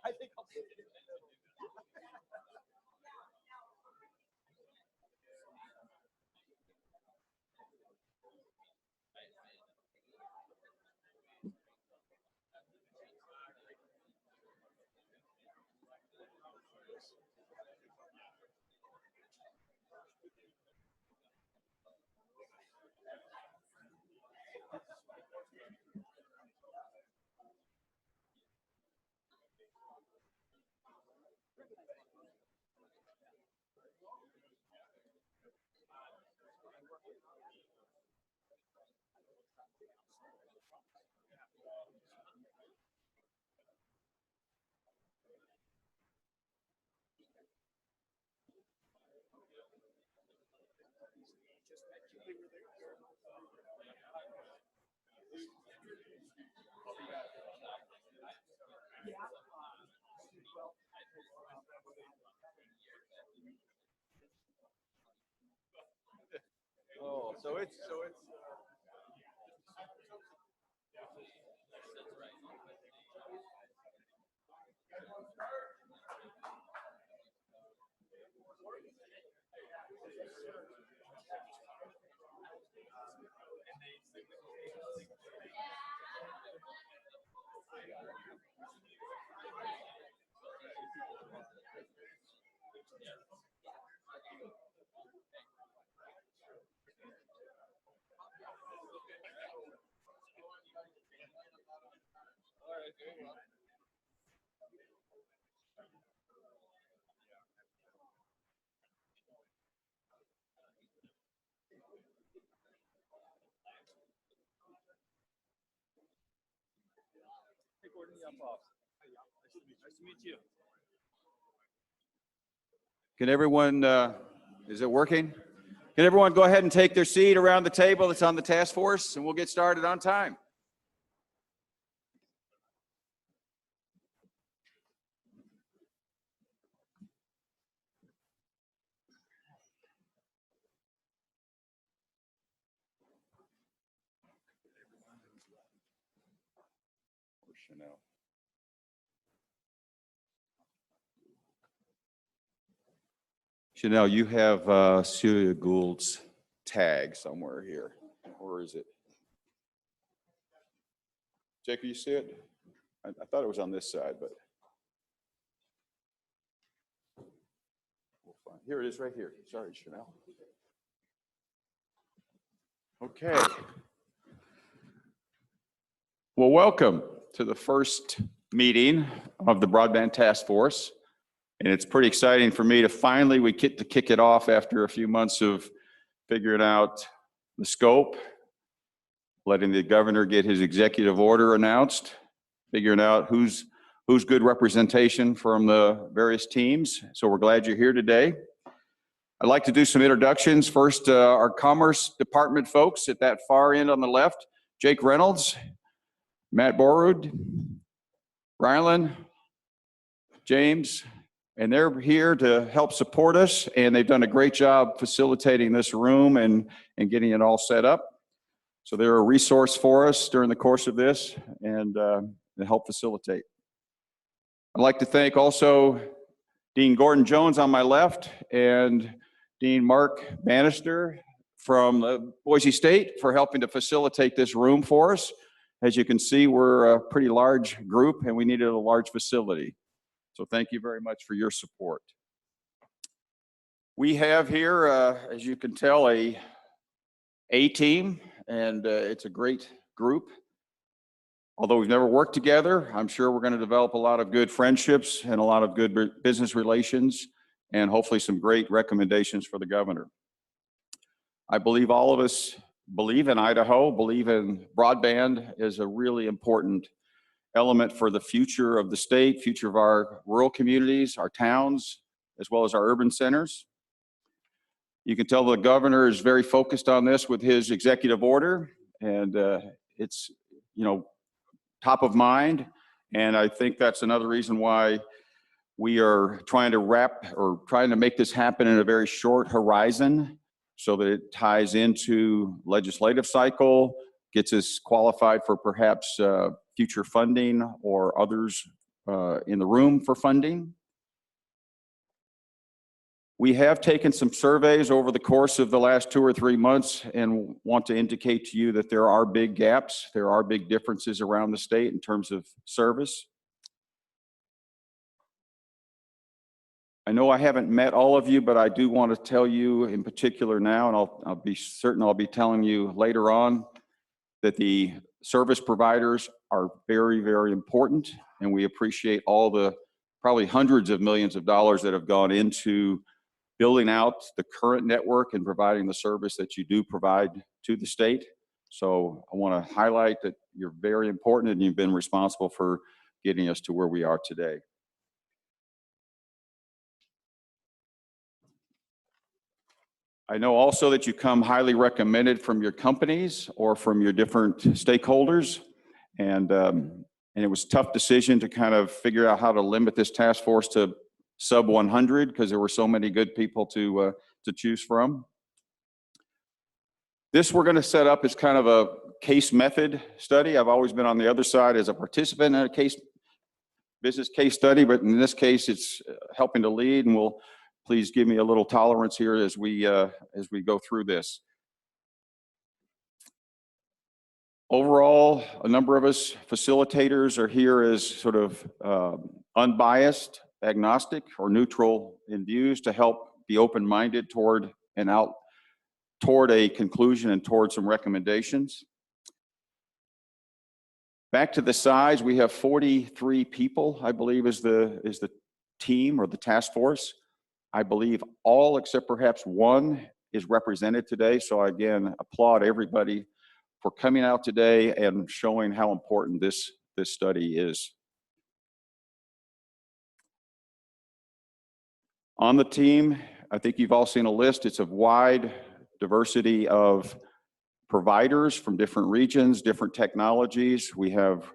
I think I'll take it. Oh, so it's nice to meet you. Can everyone, is it working? Can everyone go ahead and take their seat around the table that's on the task force, and we'll get started on time. Chanel. Chanel, you have Celia Gould's tag somewhere here. Where is it? Jake, you see it? I thought it was on this side, but we'll find. Here it is right here. Sorry, Chanel. Okay. Well, welcome to the first meeting of the Broadband Task Force. And it's pretty exciting for me to finally, we get to kick it off after a few months of figuring out the scope, letting the governor get his executive order announced, figuring out who's good representation from the various teams. So we're glad you're here today. I'd like to do some introductions. First, our Commerce Department folks at that far end on the left, Jake Reynolds, Matt Borrud, Rylan, James, and they're here to help support us, and they've done a great job facilitating this room and getting it all set up. So they're a resource for us during the course of this and to help facilitate. I'd like to thank also Dean Gordon Jones on my left and Dean Mark Bannister from Boise State for helping to facilitate this room for us. As you can see, we're a pretty large group and we needed a large facility. So thank you very much for your support. We have here, as you can tell, a team, and it's a great group. Although we've never worked together, I'm sure we're going to develop a lot of good friendships and a lot of good business relations, and hopefully some great recommendations for the governor. I believe all of us believe in Idaho, believe in broadband is a really important element for the future of the state, future of our rural communities, our towns, as well as our urban centers. You can tell the governor is very focused on this with his executive order. and it's, top of mind. And I think that's another reason why we are trying to make this happen in a very short horizon so that it ties into legislative cycle, gets us qualified for perhaps future funding or others in the room for funding. We have taken some surveys over the course of the last 2 or 3 months and want to indicate to you that there are big gaps. There are big differences around the state in terms of service. I know I haven't met all of you, but I do want to tell you in particular now, and I'll be certain I'll be telling you later on, that the service providers are very, very important, and we appreciate all the probably hundreds of millions of dollars that have gone into building out the current network and providing the service that you do provide to the state. So I want to highlight that you're very important and you've been responsible for getting us to where we are today. I know also that you come highly recommended from your companies or from your different stakeholders. And it was a tough decision to kind of figure out how to limit this task force to sub 100 because there were so many good people to choose from. This we're going to set up as kind of a case method study. I've always been on the other side as a participant in a business case study, but in this case, it's helping to lead, and please give me a little tolerance here as we go through this. Overall, a number of us facilitators are here as sort of unbiased, agnostic, or neutral in views to help be open-minded toward a conclusion and toward some recommendations. Back to the size, we have 43 people, I believe, is the team or the task force. I believe all except perhaps one is represented today. So again, applaud everybody for coming out today and showing how important this study is. On the team, I think you've all seen a list. It's a wide diversity of providers from different regions, different technologies. We have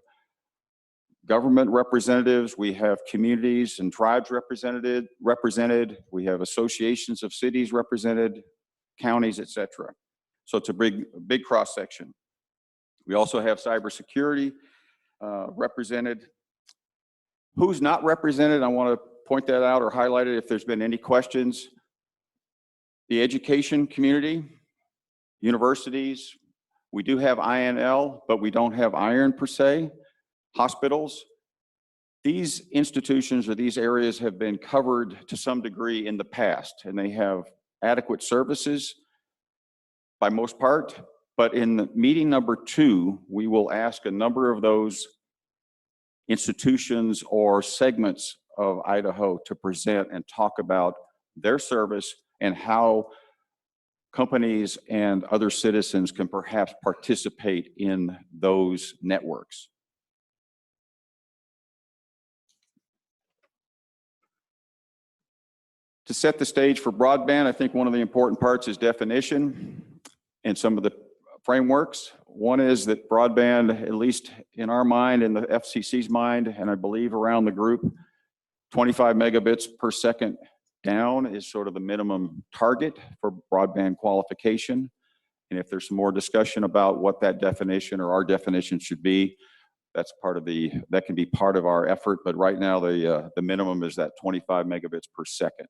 government representatives, we have communities and tribes represented, we have associations of cities represented, counties, etc. So it's a big cross section. We also have cybersecurity represented. Who's not represented, I want to point that out or highlight it if there's been any questions. The education community, universities, we do have INL, but we don't have iron per se. Hospitals, these institutions or these areas have been covered to some degree in the past, and they have adequate services by most part. But in the meeting number 2, we will ask a number of those institutions or segments of Idaho to present and talk about their service and how companies and other citizens can perhaps participate in those networks. To set the stage for broadband, I think one of the important parts is definition and some of the frameworks. One is that broadband, at least in our mind, in the FCC's mind, and I believe around the group, 25 megabits per second down is sort of the minimum target for broadband qualification. And if there's some more discussion about what that definition or our definition should be, that can be part of our effort. But right now, the minimum is that 25 megabits per second.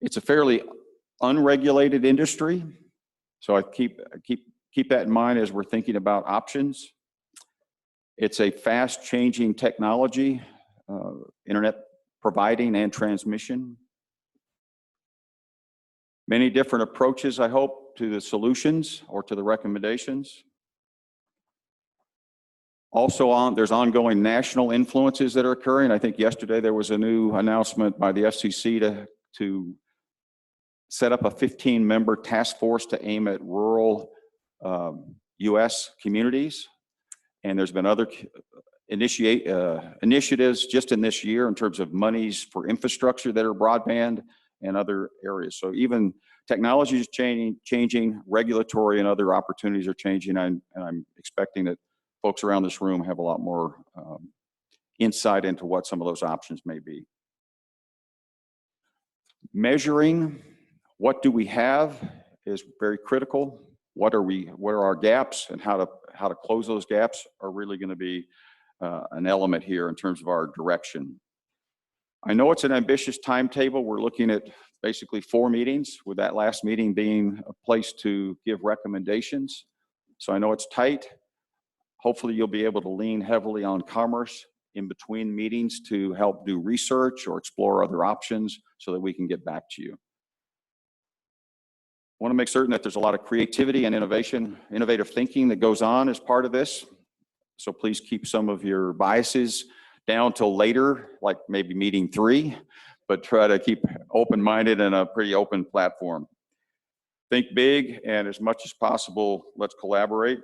It's a fairly unregulated industry, so I keep that in mind as we're thinking about options. It's a fast-changing technology, internet providing and transmission. Many different approaches, I hope, to the solutions or to the recommendations. Also, there's ongoing national influences that are occurring. I think yesterday there was a new announcement by the FCC to set up a 15-member task force to aim at rural U.S. communities. And there's been other initiatives just in this year in terms of monies for infrastructure that are broadband and other areas. So even technology is changing, regulatory and other opportunities are changing, and I'm expecting that folks around this room have a lot more insight into what some of those options may be. Measuring what do we have is very critical. What are our gaps, and how to close those gaps are really going to be an element here in terms of our direction. I know it's an ambitious timetable. We're looking at basically 4 meetings, with that last meeting being a place to give recommendations. So I know it's tight. Hopefully you'll be able to lean heavily on commerce in between meetings to help do research or explore other options so that we can get back to you. I want to make certain that there's a lot of creativity and innovative thinking that goes on as part of this. So please keep some of your biases down till later, like maybe meeting 3, but try to keep open-minded and a pretty open platform. Think big, and as much as possible, let's collaborate.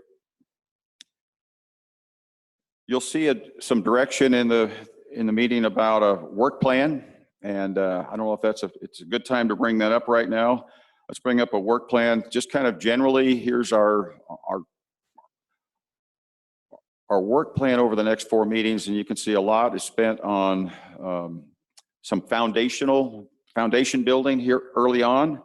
You'll see some direction in the meeting about a work plan, and I don't know if it's a good time to bring that up right now. Let's bring up a work plan. Just kind of generally, here's our work plan over the next 4 meetings, and you can see a lot is spent on some foundation building here early on,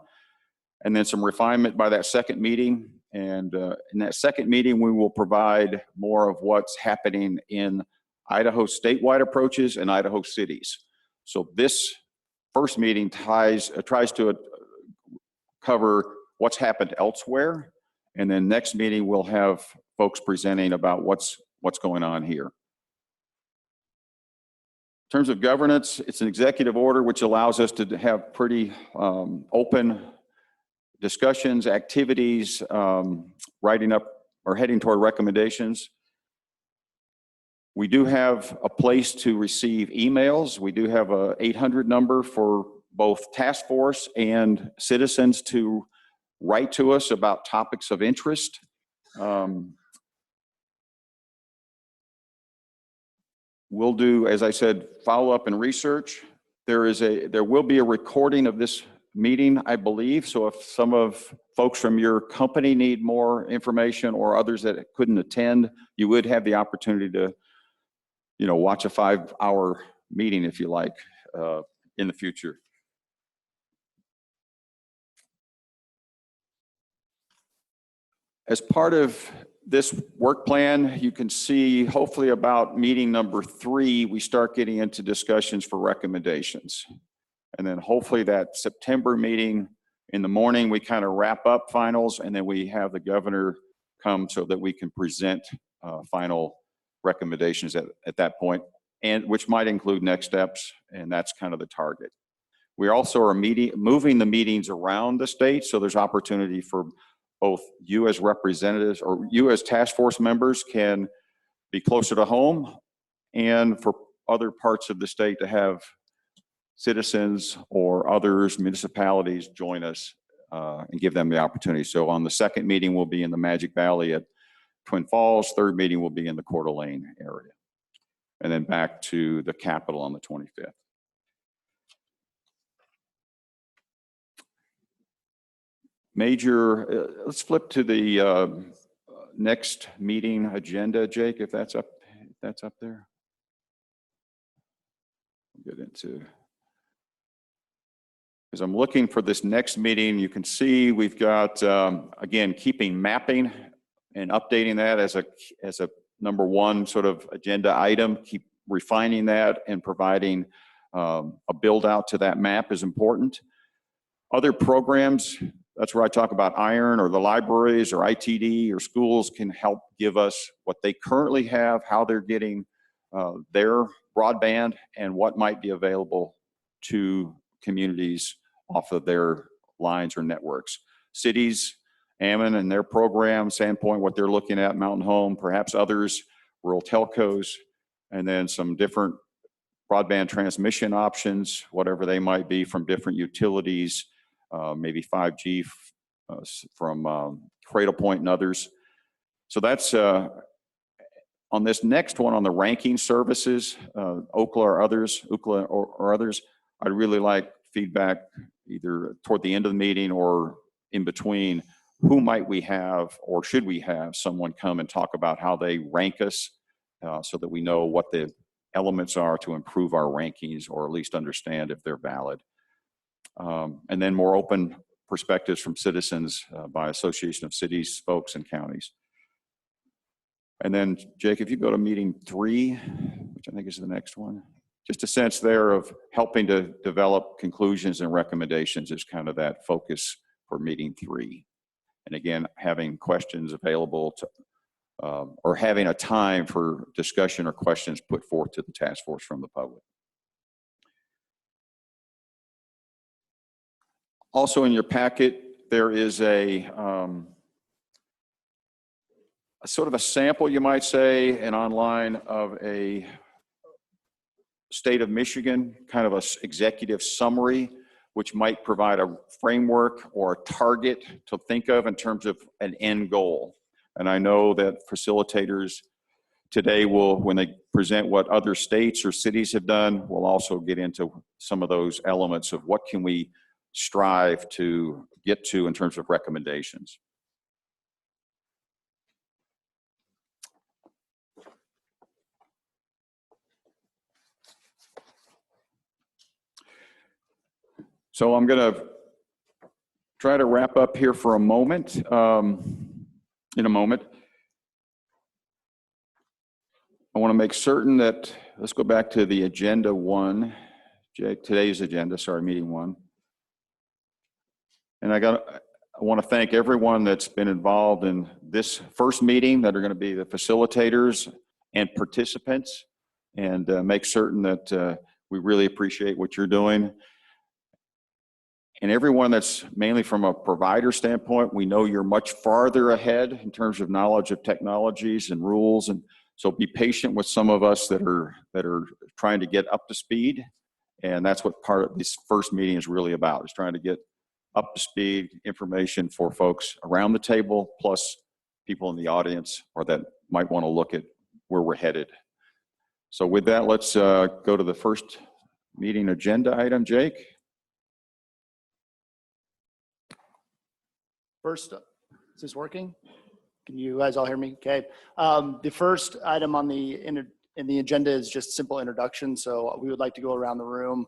and then some refinement by that second meeting. And in that second meeting, we will provide more of what's happening in Idaho statewide approaches and Idaho cities. So this first meeting tries to cover what's happened elsewhere, and then next meeting we'll have folks presenting about what's going on here. In terms of governance, it's an executive order which allows us to have pretty open discussions, activities, writing up or heading toward recommendations. We do have a place to receive emails. We do have a 800 number for both task force and citizens to write to us about topics of interest. We'll do, as I said, follow-up and research. There will be a recording of this meeting, I believe. So if some of folks from your company need more information, or others that couldn't attend, you would have the opportunity to, watch a 5-hour meeting if you like in the future. As part of this work plan, you can see hopefully about meeting number 3, we start getting into discussions for recommendations. And then hopefully that September meeting in the morning, we kind of wrap up finals, and then we have the governor come so that we can present final recommendations at that point, and which might include next steps, and that's kind of the target. We also are moving the meetings around the state, so there's opportunity for both you as representatives or you as task force members can be closer to home, and for other parts of the state to have citizens or others, municipalities, join us and give them the opportunity. So on the second meeting, we'll be in the Magic Valley at Twin Falls. Third meeting will be in the Coeur d'Alene area. And then back to the Capitol on the 25th. Let's flip to the next meeting agenda, Jake, if that's up there. We'll get into, as I'm looking for this next meeting, you can see we've got, again, keeping mapping and updating that as a number 1 sort of agenda item. Keep refining that and providing a build out to that map is important. Other programs, that's where I talk about IRON or the libraries or ITD or schools can help give us what they currently have, how they're getting their broadband, and what might be available to communities off of their lines or networks. Cities, Ammon and their program, Sandpoint, what they're looking at, Mountain Home, perhaps others, rural telcos, and then some different broadband transmission options, whatever they might be from different utilities, maybe 5G from Cradlepoint and others. So that's on this next one on the ranking services, Ookla or others, I'd really like feedback either toward the end of the meeting or in between, who might we have, or should we have someone come and talk about how they rank us, so that we know what the elements are to improve our rankings, or at least understand if they're valid. And then more open perspectives from citizens by Association of Cities, folks, and counties. And then, Jake, if you go to meeting 3, which I think is the next one, just a sense there of helping to develop conclusions and recommendations is kind of that focus for meeting 3. And again, having questions available to, or having a time for discussion or questions put forth to the task force from the public. Also in your packet, there is a sort of a sample, you might say, and online of a state of Michigan, kind of a executive summary, which might provide a framework or a target to think of in terms of an end goal. And I know that facilitators today will, when they present what other states or cities have done, will also get into some of those elements of what can we strive to get to in terms of recommendations. So I'm going to try to wrap up here for a moment. In a moment, I want to make certain that, let's go back to the agenda 1, Jake, today's agenda, sorry, meeting 1. And I want to thank everyone that's been involved in this first meeting, that are going to be the facilitators and participants, and make certain that we really appreciate what you're doing. And everyone that's mainly from a provider standpoint, we know you're much farther ahead in terms of knowledge of technologies and rules. And so be patient with some of us that are trying to get up to speed. And that's what part of this first meeting is really about, is trying to get up to speed information for folks around the table, plus people in the audience, or that might want to look at where we're headed. So with that, let's go to the first meeting agenda item, Jake. First, is this working? Can you guys all hear me? Okay. The first item on in the agenda is just simple introduction. So we would like to go around the room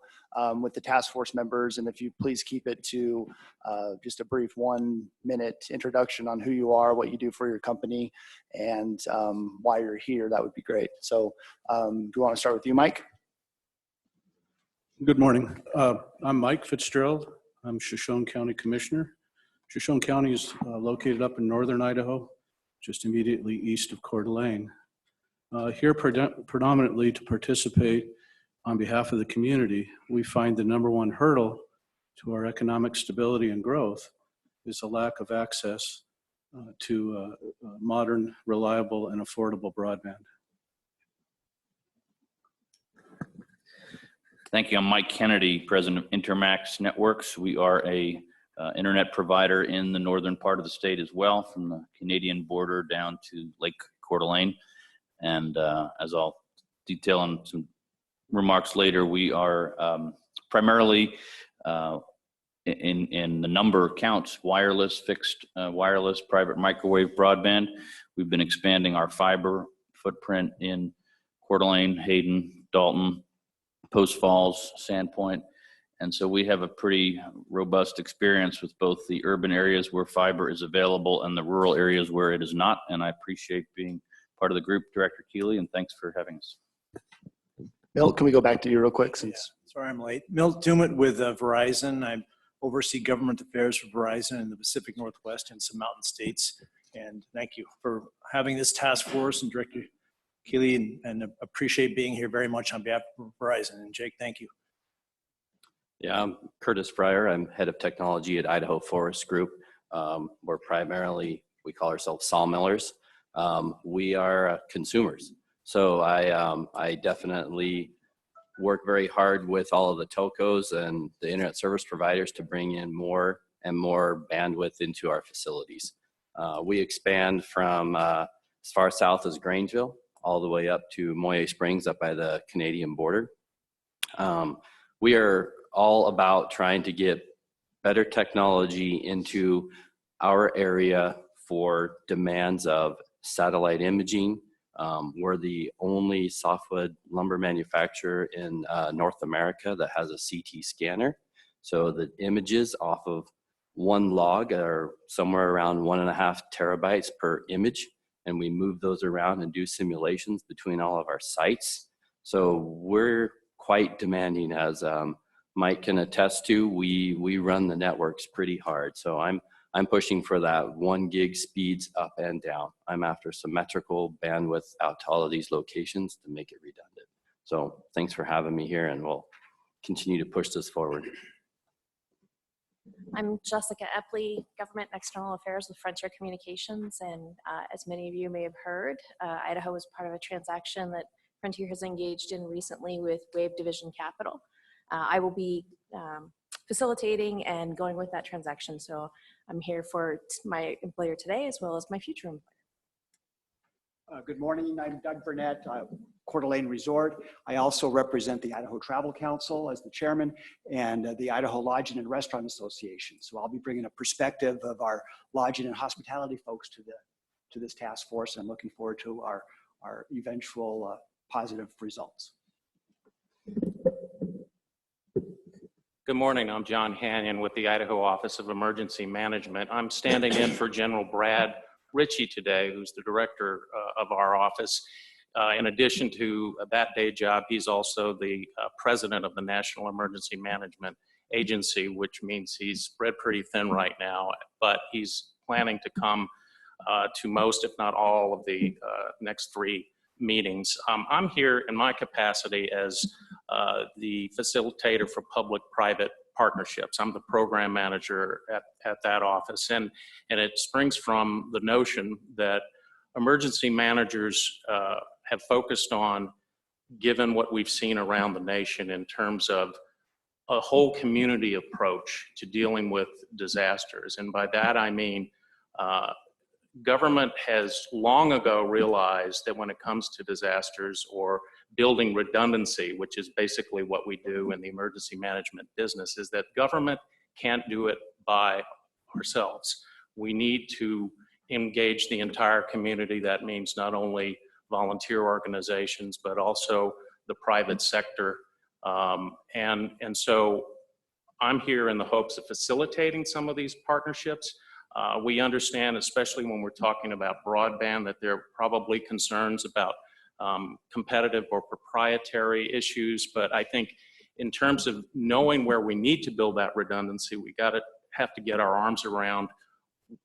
with the task force members, and if you please keep it to just a brief 1-minute introduction on who you are, what you do for your company, and why you're here, that would be great. So do you want to start with you, Mike? Good morning. I'm Mike Fitzgerald. I'm Shoshone County Commissioner. Shoshone County is located up in northern Idaho, just immediately east of Coeur d'Alene. Here predominantly to participate on behalf of the community, we find the #1 hurdle to our economic stability and growth is a lack of access to modern, reliable, and affordable broadband. Thank you. I'm Mike Kennedy, President of Intermax Networks. We are a internet provider in the northern part of the state as well, from the Canadian border down to Lake Coeur d'Alene. And as I'll detail in some remarks later, we are primarily in the number counts, wireless, fixed wireless, private microwave broadband. We've been expanding our fiber footprint in Coeur d'Alene, Hayden, Dalton, Post Falls, Sandpoint. And so we have a pretty robust experience with both the urban areas where fiber is available and the rural areas where it is not. And I appreciate being part of the group, Director Keeley, and thanks for having us. Milt, can we go back to you real quick? Since Sorry I'm late. Milt Dumit with Verizon. I oversee government affairs for Verizon in the Pacific Northwest and some mountain states. And thank you for having this task force, and Director Keeley, and appreciate being here very much on behalf of Verizon. And Jake, thank you. Yeah, I'm Curtis Fryer. I'm head of technology at Idaho Forest Group. We're primarily, we call ourselves sawmillers. We are consumers. So I definitely work very hard with all of the telcos and the internet service providers to bring in more and more bandwidth into our facilities. We expand from as far south as Grangeville all the way up to Moyer Springs up by the Canadian border. We are all about trying to get better technology into our area for demands of satellite imaging. We're the only softwood lumber manufacturer in North America that has a CT scanner. So the images off of one log are somewhere around 1.5 terabytes per image. And we move those around and do simulations between all of our sites. So we're quite demanding, as Mike can attest to. We run the networks pretty hard. So I'm pushing for that 1 gig speeds up and down. I'm after symmetrical bandwidth out to all of these locations to make it redundant. So thanks for having me here, and we'll continue to push this forward. I'm Jessica Epley, Government and External Affairs with Frontier Communications, and as many of you may have heard, Idaho was part of a transaction that Frontier has engaged in recently with Wave Division Capital. I will be facilitating and going with that transaction, so I'm here for my employer today as well as my future employer. Good morning, I'm Doug Burnett, Coeur d'Alene Resort. I also represent the Idaho Travel Council as the chairman and the Idaho Lodging and Restaurant Association. So I'll be bringing a perspective of our lodging and hospitality folks to this task force. I'm looking forward to our eventual positive results. Good morning, I'm John Hanyon with the Idaho Office of Emergency Management. I'm standing in for General Brad Ritchie today, who's the director of our office. In addition to that day job, he's also the president of the National Emergency Management Agency, which means he's spread pretty thin right now, but he's planning to come to most, if not all, of the next 3 meetings. I'm here in my capacity as the facilitator for public-private partnerships. I'm the program manager at that office, and it springs from the notion that emergency managers have focused on, given what we've seen around the nation in terms of a whole community approach to dealing with disasters. And by that I mean government has long ago realized that when it comes to disasters or building redundancy, which is basically what we do in the emergency management business, is that government can't do it by ourselves. We need to engage the entire community. That means not only volunteer organizations, but also the private sector. And so I'm here in the hopes of facilitating some of these partnerships. We understand, especially when we're talking about broadband, that there are probably concerns about competitive or proprietary issues, but I think in terms of knowing where we need to build that redundancy, we have to get our arms around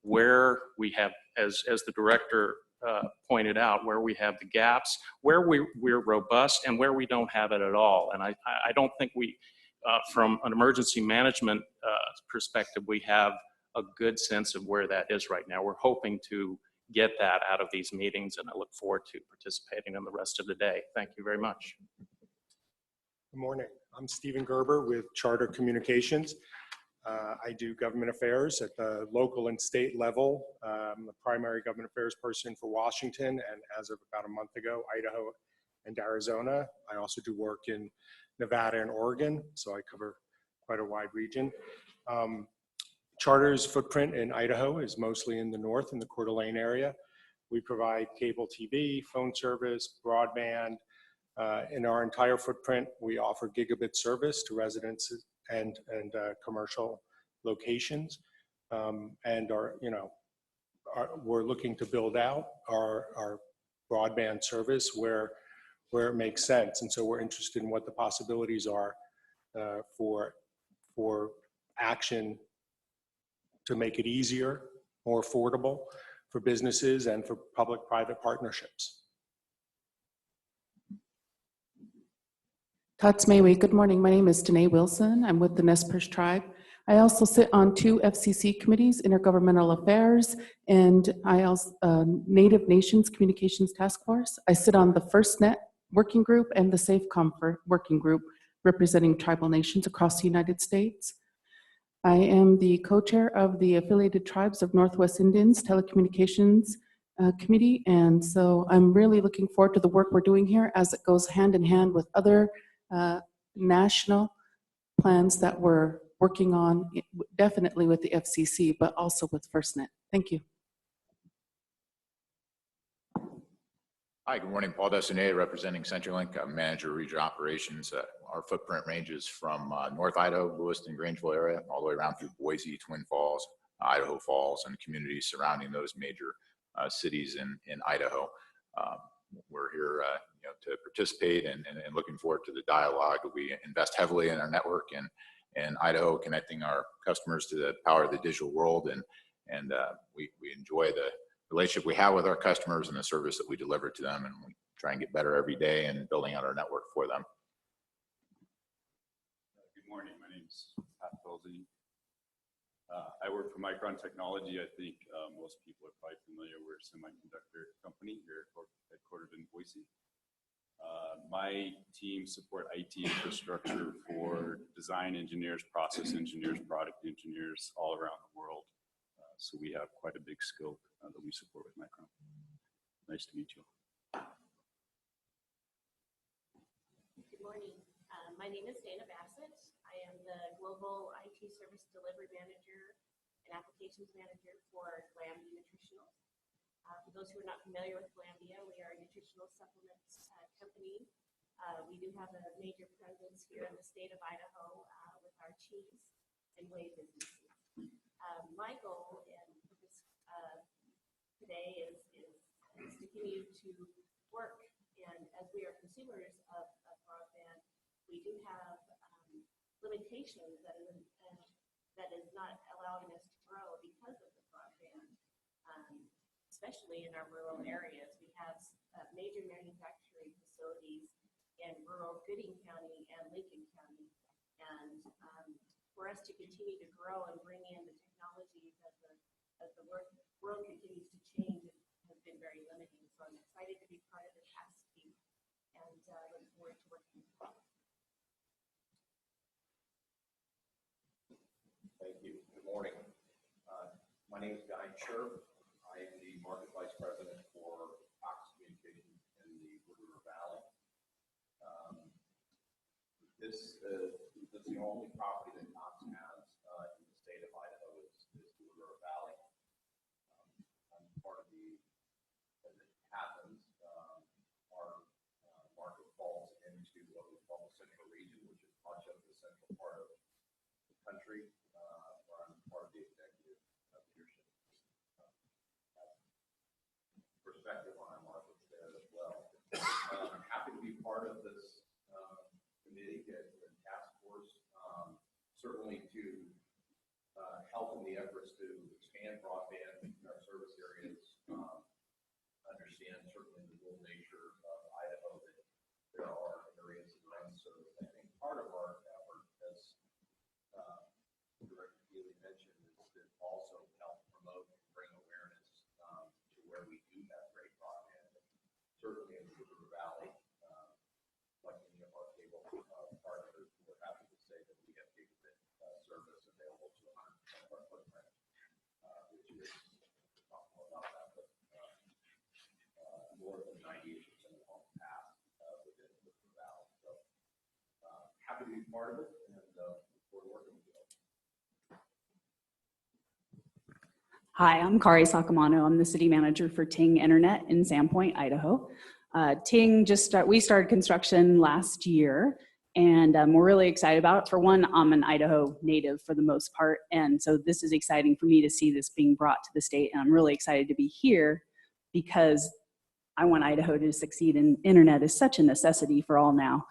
where we have, as the director pointed out, where we have the gaps, where we're robust, and where we don't have it at all. And I don't think we, from an emergency management perspective, we have a good sense of where that is right now. We're hoping to get that out of these meetings, and I look forward to participating in the rest of the day. Thank you very much. Good morning. I'm Stephen Gerber with Charter Communications. I do government affairs at the local and state level. I'm the primary government affairs person for Washington, and as of about a month ago, Idaho and Arizona. I also do work in Nevada and Oregon, so I cover quite a wide region. Charter's footprint in Idaho is mostly in the north, in the Coeur d'Alene area. We provide cable TV, phone service, broadband. In our entire footprint, we offer gigabit service to residents and commercial locations, and we're looking to build out our broadband service where it makes sense. And so we're interested in what the possibilities are for action to make it easier, more affordable for businesses and for public-private partnerships. Tatsmewi, good morning. My name is Danae Wilson. I'm with the Nez Perce Tribe. I also sit on 2 FCC committees, Intergovernmental Affairs and Native Nations Communications Task Force. I sit on the FirstNet Working Group and the SafeCom Working Group, representing tribal nations across the United States. I am the co-chair of the Affiliated Tribes of Northwest Indians Telecommunications Committee, and so I'm really looking forward to the work we're doing here as it goes hand in hand with other national plans that we're working on, definitely with the FCC, but also with FirstNet. Thank you. Hi, good morning. Paul Desanet, representing CenturyLink. I'm manager of regional operations. Our footprint ranges from North Idaho, Lewiston, Grangeville area, all the way around through Boise, Twin Falls, Idaho Falls, and communities surrounding those major cities in Idaho. We're here to participate and looking forward to the dialogue. We invest heavily in our network and Idaho, connecting our customers to the power of the digital world, and we enjoy the relationship we have with our customers and the service that we deliver to them, and we try and get better every day and building out our network for them. Good morning, my name is Pat Pilsey. I work for Micron Technology. I think most people are probably familiar. We're a semiconductor company here headquartered in Boise. My team support IT infrastructure for design engineers, process engineers, product engineers all around the world. So we have quite a big scope that we support with Micron. Nice to meet you. Good morning. My name is Dana Bassett. I am the Global IT Service Delivery Manager and Applications Manager for Glanbia Nutritional. For those who are not familiar with Glanbia, we are a nutritional supplements company. We do have a major presence here in the state of Idaho with our cheese and whey businesses. My goal and purpose today is to continue to work, and as we are consumers of broadband, we do have limitations that is not allowing us to grow because of the broadband, especially in our rural areas. We have major manufacturing facilities in rural Gooding County and Lincoln County, and for us to continue to grow and bring in the technologies as the world continues to change, it has been very limiting. So I'm excited to be part of the task team and look forward to working with you. Thank you. Good morning. My name is Guy Scherf. I am the Market Vice President for Cox Communications in the Wood River Valley. This is the only property that Cox has in the state of Idaho is the Wood River Valley. I'm part of as it happens, our market falls into what we call the central region, which is much of the central part of the country, where I'm part of the executive leadership perspective on our markets there as well. I'm happy to be part of this committee and task force, certainly to help in the efforts to expand broadband in our service areas, understand certainly the rural nature of Idaho, that there are areas that are unserved. I think part of our effort, as Director Keeley mentioned, is to also help promote and bring awareness to where we do have great broadband. Certainly in the River Valley, like any of our cable partners, we're happy to say that we have gigabit service available to 100% of our footprint, which is, talk more about that, but more than 98% of all passed within the River Valley. So happy to be part of it, and look forward to working with you. Hi, I'm Kari Sakamano. I'm the city manager for Ting Internet in Sandpoint, Idaho. Ting we started construction last year, and we're really excited about it. For one, I'm an Idaho native for the most part, and so this is exciting for me to see this being brought to the state, and I'm really excited to be here because I want Idaho to succeed, and internet is such a necessity for all now.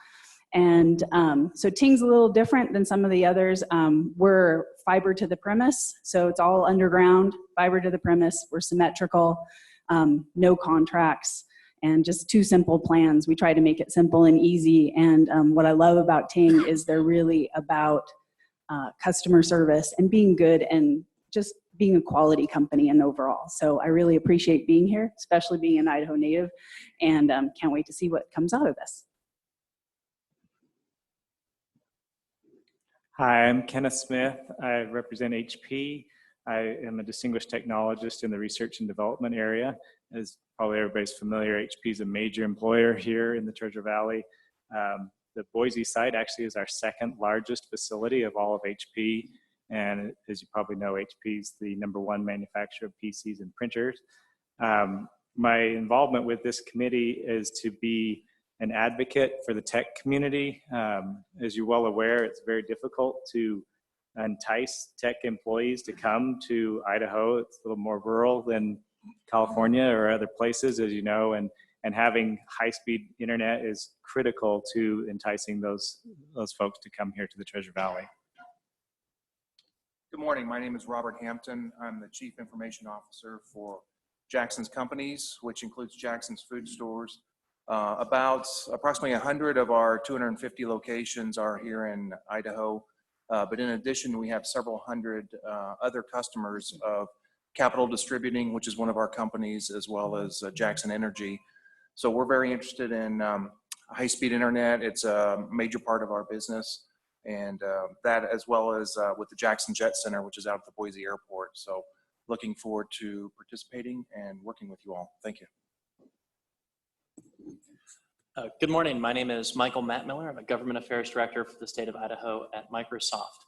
And so Ting's a little different than some of the others. We're fiber to the premise, so it's all underground, fiber to the premise. We're symmetrical, no contracts, and just 2 simple plans. We try to make it simple and easy. And what I love about Ting is they're really about customer service and being good and just being a quality company and overall. So I really appreciate being here, especially being an Idaho native, and can't wait to see what comes out of this. Hi, I'm Kenneth Smith. I represent HP. I am a distinguished technologist in the research and development area. As probably everybody's familiar, HP is a major employer here in the Treasure Valley. the Boise site actually is our second largest facility of all of HP. And as you probably know, HP is the #1 manufacturer of PCs and printers. My involvement with this committee is to be an advocate for the tech community. As you're well aware, it's very difficult to entice tech employees to come to Idaho. It's a little more rural than California or other places, as you know, and having high-speed internet is critical to enticing those folks to come here to the Treasure Valley. Good morning. My name is Robert Hampton. I'm the Chief Information Officer for Jackson's Companies, which includes Jackson's Food Stores. Approximately 100 of our 250 locations are here in Idaho. But in addition, we have several hundred other customers of Capital Distributing, which is one of our companies, as well as Jackson Energy. So we're very interested in high-speed internet. It's a major part of our business, and that as well as with the Jackson Jet Center, which is out at the Boise Airport. So looking forward to participating and working with you all. Thank you. Good morning. My name is Michael Mattmiller. I'm a Government Affairs Director for the state of Idaho at Microsoft.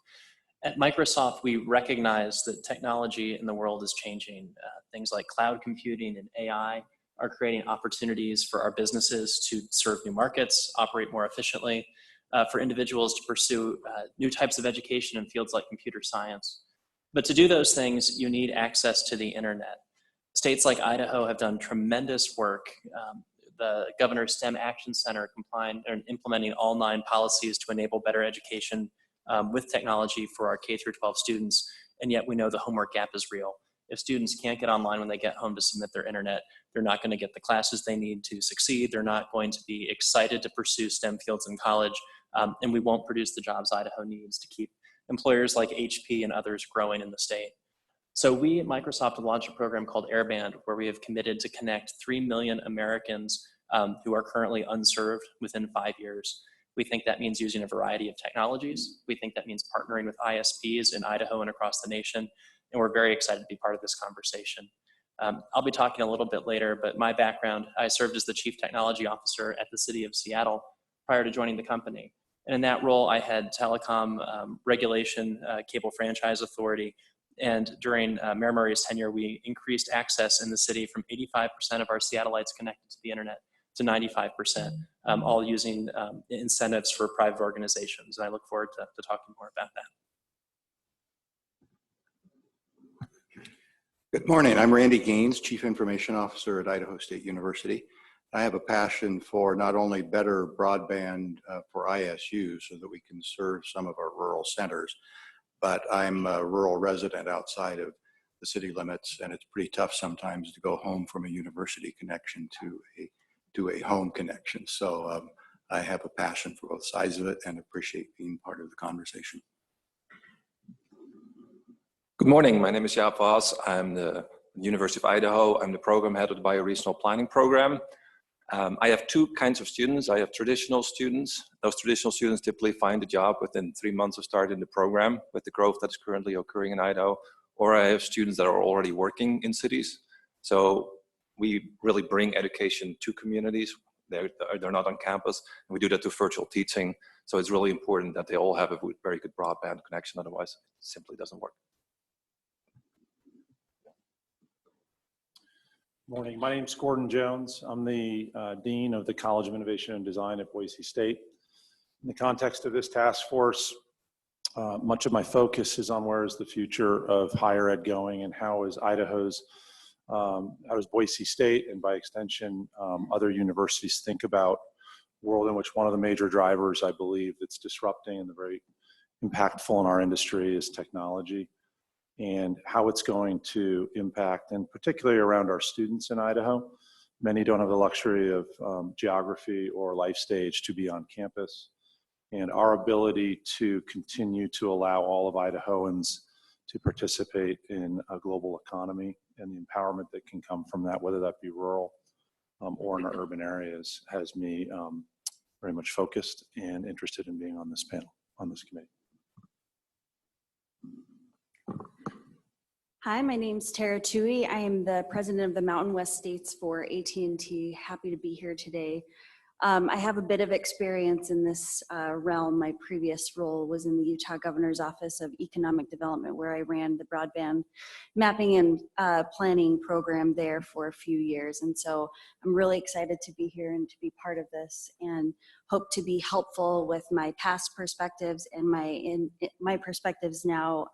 At Microsoft, we recognize that technology in the world is changing. Things like cloud computing and AI are creating opportunities for our businesses to serve new markets, operate more efficiently, for individuals to pursue new types of education in fields like computer science. But to do those things, you need access to the internet. States like Idaho have done tremendous work. The Governor's STEM Action Center implementing all 9 policies to enable better education with technology for our K-12 students, and yet we know the homework gap is real. If students can't get online when they get home to submit their internet, they're not going to get the classes they need to succeed. They're not going to be excited to pursue STEM fields in college, and we won't produce the jobs Idaho needs to keep employers like HP and others growing in the state. So we at Microsoft have launched a program called Airband, where we have committed to connect 3 million Americans who are currently unserved within 5 years. We think that means using a variety of technologies. We think that means partnering with ISPs in Idaho and across the nation, and we're very excited to be part of this conversation. I'll be talking a little bit later, but my background, I served as the Chief Technology Officer at the City of Seattle prior to joining the company. And in that role, I had telecom regulation, cable franchise authority, and during Mayor Murray's tenure, we increased access in the city from 85% of our Seattleites connected to the internet to 95%, all using incentives for private organizations. And I look forward to talking more about that. Good morning. I'm Randy Gaines, Chief Information Officer at Idaho State University. I have a passion for not only better broadband for ISU so that we can serve some of our rural centers, but I'm a rural resident outside of the city limits, and it's pretty tough sometimes to go home from a university connection to a home connection. So I have a passion for both sides of it and appreciate being part of the conversation. Good morning. My name is Jaap Vaas. I'm the University of Idaho. I'm the program head of the Bioregional Planning Program. I have 2 kinds of students. I have traditional students. Those traditional students typically find a job within 3 months of starting the program with the growth that's currently occurring in Idaho. Or I have students that are already working in cities. So we really bring education to communities. They're not on campus. And we do that through virtual teaching. So it's really important that they all have a very good broadband connection. Otherwise, it simply doesn't work. Morning, my name's Gordon Jones. I'm the Dean of the College of Innovation and Design at Boise State. In the context of this task force, much of my focus is on where is the future of higher ed going and how does Boise State and by extension other universities think about a world in which one of the major drivers I believe that's disrupting and very impactful in our industry is technology, and how it's going to impact, and particularly around our students in Idaho. Many don't have the luxury of geography or life stage to be on campus. And our ability to continue to allow all of Idahoans to participate in a global economy and the empowerment that can come from that, whether that be rural or in our urban areas, has me very much focused and interested in being on this panel, on this committee. Hi, my name's Tara Tui. I am the president of the Mountain West States for AT&T. Happy to be here today. I have a bit of experience in this realm. My previous role was in the Utah Governor's Office of Economic Development, where I ran the broadband mapping and planning program there for a few years. And so I'm really excited to be here and to be part of this, and hope to be helpful with my past perspectives and my perspectives now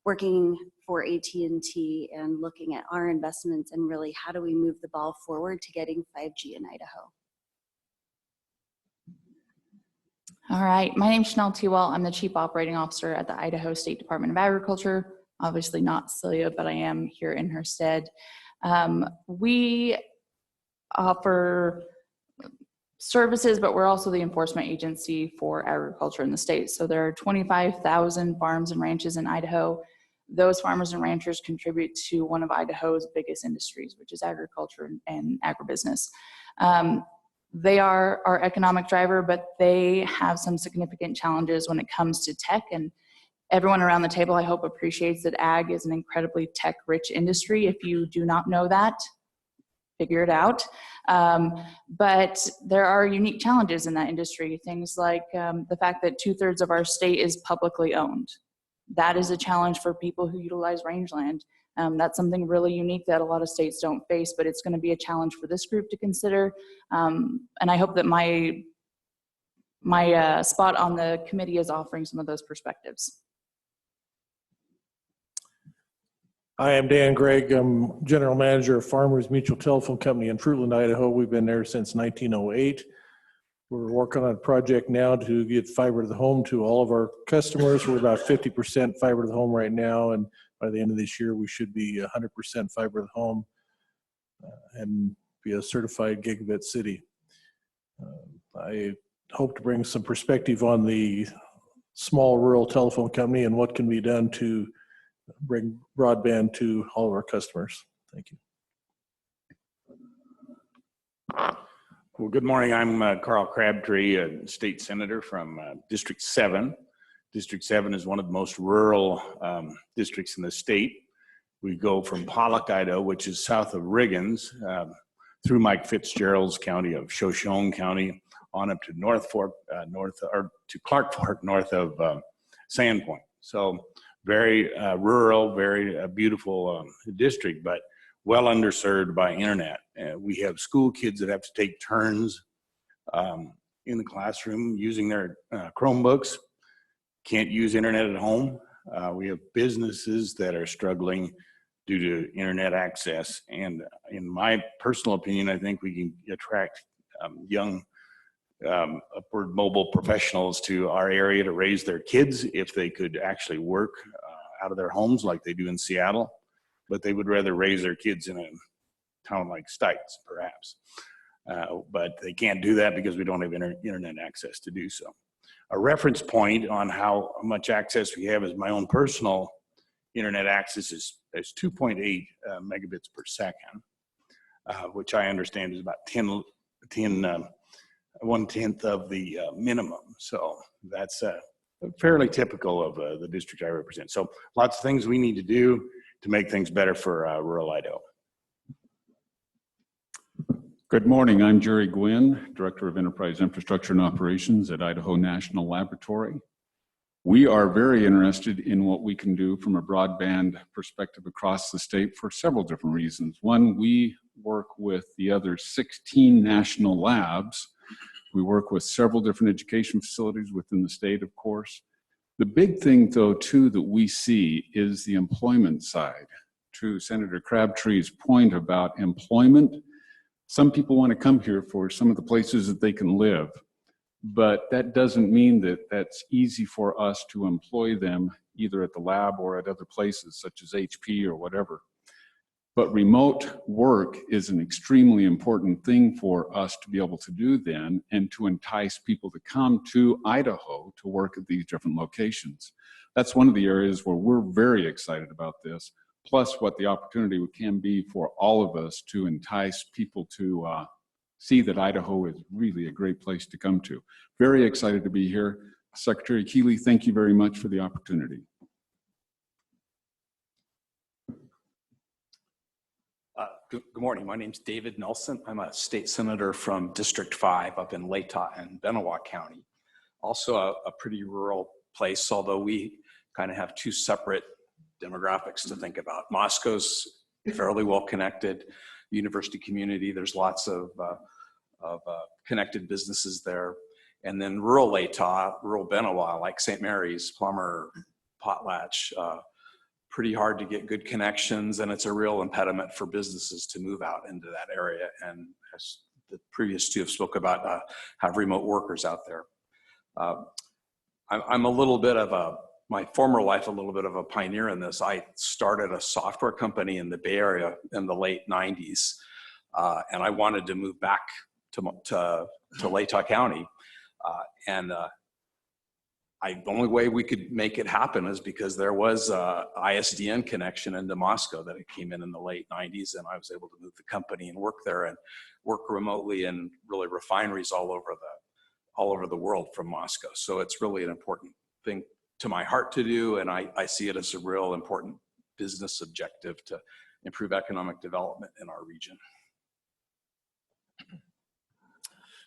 working for AT&T and looking at our investments and really how do we move the ball forward to getting 5G in Idaho. All right, my name's Chanel Tewell. I'm the Chief Operating Officer at the Idaho State Department of Agriculture. Obviously not Celia, but I am here in her stead. We offer services, but we're also the enforcement agency for agriculture in the state. So there are 25,000 farms and ranches in Idaho. Those farmers and ranchers contribute to one of Idaho's biggest industries, which is agriculture and agribusiness. They are our economic driver, but they have some significant challenges when it comes to tech. And everyone around the table, I hope, appreciates that ag is an incredibly tech-rich industry. If you do not know that, figure it out. But there are unique challenges in that industry. Things like the fact that 2/3 of our state is publicly owned. That is a challenge for people who utilize rangeland. That's something really unique that a lot of states don't face, but it's going to be a challenge for this group to consider. And I hope that my spot on the committee is offering some of those perspectives. Hi, I'm Dan Gregg. I'm General Manager of Farmers Mutual Telephone Company in Fruitland, Idaho. We've been there since 1908. We're working on a project now to get fiber to the home to all of our customers. We're about 50% fiber to the home right now, and by the end of this year, we should be 100% fiber to the home and be a certified gigabit city. I hope to bring some perspective on the small rural telephone company and what can be done to bring broadband to all of our customers. Thank you. Well, good morning. I'm Carl Crabtree, a state senator from District 7. District 7 is one of the most rural districts in the state. We go from Pollock, Idaho, which is south of Riggins, through Mike Fitzgerald's county of Shoshone County, on up to to Clark Fork, north of Sandpoint. So very rural, very beautiful district, but well underserved by internet. We have school kids that have to take turns in the classroom using their Chromebooks, can't use internet at home. We have businesses that are struggling due to internet access. And in my personal opinion, I think we can attract young upward mobile professionals to our area to raise their kids if they could actually work out of their homes like they do in Seattle. But they would rather raise their kids in a town like Stites, perhaps. But they can't do that because we don't have internet access to do so. A reference point on how much access we have is my own personal internet access is 2.8 megabits per second, which I understand is about 1/10 of the minimum. So that's fairly typical of the district I represent. So lots of things we need to do to make things better for rural Idaho. Good morning. I'm Jerry Gwynn, Director of Enterprise Infrastructure and Operations at Idaho National Laboratory. We are very interested in what we can do from a broadband perspective across the state for several different reasons. One, we work with the other 16 national labs. We work with several different education facilities within the state, of course. The big thing, though, too, that we see is the employment side. To Senator Crabtree's point about employment, some people want to come here for some of the places that they can live, but that doesn't mean that that's easy for us to employ them either at the lab or at other places such as HP or whatever. But remote work is an extremely important thing for us to be able to do then and to entice people to come to Idaho to work at these different locations. That's one of the areas where we're very excited about this, plus what the opportunity can be for all of us to entice people to see that Idaho is really a great place to come to. Very excited to be here. Secretary Keeley, thank you very much for the opportunity. Good morning. My name's David Nelson. I'm a state senator from District 5 up in Latah and Benewah County. Also a pretty rural place, although we kind of have two separate demographics to think about. Moscow's fairly well connected, university community. There's lots of connected businesses there. And then rural Latah, rural Benewah, like St. Mary's, Plummer, Potlatch, pretty hard to get good connections, and it's a real impediment for businesses to move out into that area. And as the previous two have spoke about, have remote workers out there. I'm a little bit of my former life, a little bit of a pioneer in this. I started a software company in the Bay Area in the late 90s, and I wanted to move back to Latah County. The only way we could make it happen is because there was a ISDN connection into Moscow that it came in the late 90s, and I was able to move the company and work there and work remotely in really refineries all over the world from Moscow. So it's really an important thing to my heart to do, and I see it as a real important business objective to improve economic development in our region.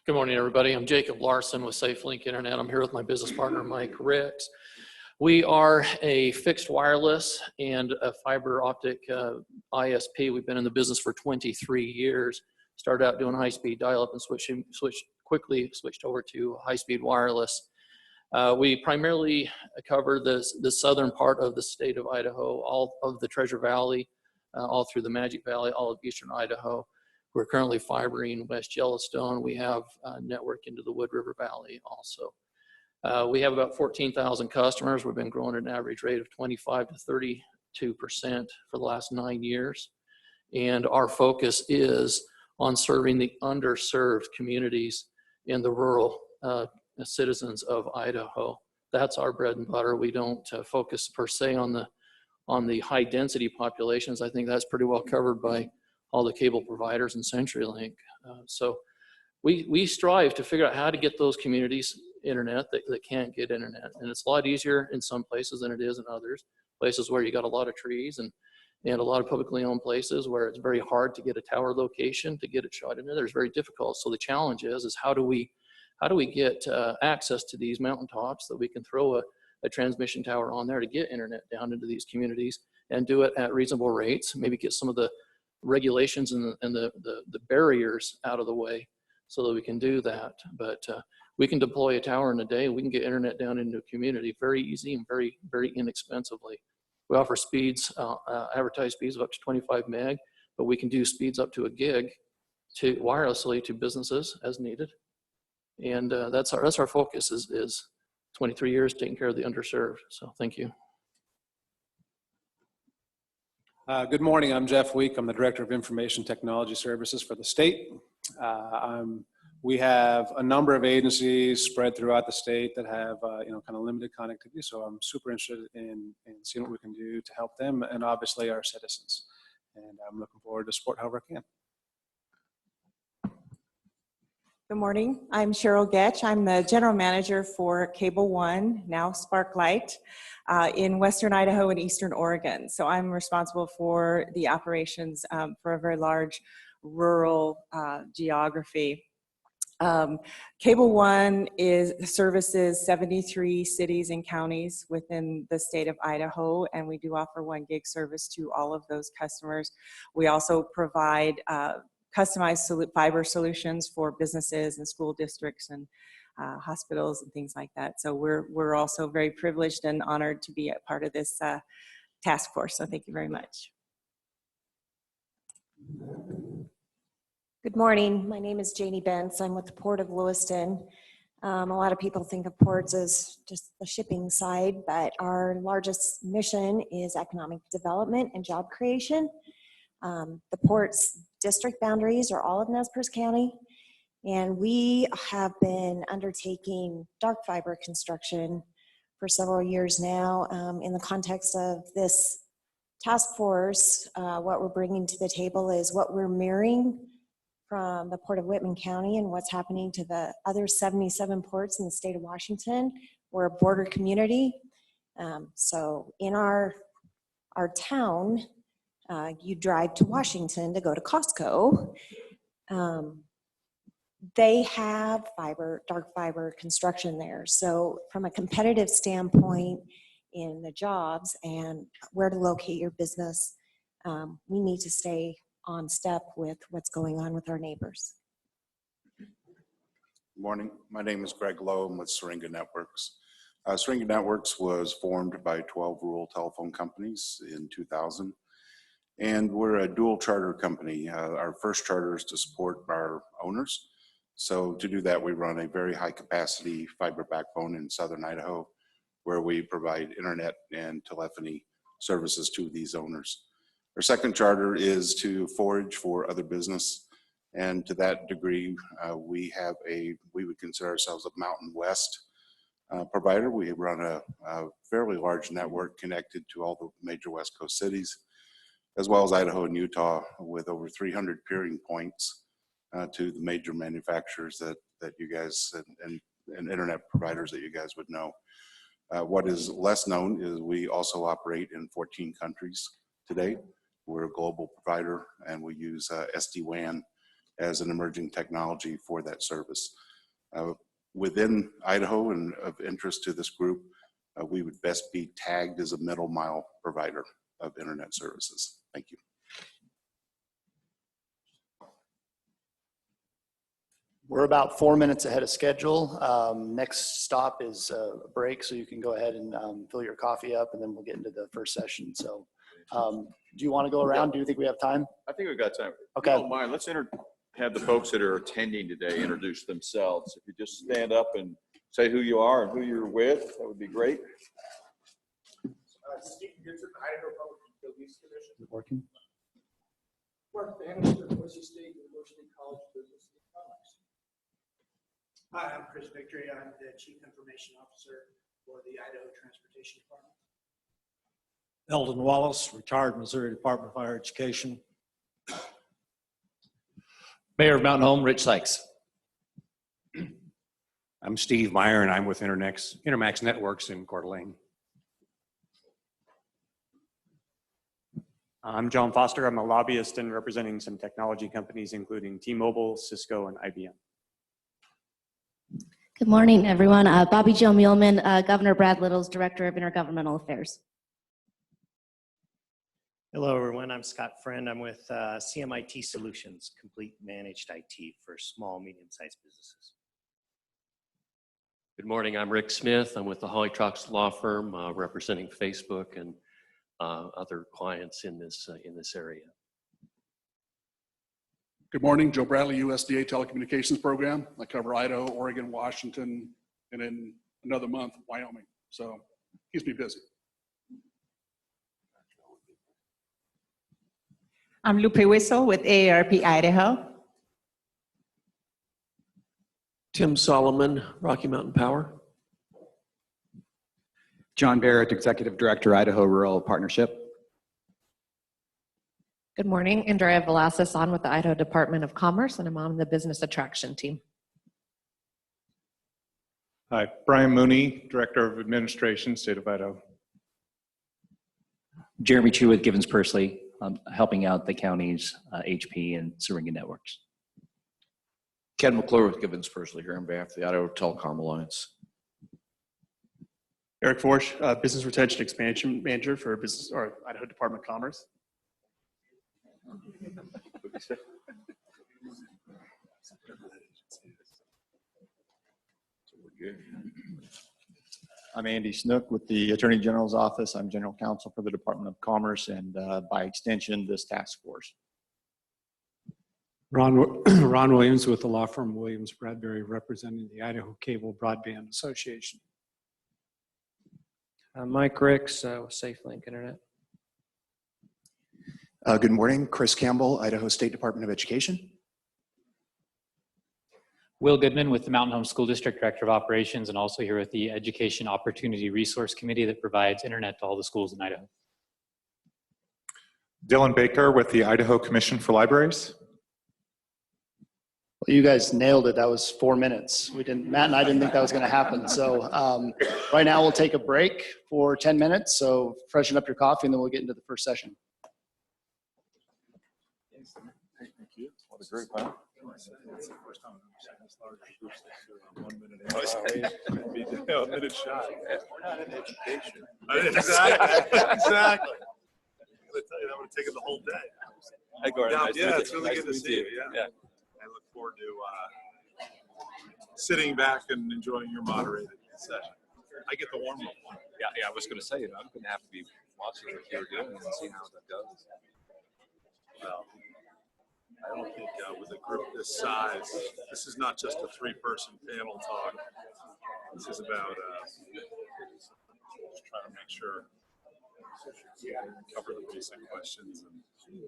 Good morning, everybody. I'm Jacob Larson with SafeLink Internet. I'm here with my business partner, Mike Ricks. We are a fixed wireless and a fiber optic ISP. We've been in the business for 23 years. Started out doing high-speed dial-up and quickly switched over to high-speed wireless. We primarily cover the southern part of the state of Idaho, all of the Treasure Valley, all through the Magic Valley, all of eastern Idaho. We're currently fibering West Yellowstone. We have a network into the Wood River Valley also. We have about 14,000 customers. We've been growing at an average rate of 25 to 32% for the last 9 years. And our focus is on serving the underserved communities in the rural citizens of Idaho. That's our bread and butter. We don't focus per se on the high density populations. I think that's pretty well covered by all the cable providers and CenturyLink. So we strive to figure out how to get those communities internet that can't get internet. And it's a lot easier in some places than it is in others. Places where you got a lot of trees and a lot of publicly owned places where it's very hard to get a tower location to get it shot in there. It's very difficult. So the challenge is how do we get access to these mountaintops that we can throw a transmission tower on there to get internet down into these communities and do it at reasonable rates, maybe get some of the regulations and the barriers out of the way so that we can do that. But we can deploy a tower in a day. We can get internet down into a community very easy and very, very inexpensively. We offer speeds, advertised speeds of up to 25 meg, but we can do speeds up to a gig wirelessly to businesses as needed. And that's our focus is 23 years taking care of the underserved. So thank you. Good morning, I'm Jeff Week. I'm the Director of Information Technology Services for the state. We have a number of agencies spread throughout the state that have kind of limited connectivity, so I'm super interested in seeing what we can do to help them and obviously our citizens. And I'm looking forward to support however I can. Good morning, I'm Cheryl Getch. I'm the General Manager for Cable One, now Sparklight, in Western Idaho and Eastern Oregon. So I'm responsible for the operations for a very large rural geography. Cable One services 73 cities and counties within the state of Idaho, and we do offer 1 gig service to all of those customers. We also provide customized fiber solutions for businesses and school districts and hospitals and things like that. So we're also very privileged and honored to be a part of this task force. So thank you very much. Good morning. My name is Janie Bentz. I'm with the Port of Lewiston. A lot of people think of ports as just the shipping side, but our largest mission is economic development and job creation. The port's district boundaries are all of Nez Perce County, and we have been undertaking dark fiber construction for several years now. In the context of this task force, what we're bringing to the table is what we're mirroring from the Port of Whitman County and what's happening to the other 77 ports in the state of Washington. We're a border community. So in our town, You drive to Washington to go to Costco. They have fiber, dark fiber construction there. So from a competitive standpoint in the jobs and where to locate your business, we need to stay on step with what's going on with our neighbors. Good morning. My name is Greg Lowe. I'm with Syringa Networks. Syringa Networks was formed by 12 rural telephone companies in 2000. And we're a dual charter company. Our first charter is to support our owners. So to do that, we run a very high capacity fiber backbone in southern Idaho, where we provide internet and telephony services to these owners. Our second charter is to forage for other business. And to that degree, we would consider ourselves a Mountain West provider. We run a fairly large network connected to all the major West Coast cities, as well as Idaho and Utah, with over 300 peering points to the major manufacturers that you guys and internet providers that you guys would know. What is less known is we also operate in 14 countries today. We're a global provider, and we use SD-WAN as an emerging technology for that service. Within Idaho and of interest to this group, we would best be tagged as a middle mile provider of internet services. Thank you. We're about 4 minutes ahead of schedule. Next stop is a break, so you can go ahead and fill your coffee up, and then we'll get into the first session. So do you want to go around? Do you think we have time? I think we've got time. Okay. If you don't mind, let's have the folks that are attending today introduce themselves. If you just stand up and say who you are and who you're with, that would be great. Steve Goodson, Idaho Public Utilities Commission. Is it working? Mark Bannister, Boise State University College of Business and Commerce. Hi, I'm Chris Victory. I'm the Chief Information Officer for the Idaho Transportation Department. Eldon Wallace, retired Missouri Department of Higher Education. Mayor of Mountain Home, Rich Sykes. I'm Steve Meyer, and I'm with Intermax Networks in Coeur d'Alene. I'm John Foster. I'm a lobbyist and representing some technology companies, including T-Mobile, Cisco, and IBM. Good morning, everyone. Bobby Jo Muehlman, Governor Brad Little's Director of Intergovernmental Affairs. Hello, everyone. I'm Scott Friend. I'm with CMIT Solutions, complete managed IT for small, medium-sized businesses. Good morning. I'm Rick Smith. I'm with the Holly Trox Law Firm, representing Facebook and other clients in this area. Good morning. Joe Bradley, USDA Telecommunications Program. I cover Idaho, Oregon, Washington, and in another month, Wyoming. So keeps me busy. I'm Lupe Whistle with AARP Idaho. Tim Solomon, Rocky Mountain Power. John Barrett, Executive Director, Idaho Rural Partnership. Good morning. Andrea Velasquez on with the Idaho Department of Commerce, and I'm on the Business Attraction team. Hi, Brian Mooney, Director of Administration, State of Idaho. Jeremy Chu with Givens Pursley, helping out the county's HP and Syringa networks. Ken McClure with Givens Pursley here on behalf of the Idaho Telecom Alliance. Eric Forsch, Business Retention Expansion Manager for Idaho Department of Commerce. I'm Andy Snook with the Attorney General's Office. I'm General Counsel for the Department of Commerce and by extension, this task force. Ron Williams with the law firm Williams Bradbury, representing the Idaho Cable Broadband Association. Mike Ricks with SafeLink Internet. Good morning, Chris Campbell, Idaho State Department of Education. Will Goodman with the Mountain Home School District Director of Operations, and also here with the Education Opportunity Resource Committee that provides internet to all the schools in Idaho. Dylan Baker with the Idaho Commission for Libraries. Well, you guys nailed it. That was 4 minutes. Matt and I didn't think that was going to happen. So right now we'll take a break for 10 minutes. So freshen up your coffee and then we'll get into the first session. Thank you. What a great panel. It's the first time I've ever seen this large group in 1 minute. A minute shy. We're not in education. Exactly. Exactly. I'm going to tell you, that would have taken the whole day. Hi, Gordon. Yeah, Nice to yeah, meet it's you. really Nice good to meet see you. Yeah. I look forward to sitting back and enjoying your moderated session. I get the warm up one. Yeah, I was going to say, I'm going to have to be watching what you're doing and see how that goes. Well, I don't think with a group this size, this is not just a 3-person panel talk. This is about just trying to make sure cover the basic questions.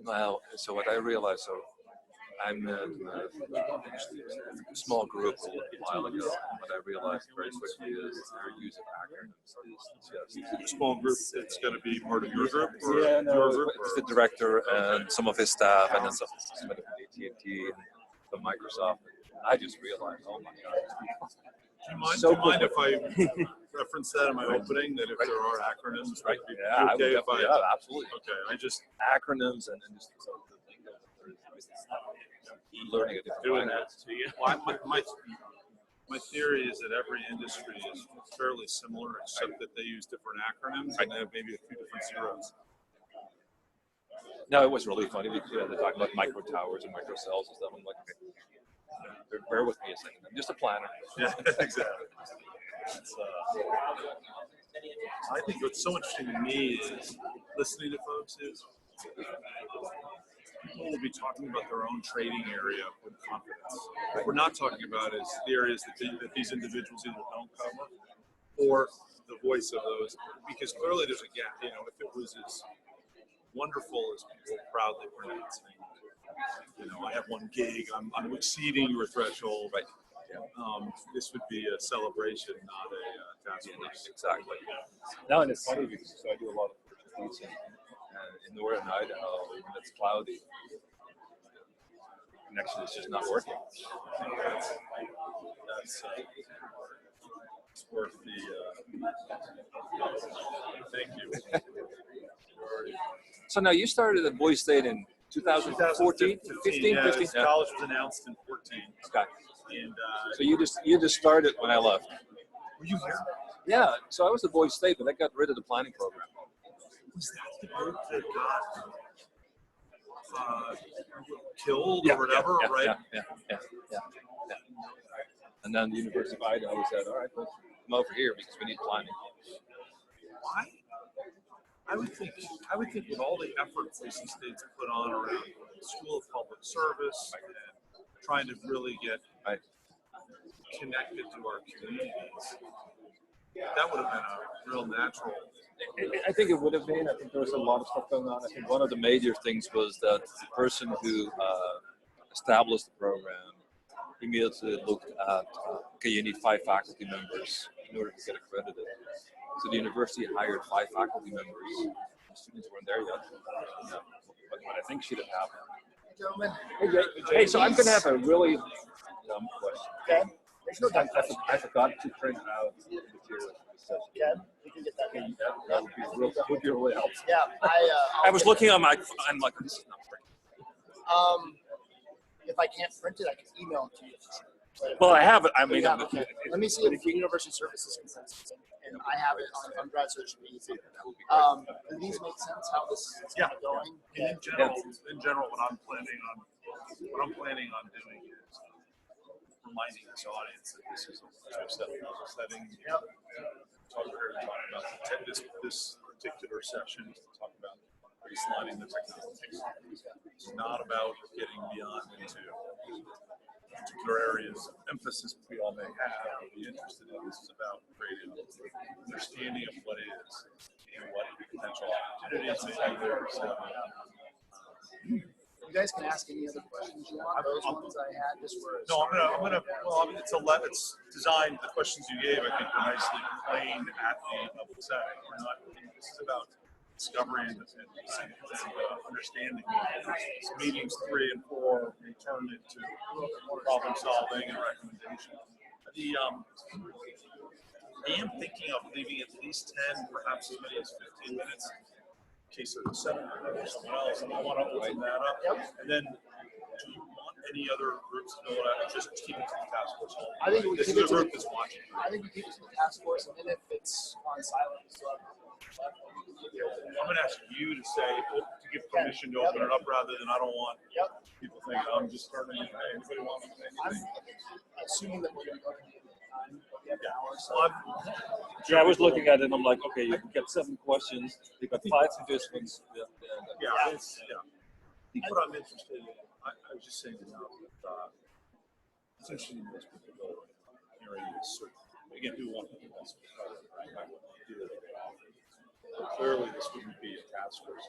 Well, so what I realized, so I'm in a small group a while ago. What I realized very quickly is their use of acronyms is just small group. It's going to be part of your group, or yeah, no, your group, it's the director and some of his staff, and then somebody from AT&T and from Microsoft. I just realized, oh my God. Do you mind if I reference that in my opening, that if there are acronyms, right? Yeah, Okay, yeah, absolutely. Okay, I just acronyms and just sort of learning a different language. My theory is that every industry is fairly similar, except that they use different acronyms and they have maybe a few different zeros. No, it was really funny because they talk about micro towers and micro cells and stuff. I'm like, okay, bear with me a second. I'm just a planner. Yeah, exactly. It's, I think what's so interesting to me is listening to folks is people will be talking about their own trading area with confidence. What we're not talking about is the areas that these individuals either don't cover or the voice of those, because clearly there's a gap. You know, if it was as wonderful as people proudly pronouncing, you know, I have 1 gig, I'm exceeding your threshold. Right. This would be a celebration, not a task force. Exactly. No, and it's funny because I do a lot of purchasing in northern Idaho, when it's cloudy, connection is just not working. That's it's worth the. Thank you. So now you started at Boise State in 2014, 15? Yeah, this college was announced in 14. Okay. And so you just started when I left. Were you here? Yeah. So I was at Boise State, but I got rid of the planning program. Was that the group that got killed or whatever, right? Yeah. And then the University of Idaho said, all right, well, come over here because we need planning. Why? I would think with all the effort Boise State's put on around the School of Public Service and trying to really get connected to our communities, that would have been a real natural. I think it would have been. I think there was a lot of stuff going on. I think one of the major things was that the person who established the program immediately looked at, okay, you need 5 faculty members in order to get accredited. So the university hired 5 faculty members. The students weren't there yet. No. But I think should have happened. Gentlemen. Hey, so I'm going to have a really dumb question. Okay. There's no dumb question. I forgot to print out the material for this session. Okay. We can get that. That would be really helpful. Yeah. I was looking on my, I'm like, this is not printing. If I can't print it, I can email it to you. Well, I have it. I mean, okay. Let me see if the University Services consensus, and I have it on grad search. Do these make sense? How this is going? In general, what I'm planning on doing is reminding this audience that this is a setting. Talk about this particular session is to talk about baselining the technology. It's not about getting beyond into particular areas of emphasis we all may have or be interested in. This is about creating an understanding of what is and what potential opportunities may be there. So, you guys can ask any other questions you want. Those ones I had just were. No, I'm gonna. Well, I mean, it's designed. The questions you gave, I think, were nicely plain at the level setting. We're not. This is about discovery and understanding. Meetings 3 and 4 may turn into problem solving and recommendation. I am thinking of leaving at least 10, perhaps as many as 15 minutes. case there's a seminar or someone else, and I want to open that up. And then, do you want any other groups to know that? Just keep it to the task force. I think we this keep is it a to group that's watching. I think we keep it to the task force, and then if it's on silent, I'm going to ask you to say, to give permission to open it up rather than I don't want people thinking I'm just starting to say, anybody want to say anything? I'm assuming that we're going to go to time. Yeah, I was looking at it and I'm like, okay, you get 7 questions, you got 5 participants. What I'm interested in, I was just saying now, it's interesting in this particular area. Again, who wants to do this? Clearly, this wouldn't be a task force.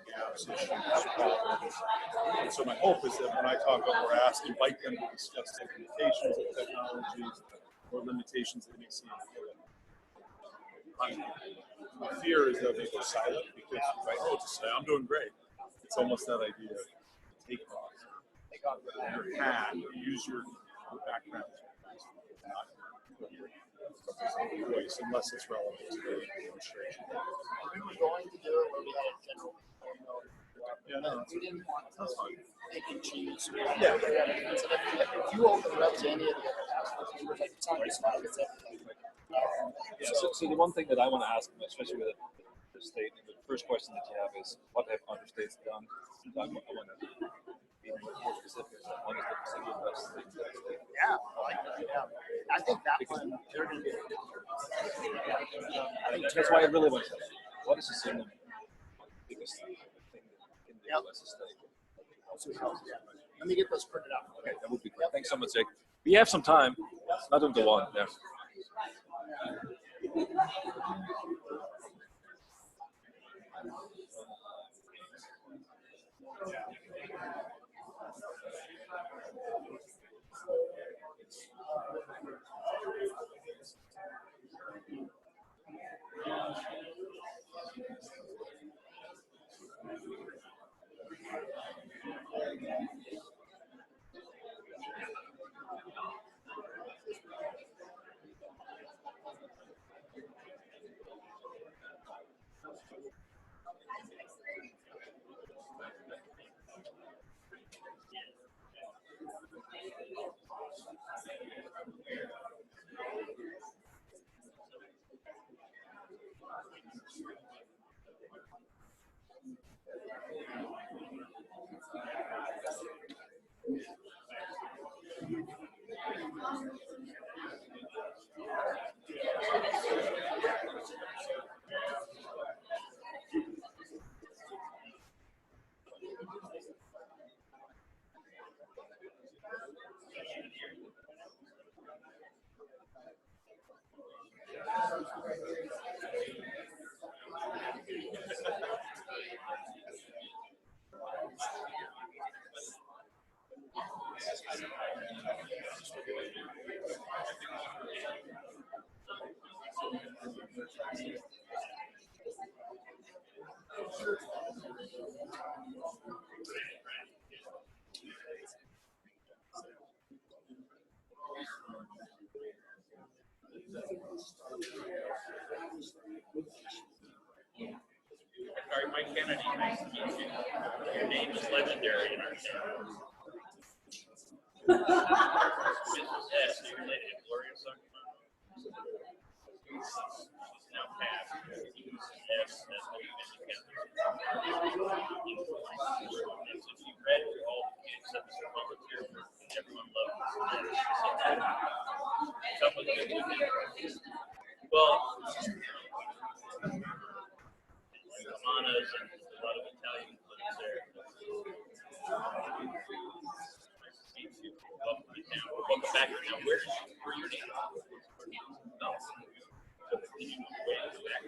Gaps, issues, problems. And so my hope is that when I talk about or ask, invite them to discuss the limitations of technologies or limitations they may see. My fear is that they go silent because if I know to say I'm doing great, it's almost that idea of take off your hat, use your background, not your voice unless it's relevant to the demonstration. We were going to do it where we had a general. We didn't want to pick and choose. Yeah. So if you open it up to any of the other task force members, like it's on this spot, it's everything. So the one thing that I want to ask them, especially with the state, the first question that you have is, what have other states done? I want to be more specific. What is the single best thing that they? Yeah, I like that. Yeah, I think that one they're going to be. I think that's why I really want to say, what is the single biggest thing in the U.S. state? Let me get those printed out. Okay, that would be great. Thanks so much, Jake. We have some time. Not on the one. Yeah. Sorry, Mike Kennedy, nice to meet you. Your name is legendary in our town. Yes, you're related to Gloria Suckerman. She's now passed. Yes, that's what you've been together. If you read all the kids that were volunteer work, everyone loved it. Some of them. Well, Samanas and a lot of Italian folks there. Nice to meet you. Welcome to town. Welcome back to town. Where are your names? No. So, did you wait to back?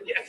Yeah.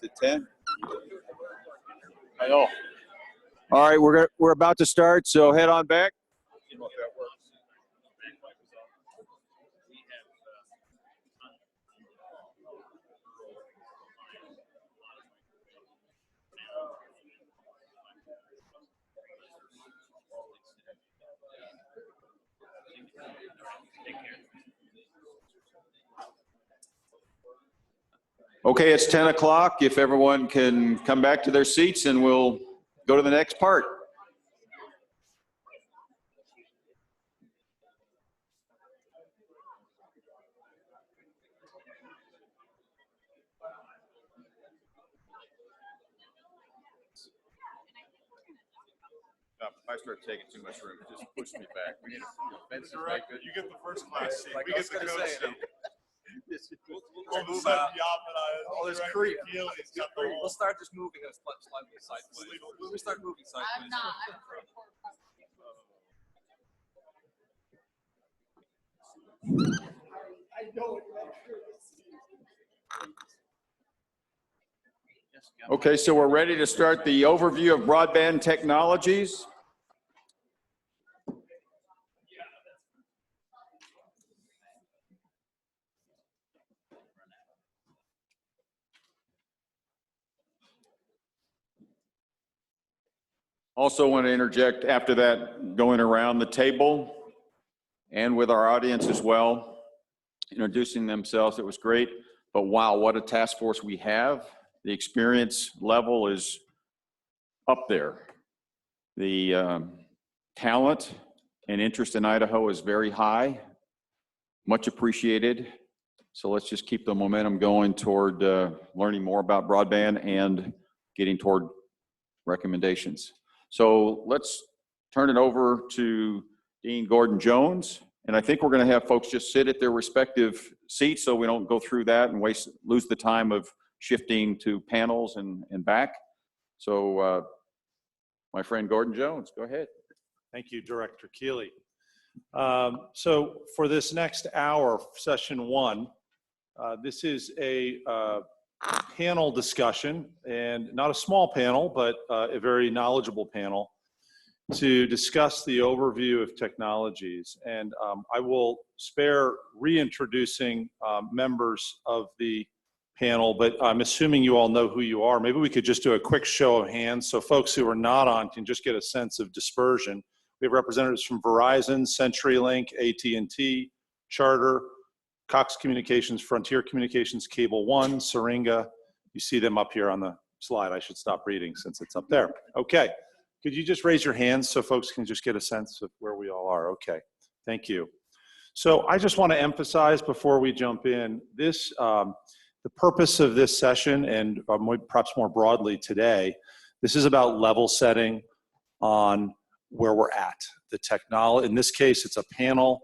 Is it 10? I know. All right, we're about to start, so head on back. Okay, it's 10 o'clock. If everyone can come back to their seats and we'll go to the next part. If I start taking too much room, just push me back. We need fences right good. You get the first class seat. Like We I get was the gonna coach say, seat. we'll All of a move sudden, out. Yop and I, All this Director creep. Keeley's got the whole- We'll start just moving us slightly sideways. We start moving sideways. Okay, so we're ready to start the overview of broadband technologies. Also want to interject after that, going around the table and with our audience as well, introducing themselves. It was great, but wow, what a task force we have. The experience level is up there. The talent and interest in Idaho is very high, much appreciated. So let's just keep the momentum going toward learning more about broadband and getting toward recommendations. So let's turn it over to Dean Gordon Jones. And I think we're going to have folks just sit at their respective seats so we don't go through that and lose the time of shifting to panels and back. So my friend Gordon Jones, go ahead. Thank you, Director Keeley. So for this next hour, session one, this is a panel discussion, and not a small panel, but a very knowledgeable panel to discuss the overview of technologies. And I will spare reintroducing members of the panel, but I'm assuming you all know who you are. Maybe we could just do a quick show of hands so folks who are not on can just get a sense of dispersion. We have representatives from Verizon, CenturyLink, AT&T, Charter, Cox Communications, Frontier Communications, Cable One, Syringa. You see them up here on the slide. I should stop reading since it's up there. Okay. Could you just raise your hands so folks can just get a sense of where we all are? Okay. Thank you. So I just want to emphasize before we jump in, this, the purpose of this session, and perhaps more broadly today, this is about level setting on where we're at. The technology, in this case, it's a panel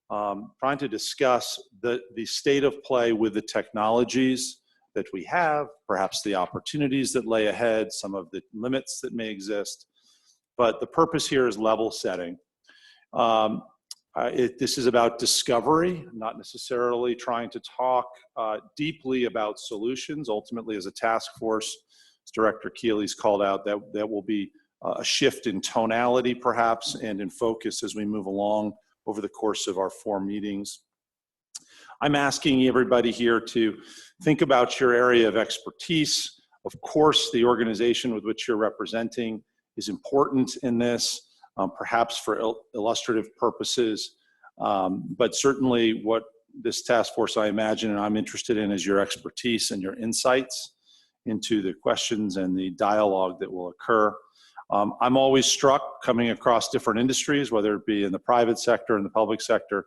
trying to discuss the state of play with the technologies that we have, perhaps the opportunities that lay ahead, some of the limits that may exist. But the purpose here is level setting. This is about discovery, not necessarily trying to talk deeply about solutions. Ultimately, as a task force, as Director Keeley's called out, that will be a shift in tonality perhaps and in focus as we move along over the course of our 4 meetings. I'm asking everybody here to think about your area of expertise. Of course, the organization with which you're representing is important in this, perhaps for illustrative purposes, but certainly what this task force, I imagine, and I'm interested in is your expertise and your insights into the questions and the dialogue that will occur. I'm always struck coming across different industries, whether it be in the private sector, in the public sector.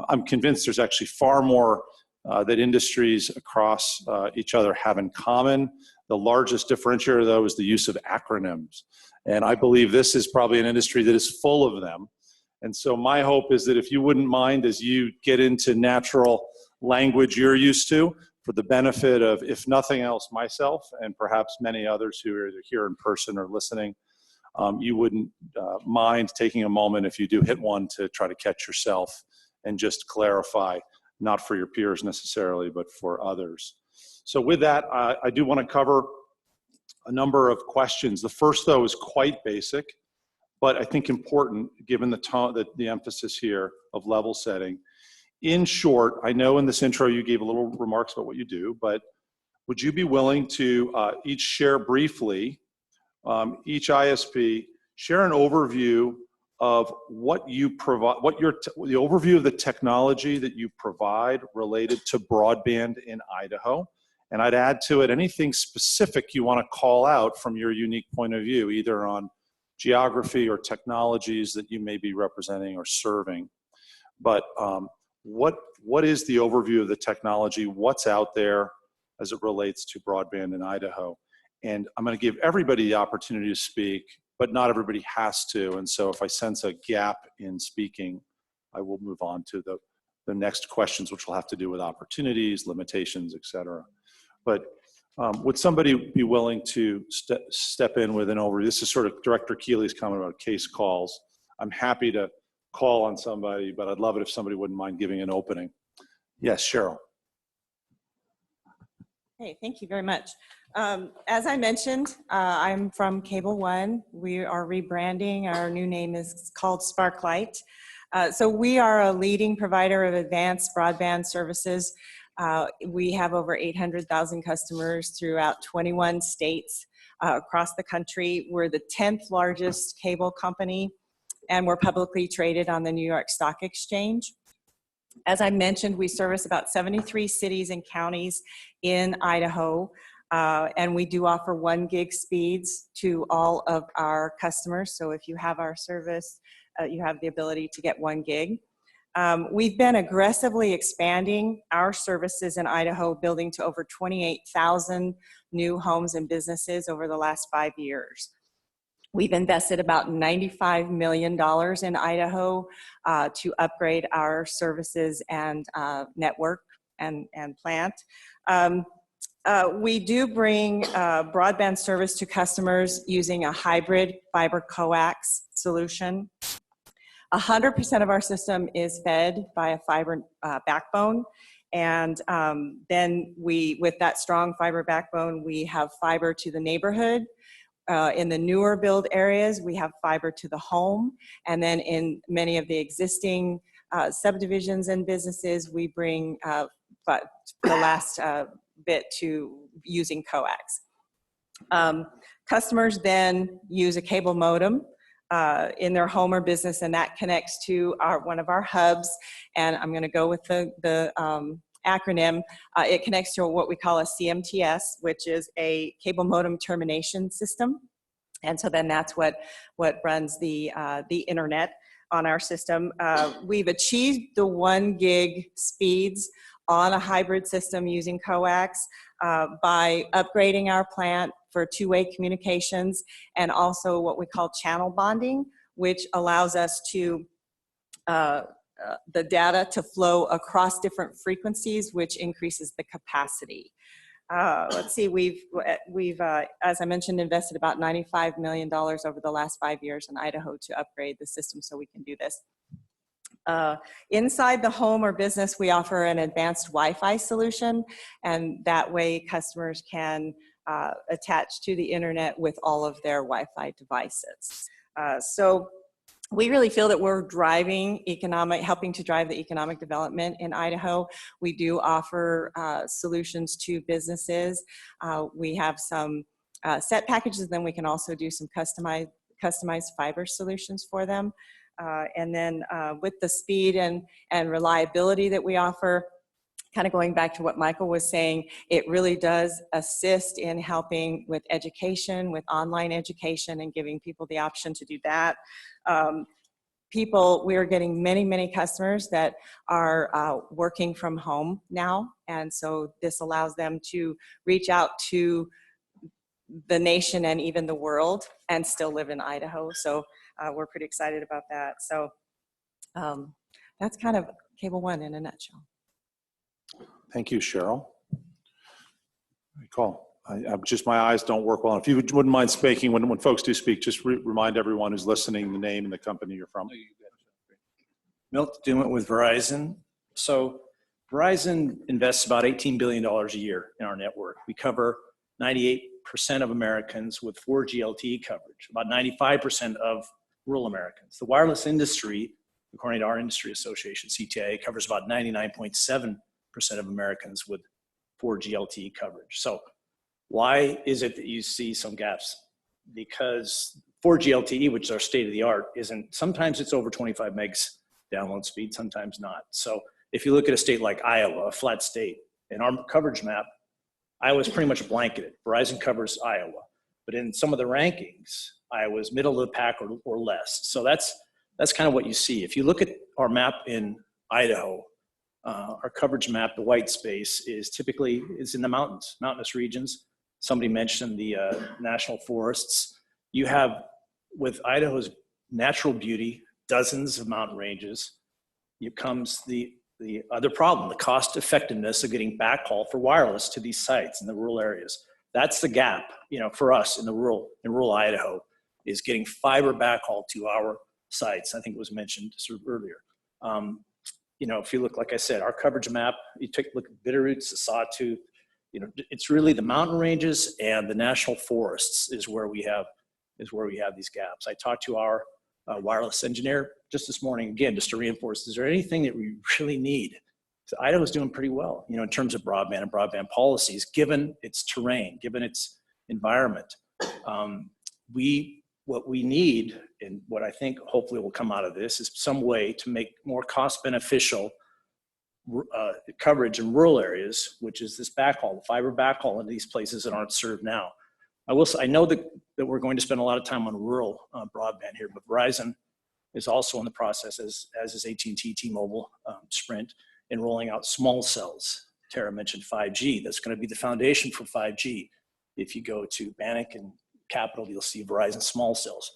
I'm convinced there's actually far more that industries across each other have in common. The largest differentiator, though, is the use of acronyms. And I believe this is probably an industry that is full of them. And so my hope is that if you wouldn't mind, as you get into natural language you're used to, for the benefit of, if nothing else, myself and perhaps many others who are either here in person or listening, you wouldn't mind taking a moment if you do hit one to try to catch yourself and just clarify, not for your peers necessarily, but for others. So with that, I do want to cover a number of questions. The first, though, is quite basic, but I think important given the tone, the emphasis here of level setting. In short, I know in this intro you gave a little remarks about what you do, but would you be willing to each share briefly, each ISP, share an overview of what you provide, the overview of the technology that you provide related to broadband in Idaho? And I'd add to it anything specific you want to call out from your unique point of view, either on geography or technologies that you may be representing or serving. But what is the overview of the technology? What's out there as it relates to broadband in Idaho? And I'm going to give everybody the opportunity to speak, but not everybody has to. And so if I sense a gap in speaking, I will move on to the next questions, which will have to do with opportunities, limitations, et cetera. But would somebody be willing to step in with an overview? This is sort of Director Keeley's comment about case calls. I'm happy to call on somebody, but I'd love it if somebody wouldn't mind giving an opening. Yes, Cheryl. Hey, thank you very much. As I mentioned, I'm from Cable One. We are rebranding. Our new name is called Sparklight. So we are a leading provider of advanced broadband services. We have over 800,000 customers throughout 21 states across the country. We're the 10th largest cable company, and we're publicly traded on the New York Stock Exchange. As I mentioned, we service about 73 cities and counties in Idaho, and we do offer 1 gig speeds to all of our customers. So if you have our service, you have the ability to get 1 gig. We've been aggressively expanding our services in Idaho, building to over 28,000 new homes and businesses over the last 5 years. We've invested about $95 million in Idaho to upgrade our services and network and plant. We do bring broadband service to customers using a hybrid fiber coax solution. 100% of our system is fed by a fiber backbone. And then with that strong fiber backbone, we have fiber to the neighborhood. In the newer build areas, we have fiber to the home. And then in many of the existing subdivisions and businesses, we bring the last bit to using coax. Customers then use a cable modem in their home or business, and that connects to one of our hubs. And I'm going to go with the acronym. It connects to what we call a CMTS, which is a cable modem termination system. And so then that's what runs the internet on our system. We've achieved the 1 gig speeds on a hybrid system using coax by upgrading our plant for two-way communications, and also what we call channel bonding, which allows us to the data to flow across different frequencies, which increases the capacity. Let's see, we've as I mentioned, invested about $95 million over the last 5 years in Idaho to upgrade the system so we can do this. Inside the home or business, we offer an advanced Wi-Fi solution, and that way customers can attach to the internet with all of their Wi-Fi devices. So we really feel that we're helping to drive the economic development in Idaho. We do offer solutions to businesses. We have some set packages, then we can also do some customized fiber solutions for them. And then with the speed and reliability that we offer, kind of going back to what Michael was saying, it really does assist in helping with education, with online education, and giving people the option to do that. We are getting many customers that are working from home now, and so this allows them to reach out to the nation and even the world and still live in Idaho. So we're pretty excited about that. So that's kind of Cable One in a nutshell. Thank you, Cheryl. Call. I'm just, my eyes don't work well. If you wouldn't mind speaking, when folks do speak, just remind everyone who's listening the name and the company you're from. Milt Dumont with Verizon. So Verizon invests about $18 billion a year in our network. We cover 98% of Americans with 4G LTE coverage, about 95% of rural Americans. The wireless industry, according to our industry association, CTIA, covers about 99.7% of Americans with 4G LTE coverage. So why is it that you see some gaps? Because 4G LTE, which is our state of the art, sometimes it's over 25 megs download speed, sometimes not. So if you look at a state like Iowa, a flat state, in our coverage map, Iowa's pretty much blanketed. Verizon covers Iowa. But in some of the rankings, Iowa's middle of the pack or less. So that's kind of what you see. If you look at our map in Idaho, our coverage map, the white space, is in the mountainous regions. Somebody mentioned the national forests. You have, with Idaho's natural beauty, dozens of mountain ranges, comes the other problem, the cost effectiveness of getting backhaul for wireless to these sites in the rural areas. That's the gap, for us in rural Idaho, is getting fiber backhaul to our sites. I think it was mentioned sort of earlier. If you look, like I said, our coverage map, you take a look at Bitterroot, the Sawtooth, it's really the mountain ranges and the national forests is where we have these gaps. I talked to our wireless engineer just this morning, again, just to reinforce, is there anything that we really need? So Idaho's doing pretty well, in terms of broadband and broadband policies, given its terrain, given its environment. What we need, and what I think hopefully will come out of this, is some way to make more cost beneficial coverage in rural areas, which is this backhaul, the fiber backhaul in these places that aren't served now. I know that we're going to spend a lot of time on rural broadband here, but Verizon is also in the process, as is AT&T, T-Mobile, Sprint, in rolling out small cells. Tara mentioned 5G. That's going to be the foundation for 5G. If you go to Bannock and Capitol, you'll see Verizon small cells.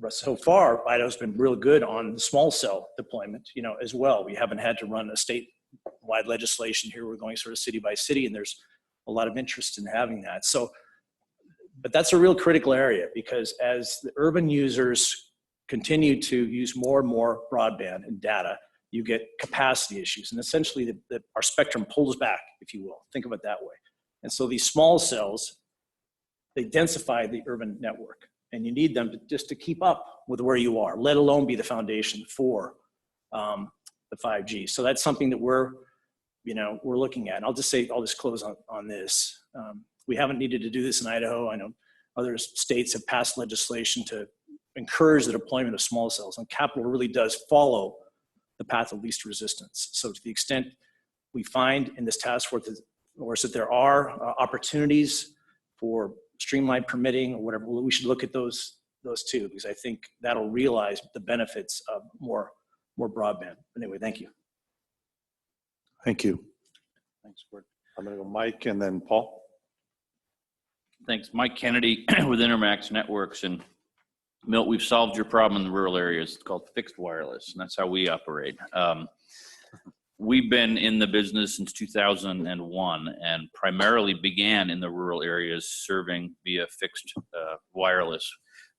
But so far, Idaho's been real good on the small cell deployment, as well. We haven't had to run a statewide legislation here. We're going sort of city by city, and there's a lot of interest in having that. So, but that's a real critical area, because as the urban users continue to use more and more broadband and data, you get capacity issues. And essentially, our spectrum pulls back, if you will. Think of it that way. And so these small cells, they densify the urban network. And you need them to keep up with where you are, let alone be the foundation for the 5G. So that's something that we're looking at. And I'll just close on this. We haven't needed to do this in Idaho. I know other states have passed legislation to encourage the deployment of small cells, and Capitol really does follow the path of least resistance. So to the extent we find in this task force that there are opportunities for streamlined permitting or whatever, we should look at those too, because I think that'll realize the benefits of more broadband. Anyway, thank you. Thank you. Thanks, Bert. I'm going to go Mike and then Paul. Thanks. Mike Kennedy with Intermax Networks. And Milt, we've solved your problem in the rural areas. It's called fixed wireless, and that's how we operate. We've been in the business since 2001 and primarily began in the rural areas serving via fixed wireless.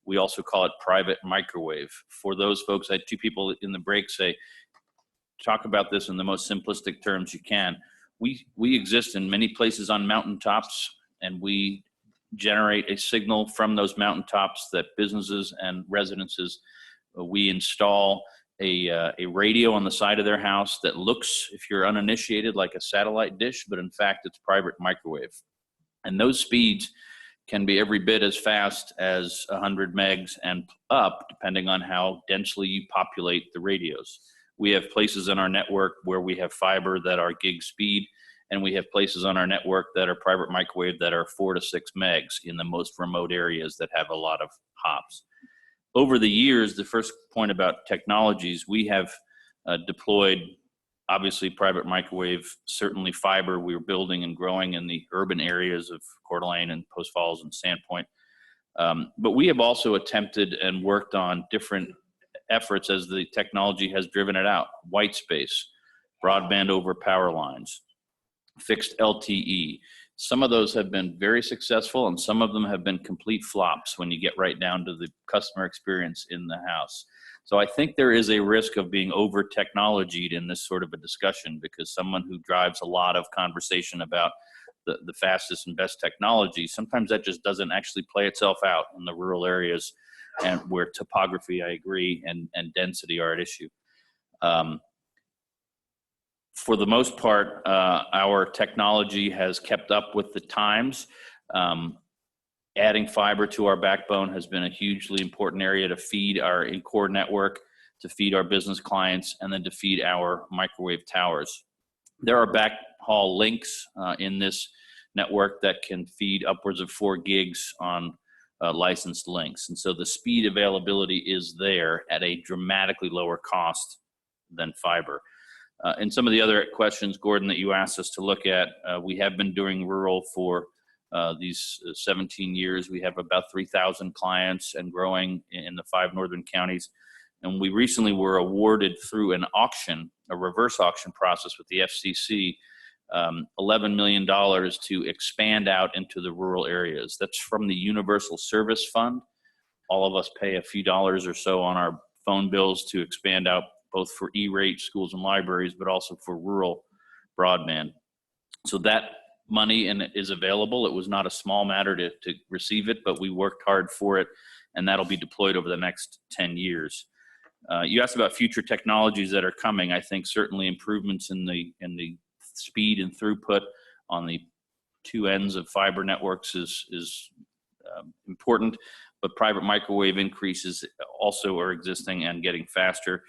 We also call it private microwave. For those folks, I had two people in the break talk about this in the most simplistic terms you can. We exist in many places on mountaintops, and we generate a signal from those mountaintops that businesses and residences, we install a radio on the side of their house that looks, if you're uninitiated, like a satellite dish, but in fact it's private microwave. And those speeds can be every bit as fast as 100 megs and up, depending on how densely you populate the radios. We have places in our network where we have fiber that are gig speed, and we have places on our network that are private microwave that are 4 to 6 megs in the most remote areas that have a lot of hops. Over the years, the first point about technologies, we have deployed, obviously, private microwave, certainly fiber. We're building and growing in the urban areas of Coeur d'Alene and Post Falls and Sandpoint. But we have also attempted and worked on different efforts as the technology has driven it out. White space, broadband over power lines, fixed LTE. Some of those have been very successful, and some of them have been complete flops when you get right down to the customer experience in the house. So I think there is a risk of being over technologied in this sort of a discussion, because someone who drives a lot of conversation about the fastest and best technology, sometimes that just doesn't actually play itself out in the rural areas, and where topography, I agree, and density are at issue. For the most part, our technology has kept up with the times. Adding fiber to our backbone has been a hugely important area to feed our in-core network, to feed our business clients, and then to feed our microwave towers. There are backhaul links in this network that can feed upwards of 4 gigs on licensed links. And so the speed availability is there at a dramatically lower cost than fiber. And some of the other questions, Gordon, that you asked us to look at, we have been doing rural for these 17 years. We have about 3,000 clients and growing in the 5 northern counties. And we recently were awarded through an auction, a reverse auction process with the FCC, $11 million to expand out into the rural areas. That's from the Universal Service Fund. All of us pay a few dollars or so on our phone bills to expand out, both for E-rate schools and libraries, but also for rural broadband. So that money is available. It was not a small matter to receive it, but we worked hard for it, and that'll be deployed over the next 10 years. You asked about future technologies that are coming. I think certainly improvements in the speed and throughput on the 2 ends of fiber networks is important, but private microwave increases also are existing and getting faster.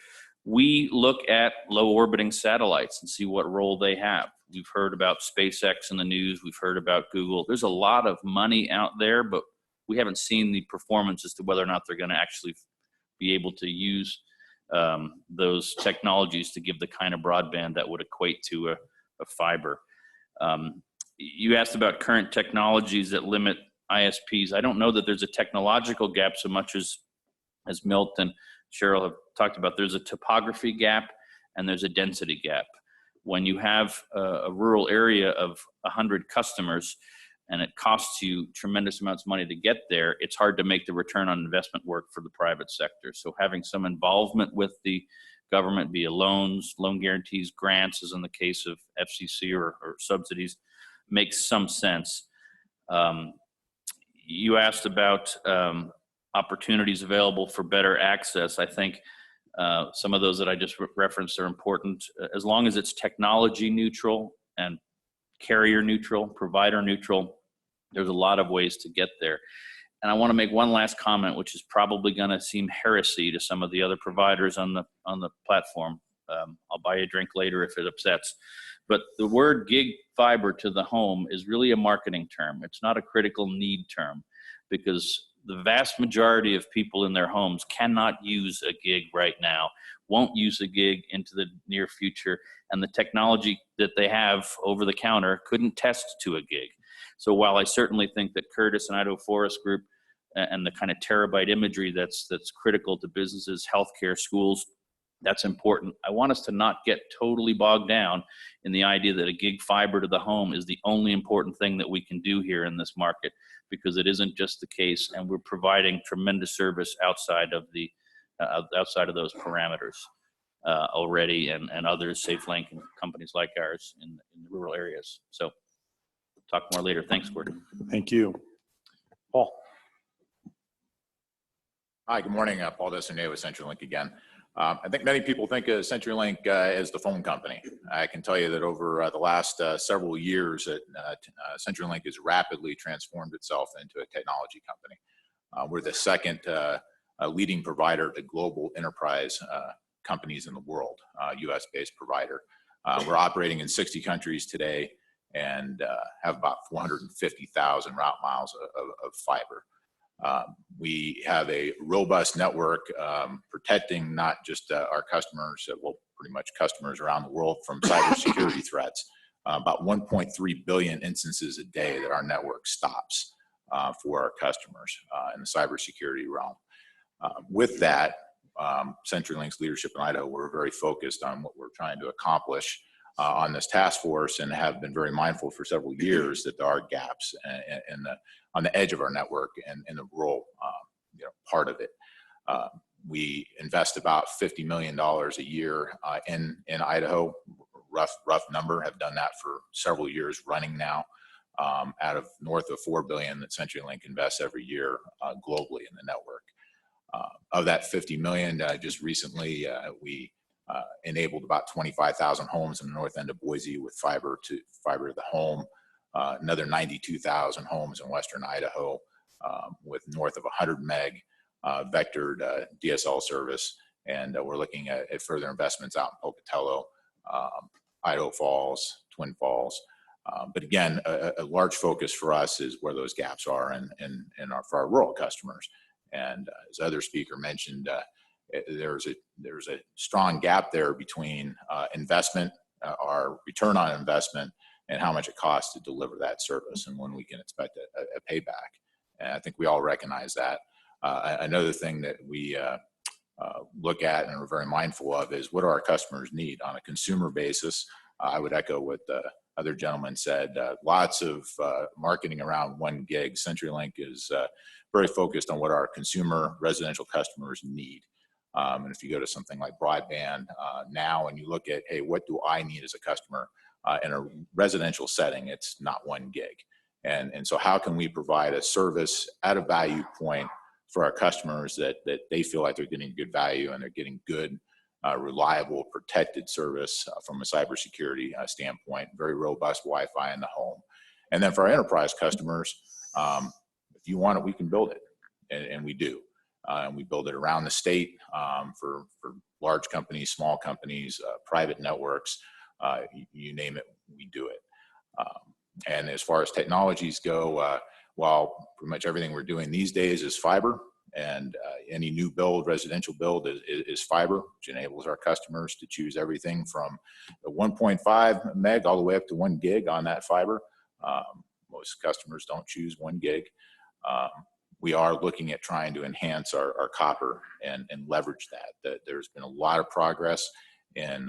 We look at low orbiting satellites and see what role they have. We've heard about SpaceX in the news. We've heard about Google. There's a lot of money out there, but we haven't seen the performance as to whether or not they're going to actually be able to use those technologies to give the kind of broadband that would equate to a fiber. You asked about current technologies that limit ISPs. I don't know that there's a technological gap so much as Milt and Cheryl have talked about. There's a topography gap and there's a density gap. When you have a rural area of 100 customers and it costs you tremendous amounts of money to get there, it's hard to make the return on investment work for the private sector. So having some involvement with the government via loans, loan guarantees, grants, as in the case of FCC or subsidies, makes some sense. You asked about opportunities available for better access. I think some of those that I just referenced are important. As long as it's technology neutral and carrier neutral, provider neutral, there's a lot of ways to get there. And I want to make one last comment, which is probably going to seem heresy to some of the other providers on the platform. I'll buy you a drink later if it upsets. But the word gig fiber to the home is really a marketing term. It's not a critical need term, because the vast majority of people in their homes cannot use a gig right now, won't use a gig into the near future, and the technology that they have over the counter couldn't test to a gig. So while I certainly think that Curtis and Idaho Forest Group and the kind of terabyte imagery that's critical to businesses, healthcare, schools, that's important, I want us to not get totally bogged down in the idea that a gig fiber to the home is the only important thing that we can do here in this market, because it isn't just the case, and we're providing tremendous service outside of those parameters already, and others, SafeLink and companies like ours in the rural areas. So talk more later. Thanks, Gordon. Thank you. Paul. Hi, good morning. Paul Desaunier with CenturyLink again. I think many people think of CenturyLink as the phone company. I can tell you that over the last several years, CenturyLink has rapidly transformed itself into a technology company. We're the second leading provider to global enterprise companies in the world, US-based provider. We're operating in 60 countries today and have about 450,000 route miles of fiber. We have a robust network protecting not just our customers, well, pretty much customers around the world, from cybersecurity threats. About 1.3 billion instances a day that our network stops for our customers in the cybersecurity realm. With that, CenturyLink's leadership in Idaho, we're very focused on what we're trying to accomplish on this task force and have been very mindful for several years that there are gaps on the edge of our network and in the rural part of it. We invest about $50 million a year in Idaho, rough number, have done that for several years running now, out of north of $4 billion that CenturyLink invests every year globally in the network. Of that $50 million, just recently we enabled about 25,000 homes in the north end of Boise with fiber to the home, another 92,000 homes in western Idaho with north of 100 meg vectored DSL service, and we're looking at further investments out in Pocatello, Idaho Falls, Twin Falls. But again, a large focus for us is where those gaps are for our rural customers. And as other speaker mentioned, there's a strong gap there between investment, our return on investment, and how much it costs to deliver that service and when we can expect a payback. And I think we all recognize that. Another thing that we look at and are very mindful of is what do our customers need on a consumer basis. I would echo what the other gentleman said, lots of marketing around 1 gig. CenturyLink is very focused on what our consumer residential customers need. And if you go to something like broadband now and you look at, hey, what do I need as a customer in a residential setting, it's not 1 gig. And so how can we provide a service at a value point for our customers that they feel like they're getting good value and they're getting good, reliable, protected service from a cybersecurity standpoint, very robust Wi-Fi in the home. And then for our enterprise customers, if you want it, we can build it, and we do. And we build it around the state for large companies, small companies, private networks, you name it, we do it. And as far as technologies go, while pretty much everything we're doing these days is fiber, and any new build, residential build is fiber, which enables our customers to choose everything from 1.5 meg all the way up to 1 gig on that fiber. Most customers don't choose 1 gig. We are looking at trying to enhance our copper and leverage that. There's been a lot of progress in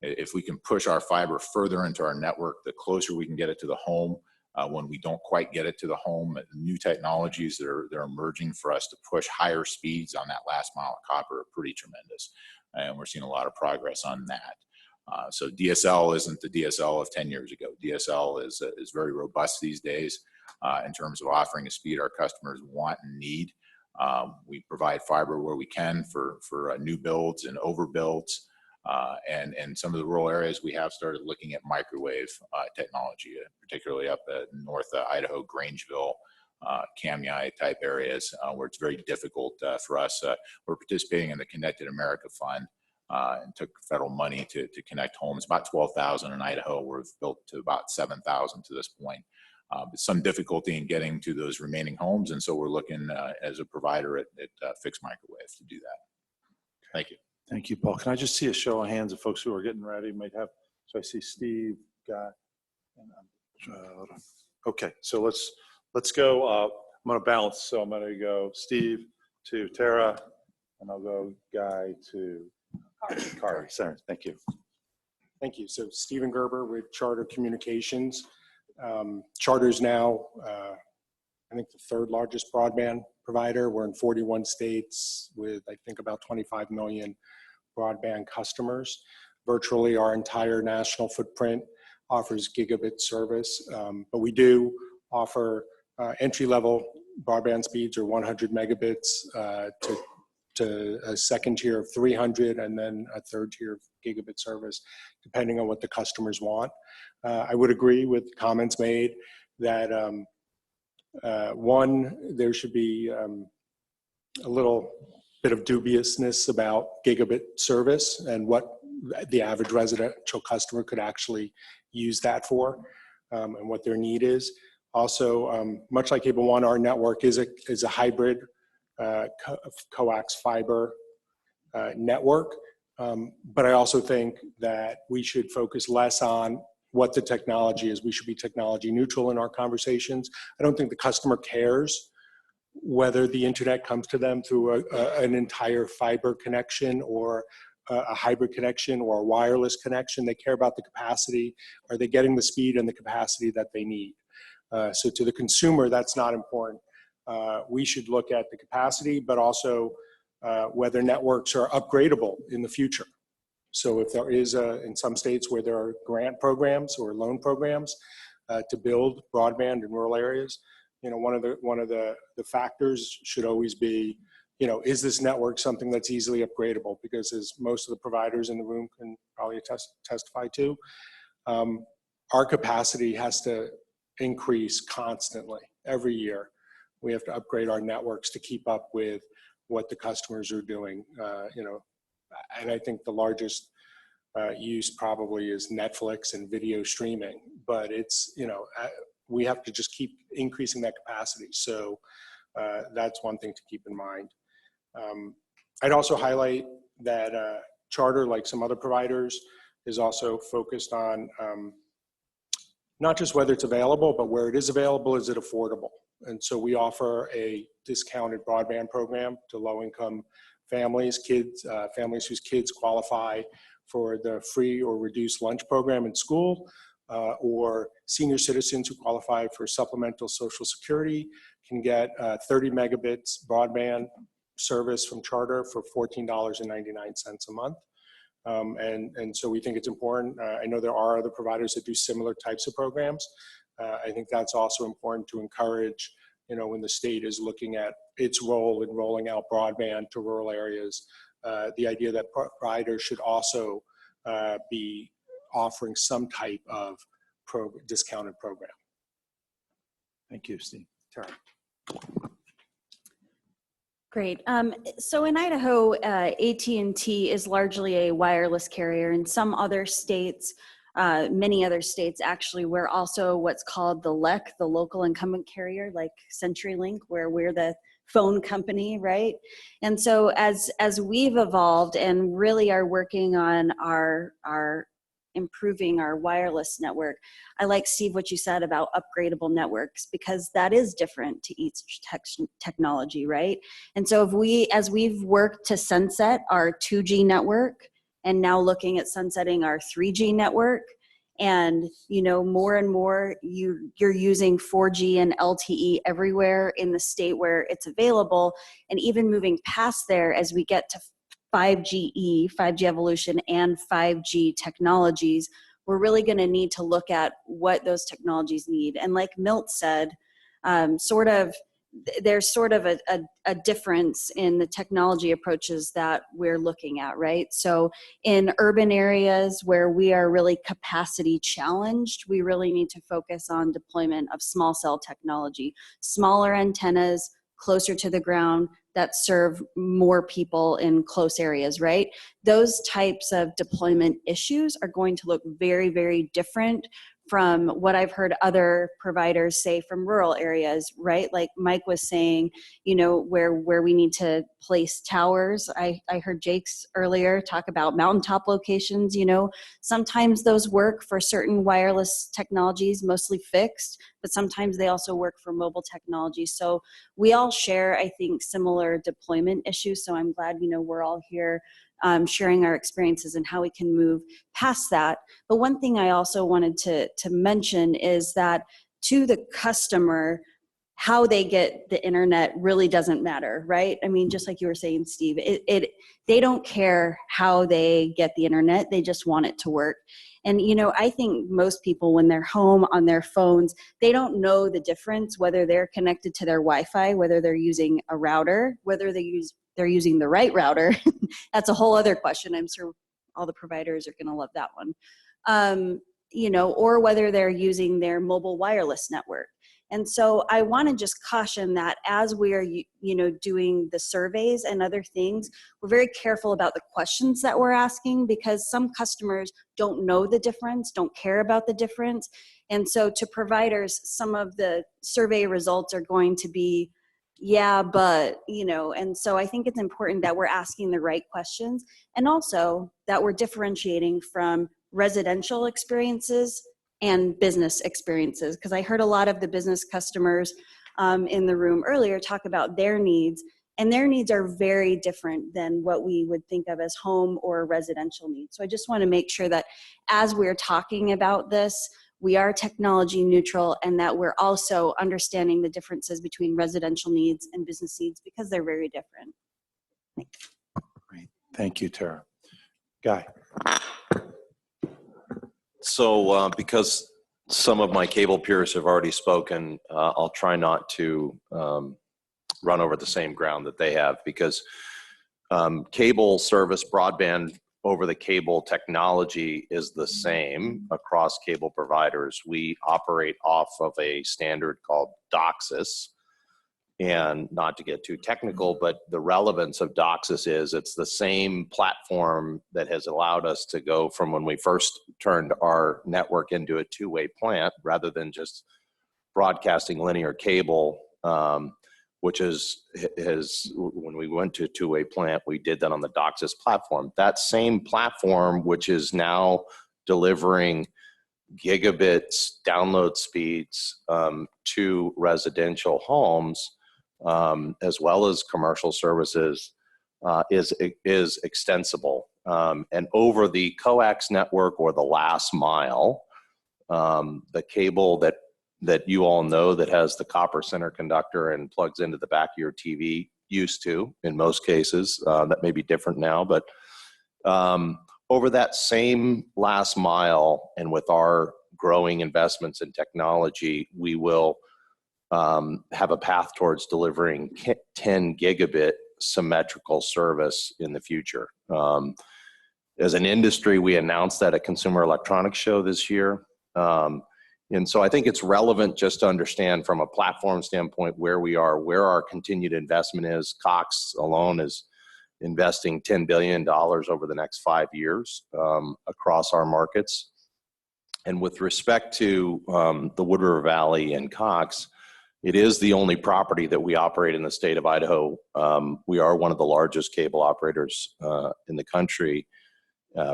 if we can push our fiber further into our network, the closer we can get it to the home. When we don't quite get it to the home, new technologies that are emerging for us to push higher speeds on that last mile of copper are pretty tremendous. And we're seeing a lot of progress on that. So DSL isn't the DSL of 10 years ago. DSL is very robust these days in terms of offering a speed our customers want and need. We provide fiber where we can for new builds and overbuilds. And some of the rural areas, we have started looking at microwave technology, particularly up at north Idaho, Grangeville, Kamei type areas, where it's very difficult for us. We're participating in the Connected America Fund and took federal money to connect homes, about 12,000 in Idaho. We've built to about 7,000 to this point. But some difficulty in getting to those remaining homes. And so we're looking as a provider at fixed microwave to do that. Thank you. Thank you, Paul. Can I just see a show of hands of folks who are getting ready? Might have. So I see Steve, Guy, and okay. So let's go. I'm going to balance. So I'm going to go Steve to Tara, and I'll go Guy to Carter. Sarah, thank you. Thank you. So Stephen Gerber with Charter Communications. Charter is now, I think, the 3rd largest broadband provider. We're in 41 states with, I think, about 25 million broadband customers. Virtually our entire national footprint offers gigabit service, but we do offer entry-level broadband speeds or 100 megabits to a second tier of 300 and then a third tier of gigabit service, depending on what the customers want. I would agree with comments made that one, there should be a little bit of dubiousness about gigabit service and what the average residential customer could actually use that for and what their need is. Also, much like Cable One, our network is a hybrid coax fiber network. But I also think that we should focus less on what the technology is. We should be technology neutral in our conversations. I don't think the customer cares whether the internet comes to them through an entire fiber connection or a hybrid connection or a wireless connection. They care about the capacity. Are they getting the speed and the capacity that they need? So to the consumer, that's not important. We should look at the capacity, but also whether networks are upgradable in the future. So if there is in some states where there are grant programs or loan programs to build broadband in rural areas, you know, one of the factors should always be, you know, is this network something that's easily upgradable? Because as most of the providers in the room can probably testify to, our capacity has to increase constantly every year. We have to upgrade our networks to keep up with what the customers are doing, you know, and I think the largest use probably is Netflix and video streaming, but it's, you know, we have to just keep increasing that capacity. So that's one thing to keep in mind. I'd also highlight that Charter, like some other providers, is also focused on not just whether it's available, but where it is available, is it affordable? And so we offer a discounted broadband program to low-income families, families whose kids qualify for the free or reduced lunch program in school, or senior citizens who qualify for supplemental Social Security can get 30 megabits broadband service from Charter for $14.99 a month. And so we think it's important. I know there are other providers that do similar types of programs. I think that's also important to encourage, you know, when the state is looking at its role in rolling out broadband to rural areas, the idea that providers should also be offering some type of discounted program. Thank you, Steve. Tara. Great. So in Idaho, AT&T is largely a wireless carrier. In some other states, many other states actually, we're also what's called the LEC, the local incumbent carrier, like CenturyLink, where we're the phone company, right? And so as we've evolved and really are working on our improving our wireless network, I like, Steve, what you said about upgradable networks, because that is different to each technology, right? And so as we've worked to sunset our 2G network and now looking at sunsetting our 3G network, and you know, more and more you're using 4G and LTE everywhere in the state where it's available, and even moving past there as we get to 5G evolution and 5G technologies, we're really going to need to look at what those technologies need. And like Milt said, there's sort of a difference in the technology approaches that we're looking at, right? So in urban areas where we are really capacity challenged, we really need to focus on deployment of small cell technology, smaller antennas closer to the ground that serve more people in close areas, right? Those types of deployment issues are going to look very, very different from what I've heard other providers say from rural areas, right? Like Mike was saying, you know, where we need to place towers. I heard Jake's earlier talk about mountaintop locations, you know, sometimes those work for certain wireless technologies, mostly fixed, but sometimes they also work for mobile technology. So we all share, I think, similar deployment issues. So I'm glad, you know, we're all here sharing our experiences and how we can move past that. But one thing I also wanted to mention is that to the customer, how they get the internet really doesn't matter, right? I mean, just like you were saying, Steve, they don't care how they get the internet, they just want it to work. And, you know, I think most people, when they're home on their phones, they don't know the difference, whether they're connected to their Wi-Fi, whether they're using a router, whether they're using the right router. That's a whole other question. I'm sure all the providers are going to love that one. You know, or whether they're using their mobile wireless network. And so I want to just caution that as we are, you know, doing the surveys and other things, we're very careful about the questions that we're asking, because some customers don't know the difference, don't care about the difference. And so to providers, some of the survey results are going to be, yeah, but, you know, and so I think it's important that we're asking the right questions, and also that we're differentiating from residential experiences and business experiences, because I heard a lot of the business customers in the room earlier talk about their needs. and their needs are very different than what we would think of as home or residential needs. So I just want to make sure that as we're talking about this, we are technology neutral, and that we're also understanding the differences between residential needs and business needs, because they're very different. Great. Thank you, Tara. Guy. So because some of my cable peers have already spoken, I'll try not to run over the same ground that they have, because cable service, broadband over the cable technology is the same across cable providers. We operate off of a standard called DOCSIS. And not to get too technical, but the relevance of DOCSIS is it's the same platform that has allowed us to go from when we first turned our network into a two-way plant rather than just broadcasting linear cable, which is when we went to a two-way plant, we did that on the DOCSIS platform. That same platform, which is now delivering gigabits download speeds to residential homes, as well as commercial services, is extensible. And over the coax network, or the last mile, the cable that you all know that has the copper center conductor and plugs into the back of your TV, used to, in most cases, that may be different now, but over that same last mile, and with our growing investments in technology, we will have a path towards delivering 10 gigabit symmetrical service in the future. As an industry, we announced that at Consumer Electronics Show this year. And so I think it's relevant just to understand from a platform standpoint where we are, where our continued investment is. Cox alone is investing $10 billion over the next 5 years across our markets. And with respect to the Wood River Valley and Cox, it is the only property that we operate in the state of Idaho. We are one of the largest cable operators in the country,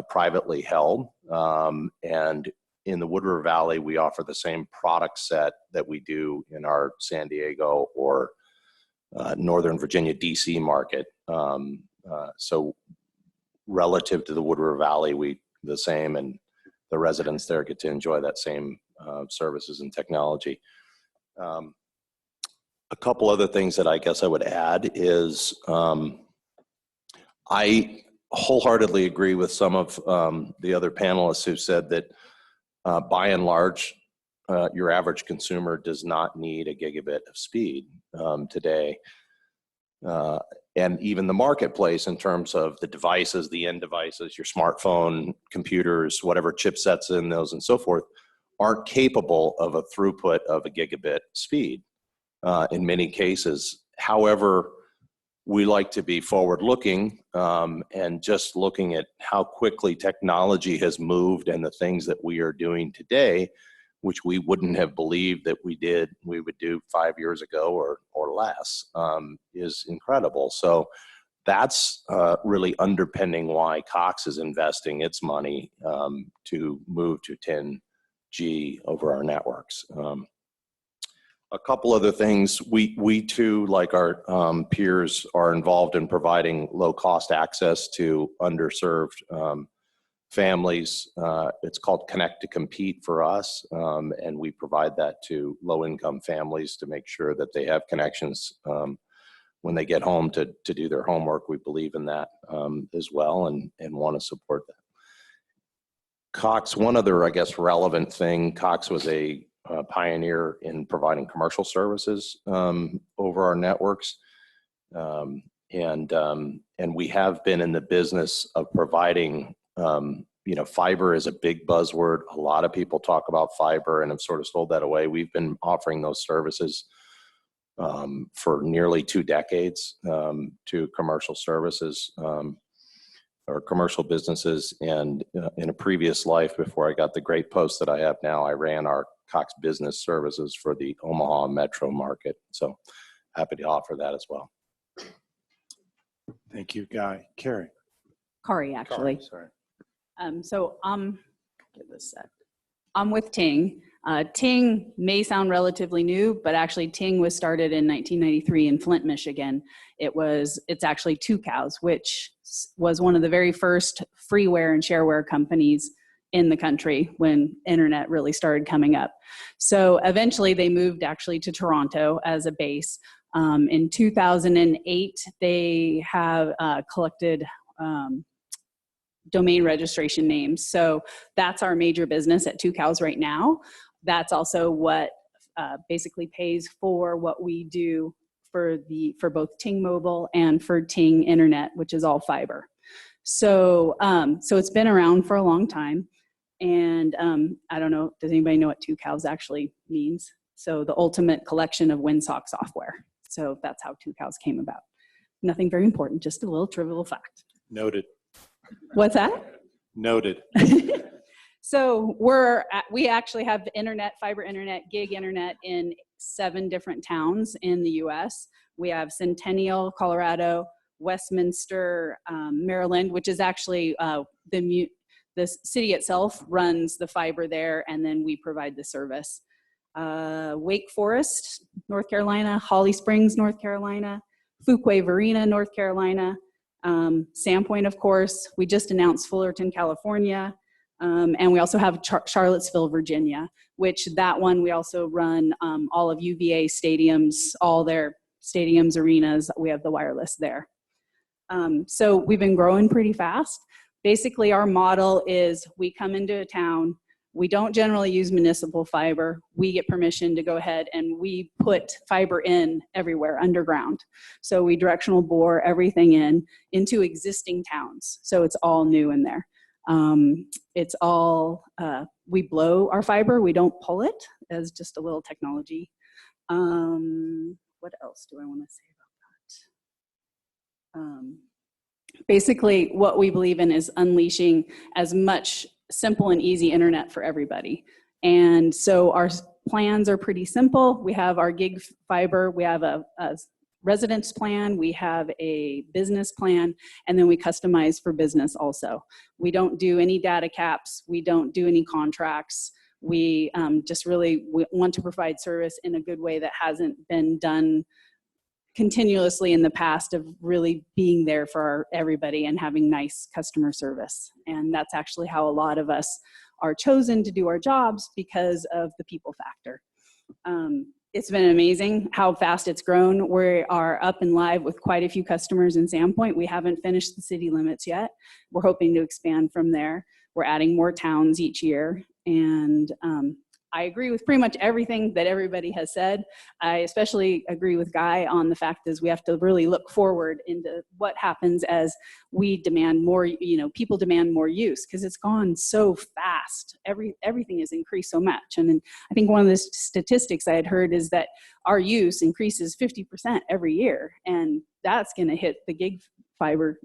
privately held. And in the Wood River Valley, we offer the same product set that we do in our San Diego or Northern Virginia, DC market. So relative to the Wood River Valley, the same, and the residents there get to enjoy that same services and technology. A couple other things that I guess I would add is I wholeheartedly agree with some of the other panelists who said that by and large, your average consumer does not need a gigabit of speed today. And even the marketplace, in terms of the devices, the end devices, your smartphone, computers, whatever chipsets in those and so forth, aren't capable of a throughput of a gigabit speed in many cases. However, we like to be forward-looking and just looking at how quickly technology has moved and the things that we are doing today, which we wouldn't have believed that we would do 5 years ago or less, is incredible. So that's really underpinning why Cox is investing its money to move to 10G over our networks. A couple other things, we too, like our peers, are involved in providing low-cost access to underserved families. It's called Connect to Compete for us, and we provide that to low-income families to make sure that they have connections when they get home to do their homework. We believe in that as well, and want to support that. Cox, one other, I guess, relevant thing, Cox was a pioneer in providing commercial services over our networks. And we have been in the business of providing, fiber is a big buzzword. A lot of people talk about fiber and have sort of sold that away. We've been offering those services for nearly 2 decades to commercial services or commercial businesses. And in a previous life, before I got the great post that I have now, I ran our Cox Business Services for the Omaha metro market. So happy to offer that as well. Thank you, Guy. Carrie. Kari, actually. Sorry. So give this a sec. I'm with Ting. Ting may sound relatively new, but actually Ting was started in 1993 in Flint, Michigan. It's actually 2Cows, which was one of the very first freeware and shareware companies in the country when internet really started coming up. So eventually they moved actually to Toronto as a base. In 2008, they have collected domain registration names. So that's our major business at 2Cows right now. That's also what basically pays for what we do for both Ting Mobile and for Ting Internet, which is all fiber. So so it's been around for a long time. And I don't know, does anybody know what 2Cows actually means? So the ultimate collection of windsock software. So that's how 2Cows came about. Nothing very important, just a little trivial fact. Noted. What's that? Noted. So we actually have internet, fiber internet, gig internet in 7 different towns in the US. We have Centennial, Colorado, Westminster, Maryland, which is actually the city itself runs the fiber there, and then we provide the service. Wake Forest, North Carolina, Holly Springs, North Carolina, Fuquay-Varina, North Carolina, Sandpoint, of course. We just announced Fullerton, California, and we also have Charlottesville, Virginia, which that one we also run all of UVA stadiums, all their stadiums, arenas. We have the wireless there. So we've been growing pretty fast. Basically, our model is we come into a town. We don't generally use municipal fiber. We get permission to go ahead and we put fiber in everywhere underground. So we directional bore everything into existing towns. So it's all new in there. It's all, we blow our fiber. We don't pull it as just a little technology. What else do I want to say about that? Basically, what we believe in is unleashing as much simple and easy internet for everybody. And so our plans are pretty simple. We have our gig fiber, we have a residence plan, we have a business plan, and then we customize for business also. We don't do any data caps, we don't do any contracts. We just really want to provide service in a good way that hasn't been done continuously in the past, of really being there for everybody and having nice customer service. And that's actually how a lot of us are chosen to do our jobs, because of the people factor. It's been amazing how fast it's grown. We are up and live with quite a few customers in Sandpoint. We haven't finished the city limits yet. We're hoping to expand from there. We're adding more towns each year. And I agree with pretty much everything that everybody has said. I especially agree with Guy on the fact is we have to really look forward into what happens as we demand more, people demand more use, because it's gone so fast. Everything has increased so much. And I think one of the statistics I had heard is that our use increases 50% every year. And that's gonna hit the gig fiber,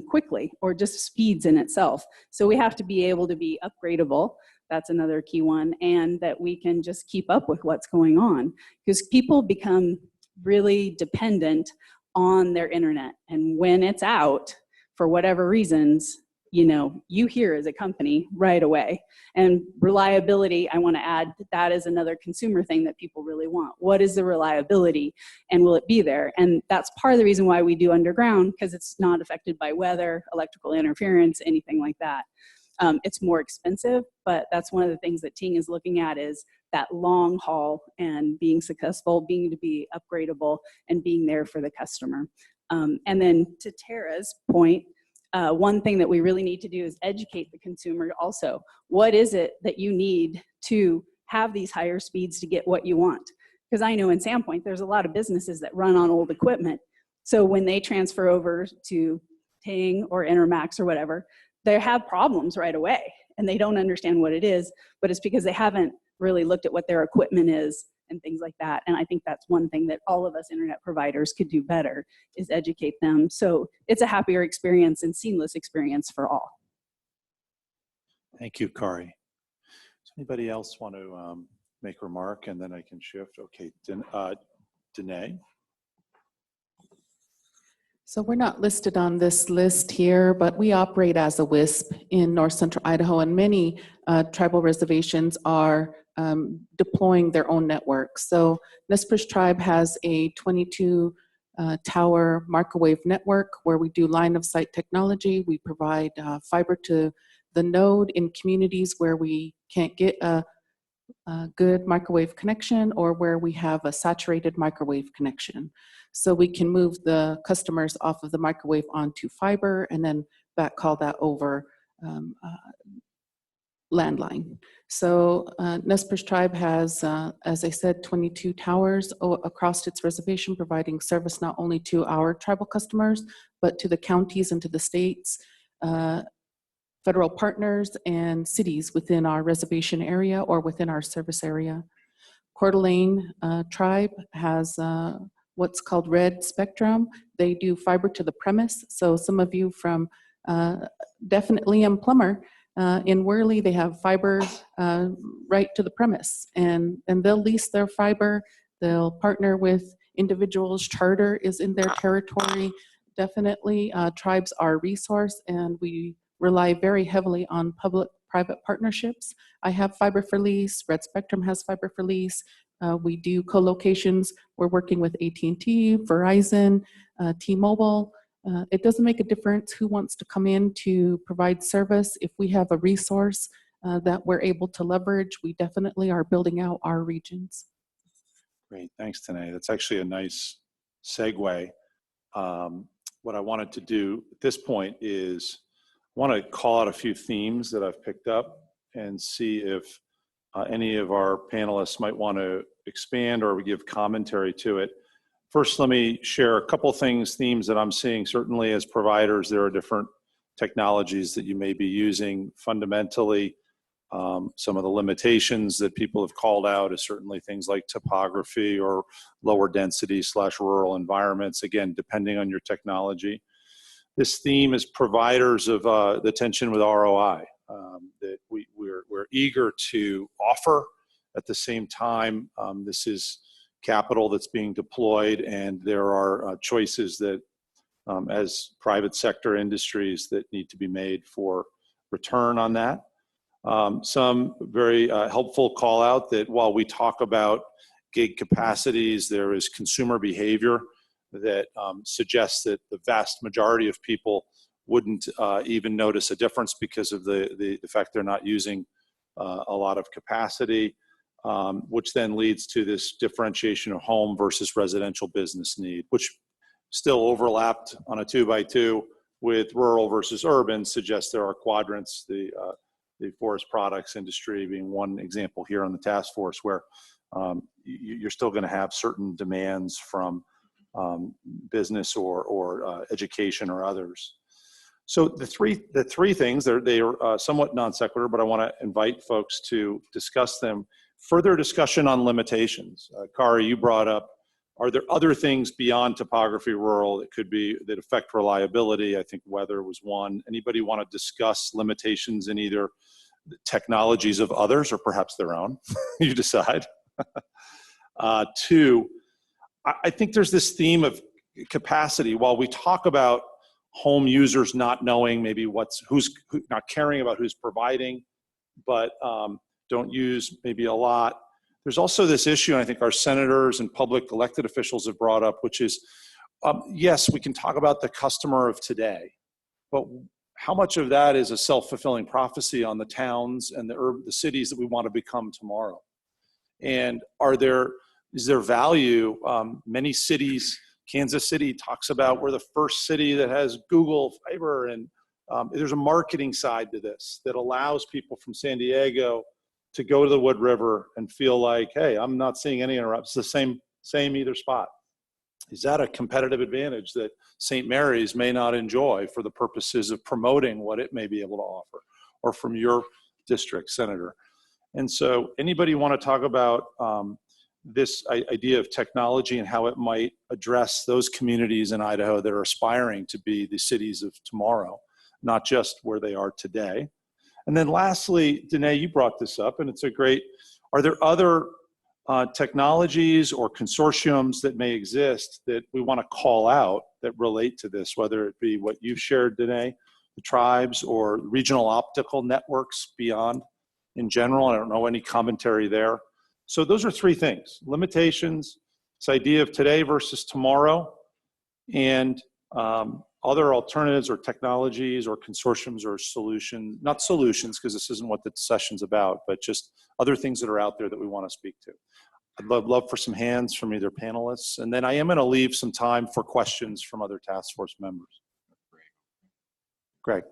quickly, or just speeds in itself. So we have to be able to be upgradable. That's another key one, and that we can just keep up with what's going on, because people become really dependent on their internet. And when it's out, for whatever reasons, you hear as a company right away. And reliability, I want to add, that is another consumer thing that people really want. What is the reliability, and will it be there? And that's part of the reason why we do underground, because it's not affected by weather, electrical interference, anything like that. It's more expensive, but that's one of the things that Ting is looking at, is that long haul and being successful, being to be upgradable, and being there for the customer. And then to Tara's point, one thing that we really need to do is educate the consumer also. What is it that you need to have these higher speeds to get what you want? Because I know in Sandpoint, there's a lot of businesses that run on old equipment. So when they transfer over to Ting or Intermax or whatever, they have problems right away, and they don't understand what it is, but it's because they haven't really looked at what their equipment is and things like that. And I think that's one thing that all of us internet providers could do better, is educate them. So it's a happier experience and seamless experience for all. Thank you, Kari. Does anybody else want to make a remark, and then I can shift? Okay, Danae. So we're not listed on this list here, but we operate as a WISP in North Central Idaho, and many tribal reservations are deploying their own networks. So Nez Perce Tribe has a 22 tower microwave network where we do line of sight technology. We provide fiber to the node in communities where we can't get a good microwave connection or where we have a saturated microwave connection. So we can move the customers off of the microwave onto fiber and then backhaul that over landline. So Nez Perce Tribe has, as I said, 22 towers across its reservation, providing service not only to our tribal customers, but to the counties and to the states, federal partners, and cities within our reservation area or within our service area. Coeur d'Alene Tribe has what's called Red Spectrum. They do fiber to the premise. So some of you from definitely Plummer in Worley, they have fiber right to the premise, and they'll lease their fiber. They'll partner with individuals. Charter is in their territory. Definitely, tribes are a resource, and we rely very heavily on public-private partnerships. I have fiber for lease. Red Spectrum has fiber for lease. We do co-locations. We're working with AT&T, Verizon, T-Mobile. It doesn't make a difference who wants to come in to provide service. If we have a resource that we're able to leverage, we definitely are building out our regions. Great, thanks, Tanae. That's actually a nice segue. What I wanted to do at this point is I want to call out a few themes that I've picked up and see if any of our panelists might want to expand or give commentary to it. First, let me share a couple themes that I'm seeing. Certainly as providers, there are different technologies that you may be using. Fundamentally, some of the limitations that people have called out is certainly things like topography or lower density / rural environments, again, depending on your technology. This theme is providers of the tension with ROI, that we're eager to offer. At the same time, this is capital that's being deployed, and there are choices that as private sector industries that need to be made for return on that. Some very helpful call out that while we talk about gig capacities, there is consumer behavior that suggests that the vast majority of people wouldn't even notice a difference because of the fact they're not using a lot of capacity, which then leads to this differentiation of home versus residential business need, which still overlapped on a 2x2 with rural versus urban, suggests there are quadrants, the forest products industry being one example here on the task force, where you're still going to have certain demands from business or education or others. So the three things, they are somewhat non sequitur, but I want to invite folks to discuss them. Further discussion on limitations. Kari, you brought up, are there other things beyond topography rural that affect reliability? I think weather was one. Anybody want to discuss limitations in either the technologies of others or perhaps their own? You decide. Two, I think there's this theme of capacity. While we talk about home users not knowing maybe who's not caring about who's providing, but don't use maybe a lot. There's also this issue, and I think our senators and public elected officials have brought up, which is, yes, we can talk about the customer of today, but how much of that is a self-fulfilling prophecy on the towns and the cities that we want to become tomorrow? And is there value? Many cities, Kansas City talks about we're the first city that has Google Fiber, and there's a marketing side to this that allows people from San Diego to go to the Wood River and feel like, hey, I'm not seeing any interrupts. It's the same either spot. Is that a competitive advantage that St. Mary's may not enjoy for the purposes of promoting what it may be able to offer, or from your district, Senator? And so anybody want to talk about this idea of technology and how it might address those communities in Idaho that are aspiring to be the cities of tomorrow, not just where they are today? And then lastly, Danae, you brought this up, and are there other technologies or consortiums that may exist that we want to call out that relate to this, whether it be what you've shared today, the tribes, or regional optical networks beyond in general. I don't know any commentary there. So those are three things: limitations, this idea of today versus tomorrow, and other alternatives or technologies or consortiums or solutions, not solutions, because this isn't what the session's about, but just other things that are out there that we want to speak to. I'd love for some hands from either panelists. And then I am going to leave some time for questions from other task force members. Greg,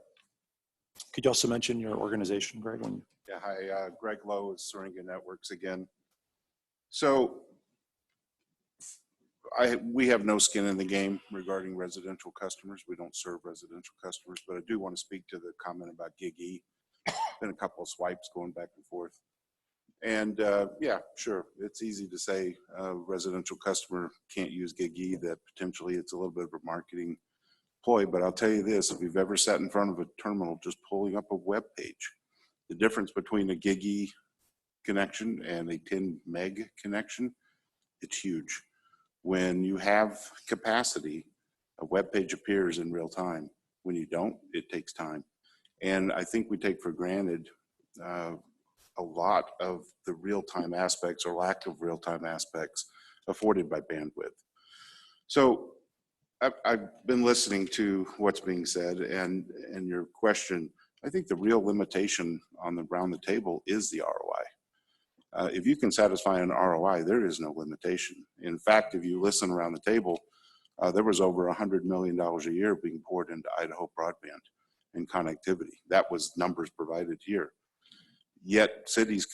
could you also mention your organization, Greg? Yeah, hi, Greg Lowe with Syringa Networks again. So we have no skin in the game regarding residential customers. We don't serve residential customers, but I do want to speak to the comment about Gig E. Been a couple of swipes going back and forth. And yeah, sure, it's easy to say a residential customer can't use Gig E, that potentially it's a little bit of a marketing ploy, but I'll tell you this, if you've ever sat in front of a terminal just pulling up a web page, the difference between a Gig E connection and a 10 meg connection, it's huge. When you have capacity, a web page appears in real time. When you don't, it takes time. And I think we take for granted a lot of the real-time aspects or lack of real-time aspects afforded by bandwidth. So I've been listening to what's being said and your question. I think the real limitation around the table is the ROI. If you can satisfy an ROI, there is no limitation. In fact, if you listen around the table, there was over $100 million a year being poured into Idaho Broadband and connectivity. That was numbers provided here. Yet cities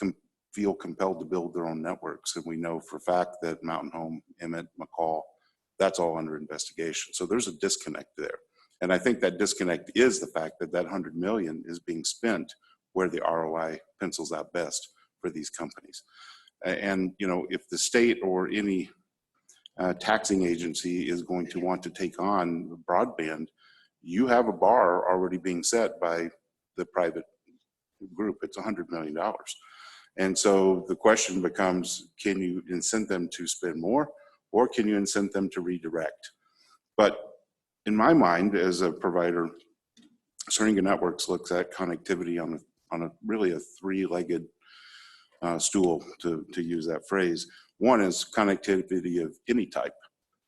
feel compelled to build their own networks. And we know for a fact that Mountain Home, Emmett, McCall, that's all under investigation. So there's a disconnect there. And I think that disconnect is the fact that that $100 million is being spent where the ROI pencils out best for these companies. And, you know, if the state or any taxing agency is going to want to take on broadband, you have a bar already being set by the private group. It's $100 million. And so the question becomes, can you incent them to spend more, or can you incent them to redirect? But in my mind, as a provider, Syringa Networks looks at connectivity on a really a three-legged stool, to use that phrase. One is connectivity of any type,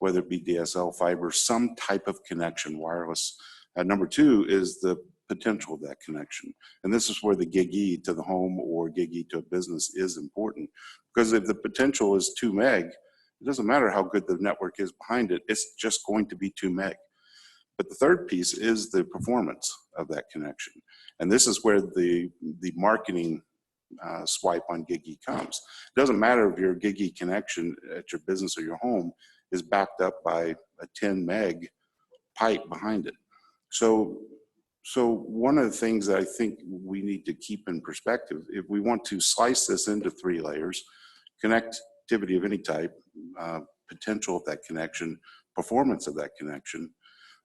whether it be DSL, fiber, some type of connection, wireless. Number two is the potential of that connection. And this is where the Gig E to the home or Gig E to a business is important. Because if the potential is 2 meg, it doesn't matter how good the network is behind it, it's just going to be 2 meg. But the third piece is the performance of that connection. And this is where the marketing swipe on Gig E comes. It doesn't matter if your Gig E connection at your business or your home is backed up by a 10 meg pipe behind it. So one of the things that I think we need to keep in perspective, if we want to slice this into 3 layers, connectivity of any type, potential of that connection, performance of that connection,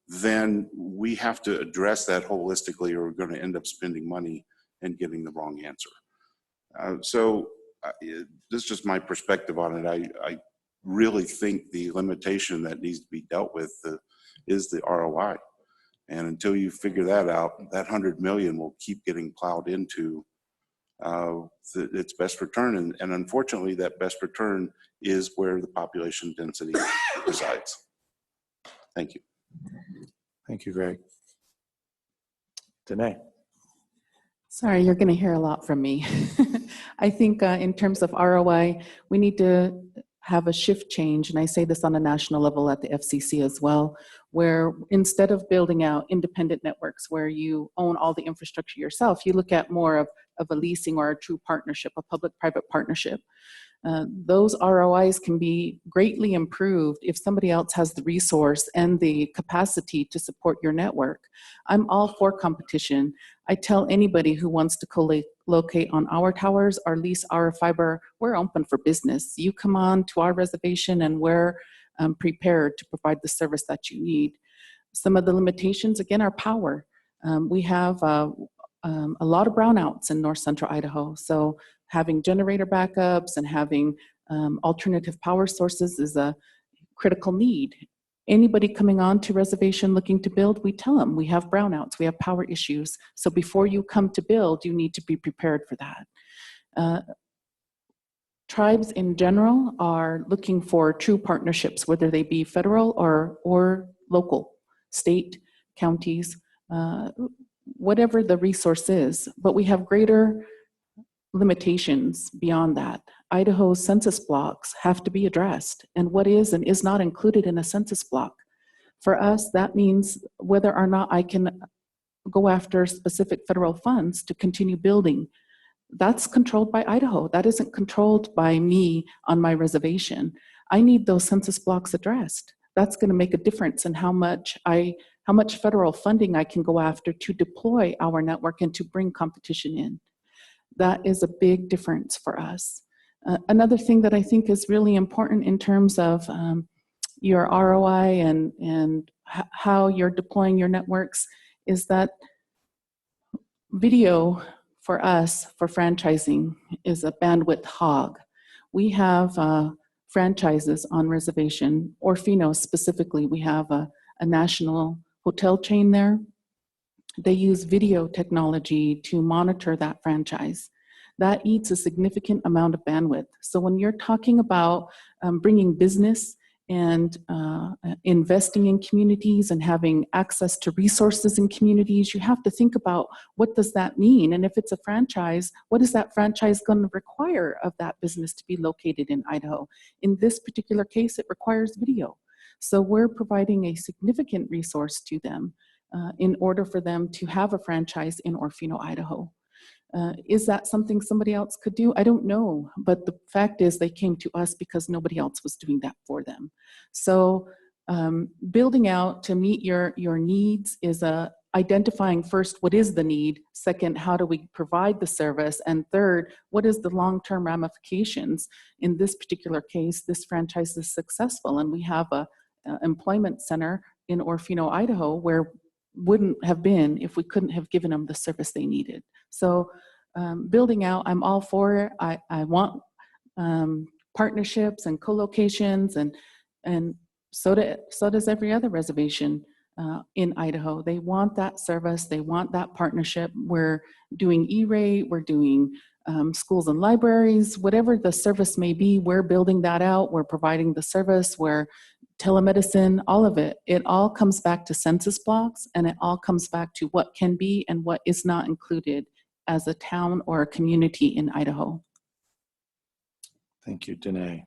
then we have to address that holistically, or we're going to end up spending money and getting the wrong answer. This is just my perspective on it. I really think the limitation that needs to be dealt with is the ROI. And until you figure that out, that $100 million will keep getting plowed into its best return. And unfortunately, that best return is where the population density resides. Thank you. Thank you, Greg. Danae. Sorry, you're going to hear a lot from me. I think in terms of ROI, we need to have a shift change, and I say this on a national level at the FCC as well, where instead of building out independent networks where you own all the infrastructure yourself, you look at more of a leasing or a true partnership, a public-private partnership. Those ROIs can be greatly improved if somebody else has the resource and the capacity to support your network. I'm all for competition. I tell anybody who wants to co-locate on our towers or lease our fiber, we're open for business. You come on to our reservation and we're prepared to provide the service that you need. Some of the limitations, again, are power. We have a lot of brownouts in north central Idaho. So having generator backups and having alternative power sources is a critical need. Anybody coming on to reservation looking to build, we tell them we have brownouts, we have power issues. So before you come to build, you need to be prepared for that. Tribes in general are looking for true partnerships, whether they be federal or local, state, counties, whatever the resource is. But we have greater limitations beyond that. Idaho's census blocks have to be addressed, and what is and is not included in a census block. For us, that means whether or not I can go after specific federal funds to continue building. That's controlled by Idaho. That isn't controlled by me on my reservation. I need those census blocks addressed. That's going to make a difference in how much federal funding I can go after to deploy our network and to bring competition in. That is a big difference for us. Another thing that I think is really important in terms of your ROI and how you're deploying your networks is that video for us, for franchising, is a bandwidth hog. We have franchises on reservation, Orfino specifically. We have a national hotel chain there. They use video technology to monitor that franchise. That eats a significant amount of bandwidth. So when you're talking about bringing business and investing in communities and having access to resources in communities, you have to think about what does that mean? And if it's a franchise, what is that franchise going to require of that business to be located in Idaho? In this particular case, it requires video. So we're providing a significant resource to them in order for them to have a franchise in Orfino, Idaho. Is that something somebody else could do? I don't know, but the fact is they came to us because nobody else was doing that for them. So building out to meet your needs is identifying first, what is the need? Second, how do we provide the service? And third, what is the long-term ramifications? In this particular case, this franchise is successful, and we have a employment center in Orfino, Idaho, where wouldn't have been if we couldn't have given them the service they needed. So building out, I'm all for it. I want partnerships and co-locations, and so does every other reservation in Idaho. They want that service. They want that partnership. We're doing E-rate. We're doing schools and libraries, whatever the service may be, we're building that out. We're providing the service. We're telemedicine, all of it. It all comes back to census blocks, and it all comes back to what can be and what is not included as a town or a community in Idaho. Thank you, Danae.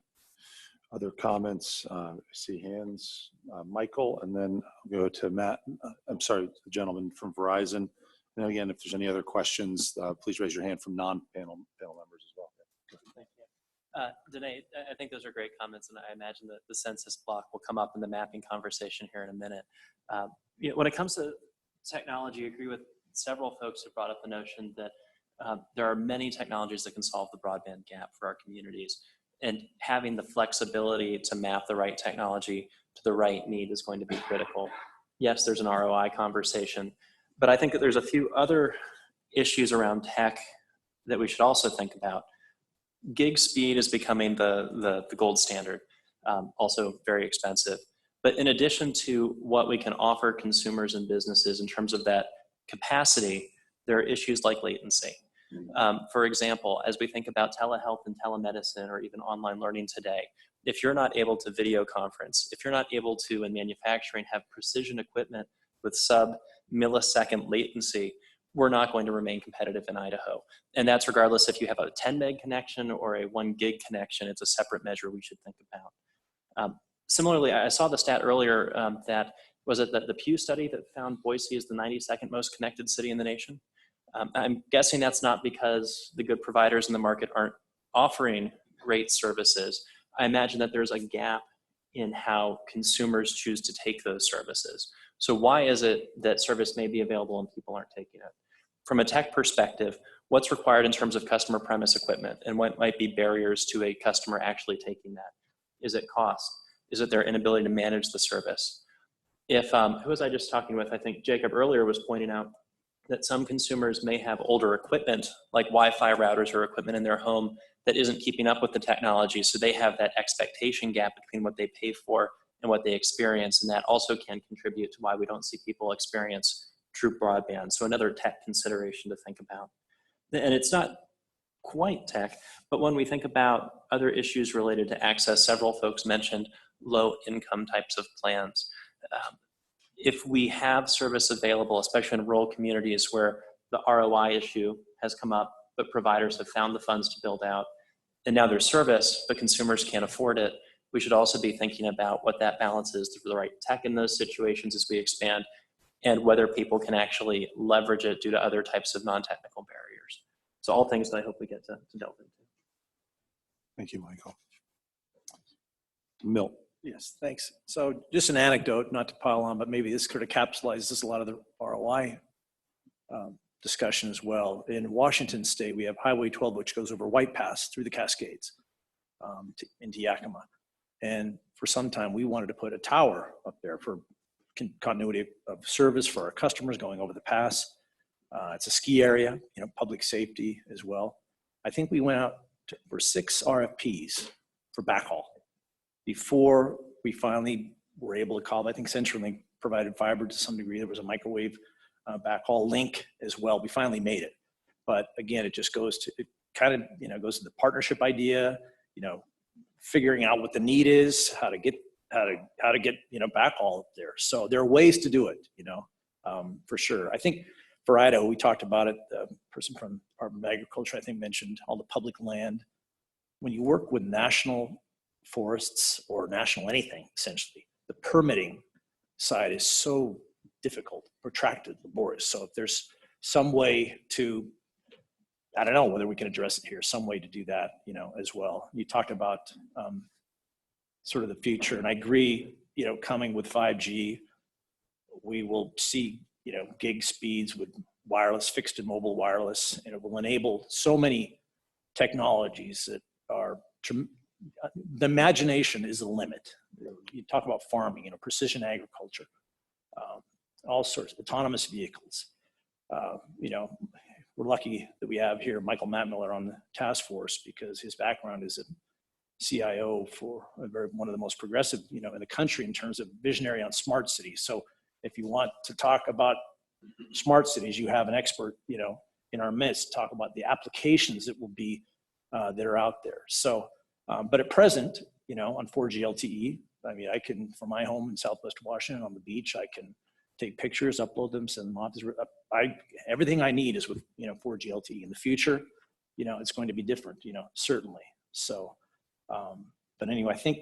Other comments? I see hands. Michael, and then I'll go to Matt. I'm sorry, the gentleman from Verizon. And again, if there's any other questions, please raise your hand from non-panel members as well. Thank you. Danae, I think those are great comments, and I imagine that the census block will come up in the mapping conversation here in a minute. When it comes to technology, I agree with several folks who brought up the notion that there are many technologies that can solve the broadband gap for our communities, and having the flexibility to map the right technology to the right need is going to be critical. Yes, there's an ROI conversation, but I think that there's a few other issues around tech that we should also think about. Gig speed is becoming the gold standard, also very expensive. But in addition to what we can offer consumers and businesses in terms of that capacity, there are issues like latency. For example, as we think about telehealth and telemedicine or even online learning today, if you're not able to video conference, if you're not able to in manufacturing have precision equipment with sub-millisecond latency, we're not going to remain competitive in Idaho. And that's regardless if you have a 10 meg connection or a 1 gig connection. It's a separate measure we should think about. Similarly, I saw the stat earlier that was it the Pew study that found Boise is the 92nd most connected city in the nation? I'm guessing that's not because the good providers in the market aren't offering great services. I imagine that there's a gap in how consumers choose to take those services. So why is it that service may be available and people aren't taking it? From a tech perspective, what's required in terms of customer premise equipment, and what might be barriers to a customer actually taking that? Is it cost? Is it their inability to manage the service? If, who was I just talking with? I think Jacob earlier was pointing out that some consumers may have older equipment, like Wi-Fi routers or equipment in their home that isn't keeping up with the technology, so they have that expectation gap between what they pay for and what they experience, and that also can contribute to why we don't see people experience true broadband. So another tech consideration to think about. And it's not quite tech, but when we think about other issues related to access, several folks mentioned low income types of plans. If we have service available, especially in rural communities where the ROI issue has come up, but providers have found the funds to build out, and now there's service, but consumers can't afford it, we should also be thinking about what that balance is through the right tech in those situations as we expand, and whether people can actually leverage it due to other types of non-technical barriers. So all things that I hope we get to delve into. Thank you, Michael. Milt. Yes, thanks. So just an anecdote, not to pile on, but maybe this sort of capsulizes a lot of the ROI discussion as well. In Washington State, we have Highway 12, which goes over White Pass through the Cascades into Yakima. And for some time, we wanted to put a tower up there for continuity of service for our customers going over the pass. It's a ski area, public safety as well. I think we went out for 6 RFPs for backhaul before we finally were able to call. I think CenturyLink provided fiber to some degree. There was a microwave backhaul link as well. We finally made it. But again, it just goes to, it kind of, goes to the partnership idea, figuring out what the need is, how to get backhaul up there. So there are ways to do it, for sure. I think for Idaho, we talked about it. The person from the Department of Agriculture, I think, mentioned all the public land. When you work with national forests or national anything, essentially, the permitting side is so difficult, protracted, laborious. So if there's some way to, I don't know whether we can address it here, some way to do that, as well. You talked about sort of the future, and I agree, coming with 5G, we will see, gig speeds with wireless, fixed and mobile wireless, and it will enable so many technologies that are, the imagination is the limit. You talk about farming, precision agriculture, all sorts of autonomous vehicles. We're lucky that we have here Michael Mattmiller on the task force, because his background is a CIO for one of the most progressive, in the country in terms of visionary on smart cities. So if you want to talk about smart cities, you have an expert, in our midst, talk about the applications that will be, that are out there. So, but at present, on 4G LTE, I mean, I can, from my home in Southwest Washington on the beach, I can take pictures, upload them, send them off. Everything I need is with, 4G LTE. In the future, it's going to be different, certainly. So, but anyway, I think,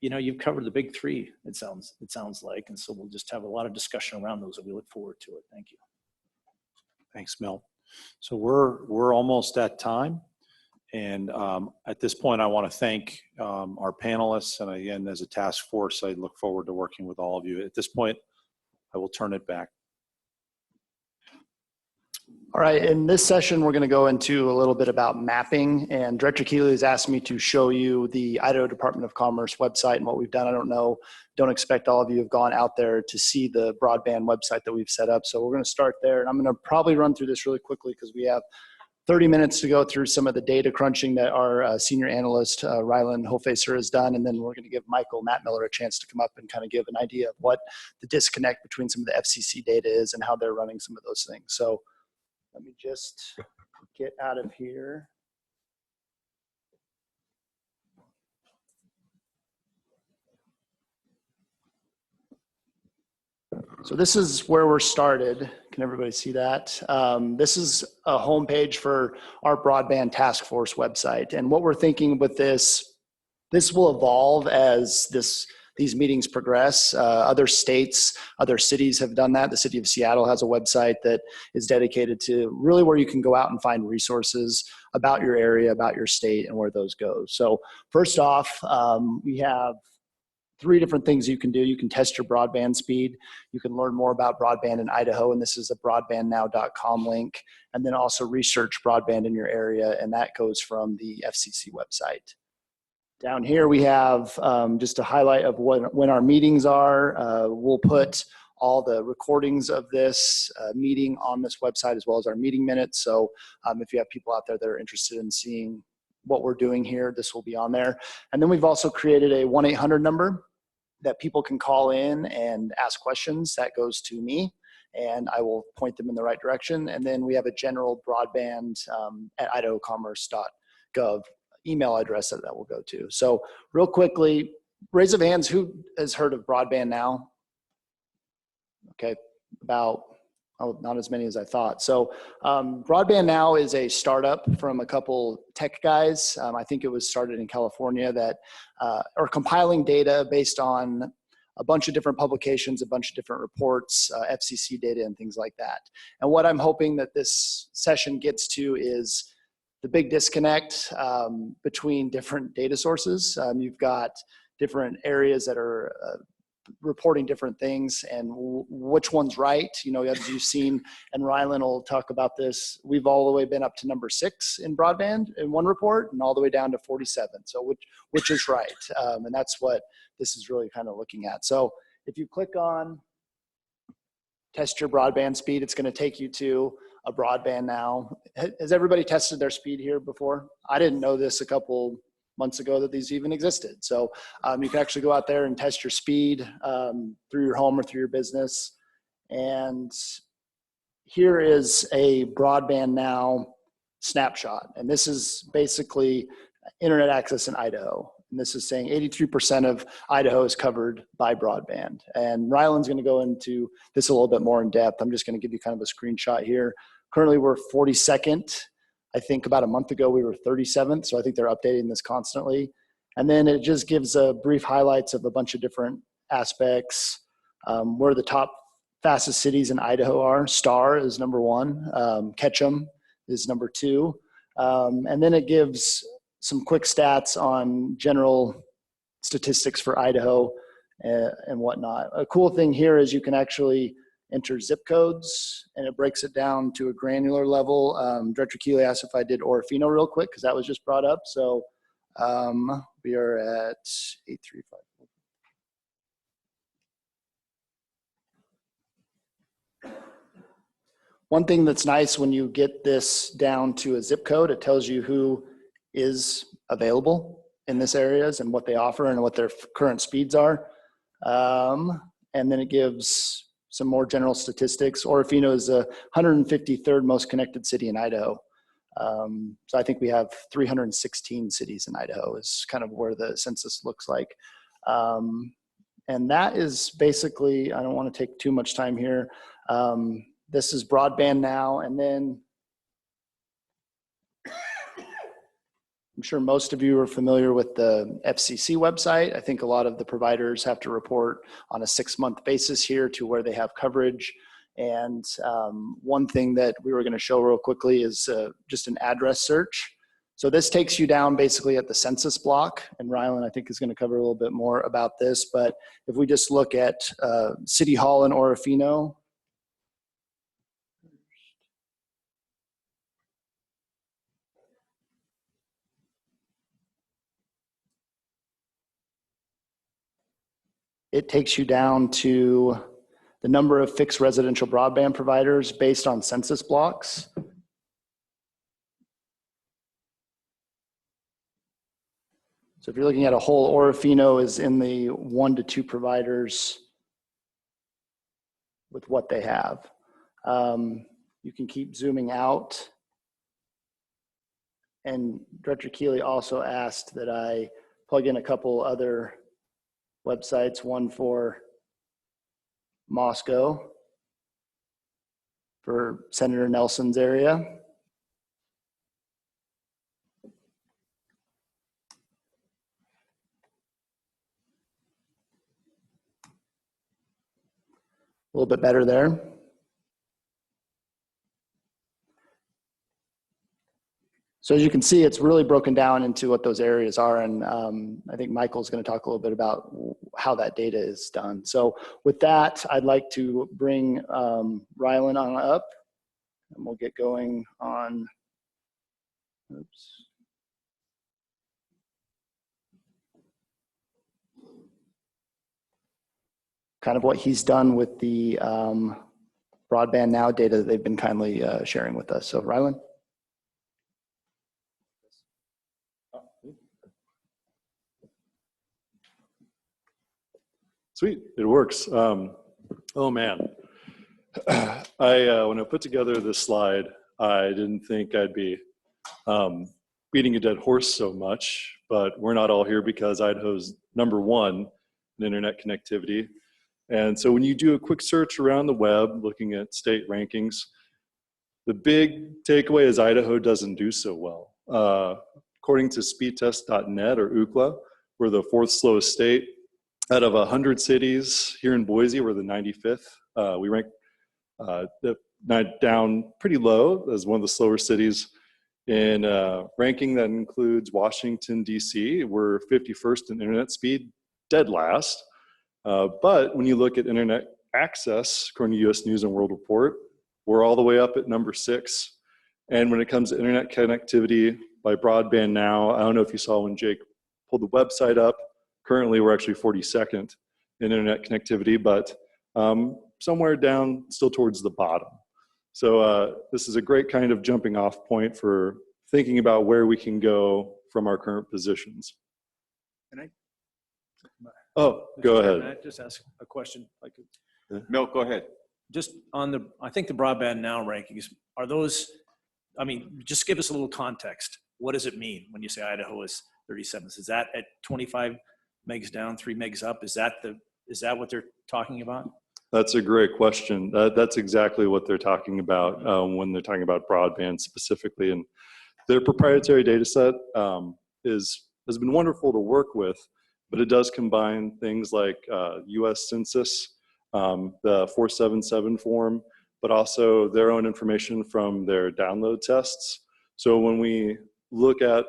you've covered the big three, it sounds like, and so we'll just have a lot of discussion around those, and we look forward to it. Thank you. Thanks, Milt. So we're almost at time. And at this point, I want to thank our panelists. And again, as a task force, I look forward to working with all of you. At this point, I will turn it back. All right, in this session, we're going to go into a little bit about mapping, and Director Keeley has asked me to show you the Idaho Department of Commerce website and what we've done. I don't expect all of you have gone out there to see the broadband website that we've set up. So we're going to start there, and I'm going to probably run through this really quickly because we have 30 minutes to go through some of the data crunching that our senior analyst, Rylan Hofacer, has done. And then we're going to give Michael Mattmiller a chance to come up and kind of give an idea of what the disconnect between some of the FCC data is and how they're running some of those things. So let me just get out of here. So this is where we're started. Can everybody see that? This is a homepage for our Broadband Task Force website. And what we're thinking with this will evolve as these meetings progress. Other states, other cities have done that. The city of Seattle has a website that is dedicated to really where you can go out and find resources about your area, about your state, and where those go. So first off, we have 3 different things you can do. You can test your broadband speed. You can learn more about broadband in Idaho, and this is a broadbandnow.com link. And then also research broadband in your area, and that goes from the FCC website. Down here we have just a highlight of when our meetings are. We'll put all the recordings of this meeting on this website, as well as our meeting minutes. So if you have people out there that are interested in seeing what we're doing here, this will be on there. And then we've also created a 1-800 number. that people can call in and ask questions. That goes to me, and I will point them in the right direction. And then we have a general broadband at idahocommerce.gov email address that will go to. So real quickly, raise of hands, who has heard of Broadband Now? Okay, about, oh, not as many as I thought. So Broadband Now is a startup from a couple tech guys. I think it was started in California that are compiling data based on a bunch of different publications, a bunch of different reports, FCC data and things like that. And what I'm hoping that this session gets to is the big disconnect between different data sources. You've got different areas that are reporting different things, and which one's right. You know, as you've seen, and Rylan will talk about this, we've all the way been up to number 6 in broadband in one report and all the way down to 47. So which is right? And that's what this is really kind of looking at. So if you click on test your broadband speed, it's going to take you to a Broadband Now. Has everybody tested their speed here before? I didn't know this a couple months ago that these even existed. So you can actually go out there and test your speed through your home or through your business. And here is a Broadband Now snapshot. And this is basically internet access in Idaho. And this is saying 83% of Idaho is covered by broadband. And Rylan's going to go into this a little bit more in depth. I'm just going to give you kind of a screenshot here. Currently, we're 42nd. I think about a month ago, we were 37th. So I think they're updating this constantly. And then it just gives a brief highlights of a bunch of different aspects. Where the top fastest cities in Idaho are. Star is number 1. Ketchum is number 2. And then it gives some quick stats on general statistics for Idaho and whatnot. A cool thing here is you can actually enter zip codes, and it breaks it down to a granular level. Director Keeley asked if I did Orofino real quick, because that was just brought up. So we are at 835. One thing that's nice when you get this down to a zip code, it tells you who is available in this areas and what they offer and what their current speeds are. And then it gives some more general statistics. Orofino is the 153rd most connected city in Idaho. So I think we have 316 cities in Idaho is kind of where the census looks like. And that is basically, I don't want to take too much time here. This is Broadband Now, and then I'm sure most of you are familiar with the FCC website. I think a lot of the providers have to report on a 6-month basis here to where they have coverage. And one thing that we were going to show real quickly is just an address search. So this takes you down basically at the census block, and Rylan I think is going to cover a little bit more about this. But if we just look at City Hall in Orofino, it takes you down to the number of fixed residential broadband providers based on census blocks. So if you're looking at a whole, Orofino is in the 1 to 2 providers with what they have. You can keep zooming out. And Director Keeley also asked that I plug in a couple other websites, one for Moscow, for Senator Nelson's area. A little bit better there. So as you can see, it's really broken down into what those areas are. And I think Michael's going to talk a little bit about how that data is done. So with that, I'd like to bring Rylan on up, and we'll get going on, oops. Kind of what he's done with the Broadband Now data that they've been kindly sharing with us. So Rylan. Sweet, it works. Oh man, when I put together this slide, I didn't think I'd be beating a dead horse so much, but we're not all here because Idaho's #1 in internet connectivity. And so when you do a quick search around the web, looking at state rankings, the big takeaway is Idaho doesn't do so well. According to speedtest.net or Ookla, we're the 4th slowest state. Out of 100 cities here in Boise, we're the 95th. We rank down pretty low as one of the slower cities. In ranking that includes Washington, D.C., we're 51st in internet speed, dead last. But when you look at internet access, according to U.S. News and World Report, we're all the way up at #6. And when it comes to internet connectivity by broadband now, I don't know if you saw when Jake pulled the website up. Currently, we're actually 42nd in internet connectivity, but somewhere down still towards the bottom. So this is a great kind of jumping off point for thinking about where we can go from our current positions. Can I? Oh, go ahead. Can I just ask a question? Milt, go ahead. Just on the, I think the Broadband Now rankings, are those, I mean, just give us a little context. What does it mean when you say Idaho is 37th? Is that at 25 megs down, 3 megs up? Is that what they're talking about? That's a great question. That's exactly what they're talking about when they're talking about broadband specifically. And their proprietary data set has been wonderful to work with, but it does combine things like US Census, the 477 form, but also their own information from their download tests. So when we look at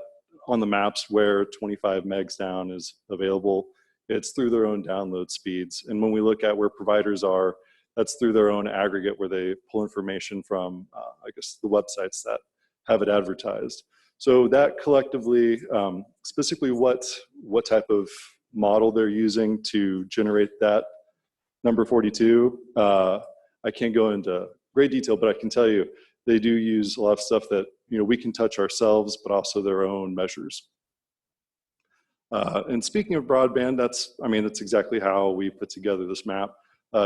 on the maps where 25 megs down is available, it's through their own download speeds. And when we look at where providers are, that's through their own aggregate where they pull information from, I guess, the websites that have it advertised. So that collectively, specifically what type of model they're using to generate that number 42, I can't go into great detail, but I can tell you they do use a lot of stuff that we can touch ourselves, but also their own measures. And speaking of broadband, that's exactly how we put together this map.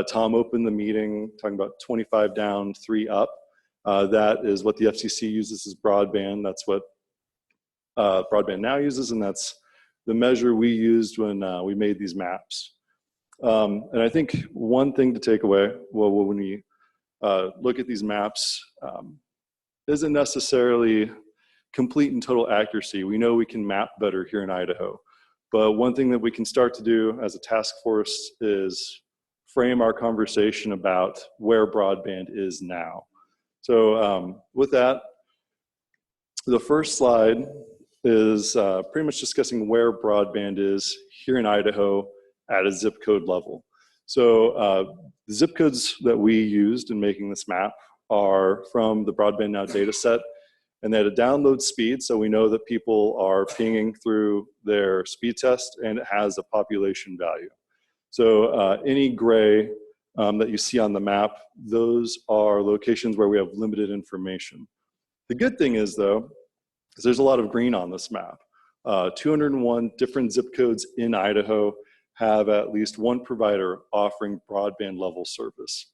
Tom opened the meeting talking about 25 down, 3 up. That is what the FCC uses as broadband. That's what Broadband Now uses, and that's the measure we used when we made these maps. And I think one thing to take away, when we look at these maps, isn't necessarily complete and total accuracy. We know we can map better here in Idaho. But one thing that we can start to do as a task force is frame our conversation about where broadband is now. So with that, the first slide is pretty much discussing where broadband is here in Idaho at a zip code level. So the zip codes that we used in making this map are from the Broadband Now data set, and they had a download speed, so we know that people are pinging through their speed test, and it has a population value. So any gray that you see on the map, those are locations where we have limited information. The good thing is, though, is there's a lot of green on this map. 201 different zip codes in Idaho have at least one provider offering broadband level service.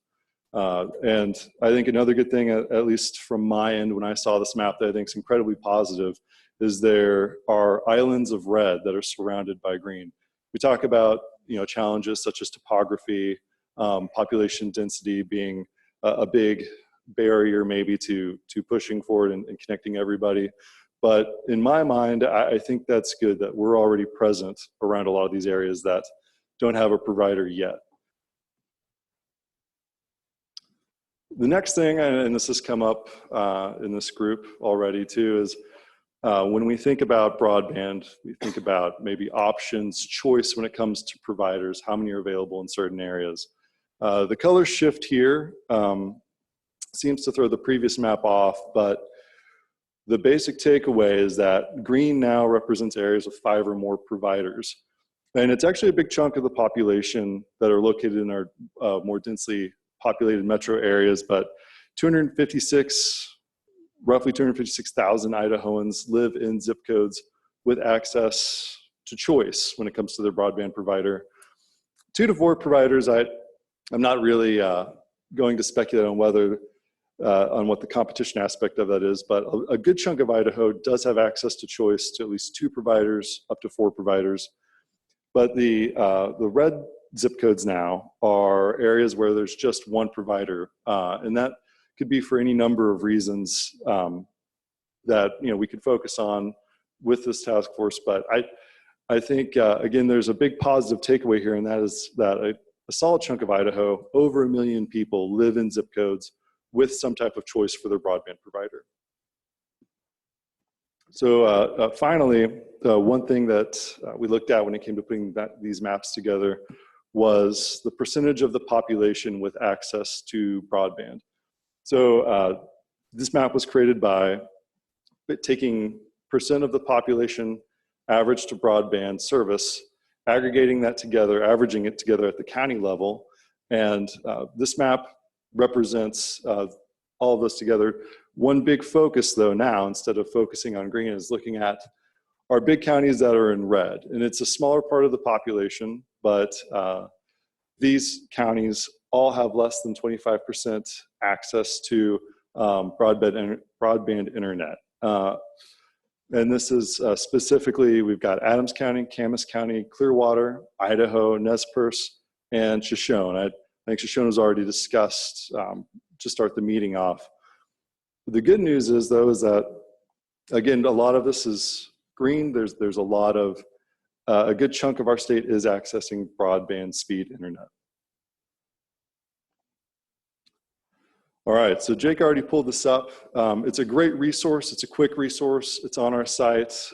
And I think another good thing, at least from my end, when I saw this map that I think is incredibly positive, is there are islands of red that are surrounded by green. We talk about challenges such as topography, population density being a big barrier maybe to pushing forward and connecting everybody. But in my mind, I think that's good that we're already present around a lot of these areas that don't have a provider yet. The next thing, and this has come up in this group already too, is when we think about broadband, we think about maybe options, choice when it comes to providers, how many are available in certain areas. The color shift here seems to throw the previous map off, but the basic takeaway is that green now represents areas with 5 or more providers. And it's actually a big chunk of the population that are located in our more densely populated metro areas, but roughly 256,000 Idahoans live in zip codes with access to choice when it comes to their broadband provider. 2 to 4 providers, I'm not really going to speculate on whether on what the competition aspect of that is, but a good chunk of Idaho does have access to choice to at least 2 providers, up to 4 providers. But the red zip codes now are areas where there's just 1 provider, and that could be for any number of reasons that we could focus on with this task force. But I think again, there's a big positive takeaway here, and that is that a solid chunk of Idaho, over 1 million people, live in zip codes with some type of choice for their broadband provider. So finally, one thing that we looked at when it came to putting these maps together was the percentage of the population with access to broadband. So this map was created by taking percent of the population average to broadband service, aggregating that together, averaging it together at the county level. And this map represents all of this together. One big focus though now, instead of focusing on green, is looking at our big counties that are in red. And it's a smaller part of the population, but these counties all have less than 25% access to broadband internet. And this is specifically, we've got Adams County, Camas County, Clearwater, Idaho, Nez Perce, and Shoshone. I think Shoshone was already discussed to start the meeting off. The good news is though, is that, again, a lot of this is green. There's a lot of, a good chunk of our state is accessing broadband speed internet. All right, so Jake already pulled this up. It's a great resource. It's a quick resource. It's on our site.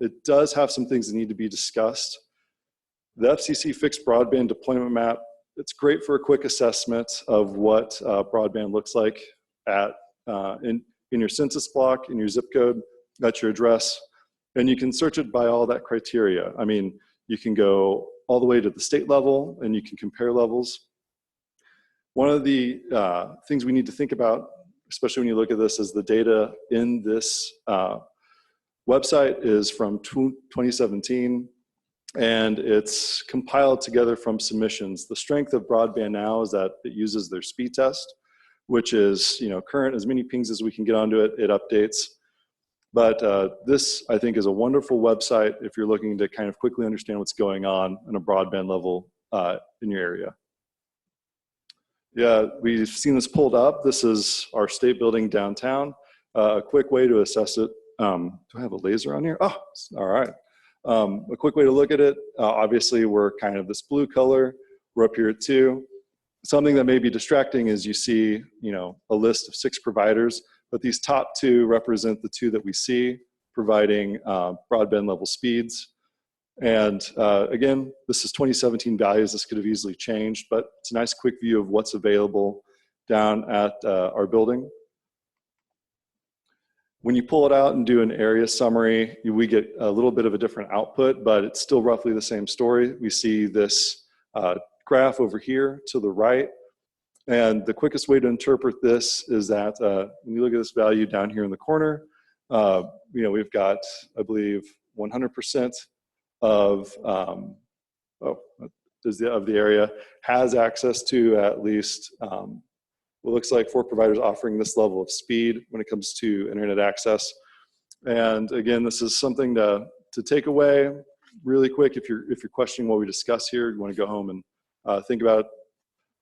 It does have some things that need to be discussed. The FCC fixed broadband deployment map, it's great for a quick assessment of what broadband looks like at, in your census block, in your zip code, that's your address. And you can search it by all that criteria. I mean, you can go all the way to the state level and you can compare levels. One of the things we need to think about, especially when you look at this, is the data in this website is from 2017, and it's compiled together from submissions. The strength of broadband now is that it uses their speed test, which is current, as many pings as we can get onto it, it updates. But this, I think, is a wonderful website if you're looking to kind of quickly understand what's going on a broadband level in your area. Yeah, we've seen this pulled up. This is our state building downtown. A quick way to assess it. Do I have a laser on here? Oh, all right. A quick way to look at it. Obviously, we're kind of this blue color. We're up here at 2. Something that may be distracting is you see, a list of 6 providers, but these top 2 represent the 2 that we see providing broadband level speeds. And again, this is 2017 values. This could have easily changed, but it's a nice quick view of what's available down at our building. When you pull it out and do an area summary, we get a little bit of a different output, but it's still roughly the same story. We see this graph over here to the right. And the quickest way to interpret this is that when you look at this value down here in the corner, we've got, I believe, 100% of the area has access to at least what looks like 4 providers offering this level of speed when it comes to internet access. And again, this is something to take away really quick. If you're questioning what we discuss here, you want to go home and think about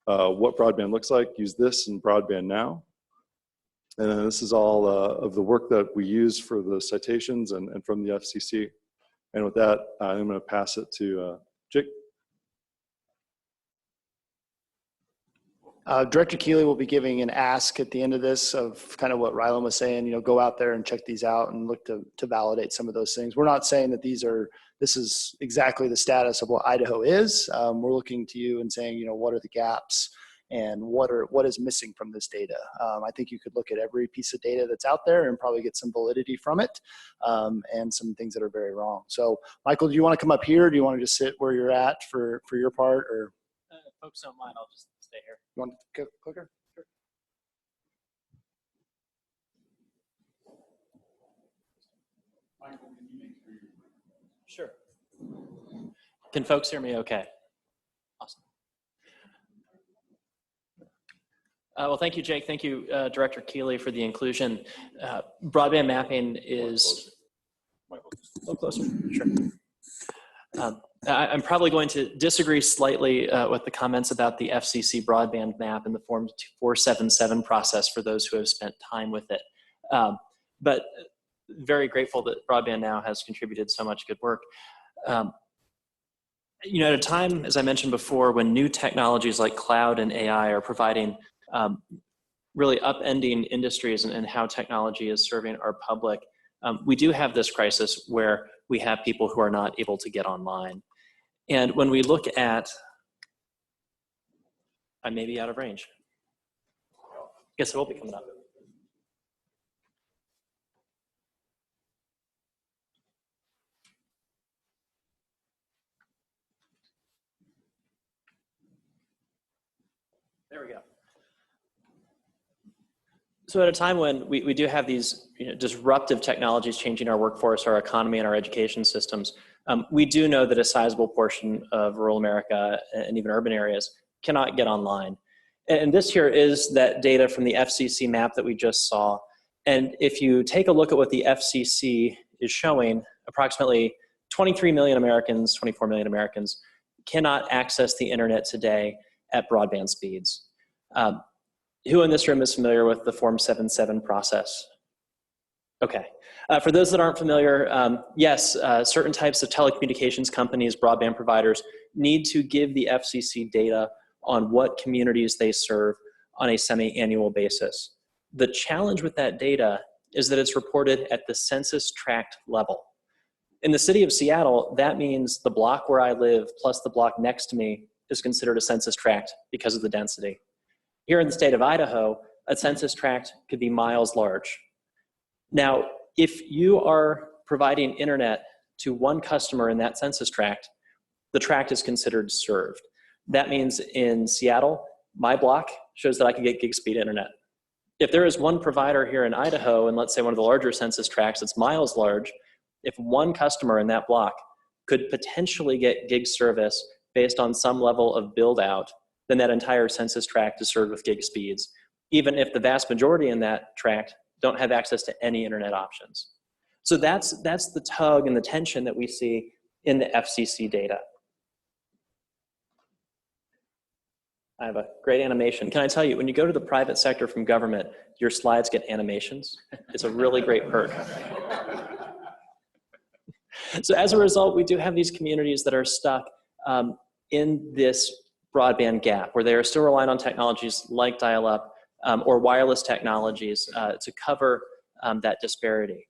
what broadband looks like. Use this in Broadband Now. And then this is all of the work that we use for the citations and from the FCC. And with that, I'm going to pass it to Jake. Director Keeley will be giving an ask at the end of this of kind of what Rylan was saying, go out there and check these out and look to validate some of those things. We're not saying that this is exactly the status of what Idaho is. We're looking to you and saying, what are the gaps and what is missing from this data? I think you could look at every piece of data that's out there and probably get some validity from it and some things that are very wrong. So Michael, do you want to come up here? Or do you want to just sit where you're at for your part? Or if folks don't mind, I'll just stay here. you want to go clicker? Sure. Can folks hear me okay? Well, thank you, Jake. Thank you, Director Keeley, for the inclusion. Broadband mapping is... A little closer, sure. I'm probably going to disagree slightly with the comments about the FCC broadband map and the Form 477 process for those who have spent time with it. But very grateful that Broadband Now has contributed so much good work. You know, at a time, as I mentioned before, when new technologies like cloud and AI are providing really upending industries and how technology is serving our public, we do have this crisis where we have people who are not able to get online. And when we look at, I may be out of range. Guess it will be coming up. There we go. So at a time when we do have these disruptive technologies changing our workforce, our economy, and our education systems, we do know that a sizable portion of rural America and even urban areas cannot get online. And this here is that data from the FCC map that we just saw. And if you take a look at what the FCC is showing, approximately 23 million Americans, 24 million Americans cannot access the internet today at broadband speeds. Who in this room is familiar with the Form 77 process? Okay. For those that aren't familiar, yes, certain types of telecommunications companies, broadband providers, need to give the FCC data on what communities they serve on a semi-annual basis. The challenge with that data is that it's reported at the census tract level. In the city of Seattle, that means the block where I live plus the block next to me is considered a census tract because of the density. Here in the state of Idaho, a census tract could be miles large. Now, if you are providing internet to one customer in that census tract, the tract is considered served. That means in Seattle, my block shows that I can get gig speed internet. If there is one provider here in Idaho, and let's say one of the larger census tracts that's miles large, if one customer in that block could potentially get gig service based on some level of build out, then that entire census tract is served with gig speeds, even if the vast majority in that tract don't have access to any internet options. So that's the tug and the tension that we see in the FCC data. I have a great animation. Can I tell you, when you go to the private sector from government, your slides get animations. It's a really great perk. So as a result, we do have these communities that are stuck in this broadband gap, where they are still relying on technologies like dial-up or wireless technologies to cover that disparity.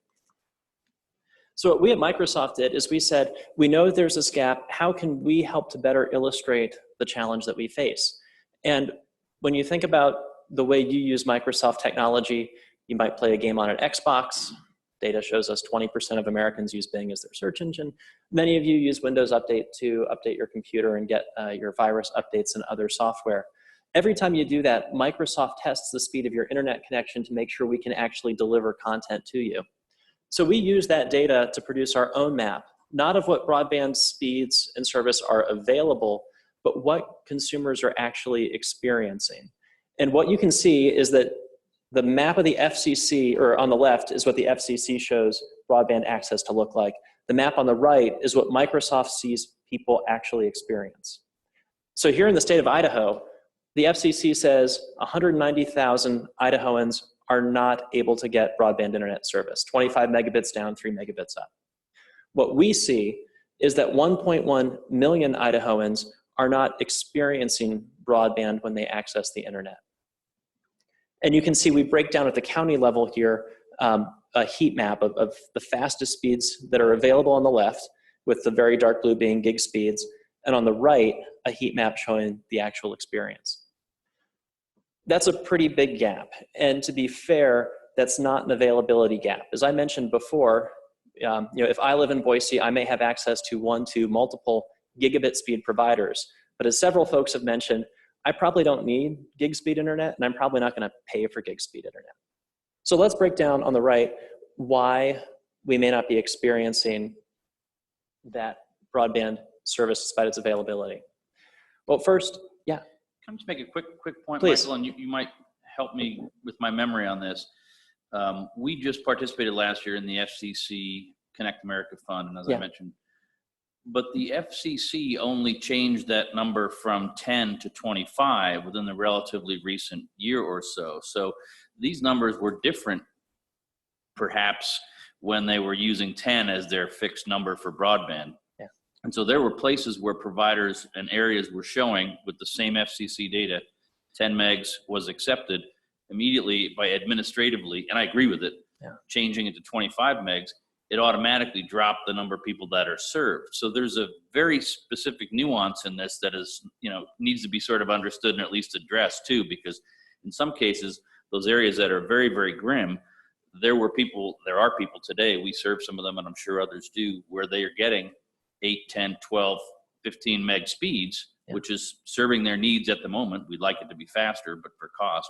So what we at Microsoft did is we said, we know there's this gap, how can we help to better illustrate the challenge that we face? And when you think about the way you use Microsoft technology, you might play a game on an Xbox. Data shows us 20% of Americans use Bing as their search engine. Many of you use Windows Update to update your computer and get your virus updates and other software. Every time you do that, Microsoft tests the speed of your internet connection to make sure we can actually deliver content to you. So we use that data to produce our own map, not of what broadband speeds and service are available, but what consumers are actually experiencing. And what you can see is that the map of the FCC, or on the left, is what the FCC shows broadband access to look like. The map on the right is what Microsoft sees people actually experience. So here in the state of Idaho, the FCC says 190,000 Idahoans are not able to get broadband internet service, 25 megabits down, 3 megabits up. What we see is that 1.1 million Idahoans are not experiencing broadband when they access the internet. And you can see we break down at the county level here a heat map of the fastest speeds that are available on the left, with the very dark blue being gig speeds, and on the right, a heat map showing the actual experience. That's a pretty big gap. And to be fair, that's not an availability gap. As I mentioned before, if I live in Boise, I may have access to one to multiple gigabit speed providers. But as several folks have mentioned, I probably don't need gig speed internet, and I'm probably not going to pay for gig speed internet. So let's break down on the right why we may not be experiencing that broadband service despite its availability. Well, first, yeah. Can I just make a quick point, Please. Michael, and you might help me with my memory on this. We just participated last year in the FCC Connect America Fund, and as I mentioned, but the FCC only changed that number from 10 to 25 within the relatively recent year or so. So these numbers were different, perhaps, when they were using 10 as their fixed number for broadband. Yeah. And so there were places where providers and areas were showing with the same FCC data, 10 megs was accepted immediately by administratively, and I agree with it, changing it to 25 megs, it automatically dropped the number of people that are served. So there's a very specific nuance in this that is, needs to be sort of understood and at least addressed too, because in some cases, those areas that are very, very grim, there are people today, we serve some of them and I'm sure others do, where they are getting 8, 10, 12, 15 meg speeds, which is serving their needs at the moment. We'd like it to be faster, but for cost.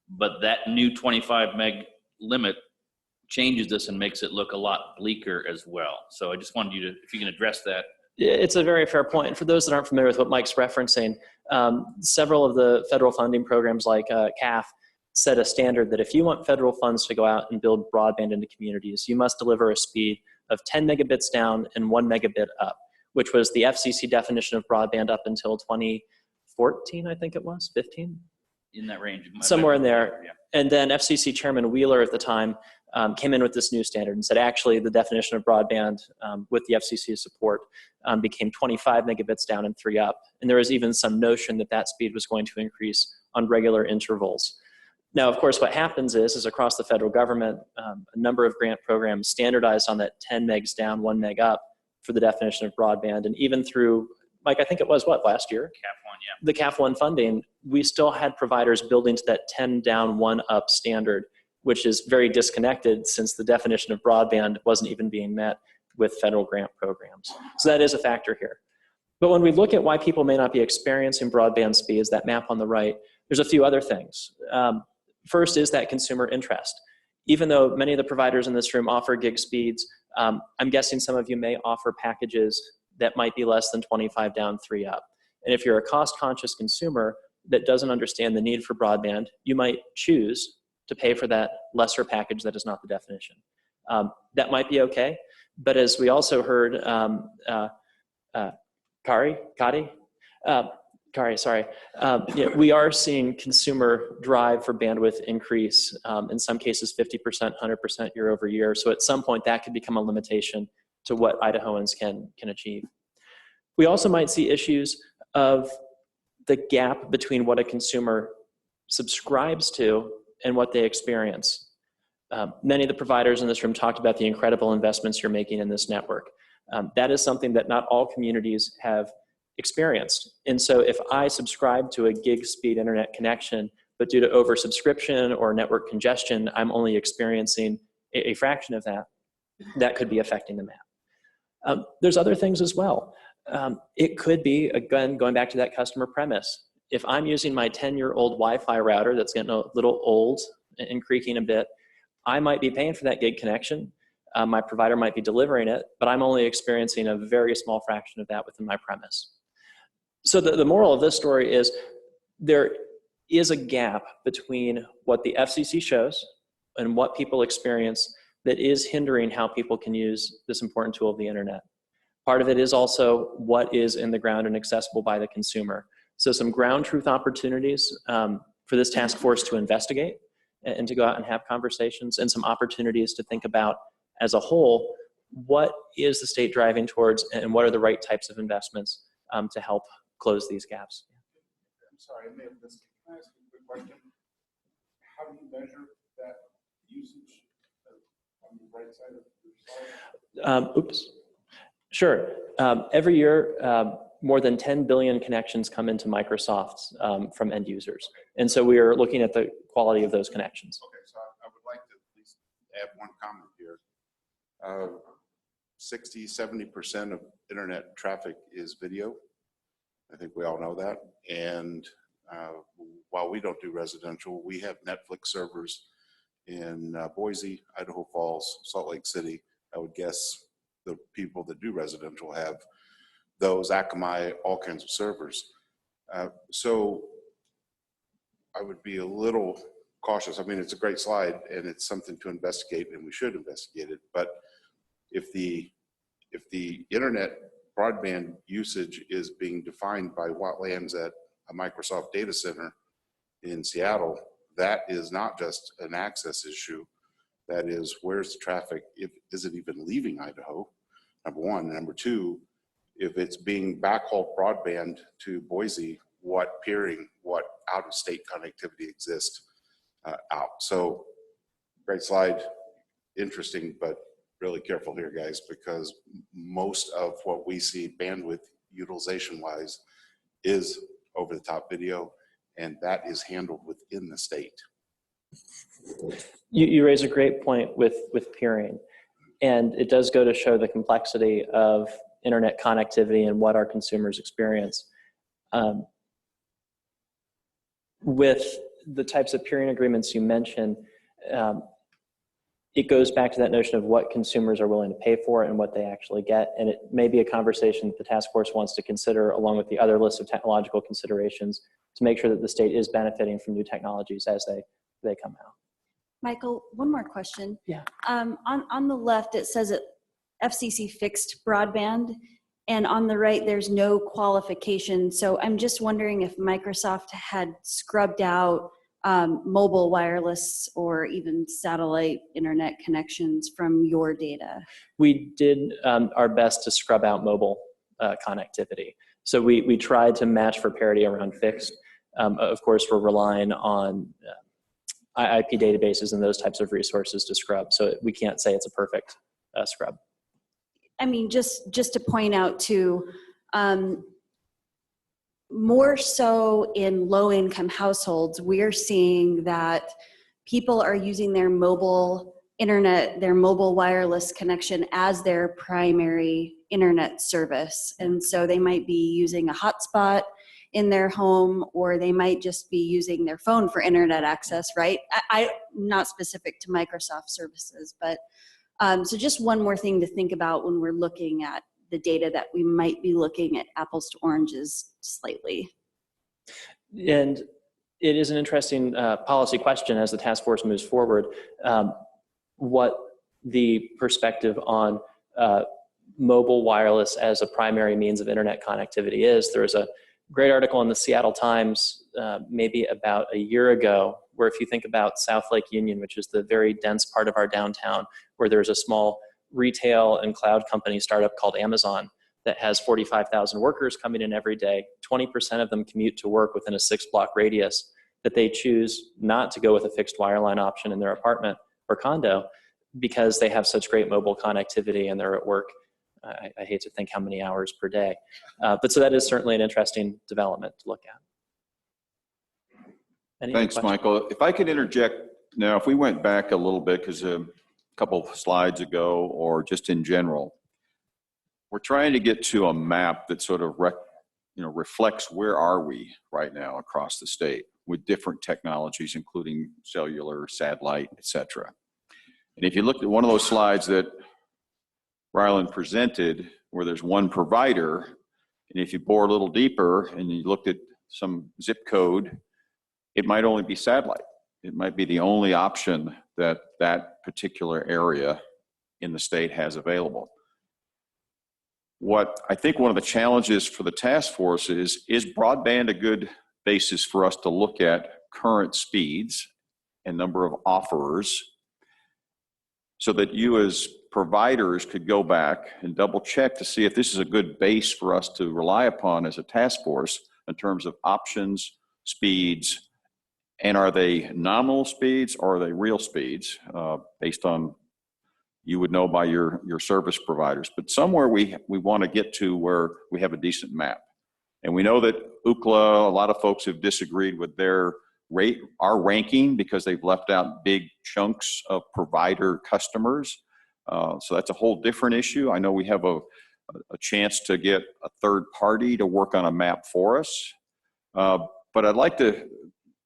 But that new 25 meg limit changes this and makes it look a lot bleaker as well. So I just wanted you to, if you can address that. It's a very fair point. For those that aren't familiar with what Mike's referencing, several of the federal funding programs like CAF set a standard that if you want federal funds to go out and build broadband into communities, you must deliver a speed of 10 megabits down and 1 megabit up, which was the FCC definition of broadband up until 2014, I think it was, 15? In that range. Somewhere in there. Yeah. And then FCC Chairman Wheeler at the time came in with this new standard and said, actually, the definition of broadband with the FCC's support became 25 megabits down and 3 up. And there was even some notion that that speed was going to increase on regular intervals. Now, of course, what happens is across the federal government, a number of grant programs standardized on that 10 megs down, 1 meg up for the definition of broadband. And even through, Mike, I think it was last year? CAF 1, yeah. The CAF 1 funding, we still had providers building to that 10 down, 1 up standard, which is very disconnected since the definition of broadband wasn't even being met with federal grant programs. So that is a factor here. But when we look at why people may not be experiencing broadband speeds, that map on the right, there's a few other things. First is that consumer interest. Even though many of the providers in this room offer gig speeds, I'm guessing some of you may offer packages that might be less than 25 down, 3 up. And if you're a cost-conscious consumer that doesn't understand the need for broadband, you might choose to pay for that lesser package that is not the definition. That might be okay, but as we also heard, we are seeing consumer drive for bandwidth increase, in some cases 50%, 100% year over year. So at some point that could become a limitation to what Idahoans can achieve. We also might see issues of the gap between what a consumer subscribes to and what they experience. Many of the providers in this room talked about the incredible investments you're making in this network. That is something that not all communities have experienced. And so if I subscribe to a gig speed internet connection, but due to oversubscription or network congestion, I'm only experiencing a fraction of that, that could be affecting the map. There's other things as well. It could be, again, going back to that customer premise. If I'm using my 10-year-old Wi-Fi router that's getting a little old and creaking a bit, I might be paying for that gig connection. My provider might be delivering it, but I'm only experiencing a very small fraction of that within my premise. So the moral of this story is there is a gap between what the FCC shows and what people experience that is hindering how people can use this important tool of the internet. Part of it is also what is in the ground and accessible by the consumer. So some ground truth opportunities for this task force to investigate and to go out and have conversations, and some opportunities to think about as a whole, what is the state driving towards and what are the right types of investments to help close these gaps. I'm sorry, I may have missed. Can I ask you a quick question? How do you measure that usage on the right side of your slide? Sure. Every year, more than 10 billion connections come into Microsoft from end users. And so we are looking at the quality of those connections. Okay, so I would like to at least add one comment here. 60–70% of internet traffic is video. I think we all know that. And while we don't do residential, we have Netflix servers in Boise, Idaho Falls, Salt Lake City. I would guess the people that do residential have those, Akamai, all kinds of servers. So I would be a little cautious. I mean, it's a great slide and it's something to investigate and we should investigate it. But if the internet broadband usage is being defined by what lands at a Microsoft data center in Seattle, that is not just an access issue. That is, where's the traffic? Is it even leaving Idaho? Number one. Number two, if it's being backhaul broadband to Boise, what peering, what out-of-state connectivity exists out? So, great slide, interesting, but really careful here, guys, because most of what we see bandwidth utilization-wise is over-the-top video, and that is handled within the state. You raise a great point with peering, and it does go to show the complexity of internet connectivity and what our consumers experience. With the types of peering agreements you mentioned, it goes back to that notion of what consumers are willing to pay for and what they actually get. And it may be a conversation that the task force wants to consider along with the other list of technological considerations to make sure that the state is benefiting from new technologies as they come out. Michael, one more question. Yeah. On the left, it says it FCC fixed broadband, and on the right, there's no qualification. So I'm just wondering if Microsoft had scrubbed out mobile wireless or even satellite internet connections from your data. We did our best to scrub out mobile connectivity. So we tried to match for parity around fixed. Of course, we're relying on IP databases and those types of resources to scrub. So we can't say it's a perfect scrub. I mean, just to point out too, more so in low-income households, we're seeing that people are using their mobile internet, their mobile wireless connection as their primary internet service. And so they might be using a hotspot in their home, or they might just be using their phone for internet access, right? I not specific to Microsoft services, but so just one more thing to think about when we're looking at the data, that we might be looking at apples to oranges slightly. And it is an interesting policy question as the task force moves forward, what the perspective on mobile wireless as a primary means of internet connectivity is. There was a great article in the Seattle Times maybe about a year ago, where if you think about South Lake Union, which is the very dense part of our downtown, where there's a small retail and cloud company startup called Amazon that has 45,000 workers coming in every day. 20% of them commute to work within a 6-block radius, that they choose not to go with a fixed wireline option in their apartment or condo because they have such great mobile connectivity and they're at work. I hate to think how many hours per day. But so that is certainly an interesting development to look at. Any Thanks, questions? Michael. If I could interject now, if we went back a little bit, because a couple of slides ago, or just in general, we're trying to get to a map that sort of reflects where are we right now across the state with different technologies, including cellular, satellite, et cetera. And if you look at one of those slides that Ryland presented, where there's one provider, and if you bore a little deeper and you looked at some zip code, it might only be satellite. It might be the only option that that particular area in the state has available. What I think one of the challenges for the task force is broadband a good basis for us to look at current speeds and number of offerers, so that you as providers could go back and double check to see if this is a good base for us to rely upon as a task force in terms of options, speeds, and are they nominal speeds or are they real speeds based on, you would know by your service providers. But somewhere we want to get to where we have a decent map. And we know that Ookla, a lot of folks have disagreed with their our ranking because they've left out big chunks of provider customers. So that's a whole different issue. I know we have a chance to get a third party to work on a map for us. But I'd like to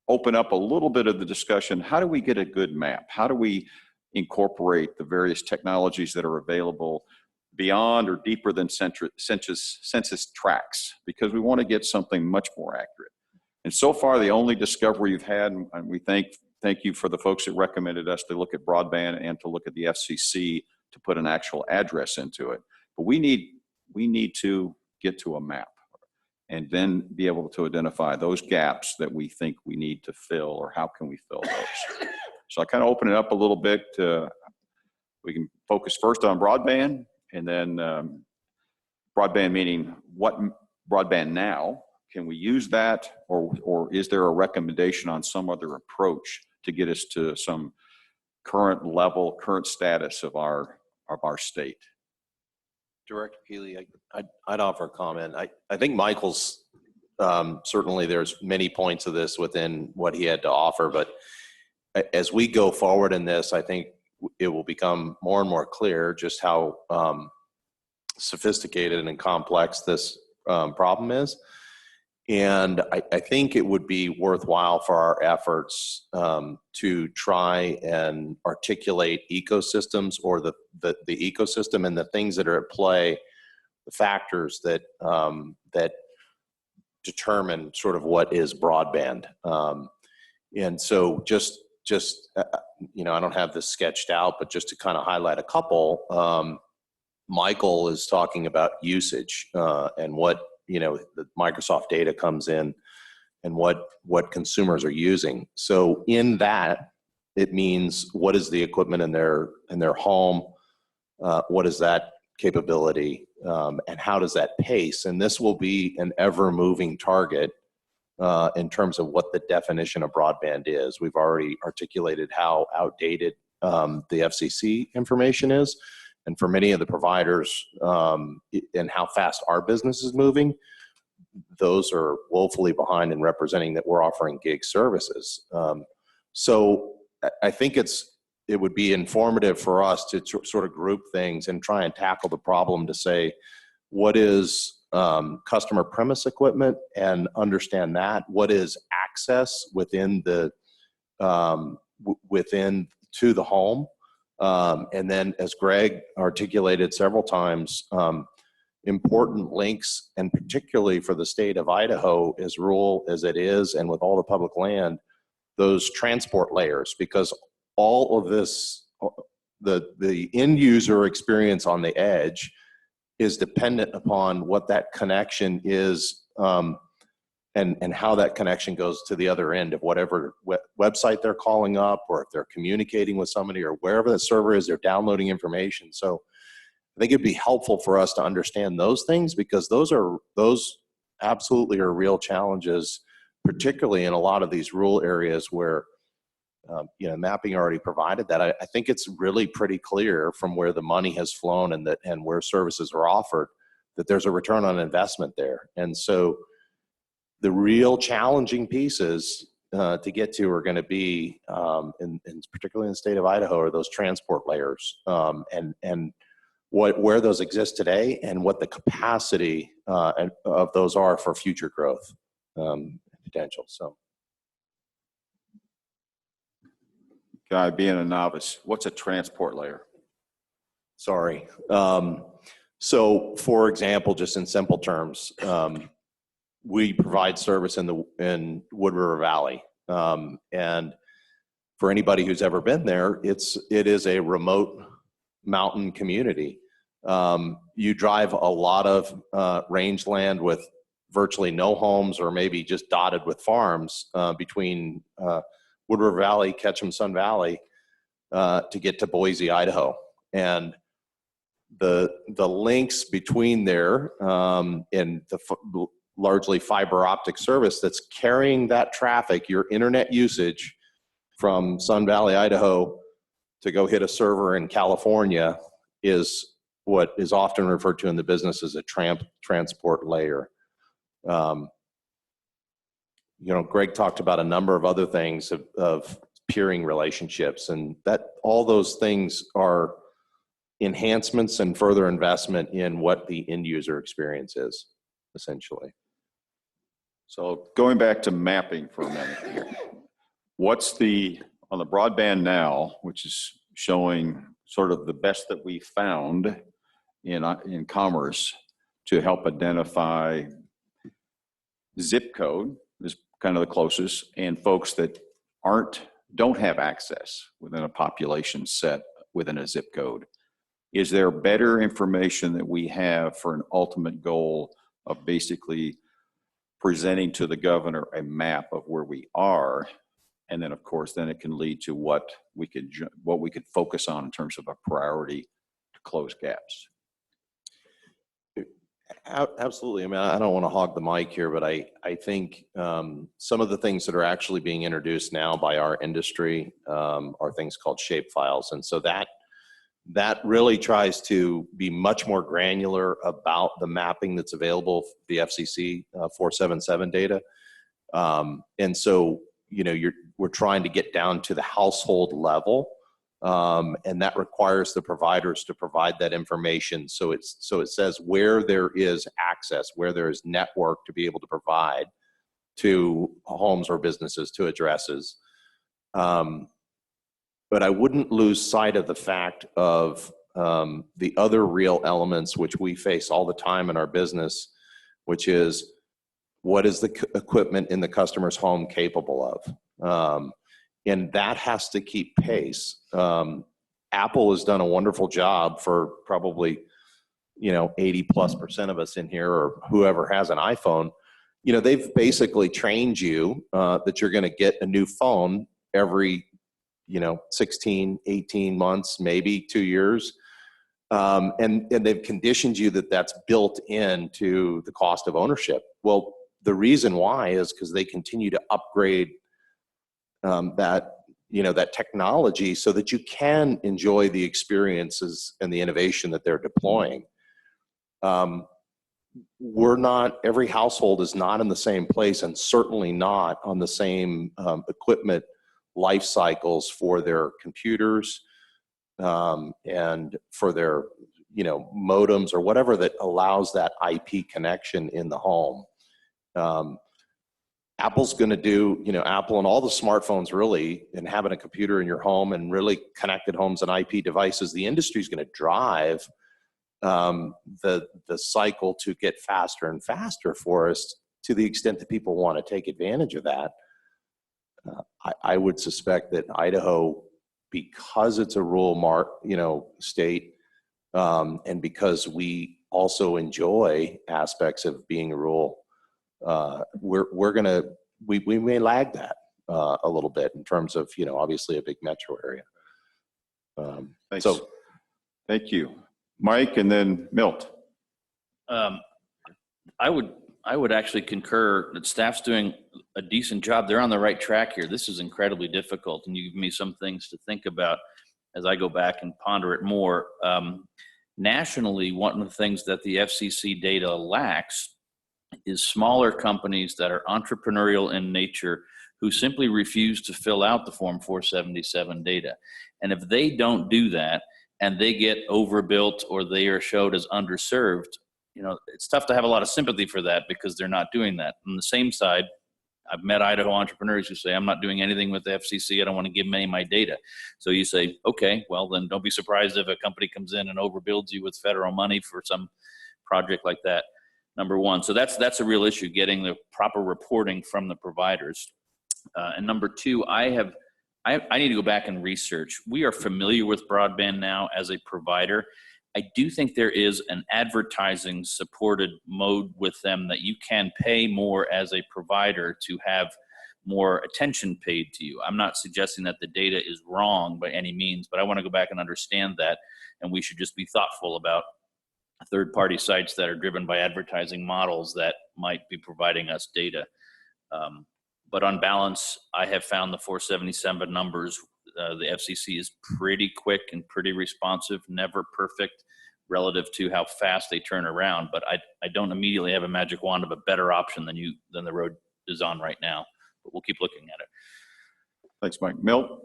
open up a little bit of the discussion. How do we get a good map? How do we incorporate the various technologies that are available beyond or deeper than census tracts? Because we want to get something much more accurate. And so far, the only discovery you've had, and we thank you for the folks that recommended us to look at broadband and to look at the FCC to put an actual address into it. But we need to get to a map and then be able to identify those gaps that we think we need to fill, or how can we fill those. So I kind of open it up a little bit. We can focus first on broadband, and then broadband meaning what broadband now. Can we use that, or is there a recommendation on some other approach to get us to some current level, current status of our state? Director Keeley, I'd offer a comment. I think Michael's, certainly there's many points of this within what he had to offer, but as we go forward in this, I think it will become more and more clear just how sophisticated and complex this problem is. And I think it would be worthwhile for our efforts to try and articulate ecosystems, or the ecosystem and the things that are at play, the factors that that determine sort of what is broadband. And so just you know, I don't have this sketched out, but just to kind of highlight a couple, Michael is talking about usage and what, you know, the Microsoft data comes in and what consumers are using. So in that, it means what is the equipment in their home, what is that capability, and how does that pace? And this will be an ever-moving target in terms of what the definition of broadband is. We've already articulated how outdated the FCC information is, and for many of the providers, and how fast our business is moving, those are woefully behind in representing that we're offering gig services. So I think it would be informative for us to sort of group things and try and tackle the problem to say, what is customer premise equipment, and understand that. What is access within the within to the home, and then, as Greg articulated several times, important links, and particularly for the state of Idaho, as rural as it is, and with all the public land, those transport layers, because all of this, the end user experience on the edge is dependent upon what that connection is, and how that connection goes to the other end of whatever website they're calling up, or if they're communicating with somebody, or wherever the server is, they're downloading information. So I think it'd be helpful for us to understand those things, because those absolutely are real challenges, particularly in a lot of these rural areas where you know, mapping already provided that. I think it's really pretty clear from where the money has flown and where services are offered that there's a return on investment there. And so the real challenging pieces to get to are going to be, particularly in the state of Idaho, are those transport layers, and where those exist today, and what the capacity of those are for future growth potential. So. Guy, being a novice, what's a transport layer? Sorry. So, for example, just in simple terms, we provide service in Wood River Valley, and for anybody who's ever been there, it is a remote mountain community. You drive a lot of rangeland with virtually no homes, or maybe just dotted with farms between Wood River Valley, Ketchum, Sun Valley, to get to Boise, Idaho. And the links between there, and the largely fiber optic service that's carrying that traffic, your internet usage from Sun Valley, Idaho, to go hit a server in California, is what is often referred to in the business as a transport layer. You know, Greg talked about a number of other things of peering relationships, and that all those things are enhancements and further investment in what the end user experience is, essentially. So going back to mapping for a minute here, what's on the broadband now, which is showing sort of the best that we found in commerce to help identify zip code is kind of the closest, and folks that don't have access within a population set within a zip code. Is there better information that we have for an ultimate goal of basically presenting to the governor a map of where we are? And then, of course, then it can lead to what we could focus on in terms of a priority to close gaps. Absolutely. I mean, I don't want to hog the mic here, but I think some of the things that are actually being introduced now by our industry are things called shape files. And so that really tries to be much more granular about the mapping that's available, the FCC 477 data. And so, you know, we're trying to get down to the household level. And that requires the providers to provide that information. So it says where there is access, where there is network to be able to provide to homes or businesses, to addresses. But I wouldn't lose sight of the fact of the other real elements which we face all the time in our business, which is what is the equipment in the customer's home capable of? And that has to keep pace. Apple has done a wonderful job for probably, 80+% of us in here, or whoever has an iPhone. They've basically trained you that you're going to get a new phone every, 16, 18 months, maybe 2 years. And they've conditioned you that that's built into the cost of ownership. Well, the reason why is because they continue to upgrade that technology so that you can enjoy the experiences and the innovation that they're deploying. Every household is not in the same place, and certainly not on the same equipment life cycles for their computers and for their modems or whatever that allows that IP connection in the home. Apple's going to do, Apple and all the smartphones really, and having a computer in your home and really connected homes and IP devices, the industry is going to drive the cycle to get faster and faster for us, to the extent that people want to take advantage of that. I would suspect that Idaho, because it's a rural state, and because we also enjoy aspects of being a rural, we may lag that a little bit in terms of, obviously a big metro area. Thanks. Thank you. Mike, and then Milt. I would actually concur that staff's doing a decent job. They're on the right track here. This is incredibly difficult, and you give me some things to think about as I go back and ponder it more. Nationally, one of the things that the FCC data lacks is smaller companies that are entrepreneurial in nature who simply refuse to fill out the Form 477 data. And if they don't do that and they get overbuilt or they are showed as underserved, it's tough to have a lot of sympathy for that because they're not doing that. On the same side, I've met Idaho entrepreneurs who say, I'm not doing anything with the FCC. I don't want to give them any of my data. So you say, okay, well then don't be surprised if a company comes in and overbuilds you with federal money for some project like that. Number one. So that's a real issue, getting the proper reporting from the providers. And number two, I need to go back and research. We are familiar with broadband now as a provider. I do think there is an advertising supported mode with them that you can pay more as a provider to have more attention paid to you. I'm not suggesting that the data is wrong by any means, but I want to go back and understand that. And we should just be thoughtful about third-party sites that are driven by advertising models that might be providing us data. But on balance, I have found the 477 numbers. The FCC is pretty quick and pretty responsive, never perfect relative to how fast they turn around. But I don't immediately have a magic wand of a better option than the road is on right now. But we'll keep looking at it. Thanks, Mike. Milt?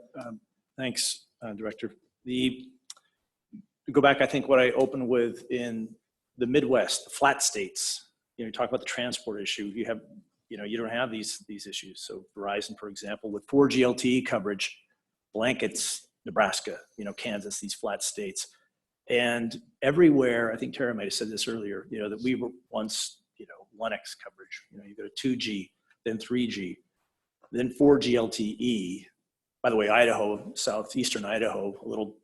Thanks, Director. Go back, I think what I opened with in the Midwest, the flat states, you talk about the transport issue. You don't have these issues. So Verizon, for example, with 4G LTE coverage, blankets Nebraska, Kansas, these flat states. And everywhere, I think Tara might have said this earlier, that we were once, 1X coverage. You go to 2G, then 3G. Then 4G LTE. By the way, Idaho, southeastern Idaho, a little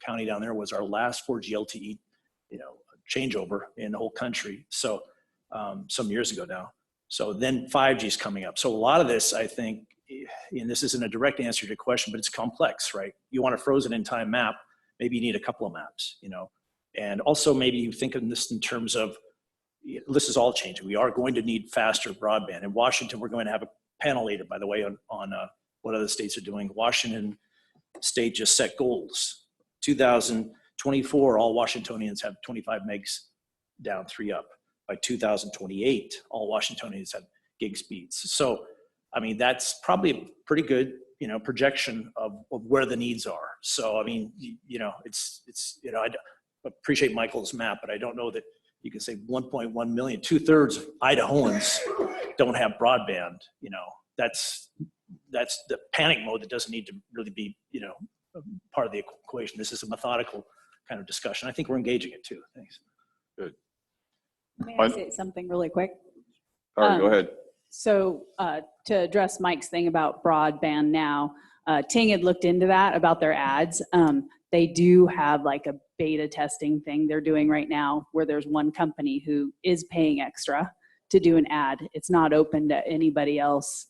county down there, was our last 4G LTE changeover in the whole country. So some years ago now. So then 5G is coming up. So a lot of this, I think, and this isn't a direct answer to your question, but it's complex, right? You want a frozen in time map, maybe you need a couple of maps, and also maybe you think of this in terms of, this is all changing. We are going to need faster broadband. In Washington, we're going to have a panel later, by the way, on what other states are doing. Washington state just set goals. 2024, all Washingtonians have 25 megs down, 3 up. By 2028, all Washingtonians have gig speeds. So, I mean, that's probably a pretty good, projection of where the needs are. So, I mean, I appreciate Michael's map, but I don't know that you can say 1.1 million, 2/3 of Idahoans don't have broadband. That's the panic mode that doesn't need to really be, part of the equation. This is a methodical kind of discussion. I think we're engaging it too. Thanks. Good. May I say something really quick? All right, go ahead. So to address Mike's thing about broadband now, Ting had looked into that about their ads. They do have like a beta testing thing they're doing right now where there's one company who is paying extra to do an ad. It's not open to anybody else.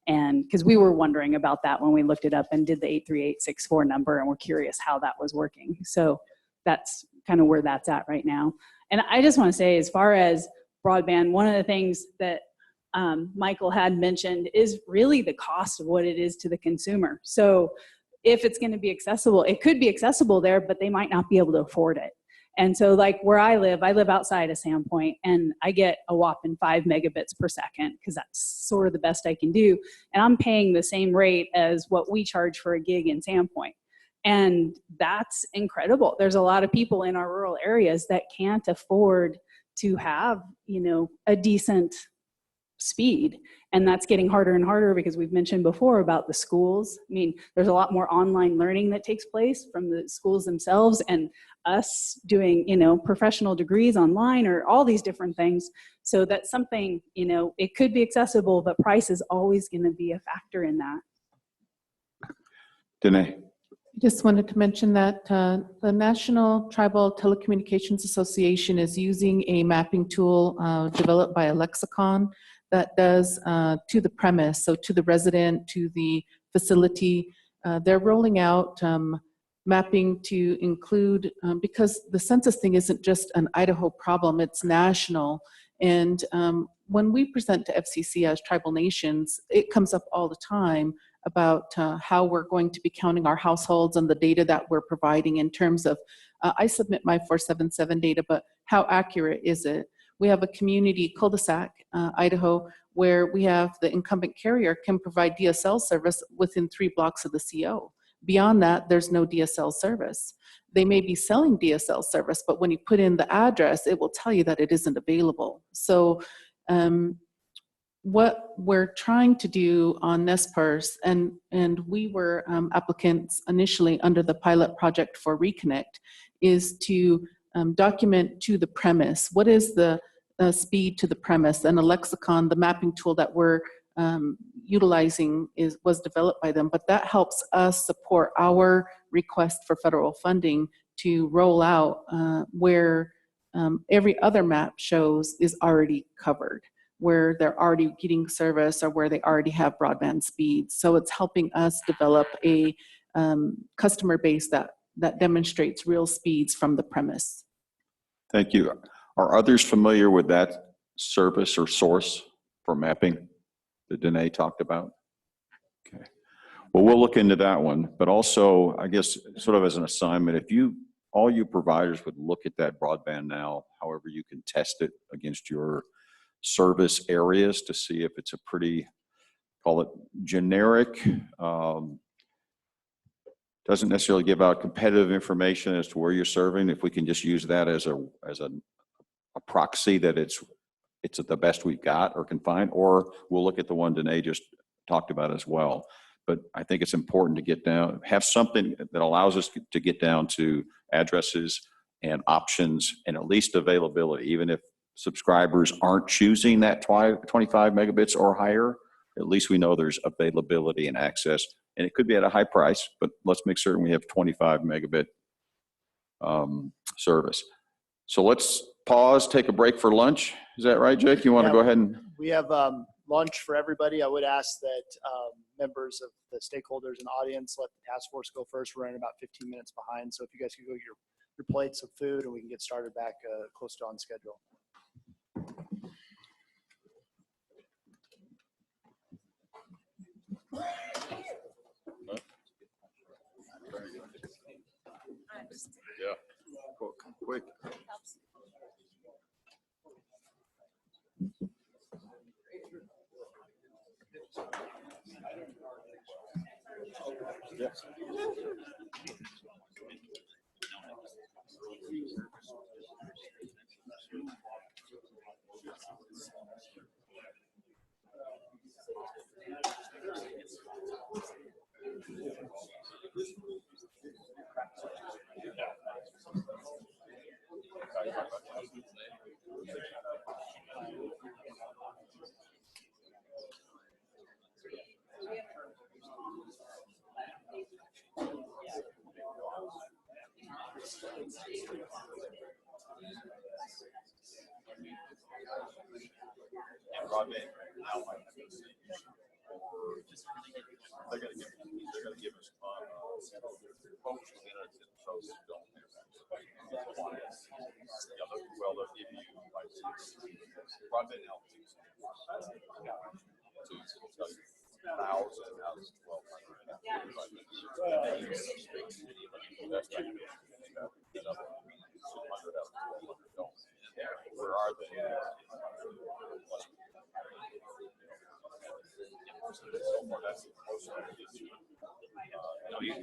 And because we were wondering about that when we looked it up and did the 83864 number, and we're curious how that was working. So that's kind of where that's at right now. And I just want to say, as far as broadband, one of the things that Michael had mentioned is really the cost of what it is to the consumer. So if it's going to be accessible, it could be accessible there, but they might not be able to afford it. And so like where I live outside of Sandpoint, and I get a whopping 5 megabits per second because that's sort of the best I can do. And I'm paying the same rate as what we charge for a gig in Sandpoint. And that's incredible. There's a lot of people in our rural areas that can't afford to have, a decent speed. And that's getting harder and harder because we've mentioned before about the schools. I mean, there's a lot more online learning that takes place from the schools themselves, and us doing, professional degrees online or all these different things. So that's something, it could be accessible, but price is always going to be a factor in that. Danae. Just wanted to mention that the National Tribal Telecommunications Association is using a mapping tool developed by a lexicon that does to the premise, so to the resident, to the facility. They're rolling out mapping to include, because the census thing isn't just an Idaho problem, it's national. And when we present to FCC as tribal nations, it comes up all the time about how we're going to be counting our households and the data that we're providing in terms of, I submit my 477 data, but how accurate is it? We have a community cul-de-sac, Idaho, where we have the incumbent carrier can provide DSL service within 3 blocks of the CO. Beyond that, there's no DSL service. They may be selling DSL service, but when you put in the address, it will tell you that it isn't available. So what we're trying to do on NESPERS, and we were applicants initially under the pilot project for Reconnect, is to document to the premise. What is the speed to the premise? And a lexicon, the mapping tool that we're utilizing was developed by them, but that helps us support our request for federal funding to roll out where every other map shows is already covered, where they're already getting service or where they already have broadband speeds. So it's helping us develop a customer base that demonstrates real speeds from the premise. Thank you. Are others familiar with that service or source for mapping that Danae talked about? Okay. Well, we'll look into that one, but also, I guess, sort of as an assignment, if all you providers would look at that broadband now, however you can test it against your service areas to see if it's a pretty, call it generic, doesn't necessarily give out competitive information as to where you're serving. If we can just use that as a proxy that it's the best we've got or can find, or we'll look at the one Danae just talked about as well. But I think it's important to get down, have something that allows us to get down to addresses and options and at least availability, even if subscribers aren't choosing that 25 megabits or higher, at least we know there's availability and access. And it could be at a high price, but let's make certain we have 25 megabit service. So let's pause, take a break for lunch. Is that right, Jake? You want to go ahead and? We have lunch for everybody. I would ask that members of the stakeholders and audience let the task force go first. We're running about 15 minutes behind. So if you guys could go get your plates of food and we can get started back close to on schedule. Yeah, quick. Yes. They're going to give us folks within a don't well, they'll give you like broadband help to tell you 1,000 out of 1,200. That's not good. Where are they? No, you're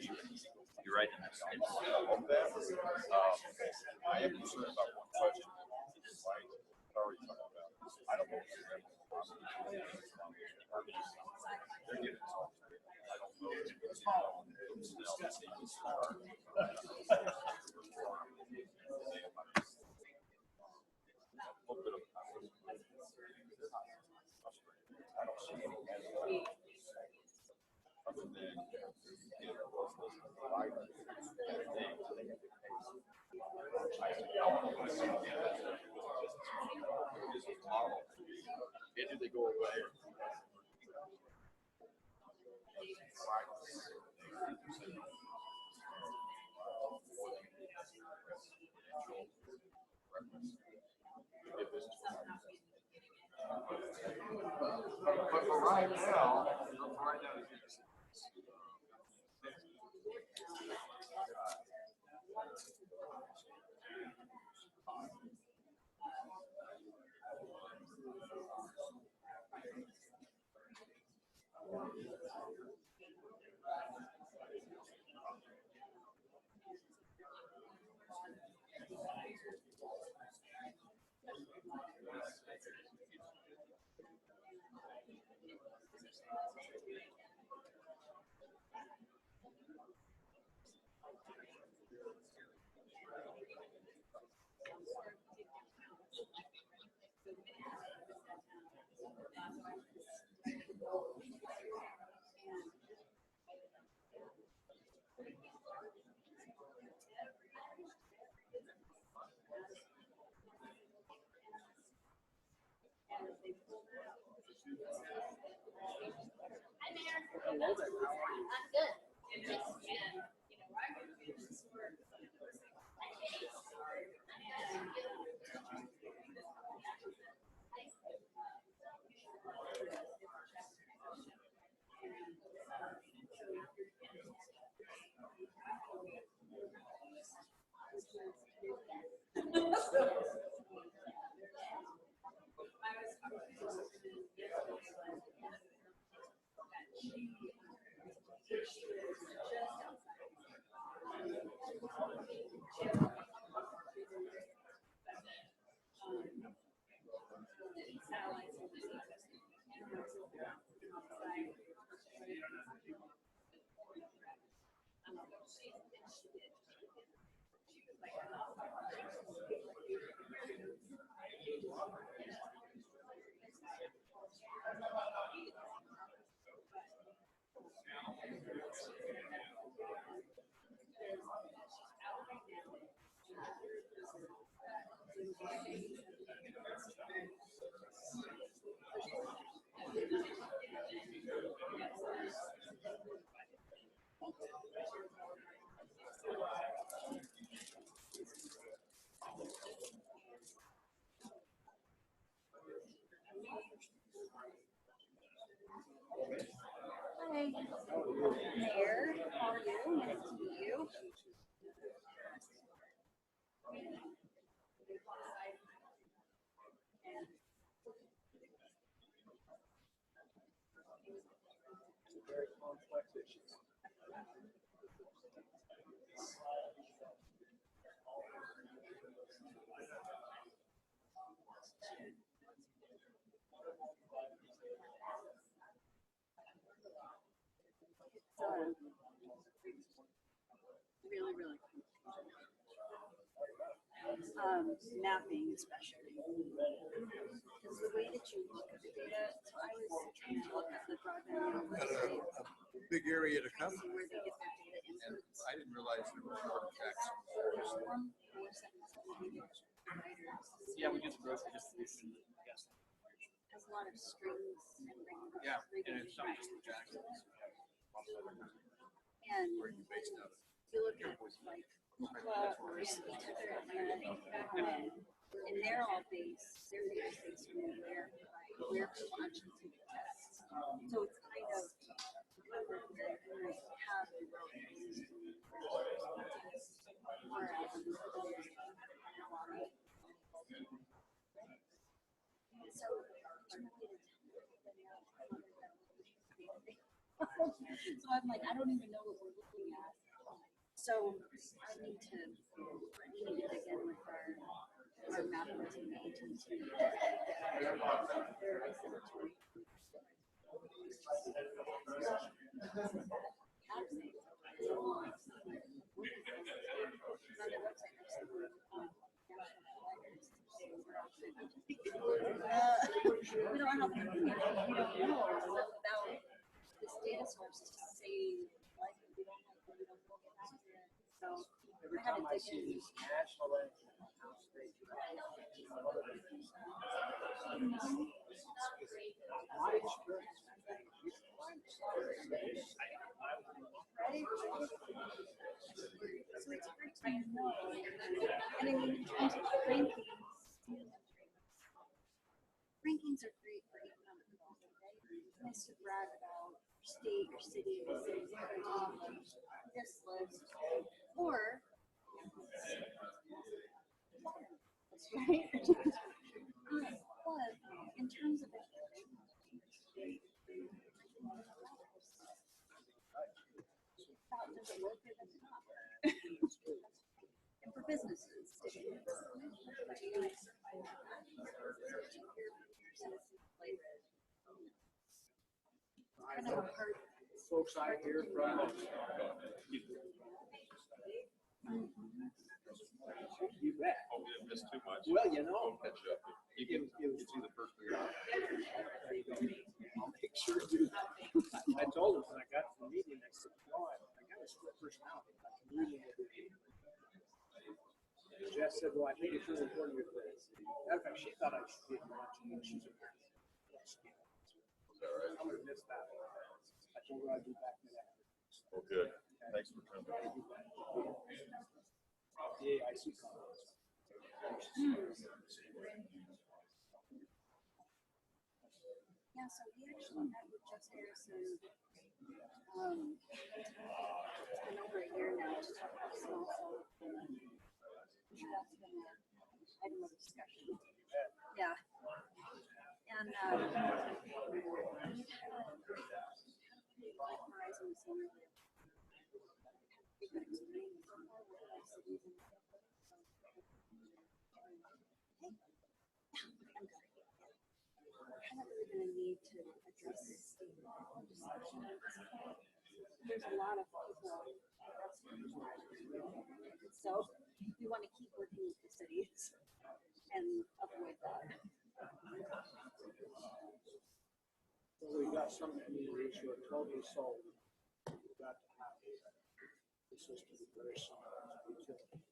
right. I am concerned about one question. I already talked about. I don't know. They're getting. I don't did they go away? But for right now, Hi. Mayor, how are you? Nice to meet you. Very complex issues. Really, really. Mapping especially. Because the way that you look at the data, so I was trying to look at the broadband website. A big area to Trying to see where they get their data inputs. I didn't realize there were artifacts. Yeah, we do the grocery distribution. Yes. Has a lot of strings and regular. Yeah, and it's not just the Jacksons. And Where are you based out of? you look at like Ookla or and they're all based, they're based on where people actually take the tests. So it's kind of have so I'm like, I don't even know what we're looking at. So I need to dig in with our mapping team at AT&T. We don't have without this data source to say like we don't look at it. So Every time I see these national my experience. So it's hard to know. And I mean, in terms of rankings are great for economic development, right? It's nice to brag about your state, your city, your city, this list, or that's right. But in terms of does it work or does it not? And for businesses, Folks I hear from. You bet. Oh, we didn't miss too much. Well, you know. I'll catch up. You can see the first year. I'll make sure to do that. I told him when I got to the meeting, I said, no, I got a split personality. I can really Jeff said, well, I think it's really important with this. Matter of fact, she thought I should be watching. She's a parent. I'm going to miss that. I told her I'd be back to that. Oh, good. Thanks for coming. Yeah, I see. Yeah, so we actually met with Jeff Harrison. It's been over a year now to talk about small cell. That's been an item of discussion. Yeah. And Verizon was saying earlier, a good experience. I'm not really going to need to address state legislation. There's a lot of people. So we want to keep working with the cities and avoid that. So we got some communities who are totally sold. We got to have the system very similar to utility.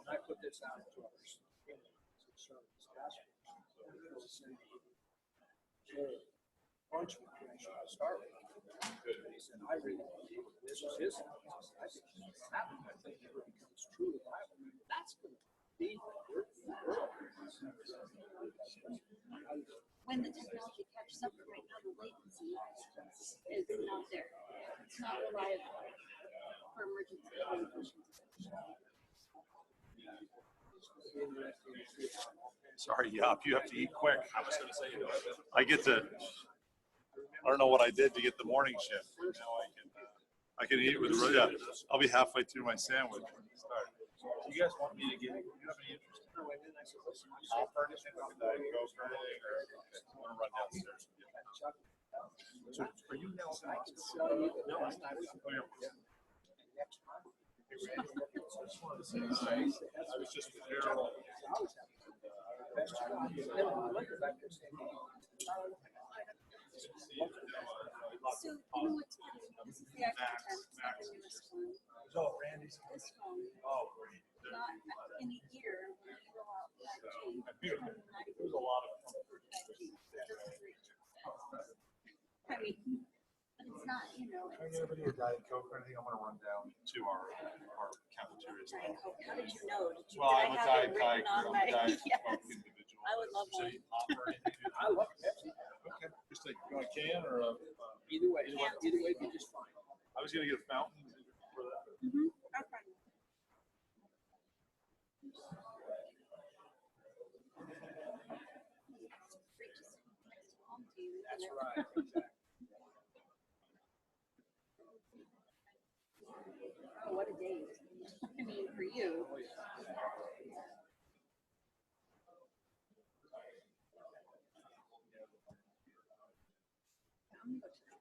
I put this out to our service task force. Launch start with. He said, I really believe this is his. I think that I think never becomes truly viable. That's going to be When the technology catches up, right now the latency is not there. It's not reliable for emergency communications. Sorry, Yop, you have to eat quick. I was gonna say, I don't know what I did to get the morning shift. Now I can eat with, yeah, I'll be halfway through my sandwich when you start. Do you guys want me to do you have any interest in offer anything like that? Go for anything, or I want to run downstairs? So are you Nelson? No, I'm not. Oh, yeah. I was just with Harold. So, you know what's funny? This is the actual the newest one. Oh, Randy's. This phone, Oh, great. not in a year, when you roll out 5G. There's a lot of. 5G. It doesn't reach. I mean, but it's not, you know. Can I get everybody a Diet Coke or anything? I'm gonna run down to our cafeteria. Diet Coke. How did you know? Did you, Well, did I'm a I have Diet it written Coke. on my, Diet yes. Coke individual. I would love So one. you offer anything? I love Pepsi. Okay, just like, you want a can or a? Either way, either way, be just fine. I was gonna get a fountain for that. Okay. That's right. Exactly. Oh, what a day. I mean, for you. I'm gonna go to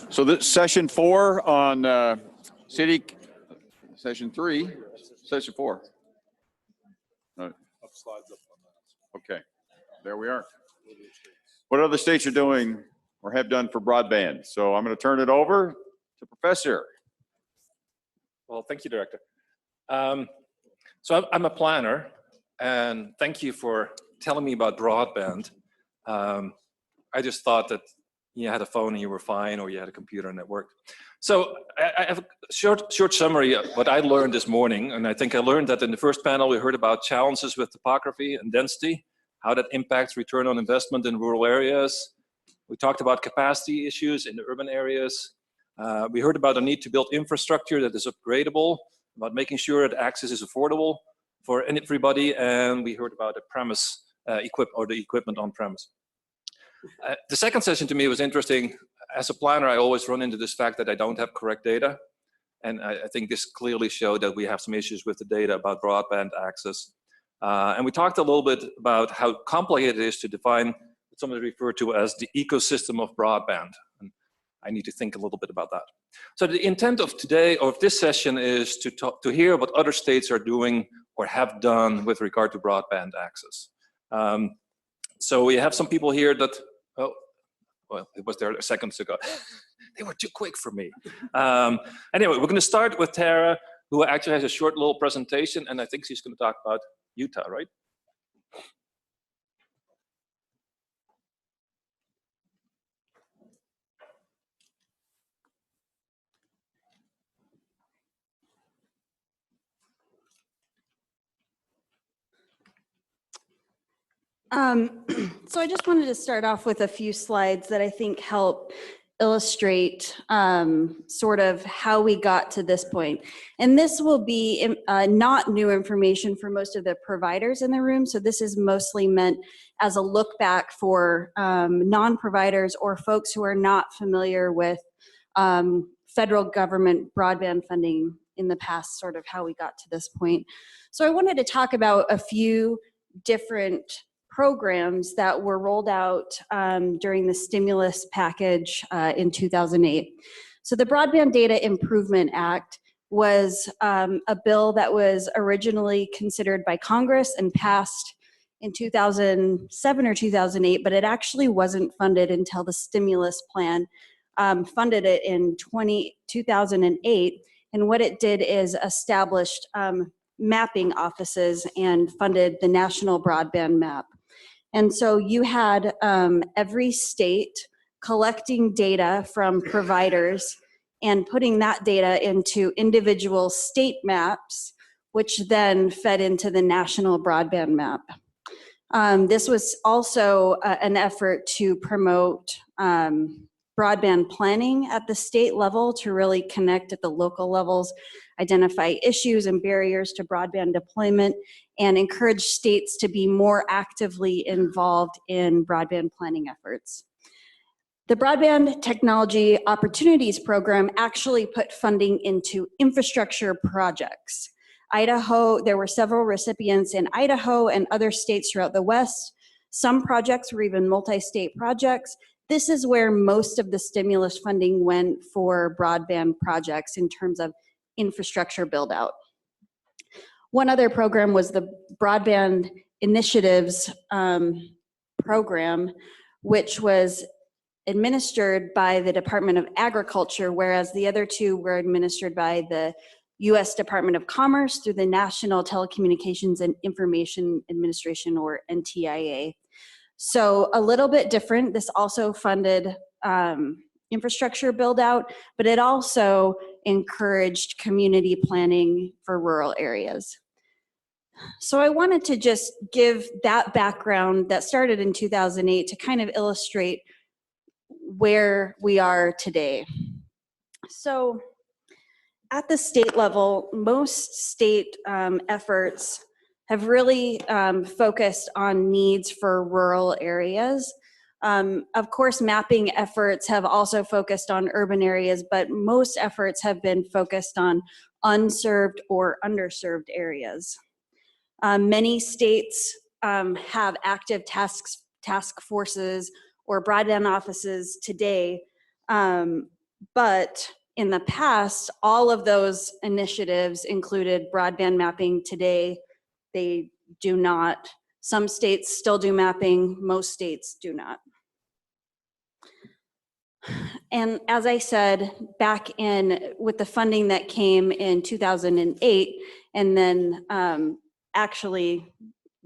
So this session 4 on city, session 3, session 4. Slides up on that. Okay, there we are. What other states are doing or have done for broadband? So I'm going to turn it over to Professor. Well, thank you, Director. So I'm a planner, and thank you for telling me about broadband. I just thought that you had a phone and you were fine, or you had a computer and it worked. So I have a short summary of what I learned this morning, and I think I learned that in the first panel we heard about challenges with topography and density, how that impacts return on investment in rural areas. We talked about capacity issues in the urban areas. We heard about the need to build infrastructure that is upgradable, about making sure that access is affordable for everybody, and we heard about the premise the equipment on premise. The second session to me was interesting. As a planner, I always run into this fact that I don't have correct data, and I think this clearly showed that we have some issues with the data about broadband access. And we talked a little bit about how complicated it is to define what some refer to as the ecosystem of broadband. And I need to think a little bit about that. So the intent of today, of this session, is to hear what other states are doing or have done with regard to broadband access. So we have some people here that, oh, well, it was there seconds ago. They were too quick for me. Anyway, we're going to start with Tara, who actually has a short little presentation, and I think she's going to talk about Utah, right? So I just wanted to start off with a few slides that I think help illustrate sort of how we got to this point. And this will be not new information for most of the providers in the room. So this is mostly meant as a look back for non-providers or folks who are not familiar with federal government broadband funding in the past, sort of how we got to this point. So I wanted to talk about a few different programs that were rolled out during the stimulus package in 2008. So the Broadband Data Improvement Act was a bill that was originally considered by Congress and passed in 2007 or 2008, but it actually wasn't funded until the stimulus plan funded it in 2008. And what it did is established mapping offices and funded the national broadband map. And so you had every state collecting data from providers and putting that data into individual state maps, which then fed into the national broadband map. This was also an effort to promote broadband planning at the state level to really connect at the local levels, identify issues and barriers to broadband deployment, and encourage states to be more actively involved in broadband planning efforts. The Broadband Technology Opportunities Program actually put funding into infrastructure projects. Idaho, there were several recipients in Idaho and other states throughout the West. Some projects were even multi-state projects. This is where most of the stimulus funding went for broadband projects in terms of infrastructure build out. One other program was the Broadband Initiatives program, which was administered by the Department of Agriculture, whereas the other two were administered by the U.S. Department of Commerce through the National Telecommunications and Information Administration, or NTIA. So a little bit different. This also funded infrastructure build out, but it also encouraged community planning for rural areas. So I wanted to just give that background that started in 2008 to kind of illustrate where we are today. So at the state level, most state efforts have really focused on needs for rural areas. Of course, mapping efforts have also focused on urban areas, but most efforts have been focused on unserved or underserved areas. Many states have active task forces or broadband offices today. But in the past, all of those initiatives included broadband mapping. Today, they do not. Some states still do mapping, most states do not. And as I said, back in with the funding that came in 2008 and then actually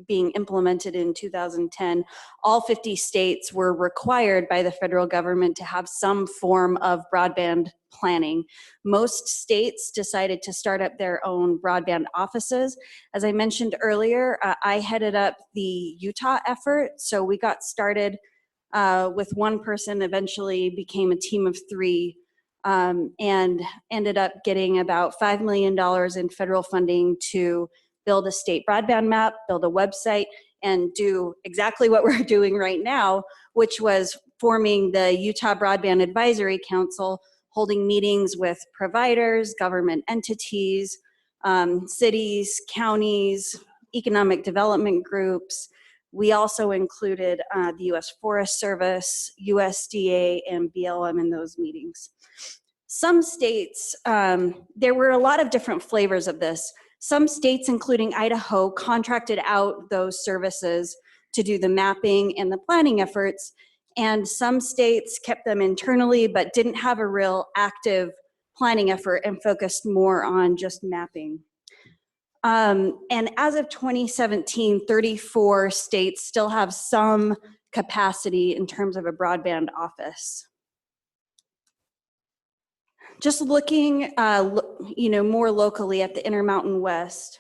being implemented in 2010, all 50 states were required by the federal government to have some form of broadband planning. Most states decided to start up their own broadband offices. As I mentioned earlier, I headed up the Utah effort. So we got started with one person, eventually became a team of 3, and ended up getting about $5 million in federal funding to build a state broadband map, build a website, and do exactly what we're doing right now, which was forming the Utah Broadband Advisory Council, holding meetings with providers, government entities, cities, counties, economic development groups. We also included the U.S. Forest Service, USDA, and BLM in those meetings. Some states, there were a lot of different flavors of this. Some states, including Idaho, contracted out those services to do the mapping and the planning efforts, and some states kept them internally but didn't have a real active planning effort and focused more on just mapping. And as of 2017, 34 states still have some capacity in terms of a broadband office. Just looking, more locally at the Intermountain West,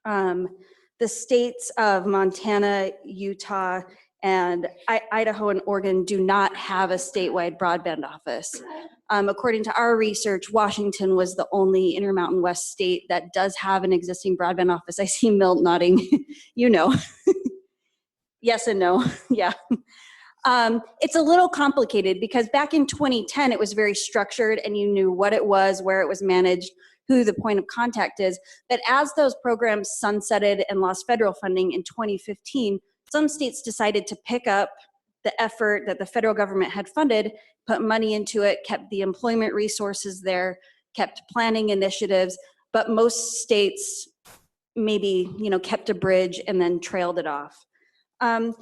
the states of Montana, Utah, and Idaho and Oregon do not have a statewide broadband office. According to our research, Washington was the only Intermountain West state that does have an existing broadband office. I see Milt nodding, Yes and no, yeah. It's a little complicated because back in 2010, it was very structured and you knew what it was, where it was managed, who the point of contact is. But as those programs sunsetted and lost federal funding in 2015, some states decided to pick up the effort that the federal government had funded, put money into it, kept the employment resources there, kept planning initiatives, but most states maybe, kept a bridge and then trailed it off.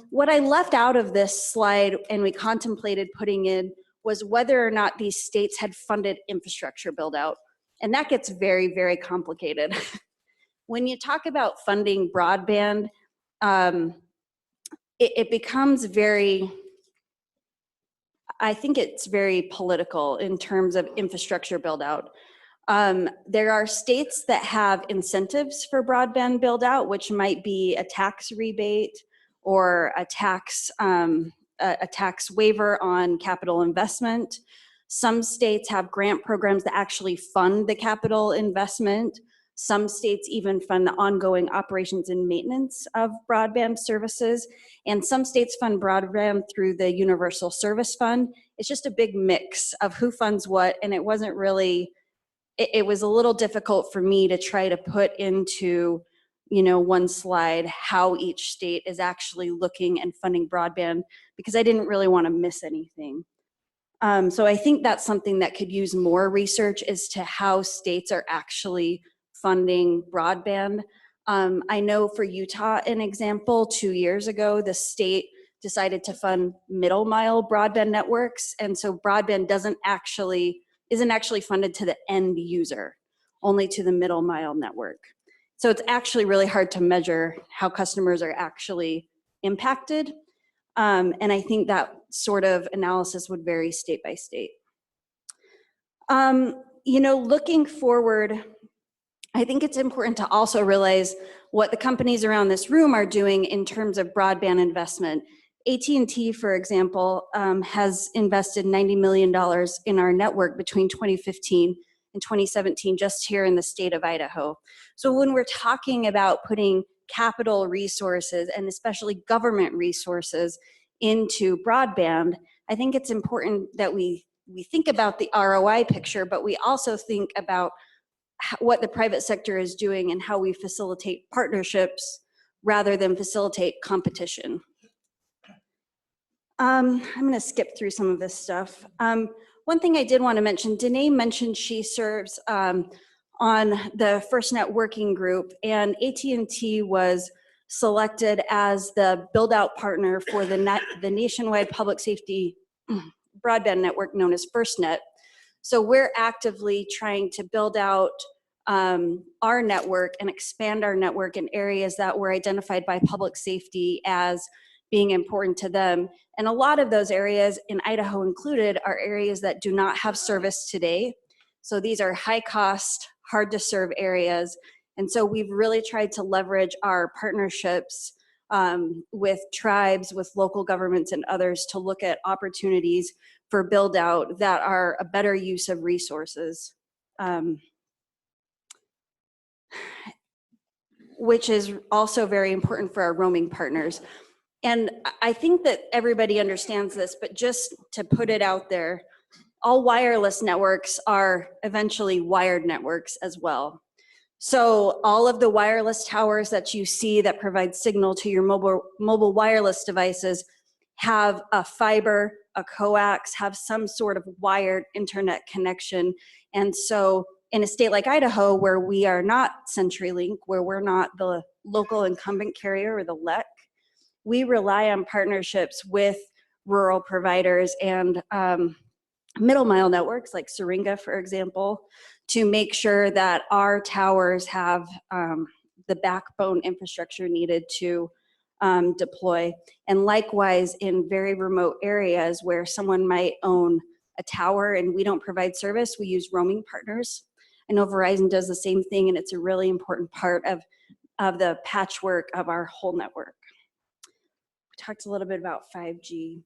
What I left out of this slide and we contemplated putting in was whether or not these states had funded infrastructure build out. And that gets very, very complicated. When you talk about funding broadband, it becomes I think it's very political in terms of infrastructure build out. There are states that have incentives for broadband build out, which might be a tax rebate or a tax waiver on capital investment. Some states have grant programs that actually fund the capital investment. Some states even fund the ongoing operations and maintenance of broadband services. And some states fund broadband through the Universal Service Fund. It's just a big mix of who funds what, and it wasn't really, it was a little difficult for me to try to put into one slide how each state is actually looking and funding broadband because I didn't really want to miss anything. So I think that's something that could use more research as to how states are actually funding broadband. I know for Utah, an example, 2 years ago, the state decided to fund middle mile broadband networks. And so broadband isn't actually funded to the end user, only to the middle mile network. So it's actually really hard to measure how customers are actually impacted. And I think that sort of analysis would vary state by state. Looking forward, I think it's important to also realize what the companies around this room are doing in terms of broadband investment. AT&T, for example, has invested $90 million in our network between 2015 and 2017 just here in the state of Idaho. So when we're talking about putting capital resources and especially government resources into broadband, I think it's important that we think about the ROI picture, but we also think about what the private sector is doing and how we facilitate partnerships rather than facilitate competition. I'm going to skip through some of this stuff. One thing I did want to mention, Danae mentioned she serves on the FirstNet working group, and AT&T was selected as the build-out partner for the nationwide public safety broadband network known as FirstNet. So we're actively trying to build out our network and expand our network in areas that were identified by public safety as being important to them. And a lot of those areas, in Idaho included, are areas that do not have service today. So these are high cost, hard to serve areas. And so we've really tried to leverage our partnerships with tribes, with local governments and others to look at opportunities for build out that are a better use of resources. Which is also very important for our roaming partners. And I think that everybody understands this, but just to put it out there, all wireless networks are eventually wired networks as well. So all of the wireless towers that you see that provide signal to your mobile wireless devices have a fiber, a coax, have some sort of wired internet connection. And so in a state like Idaho, where we are not CenturyLink, where we're not the local incumbent carrier or the LEC, we rely on partnerships with rural providers and middle mile networks like Syringa, for example, to make sure that our towers have the backbone infrastructure needed to deploy. And likewise, in very remote areas where someone might own a tower and we don't provide service, we use roaming partners. I know Verizon does the same thing, and it's a really important part of the patchwork of our whole network. We talked a little bit about 5G.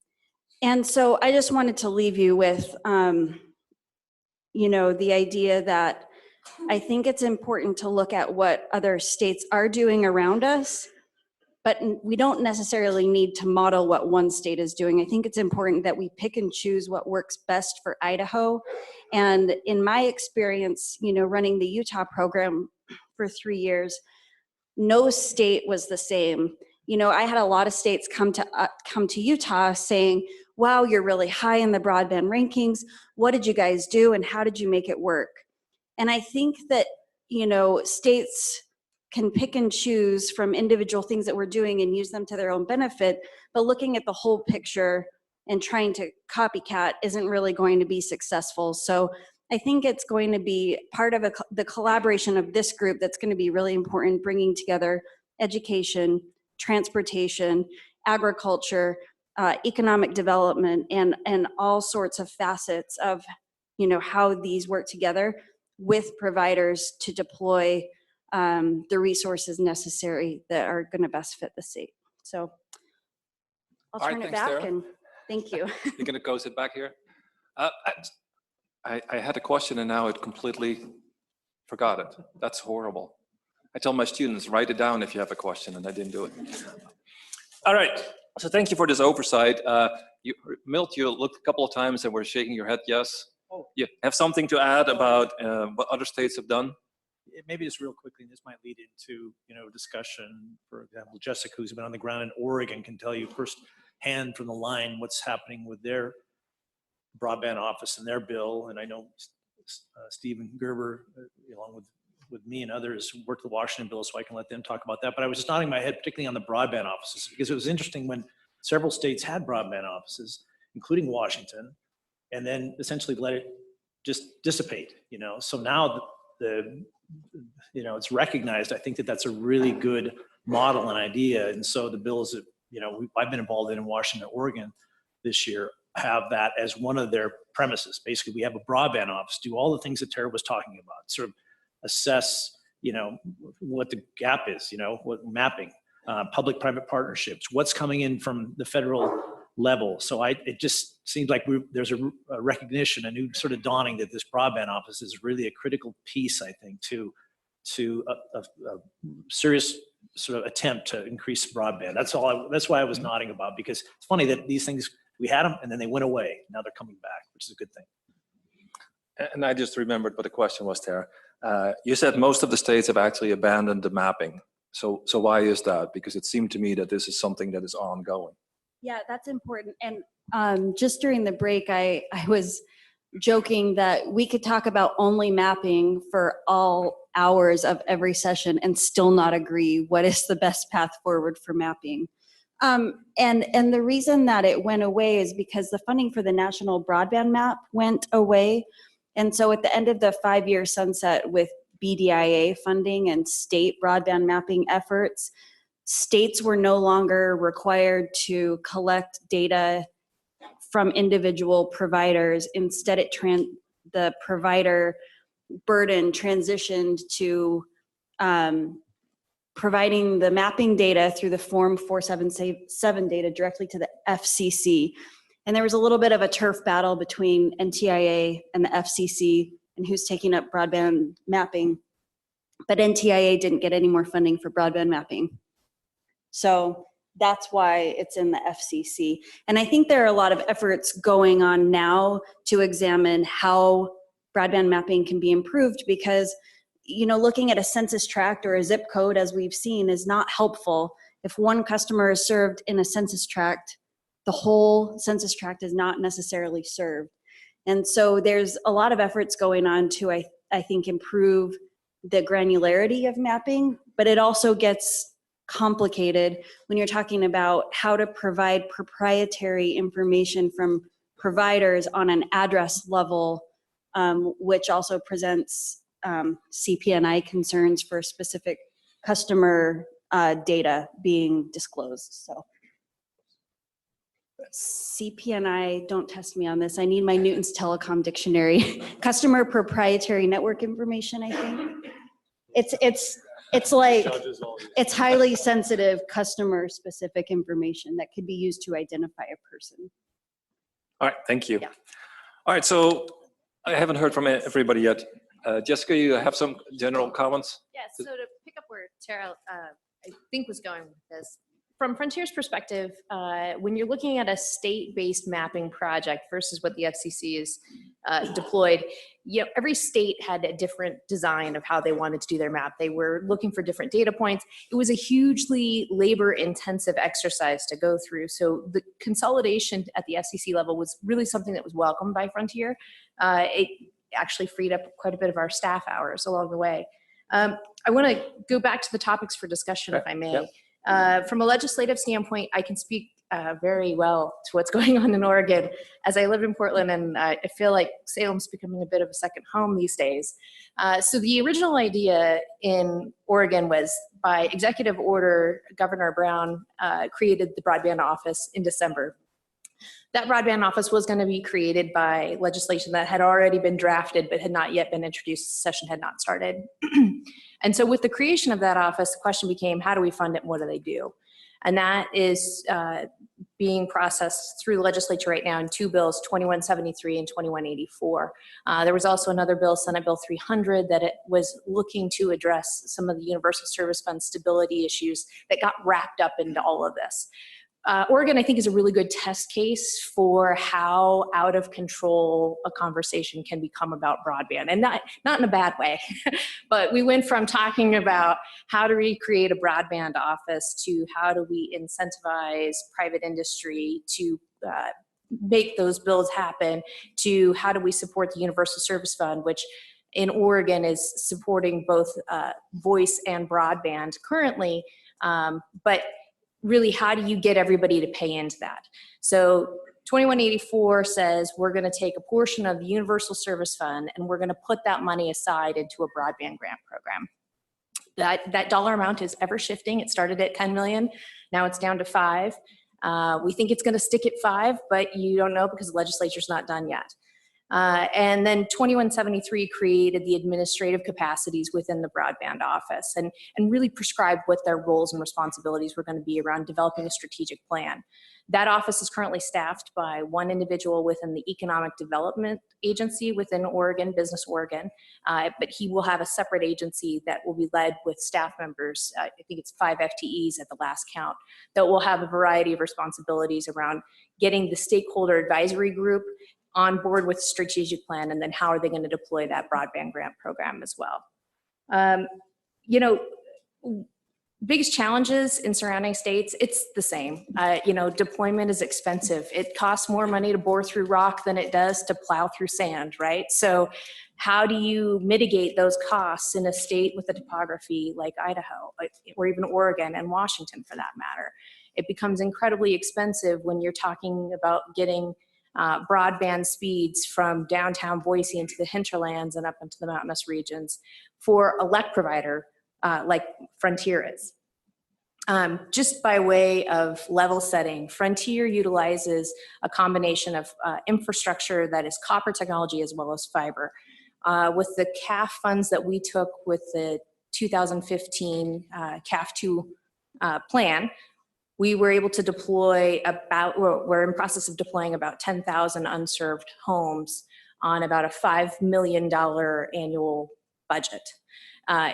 And so I just wanted to leave you with, you know, the idea that I think it's important to look at what other states are doing around us, but we don't necessarily need to model what one state is doing. I think it's important that we pick and choose what works best for Idaho. And in my experience, you know, running the Utah program for 3 years, no state was the same. You know, I had a lot of states come to Utah saying, wow, you're really high in the broadband rankings. What did you guys do and how did you make it work? And I think that, you know, states can pick and choose from individual things that we're doing and use them to their own benefit, but looking at the whole picture and trying to copycat isn't really going to be successful. So I think it's going to be part of the collaboration of this group that's going to be really important, bringing together education, transportation, agriculture, economic development, and all sorts of facets of, you know, how these work together with providers to deploy the resources necessary that are going to best fit the state. So I'll turn it back, Sarah. and thank you. You're going to go sit back here? I had a question and now it completely forgot it. That's horrible. I tell my students, write it down if you have a question, and I didn't do it. All right, so thank you for this oversight. Milt, you looked a couple of times and were shaking your head yes. Oh. You have something to add about what other states have done? Maybe just real quickly, this might lead into, you know, discussion. For example, Jessica, who's been on the ground in Oregon, can tell you firsthand from the line what's happening with their broadband office and their bill. And I know Stephen Gerber, along with me and others, worked the Washington bill, so I can let them talk about that. But I was just nodding my head, particularly on the broadband offices, because it was interesting when several states had broadband offices, including Washington, and then essentially let it just dissipate, you know. So now you know, it's recognized. I think that that's a really good model and idea. And so the bills that, you know, I've been involved in Washington, Oregon this year have that as one of their premises. Basically, we have a broadband office, do all the things that Tara was talking about, sort of assess, you know, what the gap is, you know, what mapping, public-private partnerships, what's coming in from the federal level. So it just seems like there's a recognition, a new sort of dawning that this broadband office is really a critical piece, I think, to a serious sort of attempt to increase broadband. That's why I was nodding about, because it's funny that these things, we had them and then they went away. Now they're coming back, which is a good thing. And I just remembered what the question was, Tara. You said most of the states have actually abandoned the mapping. So why is that? Because it seemed to me that this is something that is ongoing. Yeah, that's important. And just during the break, I was joking that we could talk about only mapping for all hours of every session and still not agree what is the best path forward for mapping. And the reason that it went away is because the funding for the National Broadband Map went away. And so at the end of the 5-year sunset with BDIA funding and state broadband mapping efforts, states were no longer required to collect data from individual providers. Instead, the provider burden transitioned to providing the mapping data through the Form 477 data directly to the FCC. And there was a little bit of a turf battle between NTIA and the FCC and who's taking up broadband mapping. But NTIA didn't get any more funding for broadband mapping. So that's why it's in the FCC. And I think there are a lot of efforts going on now to examine how broadband mapping can be improved, because, you know, looking at a census tract or a zip code, as we've seen, is not helpful. If one customer is served in a census tract, the whole census tract is not necessarily served. And so there's a lot of efforts going on to, I think, improve the granularity of mapping, but it also gets complicated when you're talking about how to provide proprietary information from providers on an address level, which also presents CPNI concerns for specific customer data being disclosed. So CPNI, don't test me on this. I need my Newton's Telecom Dictionary. Customer proprietary network information, I think. It's like, it's highly sensitive customer specific information that could be used to identify a person. All right, thank you. Yeah. All right, so I haven't heard from everybody yet. Jessica, you have some general comments? Yes, so to pick up where Tara, I think, was going with this, from Frontier's perspective, when you're looking at a state-based mapping project versus what the FCC is deployed, you know, every state had a different design of how they wanted to do their map. They were looking for different data points. It was a hugely labor-intensive exercise to go through. So the consolidation at the FCC level was really something that was welcomed by Frontier. It actually freed up quite a bit of our staff hours along the way. I want to go back to the topics for discussion, if I may. Yep. From a legislative standpoint, I can speak very well to what's going on in Oregon, as I live in Portland, and I feel like Salem's becoming a bit of a second home these days. So the original idea in Oregon was, by executive order, Governor Brown created the broadband office in December. That broadband office was going to be created by legislation that had already been drafted but had not yet been introduced. The session had not started. And so with the creation of that office, the question became, how do we fund it and what do they do? And that is being processed through the legislature right now in two bills, 2173 and 2184. There was also another bill, Senate Bill 300, that it was looking to address some of the Universal Service Fund stability issues that got wrapped up into all of this. Oregon, I think, is a really good test case for how out of control a conversation can become about broadband, and not in a bad way. But we went from talking about how to recreate a broadband office to how do we incentivize private industry to make those builds happen, to how do we support the Universal Service Fund, which in Oregon is supporting both voice and broadband currently, but really, how do you get everybody to pay into that? So 2184 says we're going to take a portion of the Universal Service Fund and we're going to put that money aside into a broadband grant program. That dollar amount is ever shifting. It started at 10 million. Now it's down to 5. We think it's going to stick at 5, but you don't know because the legislature's not done yet. And then 2173 created the administrative capacities within the broadband office and really prescribed what their roles and responsibilities were going to be around developing a strategic plan. That office is currently staffed by one individual within the Economic Development Agency within Oregon, Business Oregon, but he will have a separate agency that will be led with staff members, I think it's 5 FTEs at the last count, that will have a variety of responsibilities around getting the stakeholder advisory group on board with a strategic plan, and then how are they going to deploy that broadband grant program as well. You know, biggest challenges in surrounding states, it's the same. Deployment is expensive. It costs more money to bore through rock than it does to plow through sand, right? So how do you mitigate those costs in a state with a topography like Idaho, or even Oregon and Washington for that matter? It becomes incredibly expensive when you're talking about getting broadband speeds from downtown Boise into the hinterlands and up into the mountainous regions for a LEC provider like Frontier is. Just by way of level setting, Frontier utilizes a combination of infrastructure that is copper technology as well as fiber. With the CAF funds that we took with the 2015 CAF2 plan, we were able to deploy we're in process of deploying about 10,000 unserved homes on about a $5 million annual budget. I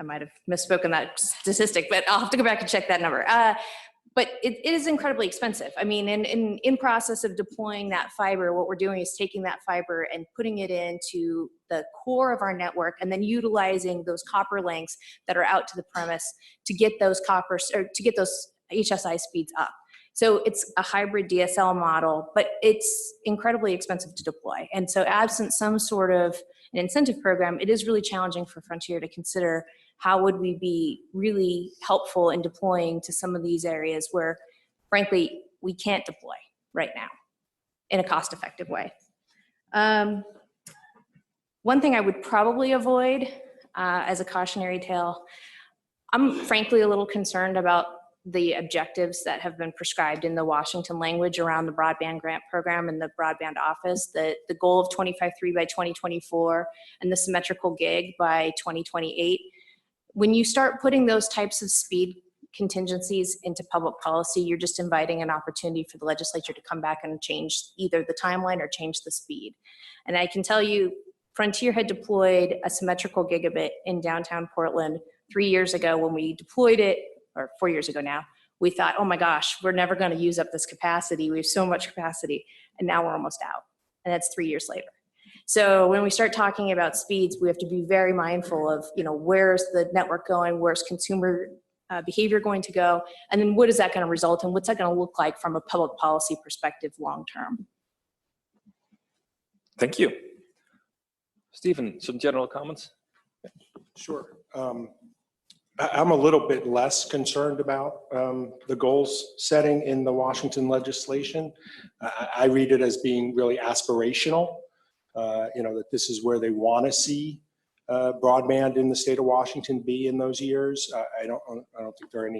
might have misspoken that statistic, but I'll have to go back and check that number. But it is incredibly expensive. I mean, in process of deploying that fiber, what we're doing is taking that fiber and putting it into the core of our network, and then utilizing those copper links that are out to the premise to get those HSI speeds up. So it's a hybrid DSL model, but it's incredibly expensive to deploy. And so absent some sort of an incentive program, it is really challenging for Frontier to consider how would we be really helpful in deploying to some of these areas where, frankly, we can't deploy right now in a cost-effective way. One thing I would probably avoid as a cautionary tale, I'm frankly a little concerned about the objectives that have been prescribed in the Washington language around the broadband grant program and the broadband office, the goal of 25.3 by 2024 and the symmetrical gig by 2028. When you start putting those types of speed contingencies into public policy, you're just inviting an opportunity for the legislature to come back and change either the timeline or change the speed. And I can tell you, Frontier had deployed a symmetrical gigabit in downtown Portland 3 years ago. When we deployed it, or 4 years ago now, we thought, oh my gosh, we're never going to use up this capacity. We have so much capacity, and now we're almost out. And that's 3 years later. So when we start talking about speeds, we have to be very mindful of, where's the network going, where's consumer behavior going to go, and then what is that going to result in, what's that going to look like from a public policy perspective long term. Thank you. Stephen, some general comments? Sure. I'm a little bit less concerned about the goals setting in the Washington legislation. I read it as being really aspirational, that this is where they want to see broadband in the state of Washington be in those years. I don't think there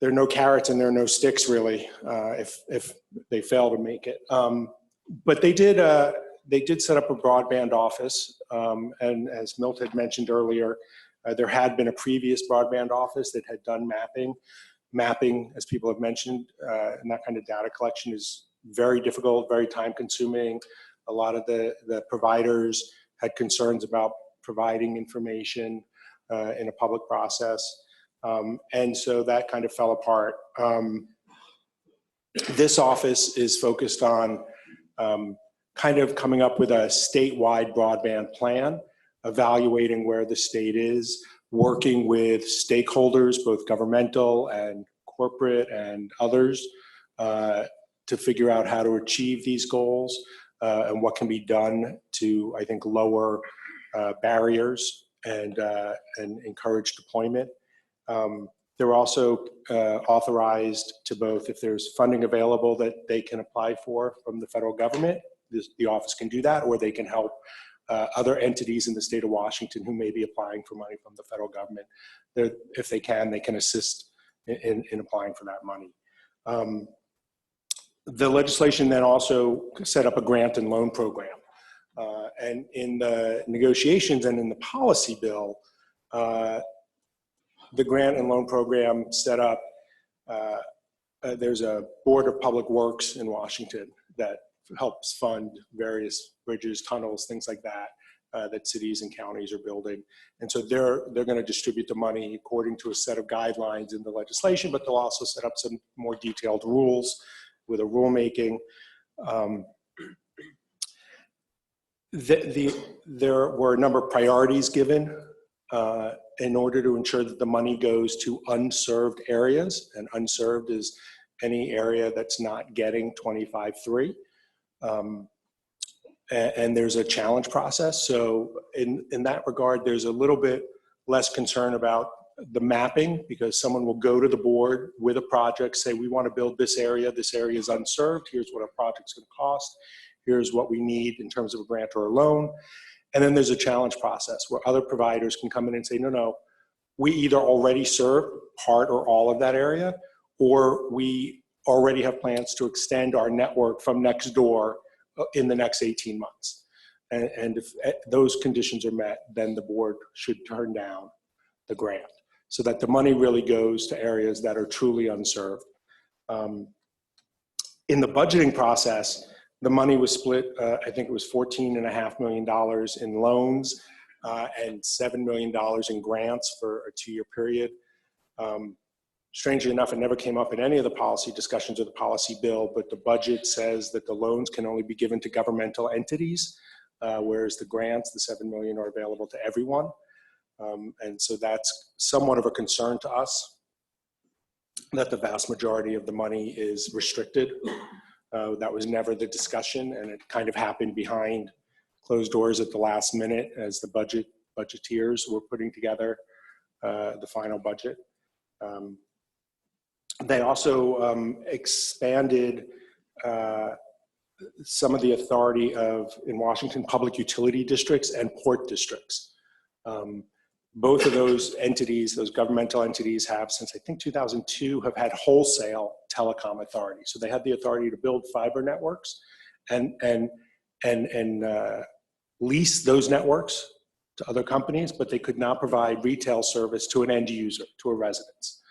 are no carrots and there are no sticks really if they fail to make it. But they did set up a broadband office, and as Milt had mentioned earlier, there had been a previous broadband office that had done mapping. Mapping, as people have mentioned, and that kind of data collection is very difficult, very time consuming. A lot of the providers had concerns about providing information in a public process. And so that kind of fell apart. This office is focused on kind of coming up with a statewide broadband plan, evaluating where the state is, working with stakeholders, both governmental and corporate and others, to figure out how to achieve these goals and what can be done to, I think, lower barriers and encourage deployment. They're also authorized to both, if there's funding available that they can apply for from the federal government, the office can do that, or they can help other entities in the state of Washington who may be applying for money from the federal government. If they can assist in applying for that money. The legislation then also set up a grant and loan program. And in the negotiations and in the policy bill, the grant and loan program set up, there's a Board of Public Works in Washington that helps fund various bridges, tunnels, things like that, that cities and counties are building. And so they're going to distribute the money according to a set of guidelines in the legislation, but they'll also set up some more detailed rules with a rulemaking. There were a number of priorities given in order to ensure that the money goes to unserved areas, and unserved is any area that's not getting 25.3. And there's a challenge process. So in that regard, there's a little bit less concern about the mapping, because someone will go to the board with a project, say, we want to build this area is unserved, here's what our project's going to cost, here's what we need in terms of a grant or a loan. And then there's a challenge process where other providers can come in and say, no, we either already serve part or all of that area, or we already have plans to extend our network from next door in the next 18 months. And if those conditions are met, then the board should turn down the grant, so that the money really goes to areas that are truly unserved. In the budgeting process, the money was split, I think it was $14.5 million in loans and $7 million in grants for a 2-year period. Strangely enough, it never came up in any of the policy discussions of the policy bill, but the budget says that the loans can only be given to governmental entities, whereas the grants, the $7 million, are available to everyone. And so that's somewhat of a concern to us, that the vast majority of the money is restricted. That was never the discussion, and it kind of happened behind closed doors at the last minute as the budgeteers were putting together the final budget. They also expanded some of the authority in Washington, public utility districts and port districts. Both of those entities, those governmental entities, have, since I think 2002, have had wholesale telecom authority. So they had the authority to build fiber networks and lease those networks to other companies, but they could not provide retail service to an end user, to a residence.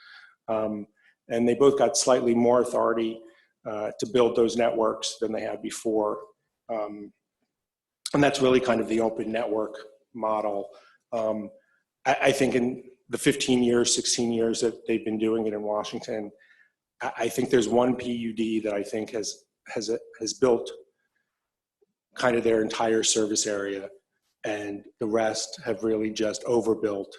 And they both got slightly more authority to build those networks than they had before. And that's really kind of the open network model. I think in the 15 years, 16 years that they've been doing it in Washington, I think there's one PUD that I think has built kind of their entire service area, and the rest have really just overbuilt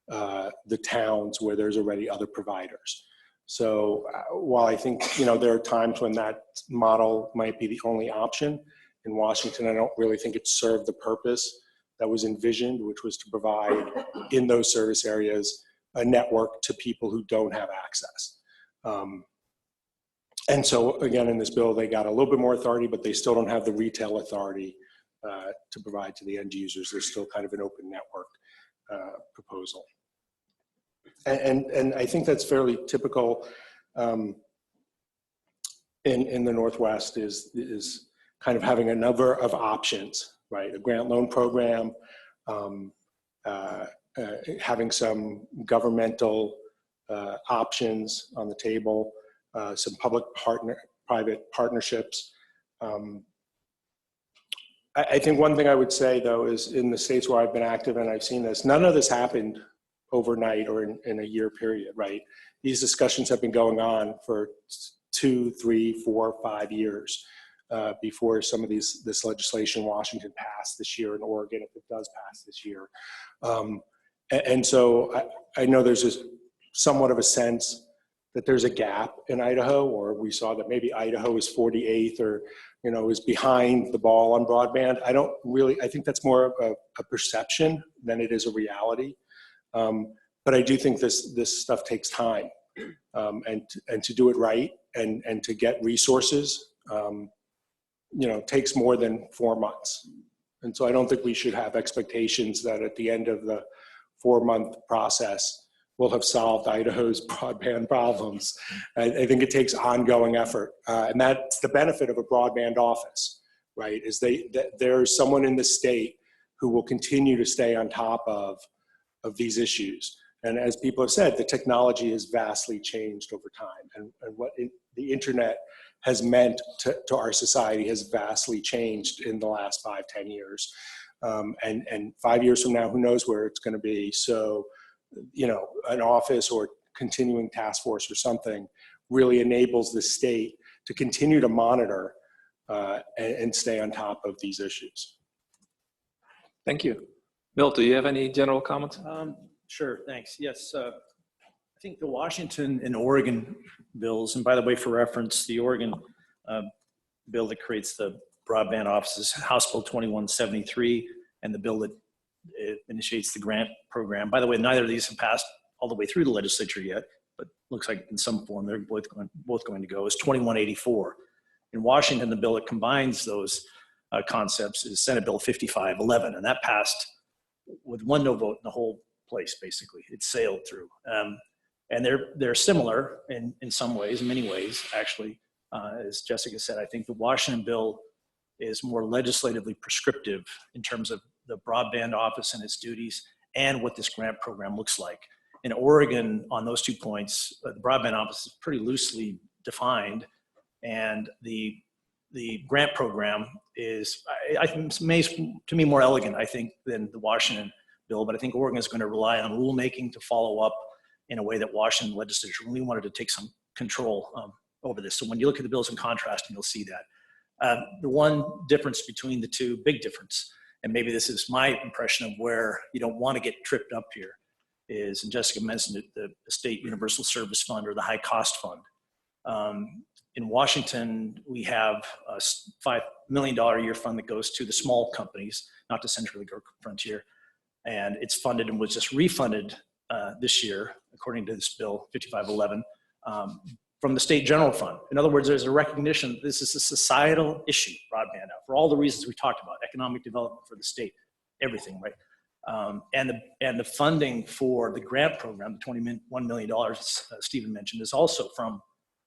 the towns where there's already other providers. So while I think, there are times when that model might be the only option in Washington, I don't really think it served the purpose that was envisioned, which was to provide in those service areas a network to people who don't have access. And so again, in this bill, they got a little bit more authority, but they still don't have the retail authority to provide to the end users. There's still kind of an open network proposal. And I think that's fairly typical in the Northwest, is kind of having a number of options, right? A grant loan program, having some governmental options on the table, some public-private partnerships. I think one thing I would say, though, is in the states where I've been active and I've seen this, none of this happened overnight or in a year period, right? These discussions have been going on for 2, 3, 4, 5 years before some of this legislation Washington passed this year, and Oregon, if it does pass this year. And so I know there's somewhat of a sense that there's a gap in Idaho, or we saw that maybe Idaho is 48th or, is behind the ball on broadband. I think that's more of a perception than it is a reality. But I do think this stuff takes time, and to do it right and to get resources, takes more than 4 months. And so I don't think we should have expectations that at the end of the 4-month process, we'll have solved Idaho's broadband problems. I think it takes ongoing effort. And that's the benefit of a broadband office, right? Is there's someone in the state who will continue to stay on top of these issues. And as people have said, the technology has vastly changed over time. And what the internet has meant to our society has vastly changed in the last 5-10 years. And 5 years from now, who knows where it's going to be. So, an office or continuing task force or something really enables the state to continue to monitor and stay on top of these issues. Thank you. Milt, do you have any general comments? Sure, thanks. Yes, I think the Washington and Oregon bills, and by the way, for reference, the Oregon bill that creates the broadband offices, House Bill 2173, and the bill that initiates the grant program. By the way, neither of these have passed all the way through the legislature yet, but looks like in some form they're both going to go, is 2184. In Washington, the bill that combines those concepts is Senate Bill 5511, and that passed with one no vote in the whole place, basically. It sailed through. And they're similar in some ways, in many ways, actually. As Jessica said, I think the Washington bill is more legislatively prescriptive in terms of the broadband office and its duties and what this grant program looks like. In Oregon, on those 2 points, the broadband office is pretty loosely defined, and the grant program is, I think, to me, more elegant, I think, than the Washington bill, but I think Oregon is going to rely on rulemaking to follow up in a way that Washington legislature really wanted to take some control over this. So when you look at the bills in contrast, you'll see that. The one difference between the two, big difference, and maybe this is my impression of where you don't want to get tripped up here, is, and Jessica mentioned it, the State Universal Service Fund, or the High Cost Fund. In Washington, we have a $5 million a year fund that goes to the small companies, not to CenturyLink or Frontier, and it's funded and was just refunded this year, according to this bill 5511, from the state general fund. In other words, there's a recognition this is a societal issue, broadband, for all the reasons we talked about, economic development for the state, everything, right? And the funding for the grant program, the $21 million Stephen mentioned, is also from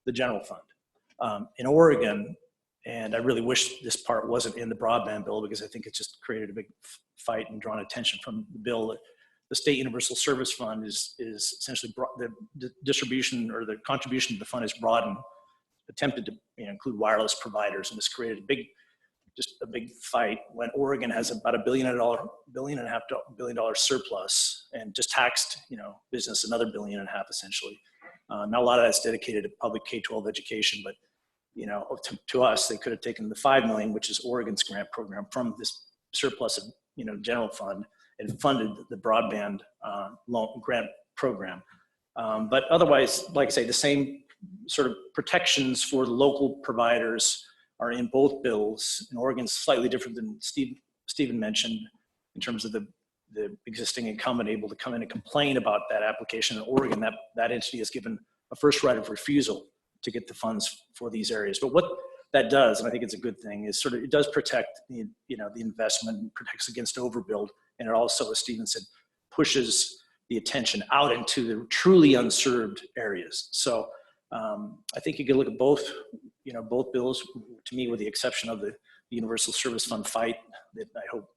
the general fund. In Oregon, and I really wish this part wasn't in the broadband bill because I think it just created a big fight and drawn attention from the bill. The State Universal Service Fund is essentially the distribution or the contribution to the fund is broadened, attempted to include wireless providers, and this created a big fight when Oregon has about $1.5 billion surplus and just taxed business another $1.5 billion essentially. Not a lot of that's dedicated to public K-12 education, but to us, they could have taken the $5 million, which is Oregon's grant program, from this surplus of general fund and funded the broadband loan grant program. But otherwise, like I say, the same sort of protections for the local providers are in both bills. In Oregon's slightly different than Stephen mentioned in terms of the existing incumbent able to come in and complain about that application. In Oregon, that entity is given a first right of refusal to get the funds for these areas. But what that does, and I think it's a good thing, is it does protect the investment and protects against overbuild. And it also, as Stephen said, pushes the attention out into the truly unserved areas. So I think you can look at both bills, to me, with the exception of the Universal Service Fund fight that I hope,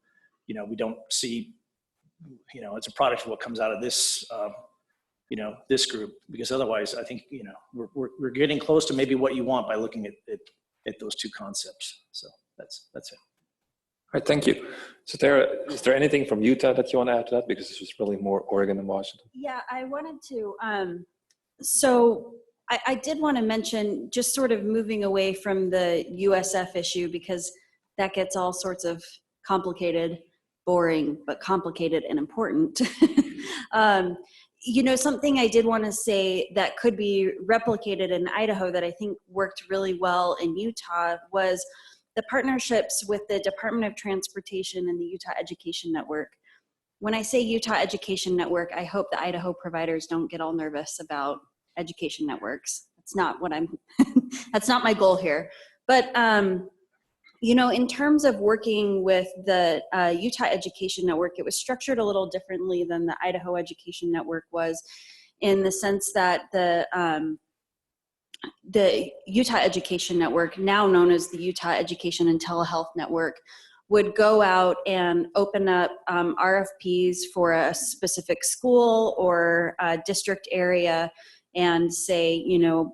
we don't see, it's a product of what comes out of this, this group, because otherwise I think, we're getting close to maybe what you want by looking at those two concepts. So that's it. All right, thank you. So is there anything from Utah that you want to add to that? Because this was really more Oregon and Washington. Yeah, I wanted to. So I did want to mention, just sort of moving away from the USF issue, because that gets all sorts of complicated, boring, but complicated and important. Something I did want to say that could be replicated in Idaho that I think worked really well in Utah was the partnerships with the Department of Transportation and the Utah Education Network. When I say Utah Education Network, I hope the Idaho providers don't get all nervous about education networks. That's not what that's not my goal here. But, in terms of working with the Utah Education Network, it was structured a little differently than the Idaho Education Network was, in the sense that the Utah Education Network, now known as the Utah Education and Telehealth Network, would go out and open up RFPs for a specific school or a district area and say,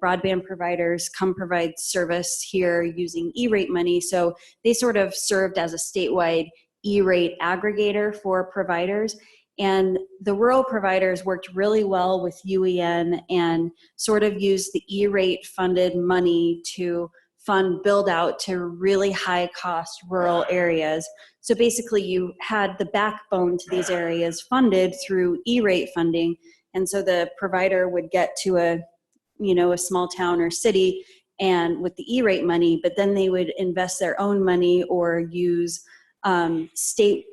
broadband providers, come provide service here using E-rate money. So they sort of served as a statewide E-rate aggregator for providers. And the rural providers worked really well with UEN and sort of used the E-rate funded money to fund build out to really high cost rural areas. So basically you had the backbone to these areas funded through E-rate funding. And so the provider would get to a small town or city and with the E-rate money, but then they would invest their own money or use state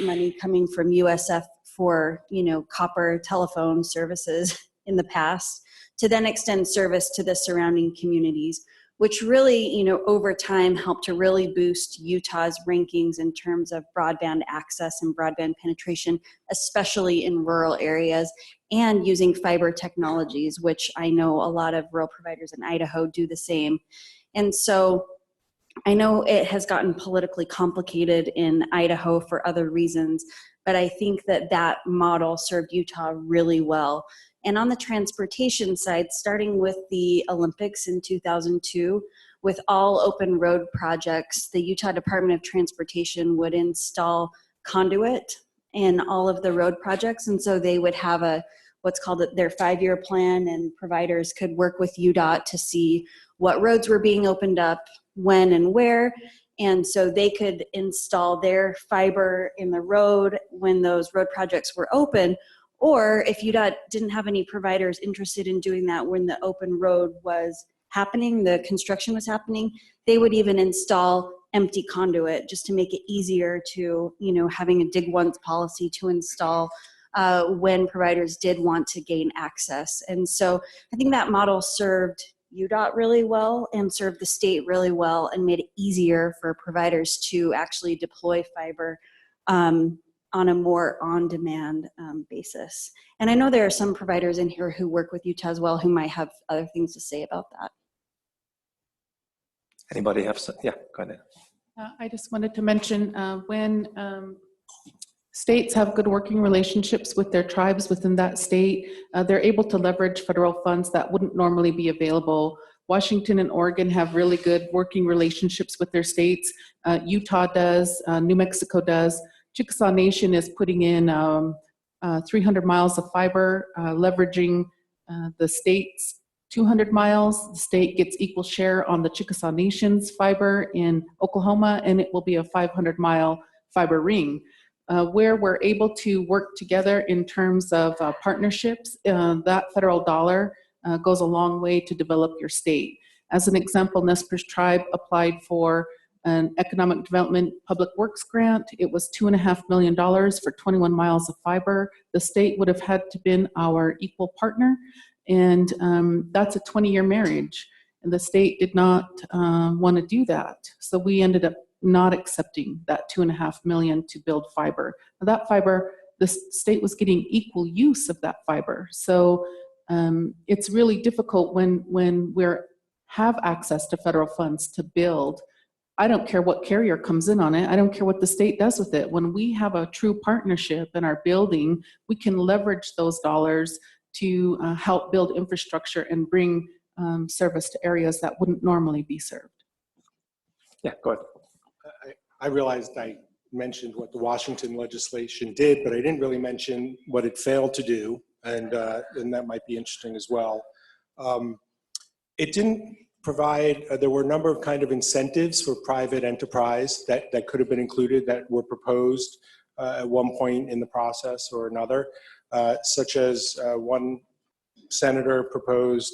money coming from USF for, copper telephone services in the past to then extend service to the surrounding communities, which really, over time helped to really boost Utah's rankings in terms of broadband access and broadband penetration, especially in rural areas, and using fiber technologies, which I know a lot of rural providers in Idaho do the same. And so I know it has gotten politically complicated in Idaho for other reasons, but I think that model served Utah really well. And on the transportation side, starting with the Olympics in 2002, with all open road projects, the Utah Department of Transportation would install conduit in all of the road projects. And so they would have what's called their 5-year plan, and providers could work with UDOT to see what roads were being opened up, when and where. And so they could install their fiber in the road when those road projects were open. Or if UDOT didn't have any providers interested in doing that when the open road was happening, the construction was happening, they would even install empty conduit just to make it easier to, having a dig once policy to install when providers did want to gain access. And so I think that model served UDOT really well and served the state really well and made it easier for providers to actually deploy fiber on a more on-demand basis. And I know there are some providers in here who work with Utah as well who might have other things to say about that. Anybody have some? Yeah, go ahead. I just wanted to mention when states have good working relationships with their tribes within that state, they're able to leverage federal funds that wouldn't normally be available. Washington and Oregon have really good working relationships with their states. Utah does, New Mexico does. Chickasaw Nation is putting in 300 miles of fiber, leveraging the state's 200 miles. The state gets equal share on the Chickasaw Nation's fiber in Oklahoma, and it will be a 500-mile fiber ring. Where we're able to work together in terms of partnerships, that federal dollar goes a long way to develop your state. As an example, Nez Perce Tribe applied for an economic development public works grant. It was $2.5 million for 21 miles of fiber. The state would have had to been our equal partner, and that's a 20-year marriage. And the state did not want to do that. So we ended up not accepting that $2.5 million to build fiber. Now that fiber, the state was getting equal use of that fiber. So it's really difficult when we have access to federal funds to build. I don't care what carrier comes in on it. I don't care what the state does with it. When we have a true partnership in our building, we can leverage those dollars to help build infrastructure and bring service to areas that wouldn't normally be served. Yeah, go ahead. I realized I mentioned what the Washington legislation did, but I didn't really mention what it failed to do, and that might be interesting as well. It didn't provide, there were a number of kind of incentives for private enterprise that could have been included that were proposed at one point in the process or another, such as one senator proposed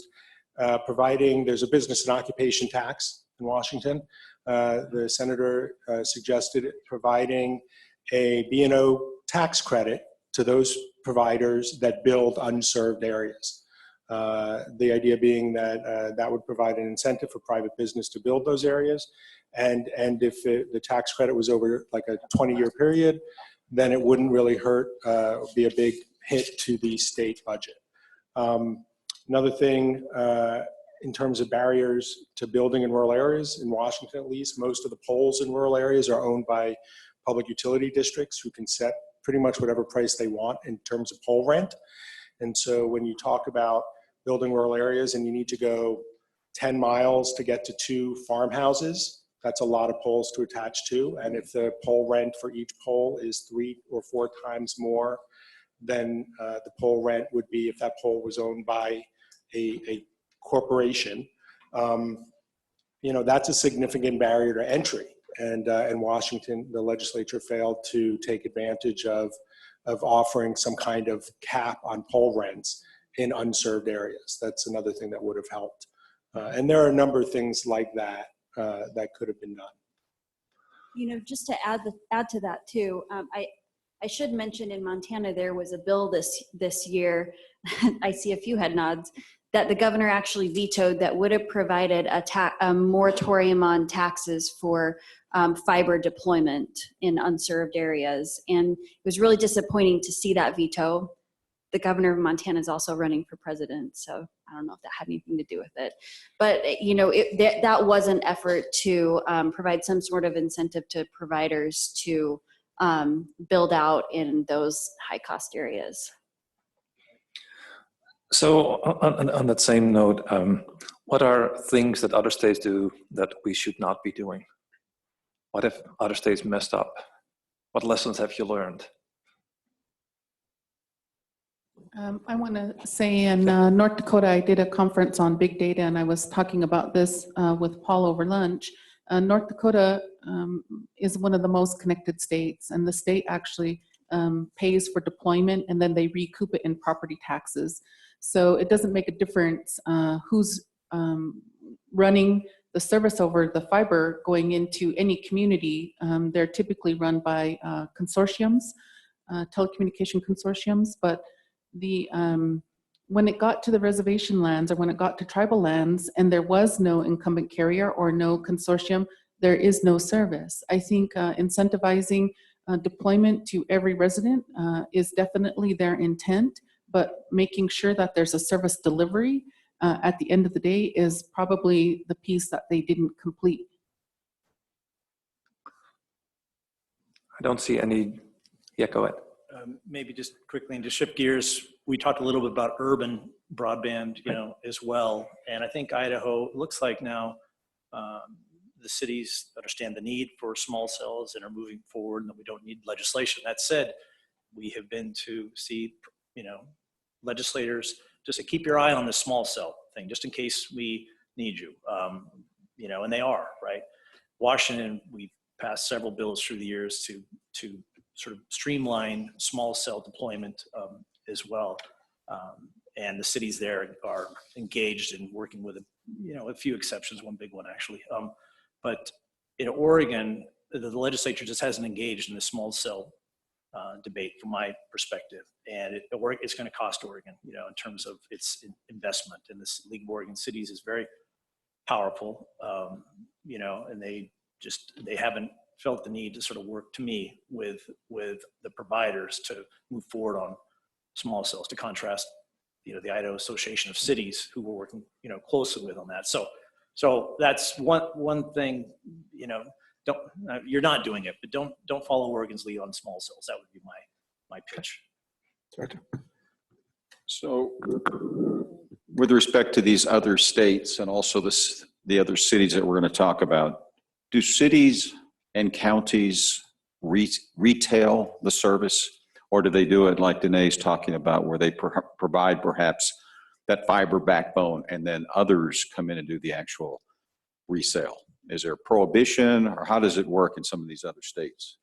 providing, there's a business and occupation tax in Washington. The senator suggested providing a B&O tax credit to those providers that build unserved areas. The idea being that that would provide an incentive for private business to build those areas. And if the tax credit was over like a 20-year period, then it wouldn't really hurt, be a big hit to the state budget. Another thing, in terms of barriers to building in rural areas, in Washington at least, most of the poles in rural areas are owned by public utility districts who can set pretty much whatever price they want in terms of pole rent. And so when you talk about building rural areas and you need to go 10 miles to get to 2 farmhouses, that's a lot of poles to attach to. And if the pole rent for each pole is 3 or 4 times more than the pole rent would be if that pole was owned by a corporation. that's a significant barrier to entry. And in Washington, the legislature failed to take advantage of offering some kind of cap on pole rents in unserved areas. That's another thing that would have helped. And there are a number of things like that that could have been done. Just to add to that too, I should mention in Montana there was a bill this year. I see a few head nods, that the governor actually vetoed that would have provided a moratorium on taxes for fiber deployment in unserved areas. And it was really disappointing to see that veto. The governor of Montana is also running for president, so I don't know if that had anything to do with it. But that was an effort to provide some sort of incentive to providers to build out in those high-cost areas. So on that same note, what are things that other states do that we should not be doing? What if other states messed up? What lessons have you learned? I want to say in North Dakota, I did a conference on big data, and I was talking about this with Paul over lunch. North Dakota is one of the most connected states, and the state actually pays for deployment, and then they recoup it in property taxes. So it doesn't make a difference who's running the service over the fiber going into any community. They're typically run by consortiums, telecommunication consortiums, but when it got to the reservation lands, or when it got to tribal lands, and there was no incumbent carrier or no consortium, there is no service. I think incentivizing deployment to every resident is definitely their intent, but making sure that there's a service delivery at the end of the day is probably the piece that they didn't complete. I don't see any. Yeah, go ahead. Maybe just quickly, and to shift gears, we talked a little bit about urban broadband, as well. And I think Idaho, it looks like now the cities understand the need for small cells and are moving forward, and that we don't need legislation. That said, we have been to see, legislators just to keep your eye on the small cell thing, just in case we need you, and they are, right? Washington, we've passed several bills through the years to sort of streamline small cell deployment as well. And the cities there are engaged in working with, a few exceptions, one big one actually. But in Oregon, the legislature just hasn't engaged in the small cell debate from my perspective. And it's going to cost Oregon, in terms of its investment. And this League of Oregon Cities is very powerful, and they haven't felt the need to sort of work, to me, with the providers to move forward on small cells, to contrast, the Idaho Association of Cities, who we're working, closely with on that. So that's one thing, you're not doing it, but don't follow Oregon's lead on small cells. That would be my pitch. So with respect to these other states and also the other cities that we're going to talk about, do cities and counties retail the service, or do they do it like Danae's talking about, where they provide perhaps that fiber backbone and then others come in and do the actual resale? Is there a prohibition, or how does it work in some of these other states?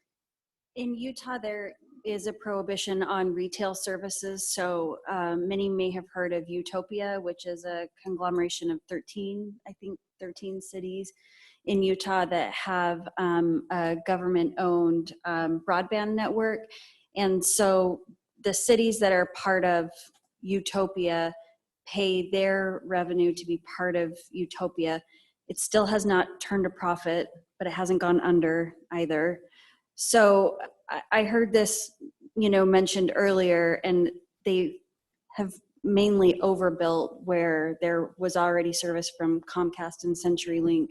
In Utah, there is a prohibition on retail services. So many may have heard of Utopia, which is a conglomeration of 13 cities in Utah that have a government-owned broadband network. And so the cities that are part of Utopia pay their revenue to be part of Utopia. It still has not turned a profit, but it hasn't gone under either. So I heard this, mentioned earlier, and they have mainly overbuilt where there was already service from Comcast and CenturyLink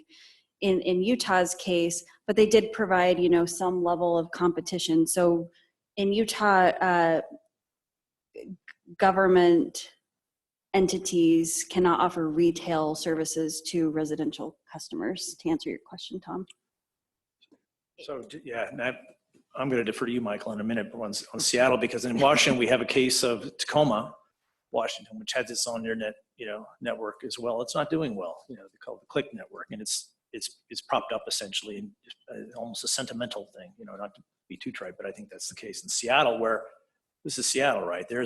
in Utah's case, but they did provide, some level of competition. So in Utah, government entities cannot offer retail services to residential customers, to answer your question, Tom. So, yeah, and I'm going to defer to you, Michael, in a minute on Seattle, because in Washington, we have a case of Tacoma, Washington, which has its own internet, network as well. It's not doing well, they call it the Click network, and it's it's propped up essentially in almost a sentimental thing, you know, not to be too trite, but I think that's the case in Seattle, where this is Seattle, right? There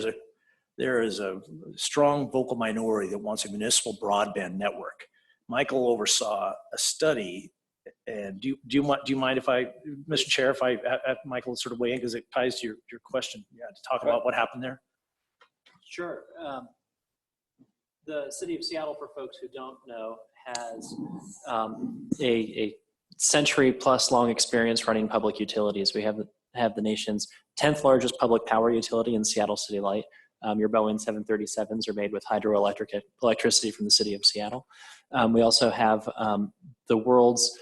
is a strong vocal minority that wants a municipal broadband network. Michael oversaw a study, and do you mind if I, Mr. Chair, if I have Michael sort of weigh in, because it ties to your question, to talk about what happened there? Sure. The city of Seattle, for folks who don't know, has a century plus long experience running public utilities. We have the nation's 10th largest public power utility in Seattle City Light. Your Boeing 737s are made with hydroelectric electricity from the city of Seattle. We also have the world's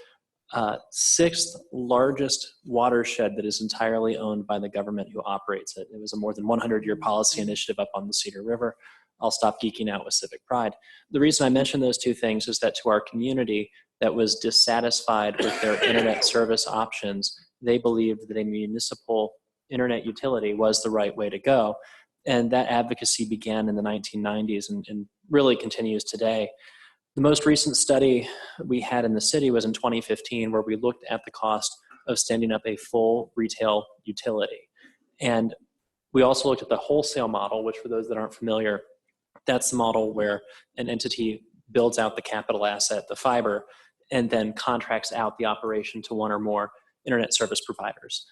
6th largest watershed that is entirely owned by the government who operates it. It was a more than 100-year policy initiative up on the Cedar River. I'll stop geeking out with civic pride. The reason I mention those two things is that to our community that was dissatisfied with their internet service options, they believed that a municipal internet utility was the right way to go. And that advocacy began in the 1990s and really continues today. The most recent study we had in the city was in 2015, where we looked at the cost of standing up a full retail utility. And we also looked at the wholesale model, which for those that aren't familiar, that's the model where an entity builds out the capital asset, the fiber, and then contracts out the operation to one or more internet service providers.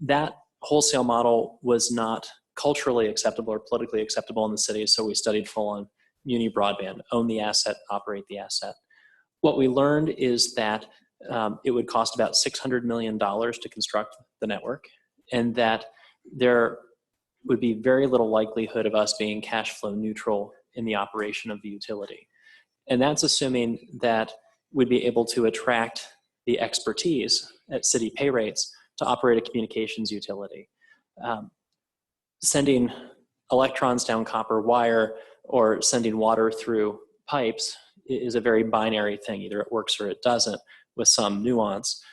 That wholesale model was not culturally acceptable or politically acceptable in the city, so we studied full-on muni broadband, own the asset, operate the asset. What we learned is that it would cost about $600 million to construct the network, and that there would be very little likelihood of us being cash flow neutral in the operation of the utility. And that's assuming that we'd be able to attract the expertise at city pay rates to operate a communications utility. Sending electrons down copper wire or sending water through pipes is a very binary thing. Either it works or it doesn't, with some nuance.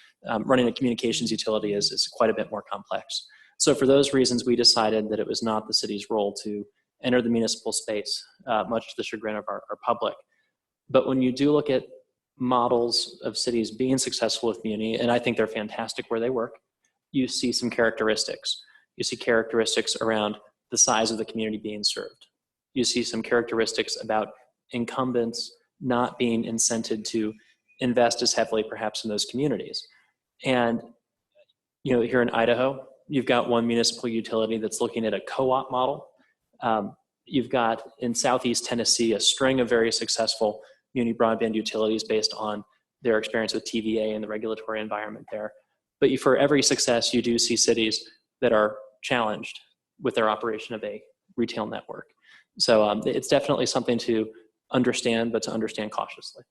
Running a communications utility is quite a bit more complex. So for those reasons, we decided that it was not the city's role to enter the municipal space, much to the chagrin of our public. But when you do look at models of cities being successful with muni, and I think they're fantastic where they work, you see some characteristics. You see characteristics around the size of the community being served. You see some characteristics about incumbents not being incented to invest as heavily perhaps in those communities. And you know, here in Idaho, you've got one municipal utility that's looking at a co-op model. You've got in Southeast Tennessee a string of very successful muni broadband utilities based on their experience with TVA and the regulatory environment there. But for every success, you do see cities that are challenged with their operation of a retail network. So it's definitely something to understand, but to understand cautiously.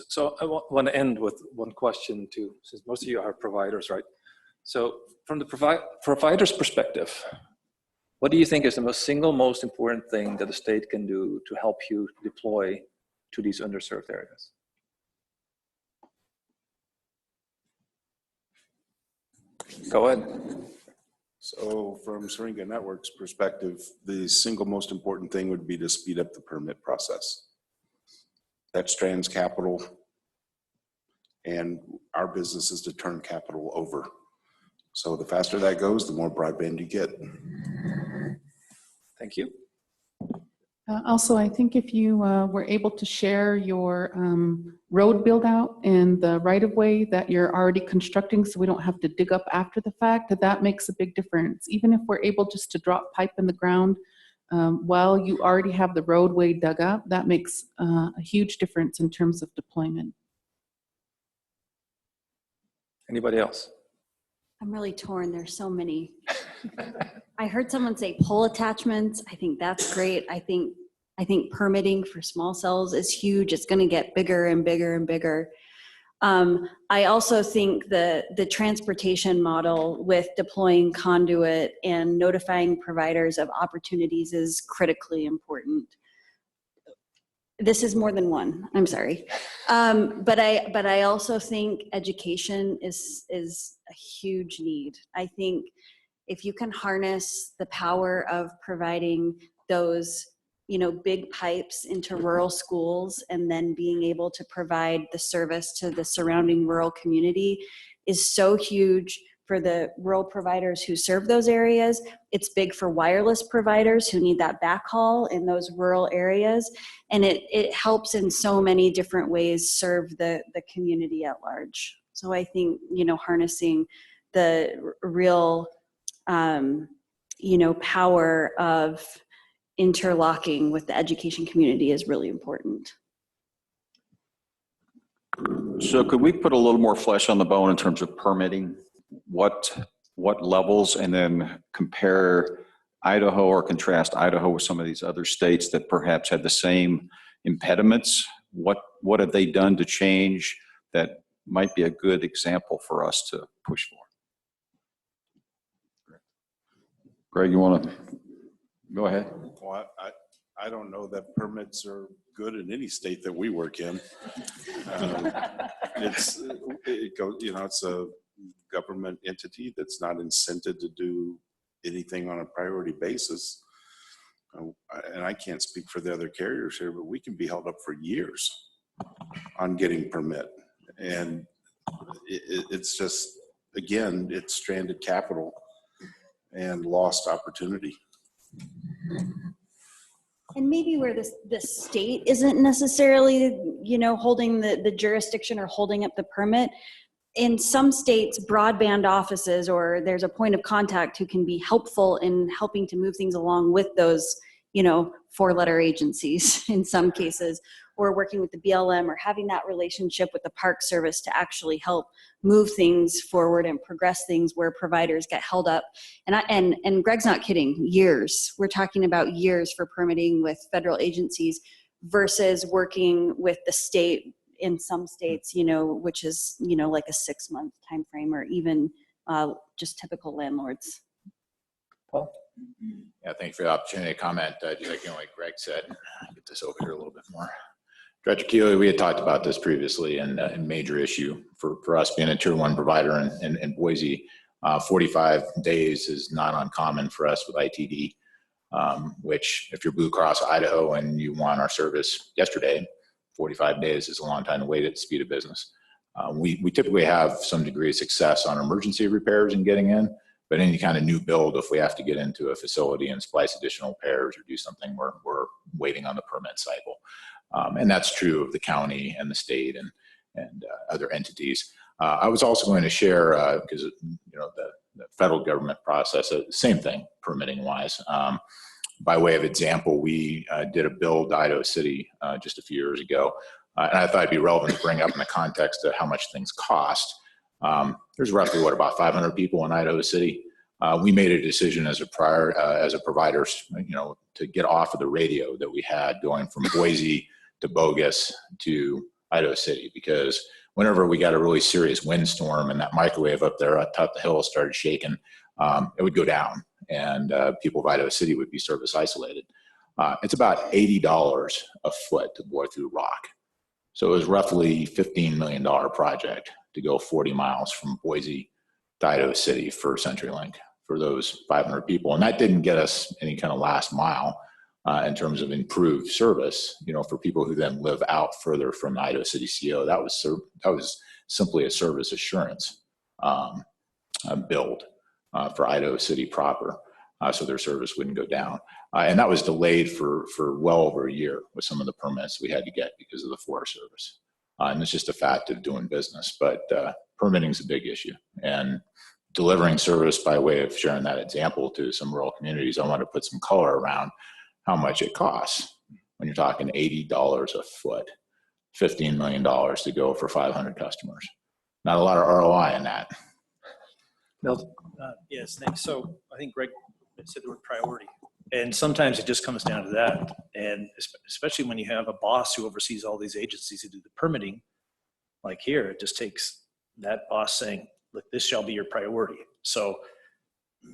So I want to end with one question too, since most of you are providers, right? So from the provider's perspective, what do you think is the single most important thing that the state can do to help you deploy to these underserved areas? Go ahead. So from Syringa Network's perspective, the single most important thing would be to speed up the permit process. That strands capital, and our business is to turn capital over. So the faster that goes, the more broadband you get. Thank you. Also, I think if you were able to share your road build out and the right of way that you're already constructing, so we don't have to dig up after the fact, that makes a big difference. Even if we're able just to drop pipe in the ground while you already have the roadway dug up, that makes a huge difference in terms of deployment. Anybody else? I'm really torn. There's so many. I heard someone say pole attachments. I think that's great. I think permitting for small cells is huge. It's going to get bigger and bigger and bigger. I also think the transportation model with deploying conduit and notifying providers of opportunities is critically important. This is more than one. I'm sorry, but I also think education is a huge need. I think if you can harness the power of providing those big pipes into rural schools and then being able to provide the service to the surrounding rural community is so huge for the rural providers who serve those areas. It's big for wireless providers who need that backhaul in those rural areas. And it helps in so many different ways serve the community at large. So I think, harnessing the real, power of interlocking with the education community is really important. So could we put a little more flesh on the bone in terms of permitting? What levels, and then compare Idaho or contrast Idaho with some of these other states that perhaps had the same impediments? What have they done to change that might be a good example for us to push for? Greg, you want to go ahead? Well, I don't know that permits are good in any state that we work in. It's a government entity that's not incented to do anything on a priority basis. And I can't speak for the other carriers here, but we can be held up for years on getting permit. And it's just, again, it's stranded capital and lost opportunity. And maybe where the state isn't necessarily, holding the jurisdiction or holding up the permit. In some states, broadband offices, or there's a point of contact who can be helpful in helping to move things along with those, 4-letter agencies in some cases, or working with the BLM, or having that relationship with the Park Service to actually help move things forward and progress things where providers get held up. And Greg's not kidding, years. We're talking about years for permitting with federal agencies versus working with the state in some states, which is, like a 6-month time frame, or even just typical landlords. Paul? Yeah, thank you for the opportunity to comment. Just like Greg said, get this over here a little bit more. Director Keeley, we had talked about this previously, and a major issue for us being a tier 1 provider in Boise. 45 days is not uncommon for us with ITD, which if you're Blue Cross Idaho and you want our service yesterday, 45 days is a long time to wait at the speed of business. We typically have some degree of success on emergency repairs and getting in, but any kind of new build, if we have to get into a facility and splice additional pairs or do something, we're waiting on the permit cycle. And that's true of the county and the state and other entities. I was also going to share, because the federal government process, same thing permitting wise. By way of example, we did a build Idaho City just a few years ago. And I thought it'd be relevant to bring up in the context of how much things cost. There's roughly, about 500 people in Idaho City. We made a decision as a provider, to get off of the radio that we had going from Boise to Bogus to Idaho City, because whenever we got a really serious windstorm and that microwave up there atop the hill started shaking, it would go down, and people of Idaho City would be service isolated. It's about $80 a foot to bore through rock. So it was roughly $15 million project to go 40 miles from Boise to Idaho City for CenturyLink for those 500 people. And that didn't get us any kind of last mile in terms of improved service, for people who then live out further from the Idaho City CO. That was simply a service assurance build for Idaho City proper, so their service wouldn't go down. And that was delayed for well over a year with some of the permits we had to get because of the Forest Service. And it's just a fact of doing business, but permitting is a big issue. And delivering service, by way of sharing that example to some rural communities, I want to put some color around how much it costs. When you're talking $80 a foot, $15 million to go for 500 customers. Not a lot of ROI in that. Milton? Yes, thanks. So I think Greg said the word priority. And sometimes it just comes down to that. And especially when you have a boss who oversees all these agencies who do the permitting, like here, it just takes that boss saying, look, this shall be your priority. So,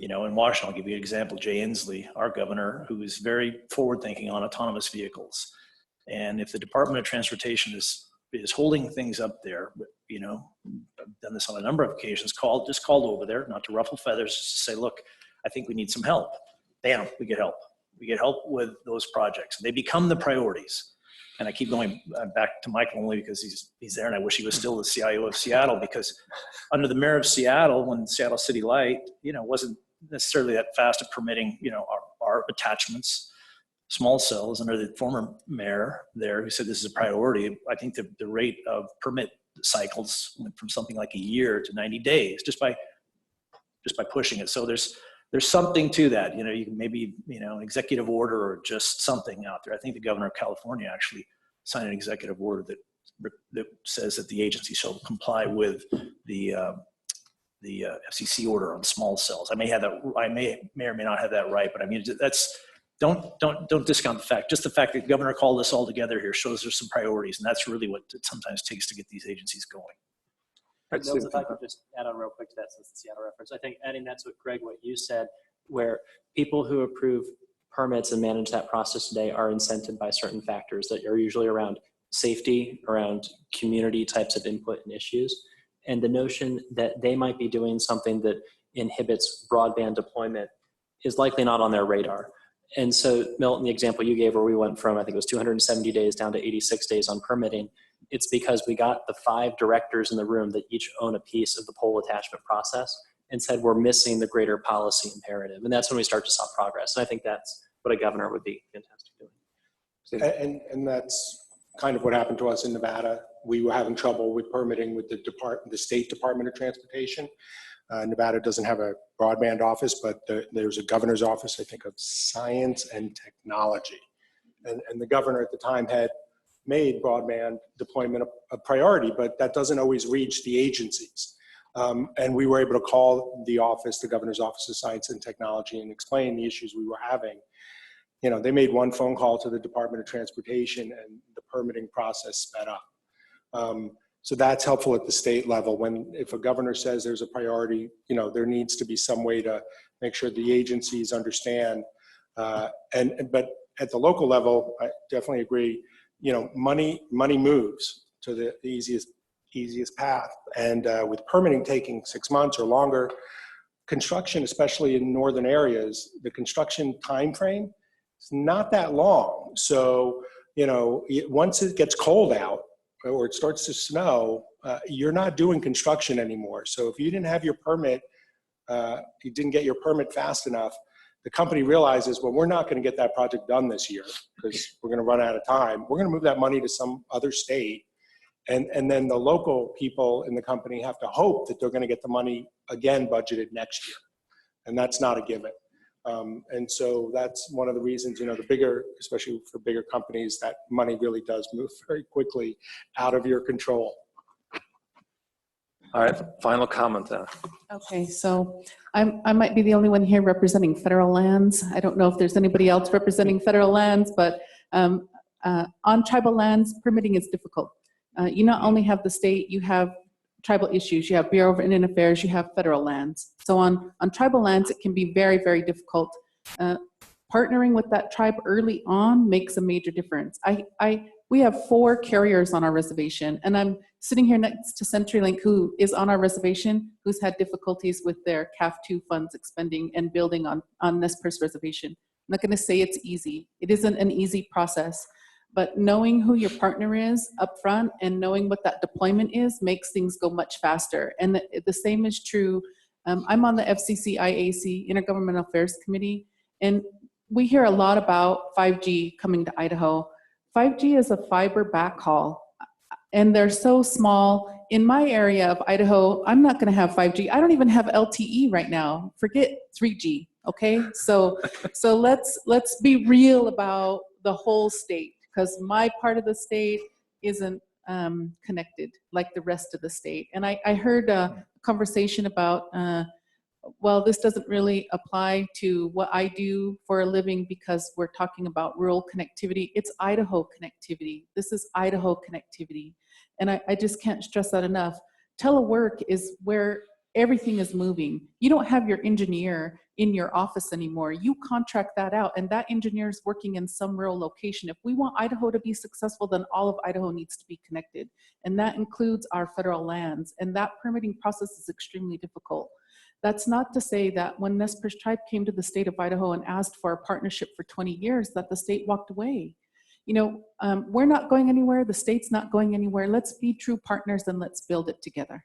in Washington, I'll give you an example. Jay Inslee, our governor, who is very forward-thinking on autonomous vehicles. And if the Department of Transportation is holding things up there, I've done this on a number of occasions, called over there, not to ruffle feathers, just to say, look, I think we need some help. Bam, we get help. We get help with those projects. They become the priorities. And I keep going back to Michael only because he's there, and I wish he was still the CIO of Seattle, because under the mayor of Seattle, when Seattle City Light, wasn't necessarily that fast at permitting, our attachments, small cells, under the former mayor there who said this is a priority. I think the rate of permit cycles went from something like a year to 90 days just by pushing it. So there's something to that. You can maybe, an executive order or just something out there. I think the governor of California actually signed an executive order that says that the agency shall comply with the FCC order on small cells. I may or may not have that right, but I mean, don't discount the fact. Just the fact that the governor called us all together here shows there's some priorities, and that's really what it sometimes takes to get these agencies going. Mills, if I could just add on real quick to that, since the Seattle reference, I think adding that to what Greg, what you said, where people who approve permits and manage that process today are incented by certain factors that are usually around safety, around community types of input and issues. And the notion that they might be doing something that inhibits broadband deployment is likely not on their radar. And so, Milton, the example you gave where we went from, I think it was 270 days down to 86 days on permitting, it's because we got the 5 directors in the room that each own a piece of the pole attachment process and said we're missing the greater policy imperative. And that's when we start to saw progress. And I think that's what a governor would be fantastic doing. And that's kind of what happened to us in Nevada. We were having trouble with permitting with the State Department of Transportation. Nevada doesn't have a broadband office, but there's a governor's office, I think, of science and technology. And the governor at the time had made broadband deployment a priority, but that doesn't always reach the agencies. And we were able to call the office, the governor's office of science and technology, and explain the issues we were having. They made one phone call to the Department of Transportation and the permitting process sped up. So that's helpful at the state level. If a governor says there's a priority, there needs to be some way to make sure the agencies understand. But at the local level, I definitely agree. Money moves to the easiest path. And with permitting taking 6 months or longer, construction, especially in northern areas, the construction time frame is not that long. So, once it gets cold out or it starts to snow, you're not doing construction anymore. So if you didn't have your permit, you didn't get your permit fast enough, the company realizes, well, we're not going to get that project done this year because we're going to run out of time. We're going to move that money to some other state. And then the local people in the company have to hope that they're going to get the money again budgeted next year. And that's not a given. And so that's one of the reasons, the bigger, especially for bigger companies, that money really does move very quickly out of your control. All right, final comment then. Okay, so I might be the only one here representing federal lands. I don't know if there's anybody else representing federal lands, but on tribal lands, permitting is difficult. You not only have the state, you have tribal issues, you have Bureau of Indian Affairs, you have federal lands. So on tribal lands, it can be very, very difficult. Partnering with that tribe early on makes a major difference. We have 4 carriers on our reservation, and I'm sitting here next to CenturyLink, who is on our reservation, who's had difficulties with their CAF2 funds expending and building on Nez Perce reservation. I'm not gonna say it's easy. It isn't an easy process, but knowing who your partner is up front and knowing what that deployment is makes things go much faster. And the same is true. I'm on the FCC IAC, Intergovernmental Affairs Committee, and we hear a lot about 5G coming to Idaho. 5G is a fiber backhaul, and they're so small. In my area of Idaho, I'm not gonna have 5G. I don't even have LTE right now. Forget 3G, okay? So let's be real about the whole state, because my part of the state isn't connected like the rest of the state. And I heard a conversation about, well, this doesn't really apply to what I do for a living because we're talking about rural connectivity. It's Idaho connectivity. This is Idaho connectivity. And I just can't stress that enough. Telework is where everything is moving. You don't have your engineer in your office anymore. You contract that out, and that engineer is working in some rural location. If we want Idaho to be successful, then all of Idaho needs to be connected. And that includes our federal lands. And that permitting process is extremely difficult. That's not to say that when Nez Perce Tribe came to the state of Idaho and asked for a partnership for 20 years, that the state walked away. You know, we're not going anywhere. The state's not going anywhere. Let's be true partners and let's build it together.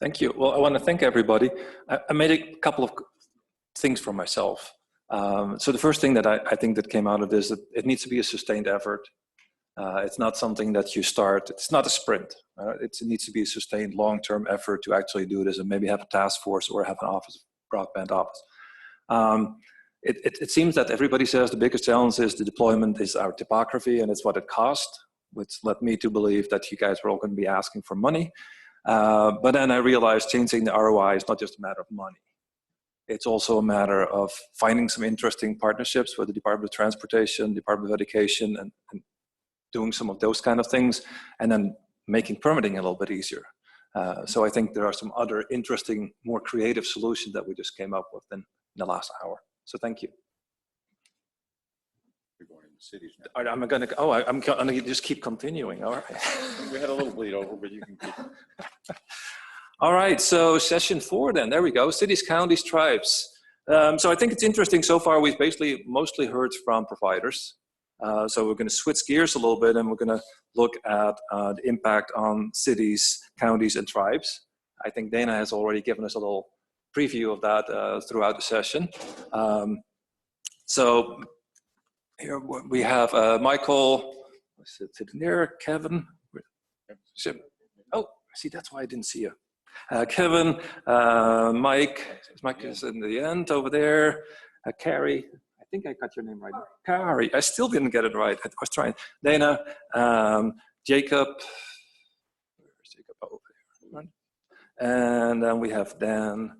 Thank you. Well, I want to thank everybody. I made a couple of things for myself. So the first thing that I think that came out of this, that it needs to be a sustained effort. It's not something that you start, it's not a sprint. It needs to be a sustained long-term effort to actually do this and maybe have a task force or have an office, broadband office. It seems that everybody says the biggest challenge is the deployment is our topography and it's what it costs, which led me to believe that you guys were all going to be asking for money. But then I realized changing the ROI is not just a matter of money. It's also a matter of finding some interesting partnerships with the Department of Transportation, Department of Education, and doing some of those kind of things, and then making permitting a little bit easier. So I think there are some other interesting, more creative solutions that we just came up with in the last hour. So thank you. You're going into cities now. I'm gonna just keep continuing. All right. We had a little bleed over, but you can keep. All right, so session 4 then, there we go, cities, counties, tribes. So I think it's interesting so far, we've basically mostly heard from providers. So we're gonna switch gears a little bit and we're gonna look at the impact on cities, counties, and tribes. I think Dana has already given us a little preview of that throughout the session. So here we have Michael, sitting there, Kevin. Oh, see, that's why I didn't see you. Kevin, Mike is in the end over there, Carrie, I think I got your name right. Carrie, I still didn't get it right. I was trying. Dana, Jacob, where's Jacob over there? And then we have Dan.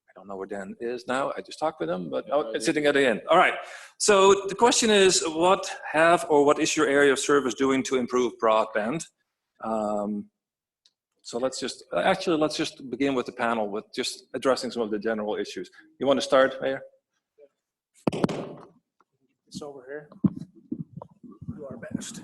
I don't know where Dan is now. I just talked with him, but it's sitting at the end. All right. So the question is, what is your area of service doing to improve broadband? So let's just begin with the panel with just addressing some of the general issues. You want to start, Mayor? It's over here. Do our best.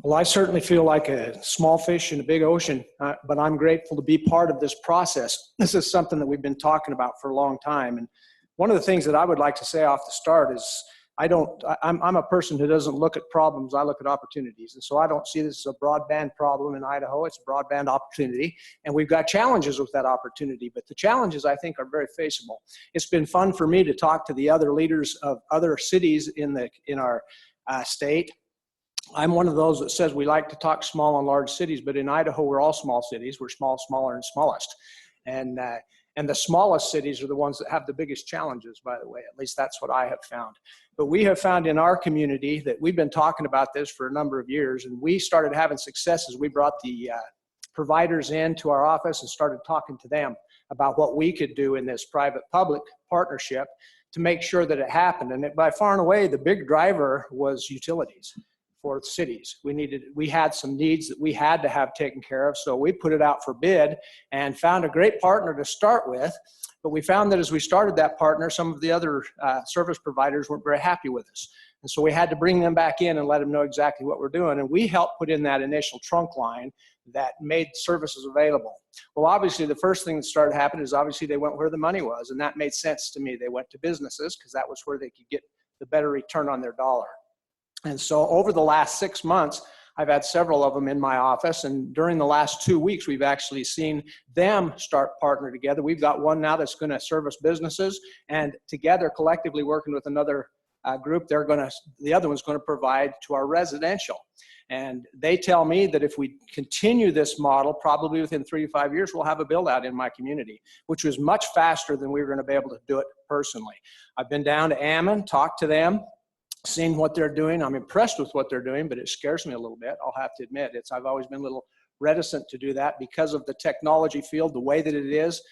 Well, I certainly feel like a small fish in a big ocean, but I'm grateful to be part of this process. This is something that we've been talking about for a long time. And one of the things that I would like to say off the start is I'm a person who doesn't look at problems, I look at opportunities. And so I don't see this as a broadband problem in Idaho, it's a broadband opportunity. And we've got challenges with that opportunity, but the challenges I think are very faceable. It's been fun for me to talk to the other leaders of other cities in our state. I'm one of those that says we like to talk small and large cities, but in Idaho, we're all small cities. We're small, smaller, and smallest. And the smallest cities are the ones that have the biggest challenges, by the way. At least that's what I have found. But we have found in our community that we've been talking about this for a number of years, and we started having success as we brought the providers into our office and started talking to them about what we could do in this private-public partnership to make sure that it happened. And by far and away, the big driver was utilities for cities. We had some needs that we had to have taken care of, so we put it out for bid and found a great partner to start with. But we found that as we started that partner, some of the other service providers weren't very happy with us. And so we had to bring them back in and let them know exactly what we're doing. And we helped put in that initial trunk line that made services available. Well, obviously, the first thing that started happening is obviously they went where the money was, and that made sense to me. They went to businesses because that was where they could get the better return on their dollar. And so over the last 6 months, I've had several of them in my office, and during the last 2 weeks, we've actually seen them start partnering together. We've got one now that's going to service businesses, and together, collectively working with another group, the other one's going to provide to our residential. And they tell me that if we continue this model, probably within 3 to 5 years, we'll have a build out in my community, which was much faster than we were going to be able to do it personally. I've been down to Ammon, talked to them, seen what they're doing. I'm impressed with what they're doing, but it scares me a little bit. I'll have to admit, I've always been a little reticent to do that because of the technology field, the way that it is.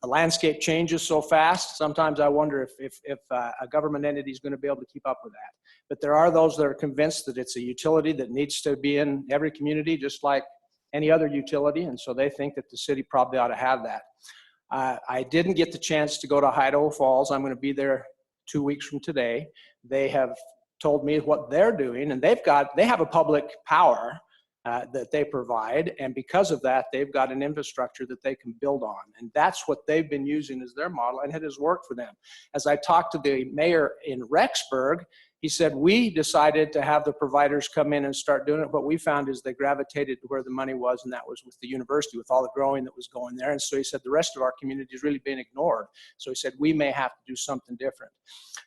The landscape changes so fast. Sometimes I wonder if a government entity is going to be able to keep up with that. But there are those that are convinced that it's a utility that needs to be in every community, just like any other utility. And so they think that the city probably ought to have that. I didn't get the chance to go to Idaho Falls. I'm going to be there 2 weeks from today. They have told me what they're doing, and they have a public power that they provide. And because of that, they've got an infrastructure that they can build on. And that's what they've been using as their model, and it has worked for them. As I talked to the mayor in Rexburg, he said, we decided to have the providers come in and start doing it. What we found is they gravitated to where the money was, and that was with the university, with all the growing that was going there. And so he said, the rest of our community is really being ignored. So he said, we may have to do something different.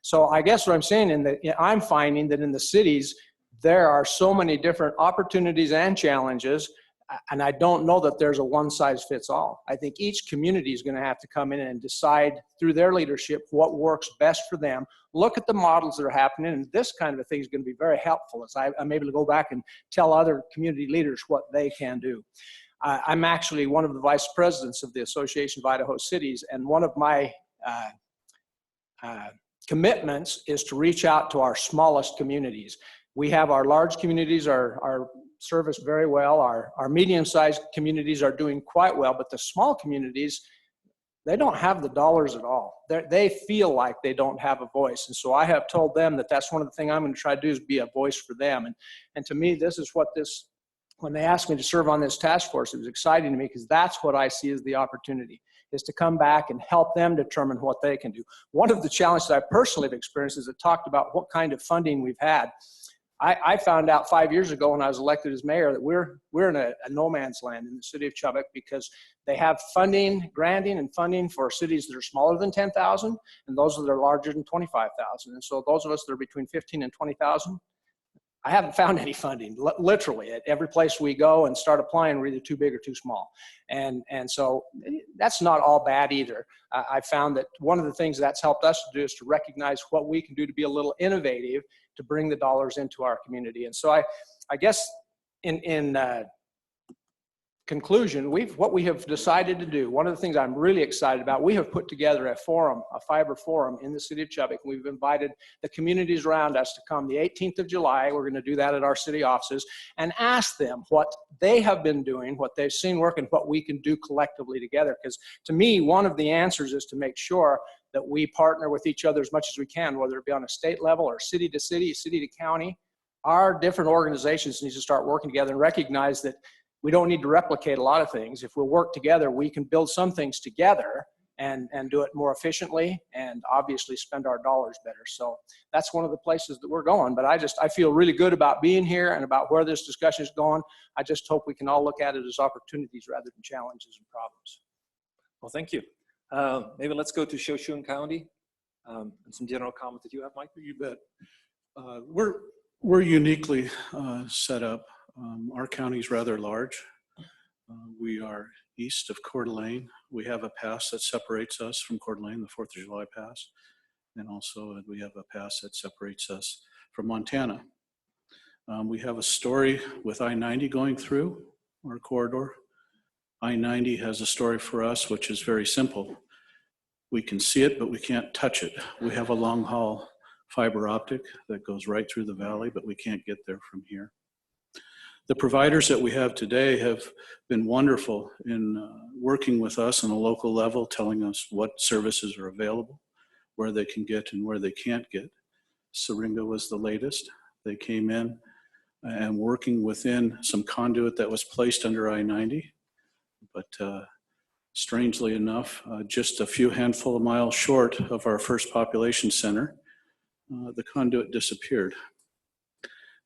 So I guess what I'm saying, I'm finding that in the cities, there are so many different opportunities and challenges, and I don't know that there's a one-size-fits-all. I think each community is going to have to come in and decide through their leadership what works best for them. Look at the models that are happening, and this kind of a thing is going to be very helpful as I'm able to go back and tell other community leaders what they can do. I'm actually one of the vice presidents of the Association of Idaho Cities, and one of my commitments is to reach out to our smallest communities. We have our large communities are serviced very well. Our medium-sized communities are doing quite well, but the small communities, they don't have the dollars at all. They feel like they don't have a voice. And so I have told them that that's one of the things I'm going to try to do is be a voice for them. And to me, this is what when they asked me to serve on this task force, it was exciting to me because that's what I see as the opportunity, is to come back and help them determine what they can do. One of the challenges I personally have experienced is it talked about what kind of funding we've had. I found out 5 years ago when I was elected as mayor that we're in a no man's land in the city of Chubbuck because they have funding, granting and funding for cities that are smaller than 10,000 and those that are larger than 25,000. And so those of us that are between 15 and 20,000, I haven't found any funding, literally. At every place we go and start applying, we're either too big or too small. And so that's not all bad either. I found that one of the things that's helped us to do is to recognize what we can do to be a little innovative to bring the dollars into our community. And so I guess in conclusion, what we have decided to do, one of the things I'm really excited about, we have put together a forum, a fiber forum in the city of Chubbuck. We've invited the communities around us to come the 18th of July. We're going to do that at our city offices and ask them what they have been doing, what they've seen work, and what we can do collectively together. Because to me, one of the answers is to make sure that we partner with each other as much as we can, whether it be on a state level or city to city, city to county. Our different organizations need to start working together and recognize that we don't need to replicate a lot of things. If we'll work together, we can build some things together and do it more efficiently and obviously spend our dollars better. So that's one of the places that we're going. But I feel really good about being here and about where this discussion is going. I just hope we can all look at it as opportunities rather than challenges and problems. Well, thank you. Maybe let's go to Shoshone County and some general comments that you have, Mike. You bet. We're uniquely set up. Our county is rather large. We are east of Coeur d'Alene. We have a pass that separates us from Coeur d'Alene, the 4th of July pass. And also we have a pass that separates us from Montana. We have a story with I-90 going through our corridor. I-90 has a story for us, which is very simple. We can see it, but we can't touch it. We have a long haul fiber optic that goes right through the valley, but we can't get there from here. The providers that we have today have been wonderful in working with us on a local level, telling us what services are available, where they can get and where they can't get. Syringa was the latest. They came in and working within some conduit that was placed under I-90. But strangely enough, just a few handful of miles short of our first population center, the conduit disappeared.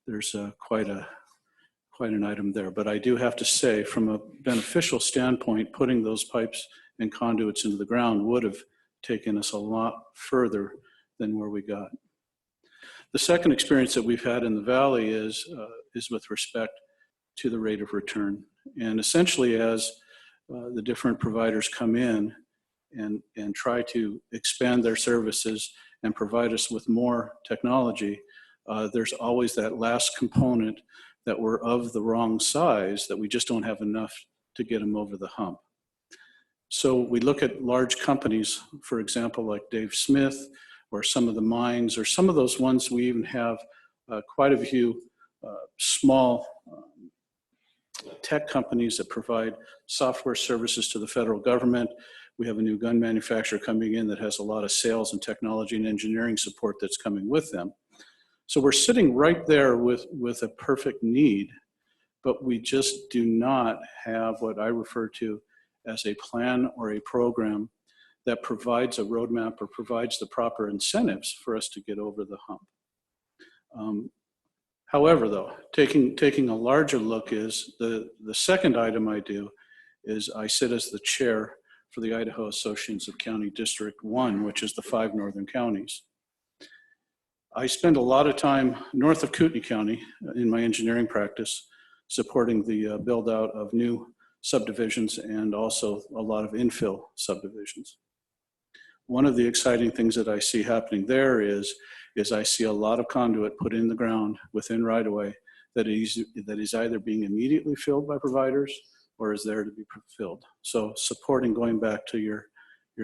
There's quite an item there. But I do have to say, from a beneficial standpoint, putting those pipes and conduits into the ground would have taken us a lot further than where we got. The second experience that we've had in the valley is with respect to the rate of return. And essentially, as the different providers come in and try to expand their services and provide us with more technology, there's always that last component that we're of the wrong size, that we just don't have enough to get them over the hump. So we look at large companies, for example, like Dave Smith, or some of the mines, or some of those ones we even have quite a few small tech companies that provide software services to the federal government. We have a new gun manufacturer coming in that has a lot of sales and technology and engineering support that's coming with them. So we're sitting right there with a perfect need, but we just do not have what I refer to as a plan or a program that provides a roadmap or provides the proper incentives for us to get over the hump. However, though, taking a larger look is the second item I do is I sit as the chair for the Idaho Associations of County District 1, which is the 5 northern counties. I spend a lot of time north of Kootenai County in my engineering practice supporting the build out of new subdivisions and also a lot of infill subdivisions. One of the exciting things that I see happening there is I see a lot of conduit put in the ground within right-of-way that is either being immediately filled by providers or is there to be filled. So supporting, going back to your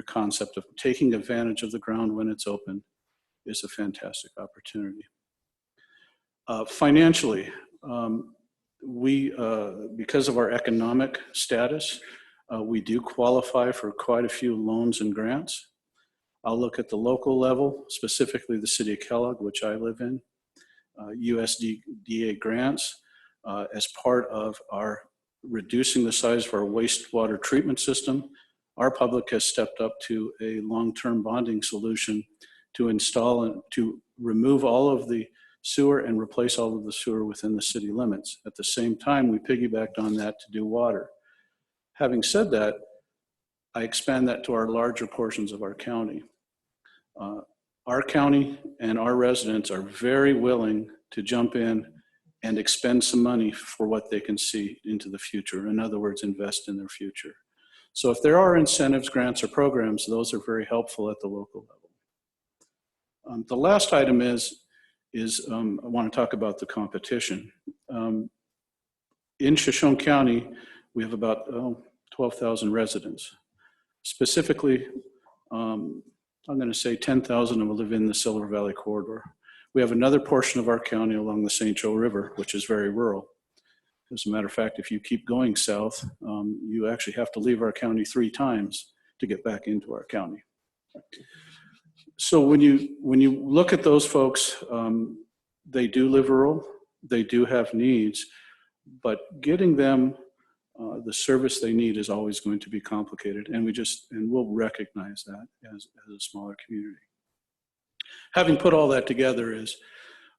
concept of taking advantage of the ground when it's open is a fantastic opportunity. Financially, we, because of our economic status, we do qualify for quite a few loans and grants. I'll look at the local level, specifically the city of Kellogg, which I live in, USDA grants as part of our reducing the size of our wastewater treatment system. Our public has stepped up to a long-term bonding solution to install and to remove all of the sewer and replace all of the sewer within the city limits. At the same time, we piggybacked on that to do water. Having said that, I expand that to our larger portions of our county. Our county and our residents are very willing to jump in and expend some money for what they can see into the future. In other words, invest in their future. So if there are incentives, grants, or programs, those are very helpful at the local level. The last item is I want to talk about the competition. In Shoshone County, we have about 12,000 residents. Specifically, I'm going to say 10,000 of them live in the Silver Valley corridor. We have another portion of our county along the St. Joe River, which is very rural. As a matter of fact, if you keep going south, you actually have to leave our county 3 times to get back into our county. So when you look at those folks, they do live rural, they do have needs, but getting them the service they need is always going to be complicated, and we'll recognize that as a smaller community. Having put all that together is,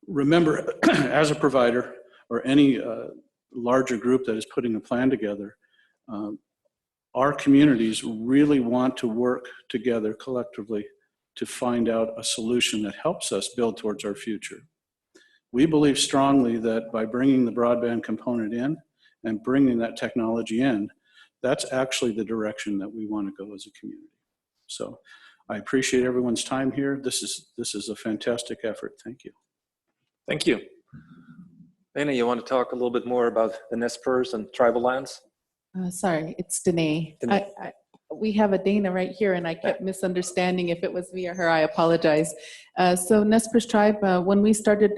remember, as a provider or any larger group that is putting a plan together, our communities really want to work together collectively to find out a solution that helps us build towards our future. We believe strongly that by bringing the broadband component in and bringing that technology in, that's actually the direction that we want to go as a community. So I appreciate everyone's time here. This is a fantastic effort. Thank you. Thank you. Dana, you want to talk a little bit more about the Nespers and tribal lands? Sorry, it's Danae. We have a Dana right here, and I kept misunderstanding if it was me or her. I apologize. So Nez Perce Tribe, when we started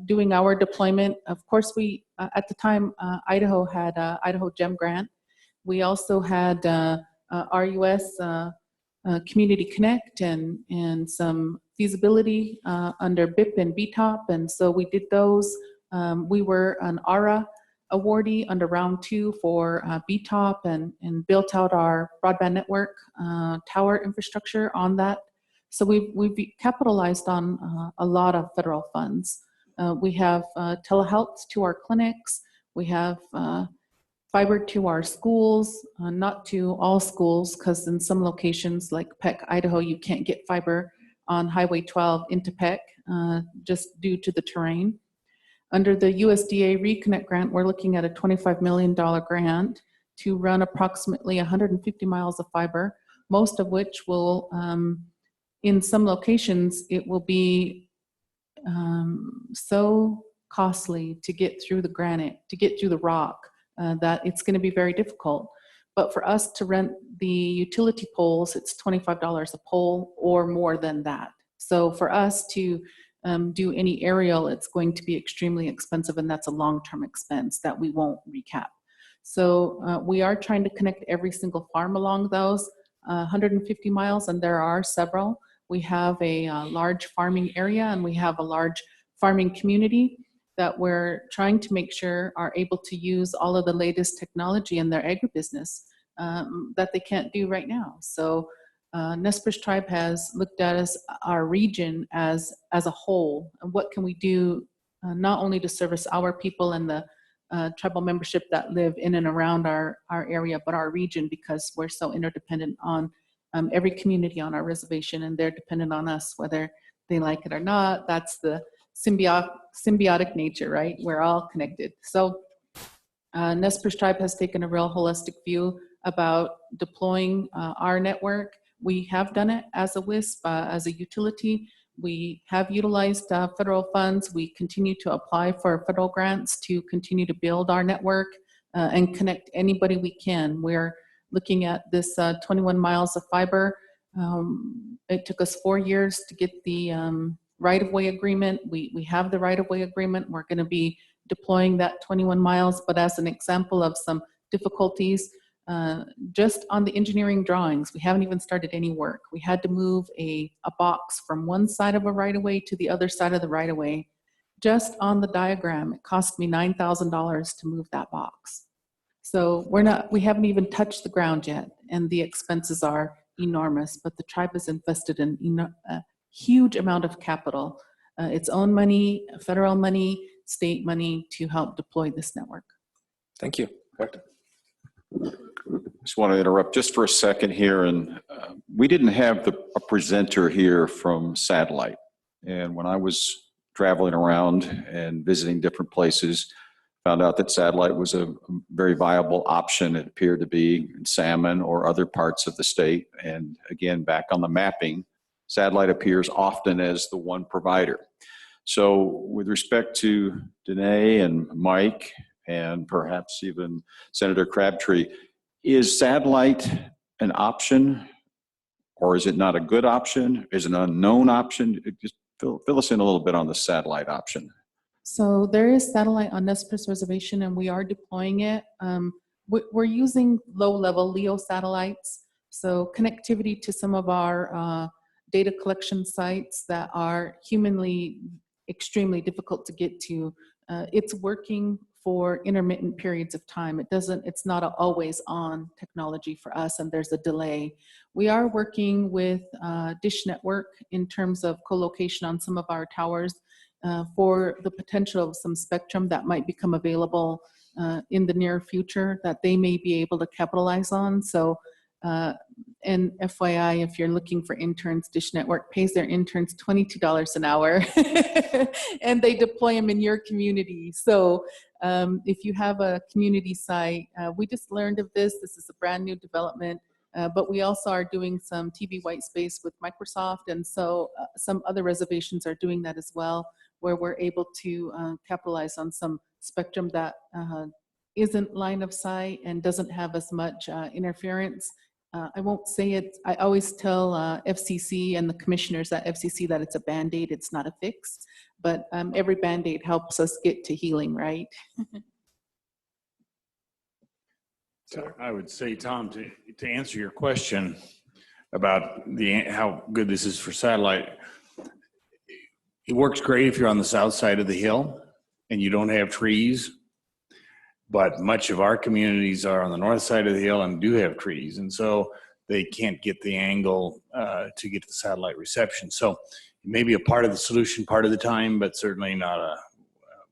doing our deployment, of course, we at the time Idaho had Idaho GEM grant. We also had RUS Community Connect and some feasibility under BIP and BTOP, and so we did those. We were an ARA awardee under round 2 for BTOP and built out our broadband network tower infrastructure on that. So we've capitalized on a lot of federal funds. We have telehealth to our clinics. We have fiber to our schools, not to all schools, because in some locations like Peck, Idaho, you can't get fiber on Highway 12 into Peck just due to the terrain. Under the USDA Reconnect grant, we're looking at a $25 million grant to run approximately 150 miles of fiber, most of which will, in some locations, it will be so costly to get through the granite, to get through the rock, that it's going to be very difficult. But for us to rent the utility poles, it's $25 a pole or more than that. So for us to do any aerial, it's going to be extremely expensive, and that's a long-term expense that we won't recap. So we are trying to connect every single farm along those 150 miles, and there are several. We have a large farming area, and we have a large farming community. that we're trying to make sure are able to use all of the latest technology in their agribusiness that they can't do right now. So Nez Perce Tribe has looked at us, our region as a whole, and what can we do not only to service our people and the tribal membership that live in and around our area, but our region, because we're so interdependent on every community on our reservation, and they're dependent on us, whether they like it or not. That's the symbiotic nature, right? We're all connected. So Nez Perce Tribe has taken a real holistic view about deploying our network. We have done it as a WISP, as a utility. We have utilized federal funds. We continue to apply for federal grants to continue to build our network and connect anybody we can. We're looking at this 21 miles of fiber. It took us 4 years to get the right-of-way agreement. We have the right-of-way agreement. We're going to be deploying that 21 miles, but as an example of some difficulties, just on the engineering drawings, we haven't even started any work. We had to move a box from one side of a right-of-way to the other side of the right-of-way. Just on the diagram, it cost me $9,000 to move that box. So we haven't even touched the ground yet, and the expenses are enormous, but the tribe has invested in a huge amount of capital, its own money, federal money, state money to help deploy this network. Thank you. Doctor. Just want to interrupt just for a second here. And we didn't have a presenter here from satellite. And when I was traveling around and visiting different places, found out that satellite was a very viable option. It appeared to be in Salmon or other parts of the state. And again, back on the mapping, satellite appears often as the one provider. So with respect to Danae and Mike, and perhaps even Senator Crabtree, is satellite an option, or is it not a good option? Is it an unknown option? Just fill us in a little bit on the satellite option. So there is satellite on Nez Perce Reservation, and we are deploying it. We're using low-level LEO satellites, so connectivity to some of our data collection sites that are humanly extremely difficult to get to. It's working for intermittent periods of time. It's not an always on technology for us, and there's a delay. We are working with Dish Network in terms of co-location on some of our towers for the potential of some spectrum that might become available in the near future that they may be able to capitalize on. So, and FYI, if you're looking for interns, Dish Network pays their interns $22 an hour and they deploy them in your community. So if you have a community site, we just learned of this. This is a brand new development, but we also are doing some TV white space with Microsoft. And so some other reservations are doing that as well, where we're able to capitalize on some spectrum that isn't line of sight and doesn't have as much interference. I won't say it. I always tell FCC and the commissioners at FCC that it's a Band-Aid, it's not a fix, but every Band-Aid helps us get to healing, right? So I would say, Tom, to answer your question about how good this is for satellite, it works great if you're on the south side of the hill and you don't have trees. But much of our communities are on the north side of the hill and do have trees. And so they can't get the angle to get the satellite reception. So it may be a part of the solution part of the time, but certainly not a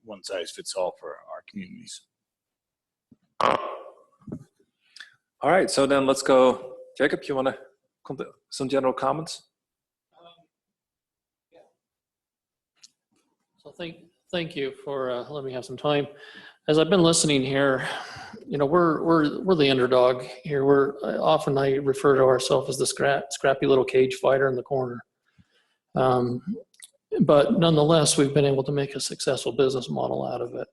one size fits all for our communities. All right, so then let's go. Jacob, you want to come to some general comments? So thank you for letting me have some time. As I've been listening here, you know, we're the underdog here. Often I refer to ourselves as the scrappy little cage fighter in the corner. But nonetheless, we've been able to make a successful business model out of it.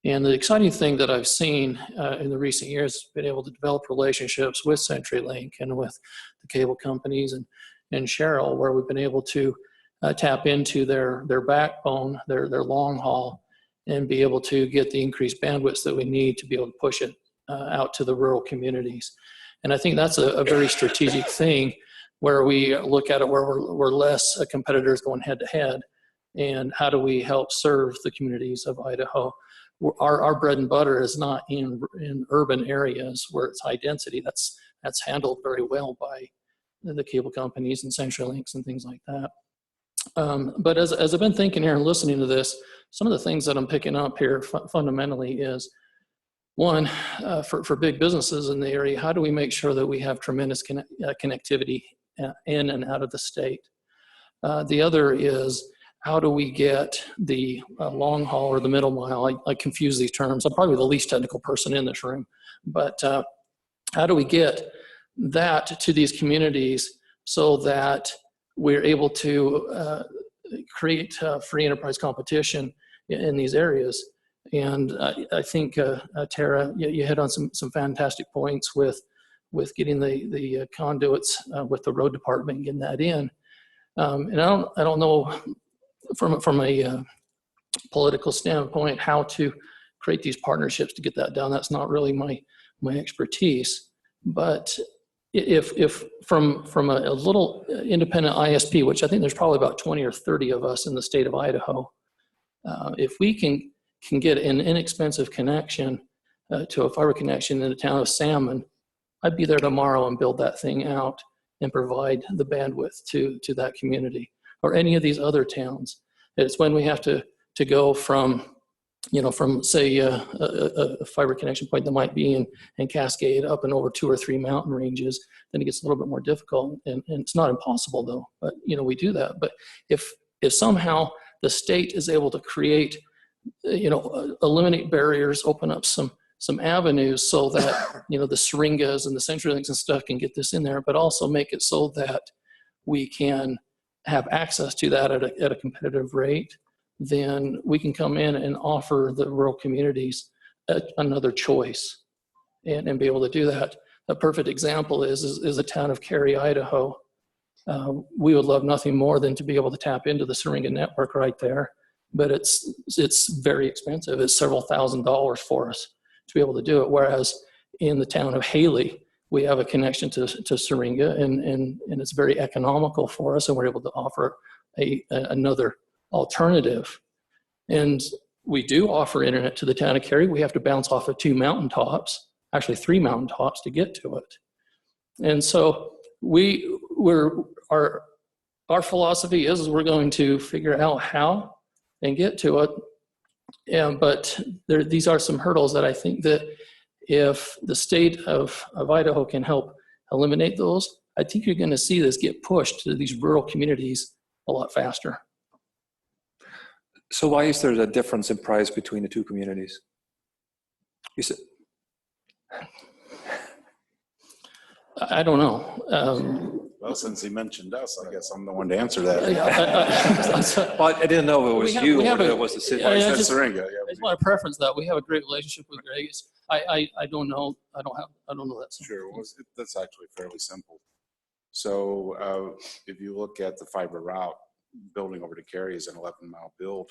And the exciting thing that I've seen in the recent years has been able to develop relationships with CenturyLink and with the cable companies and Cheryl, where we've been able to tap into their backbone, their long haul, and be able to get the increased bandwidth that we need to be able to push it out to the rural communities. And I think that's a very strategic thing where we look at it where we're less competitors going head to head and how do we help serve the communities of Idaho. Our bread and butter is not in urban areas where it's high density. That's handled very well by the cable companies and CenturyLinks and things like that. But as I've been thinking here and listening to this, some of the things that I'm picking up here fundamentally is, one, for big businesses in the area, how do we make sure that we have tremendous connectivity in and out of the state? The other is, how do we get the long haul or the middle mile? I confuse these terms. I'm probably the least technical person in this room, but how do we get that to these communities so that we're able to create free enterprise competition in these areas? And I think, Tara, you hit on some fantastic points with getting the conduits with the road department, getting that in. And I don't know from a political standpoint how to create these partnerships to get that done. That's not really my expertise. But if from a little independent ISP, which I think there's probably about 20 or 30 of us in the state of Idaho, if we can get an inexpensive connection to a fiber connection in the town of Salmon, I'd be there tomorrow and build that thing out and provide the bandwidth to that community or any of these other towns. It's when we have to go from say a fiber connection point that might be in Cascade up and over 2 or 3 mountain ranges, then it gets a little bit more difficult. And it's not impossible though, but we do that. But if somehow the state is able to create, eliminate barriers, open up some avenues so that, the Syringas and the CenturyLinks and stuff can get this in there, but also make it so that we can have access to that at a competitive rate, then we can come in and offer the rural communities another choice and be able to do that. A perfect example is the town of Cary, Idaho. We would love nothing more than to be able to tap into the Syringa network right there, but it's very expensive. It's several $1,000s for us to be able to do it. Whereas in the town of Haley, we have a connection to Syringa and it's very economical for us, and we're able to offer another alternative. And we do offer internet to the town of Cary. We have to bounce off of 2 mountaintops, actually 3 mountaintops to get to it. And so our philosophy is we're going to figure out how and get to it. But these are some hurdles that I think that if the state of Idaho can help eliminate those, I think you're going to see this get pushed to these rural communities a lot faster. So why is there a difference in price between the two communities? You said, I don't know. Well, since he mentioned us, I guess I'm the one to answer that. Well, I didn't know if it was you or it was the city. It's my preference that we have a great relationship with Greg. I don't know. I don't know that. Sure, well, that's actually fairly simple. So if you look at the fiber route, building over to Cary is an 11-mile build,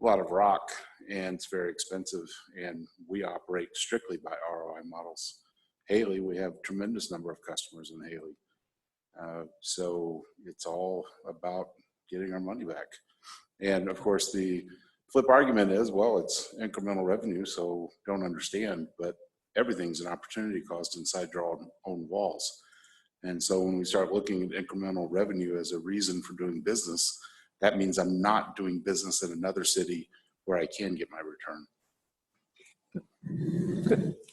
a lot of rock, and it's very expensive. And we operate strictly by ROI models. Haley, we have a tremendous number of customers in Haley. So it's all about getting our money back. And of course, the flip argument is, well, it's incremental revenue, so don't understand, but everything's an opportunity cost inside your own walls. And so when we start looking at incremental revenue as a reason for doing business, that means I'm not doing business in another city where I can get my return.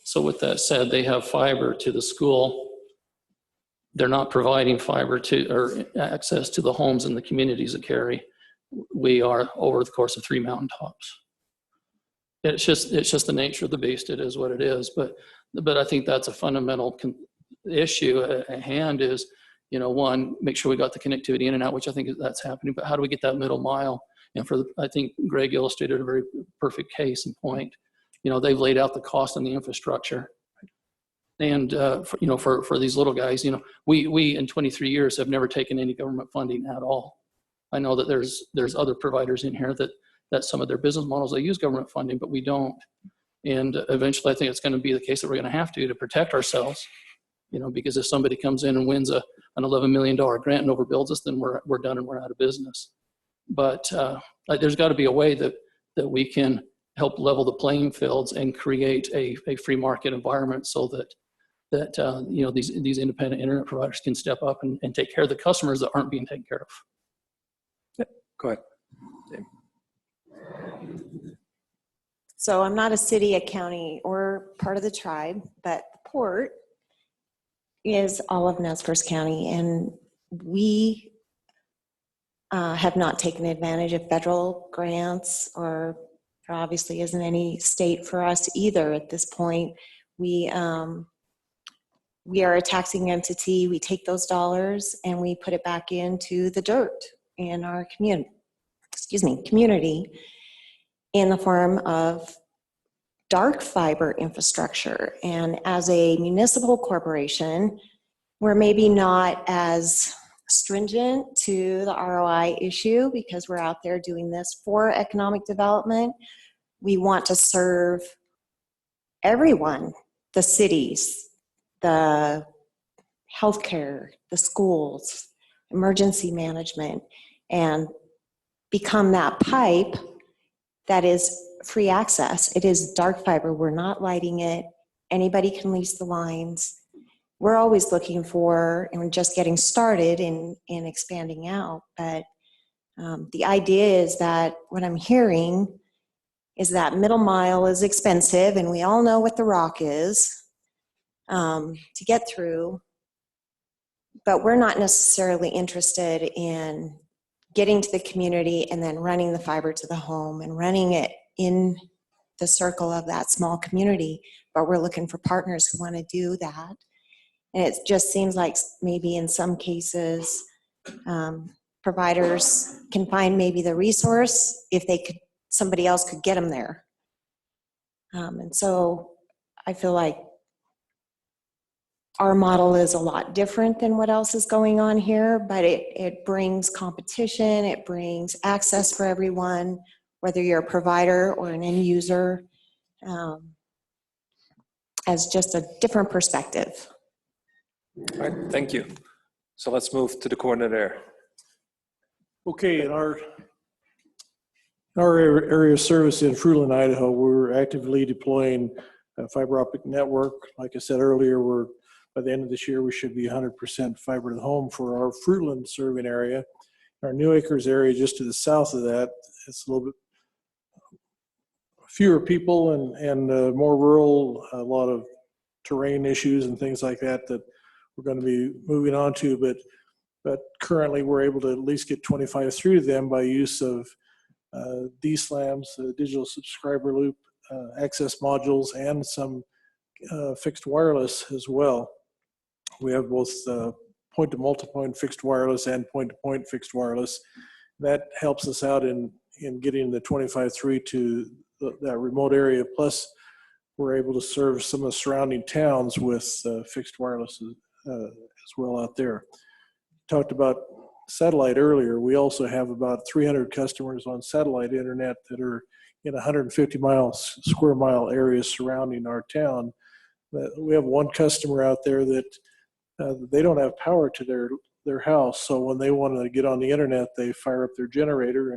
So with that said, they have fiber to the school. They're not providing fiber to or access to the homes and the communities of Cary. We are over the course of 3 mountaintops. It's just the nature of the beast. It is what it is. But I think that's a fundamental issue at hand is, one, make sure we got the connectivity in and out, which I think that's happening, but how do we get that middle mile? And I think Greg illustrated a very perfect case and point. They've laid out the cost and the infrastructure. And, for these little guys, we in 23 years have never taken any government funding at all. I know that there's other providers in here that some of their business models, they use government funding, but we don't. And eventually I think it's going to be the case that we're going to have to protect ourselves, because if somebody comes in and wins an $11 million grant and overbuilds us, then we're done and we're out of business. but there's got to be a way that we can help level the playing fields and create a free market environment so that you know, these independent internet providers can step up and take care of the customers that aren't being taken care of. Yep. Go ahead. Dave. So I'm not a city, a county, or part of the tribe, but the port is all of Nez Perce County, and we have not taken advantage of federal grants, or there obviously isn't any state for us either at this point. We are a taxing entity. We take those dollars and we put it back into the dirt in our community in the form of dark fiber infrastructure. And as a municipal corporation, we're maybe not as stringent to the ROI issue because we're out there doing this for economic development. We want to serve everyone, the cities, the healthcare, the schools, emergency management, and become that pipe that is free access. It is dark fiber. We're not lighting it. Anybody can lease the lines. We're always looking for, and we're just getting started in expanding out. But the idea is that what I'm hearing is that middle mile is expensive, and we all know what the rock is to get through. But we're not necessarily interested in getting to the community and then running the fiber to the home and running it in the circle of that small community. But we're looking for partners who want to do that. And it just seems like maybe in some cases, providers can find maybe the resource if they could, somebody else could get them there. And so I feel like our model is a lot different than what else is going on here, but it brings competition, it brings access for everyone, whether you're a provider or an end user, as just a different perspective. All right, thank you. So let's move to the corner there. Okay, in our area of service in Fruitland, Idaho, we're actively deploying a fiber optic network. Like I said earlier, by the end of this year, we should be 100% fiber to the home for our Fruitland serving area. Our New Acres area, just to the south of that, it's a little bit fewer people and more rural, a lot of terrain issues and things like that we're going to be moving on to. But currently, we're able to at least get 25 through to them by use of DSLAMs, digital subscriber loop access modules, and some fixed wireless as well. We have both point-to-multipoint fixed wireless and point-to-point fixed wireless. That helps us out in getting the 25-3 to that remote area. Plus, we're able to serve some of the surrounding towns with fixed wireless as well out there. Talked about satellite earlier. We also have about 300 customers on satellite internet that are in 150 square mile areas surrounding our town. We have one customer out there that they don't have power to their house, so when they want to get on the internet, they fire up their generator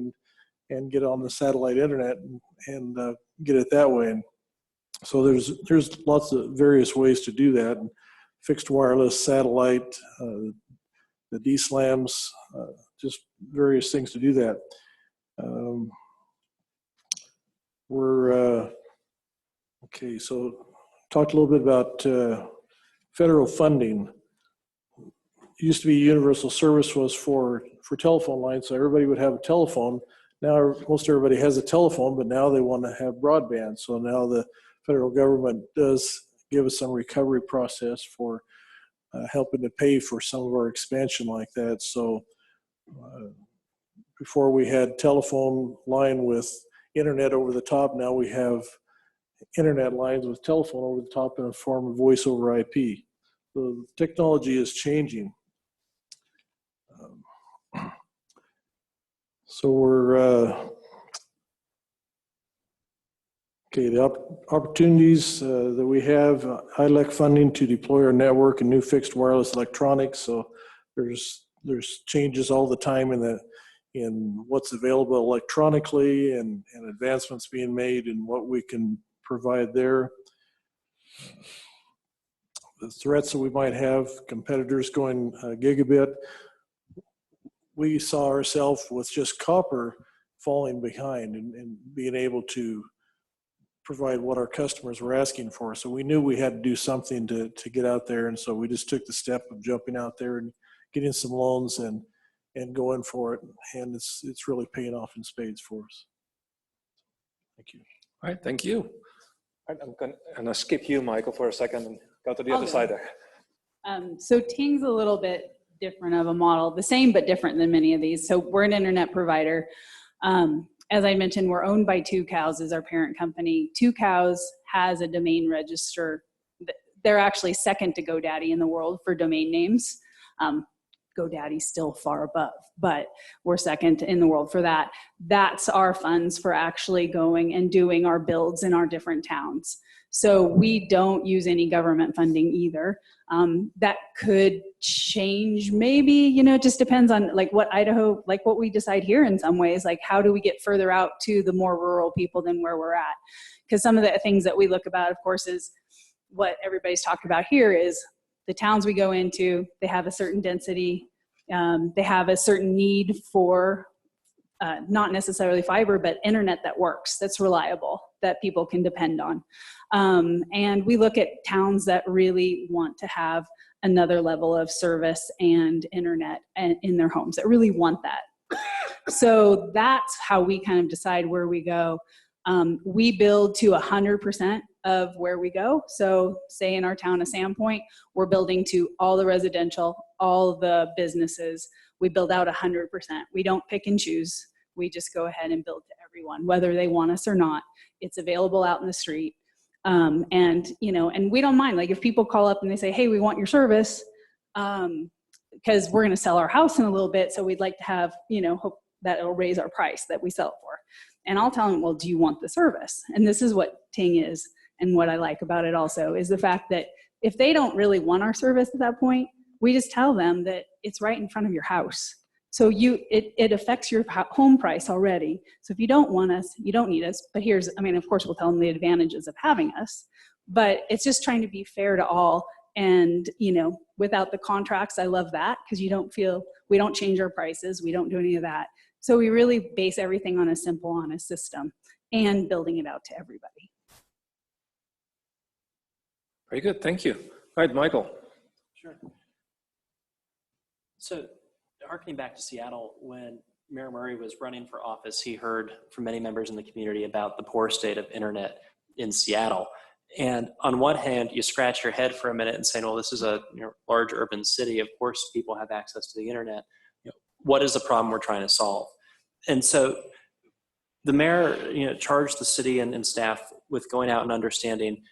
and get on the satellite internet and get it that way. And so there's lots of various ways to do that. And fixed wireless, satellite, the DSLAMs, just various things to do that. Okay, so talked a little bit about federal funding. It used to be universal service was for telephone lines, so everybody would have a telephone. Now most everybody has a telephone, but now they want to have broadband. So now the federal government does give us some recovery process for helping to pay for some of our expansion like that. So before we had telephone line with internet over the top, now we have internet lines with telephone over the top in a form of voice over IP. So the technology is changing. So we're, okay, the opportunities that we have, ILEC funding to deploy our network and new fixed wireless electronics. So there's changes all the time in in what's available electronically and advancements being made in what we can provide there. The threats that we might have, competitors going gigabit, we saw ourselves with just copper falling behind and being able to provide what our customers were asking for. So we knew we had to do something to get out there. And so we just took the step of jumping out there and getting some loans and going for it. And it's really paying off in spades for us. Thank you. All right, thank you. I'm gonna skip you, Michael, for a second and go to the I'll other go. side there. So Ting's a little bit different of a model, the same but different than many of these. So we're an internet provider. As I mentioned, we're owned by 2 Cows as our parent company. 2 Cows has a domain register. They're actually second to GoDaddy in the world for domain names. GoDaddy's still far above, but we're second in the world for that. That's our funds for actually going and doing our builds in our different towns. So we don't use any government funding either. That could change maybe, you know, it just depends on like what Idaho, like what we decide here in some ways, like how do we get further out to the more rural people than where we're at? Because some of the things that we look about, of course, is what everybody's talked about here is the towns we go into, they have a certain density, they have a certain need for not necessarily fiber, but internet that works, that's reliable, that people can depend on. And we look at towns that really want to have another level of service and internet in their homes, that really want that. So that's how we kind of decide where we go. We build to 100% of where we go. So say in our town of Sandpoint, we're building to all the residential, all the businesses. We build out 100%. We don't pick and choose. We just go ahead and build to everyone, whether they want us or not. It's available out in the street. And, you know, and we don't mind, like if people call up and they say, hey, we want your service, because we're going to sell our house in a little bit. So we'd like to have, you know, hope that it'll raise our price that we sell it for. And I'll tell them, well, do you want the service? And this is what Ting is. And what I like about it also is the fact that if they don't really want our service at that point, we just tell them that it's right in front of your house. So it affects your home price already. So if you don't want us, you don't need us. But here's, I mean, of course, we'll tell them the advantages of having us. But it's just trying to be fair to all. And, you know, without the contracts, I love that because you don't feel, we don't change our prices. We don't do any of that. So we really base everything on a simple, honest system and building it out to everybody. Very good, thank you. All right, Michael. Sure. So harkening back to Seattle, when Mayor Murray was running for office, he heard from many members in the community about the poor state of internet in Seattle. And on one hand, you scratch your head for a minute and say, well, this is a large urban city. Of course, people have access to the internet. What is the problem we're trying to solve? And so the mayor, charged the city and staff with going out and understanding,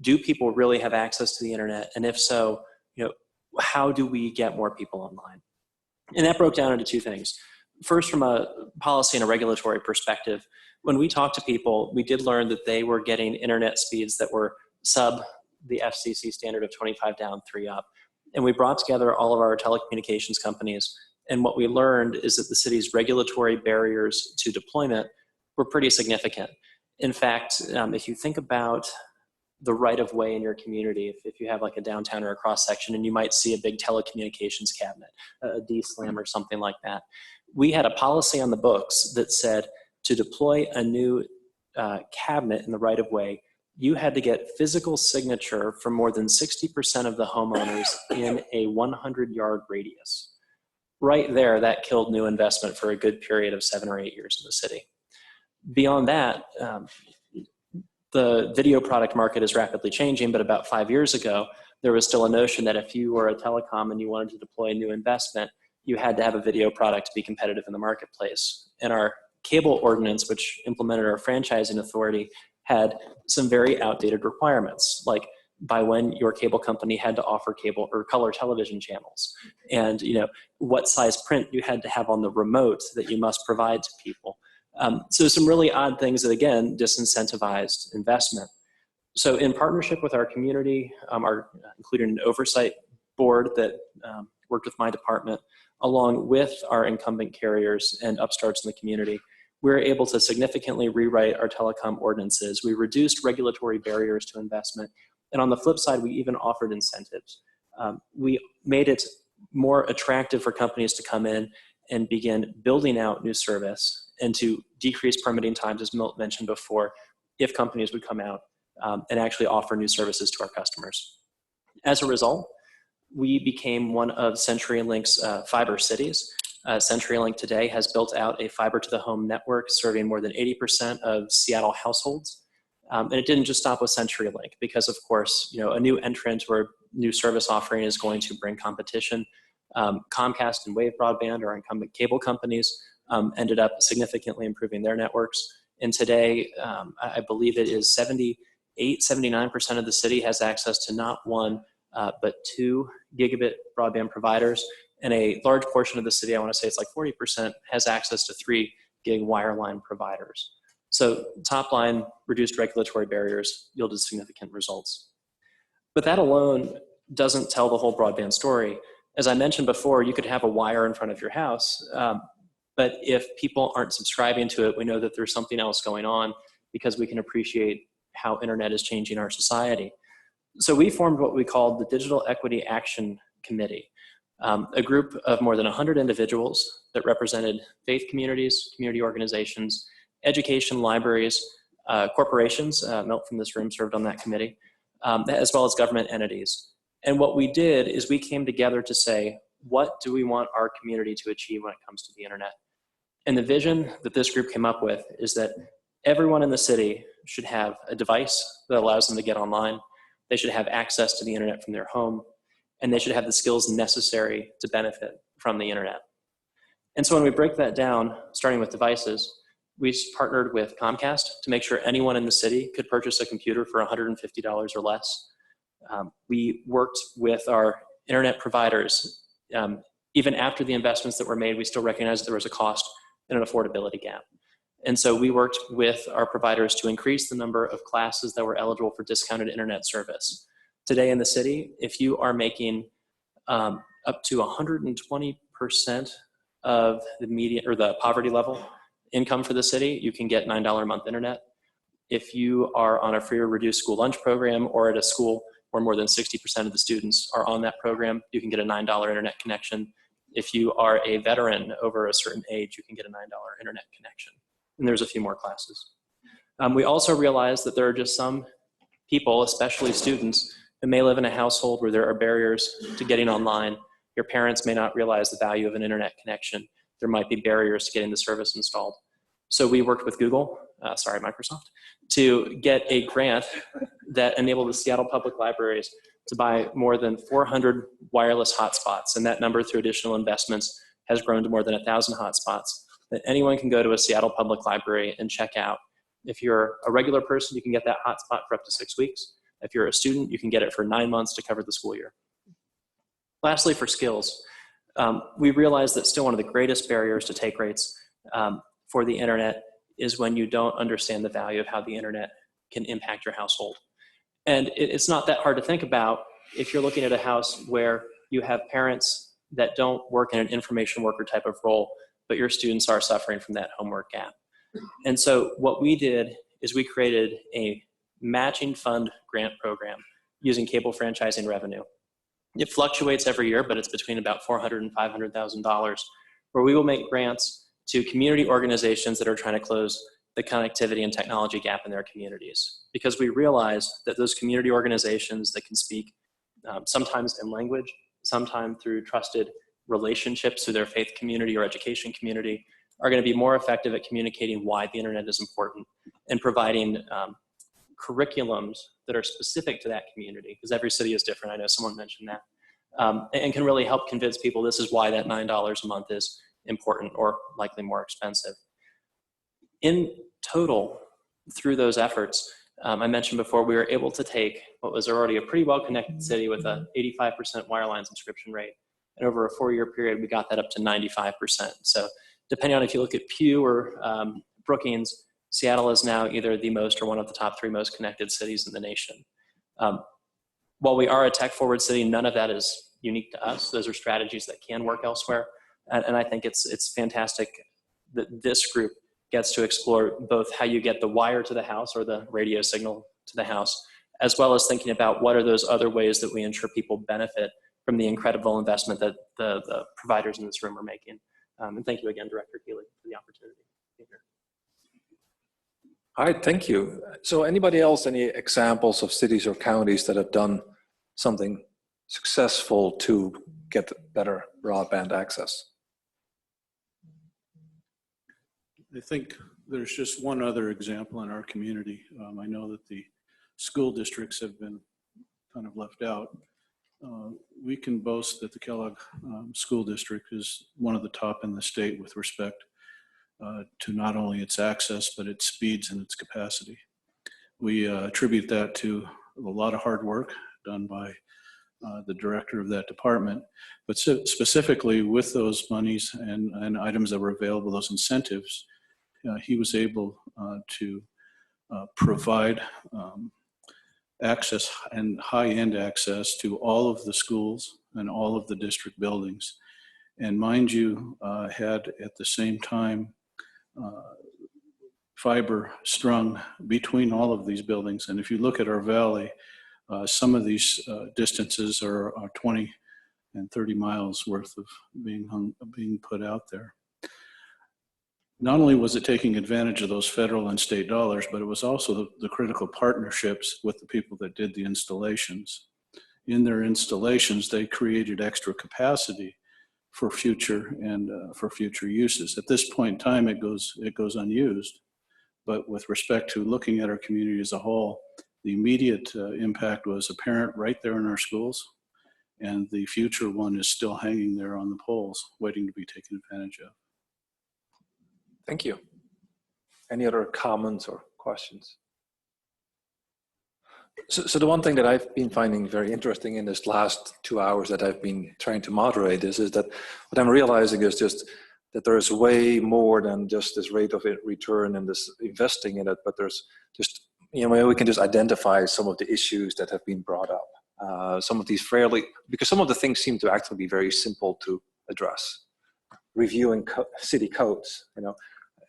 do people really have access to the internet? And if so, how do we get more people online? And that broke down into two things. First, from a policy and a regulatory perspective, when we talked to people, we did learn that they were getting internet speeds that were sub the FCC standard of 25 down, 3 up. And we brought together all of our telecommunications companies. And what we learned is that the city's regulatory barriers to deployment were pretty significant. In fact, if you think about the right-of-way in your community, if you have like a downtown or a cross-section and you might see a big telecommunications cabinet, a D-SLAM or something like that, we had a policy on the books that said to deploy a new cabinet in the right-of-way, you had to get physical signature from more than 60% of the homeowners in a 100-yard radius. Right there, that killed new investment for a good period of 7 or 8 years in the city. Beyond that, the video product market is rapidly changing, but about 5 years ago, there was still a notion that if you were a telecom and you wanted to deploy a new investment, you had to have a video product to be competitive in the marketplace. And our cable ordinance, which implemented our franchising authority, had some very outdated requirements, like by when your cable company had to offer cable or color television channels, and what size print you had to have on the remote that you must provide to people. So some really odd things that, again, disincentivized investment. So in partnership with our community, including an oversight board that worked with my department, along with our incumbent carriers and upstarts in the community, we were able to significantly rewrite our telecom ordinances. We reduced regulatory barriers to investment. And on the flip side, we even offered incentives. We made it more attractive for companies to come in and begin building out new service and to decrease permitting times, as Milt mentioned before, if companies would come out and actually offer new services to our customers. As a result, we became one of CenturyLink's fiber cities. CenturyLink today has built out a fiber to the home network serving more than 80% of Seattle households. And it didn't just stop with CenturyLink because, of course, you know, a new entrant or new service offering is going to bring competition. Comcast and Wave Broadband, our incumbent cable companies, ended up significantly improving their networks. And today, I believe it is 79% of the city has access to not one, but 2 gigabit broadband providers. And a large portion of the city, I want to say it's like 40%, has access to 3 gig wireline providers. So top line, reduced regulatory barriers yielded significant results. But that alone doesn't tell the whole broadband story. As I mentioned before, you could have a wire in front of your house, but if people aren't subscribing to it, we know that there's something else going on because we can appreciate how internet is changing our society. So we formed what we called the Digital Equity Action Committee, a group of more than 100 individuals that represented faith communities, community organizations, education, libraries, corporations. Milt from this room served on that committee, as well as government entities. And what we did is we came together to say, what do we want our community to achieve when it comes to the internet? And the vision that this group came up with is that everyone in the city should have a device that allows them to get online. They should have access to the internet from their home, and they should have the skills necessary to benefit from the internet. And so when we break that down, starting with devices, we partnered with Comcast to make sure anyone in the city could purchase a computer for $150 or less. We worked with our internet providers. Even after the investments that were made, we still recognized there was a cost and an affordability gap. And so we worked with our providers to increase the number of classes that were eligible for discounted internet service. Today in the city, if you are making up to 120% of the median or the poverty level income for the city, you can get $9 a month internet. If you are on a free or reduced school lunch program or at a school where more than 60% of the students are on that program, you can get a $9 internet connection. If you are a veteran over a certain age, you can get a $9 internet connection. And there's a few more classes. We also realized that there are just some people, especially students, who may live in a household where there are barriers to getting online. Your parents may not realize the value of an internet connection. There might be barriers to getting the service installed. So we worked with Microsoft, to get a grant that enabled the Seattle Public Libraries to buy more than 400 wireless hotspots. And that number, through additional investments, has grown to more than 1,000 hotspots that anyone can go to a Seattle Public Library and check out. If you're a regular person, you can get that hotspot for up to 6 weeks. If you're a student, you can get it for 9 months to cover the school year. Lastly, for skills, we realized that still one of the greatest barriers to take rates for the internet is when you don't understand the value of how the internet can impact your household. And it's not that hard to think about if you're looking at a house where you have parents that don't work in an information worker type of role, but your students are suffering from that homework gap. And so what we did is we created a matching fund grant program using cable franchising revenue. It fluctuates every year, but it's between about $400,000 and $500,000, where we will make grants to community organizations that are trying to close the connectivity and technology gap in their communities. Because we realize that those community organizations that can speak sometimes in language, sometimes through trusted relationships through their faith community or education community, are going to be more effective at communicating why the internet is important and providing curriculums that are specific to that community, because every city is different. I know someone mentioned that, and can really help convince people this is why that $9 a month is important or likely more expensive. In total, through those efforts, I mentioned before, we were able to take what was already a pretty well-connected city with an 85% wireline subscription rate, and over a 4-year period, we got that up to 95%. So depending on if you look at Pew or Brookings, Seattle is now either the most or one of the top 3 most connected cities in the nation. While we are a tech-forward city, none of that is unique to us. Those are strategies that can work elsewhere. And I think it's fantastic that this group gets to explore both how you get the wire to the house or the radio signal to the house, as well as thinking about what are those other ways that we ensure people benefit from the incredible investment that the providers in this room are making. And thank you again, Director Healy, for the opportunity to be here. All right, thank you. So anybody else, any examples of cities or counties that have done something successful to get better broadband access? I think there's just one other example in our community. I know that the school districts have been kind of left out. We can boast that the Kellogg School District is one of the top in the state with respect to not only its access, but its speeds and its capacity. We attribute that to a lot of hard work done by the director of that department, but specifically with those monies and items that were available, those incentives, he was able to provide access and high-end access to all of the schools and all of the district buildings. And mind you, had at the same time fiber strung between all of these buildings. And if you look at our valley, some of these distances are 20 and 30 miles worth of being put out there. Not only was it taking advantage of those federal and state dollars, but it was also the critical partnerships with the people that did the installations. In their installations, they created extra capacity for future and for future uses. At this point in time, it goes unused. But with respect to looking at our community as a whole, the immediate impact was apparent right there in our schools, and the future one is still hanging there on the poles, waiting to be taken advantage of. Thank you. Any other comments or questions? So the one thing that I've been finding very interesting in this last 2 hours that I've been trying to moderate this is that what I'm realizing is just that there is way more than just this rate of return and this investing in it, but there's just, you know, we can just identify some of the issues that have been brought up. Some of these because some of the things seem to actually be very simple to address. Reviewing city codes, you know,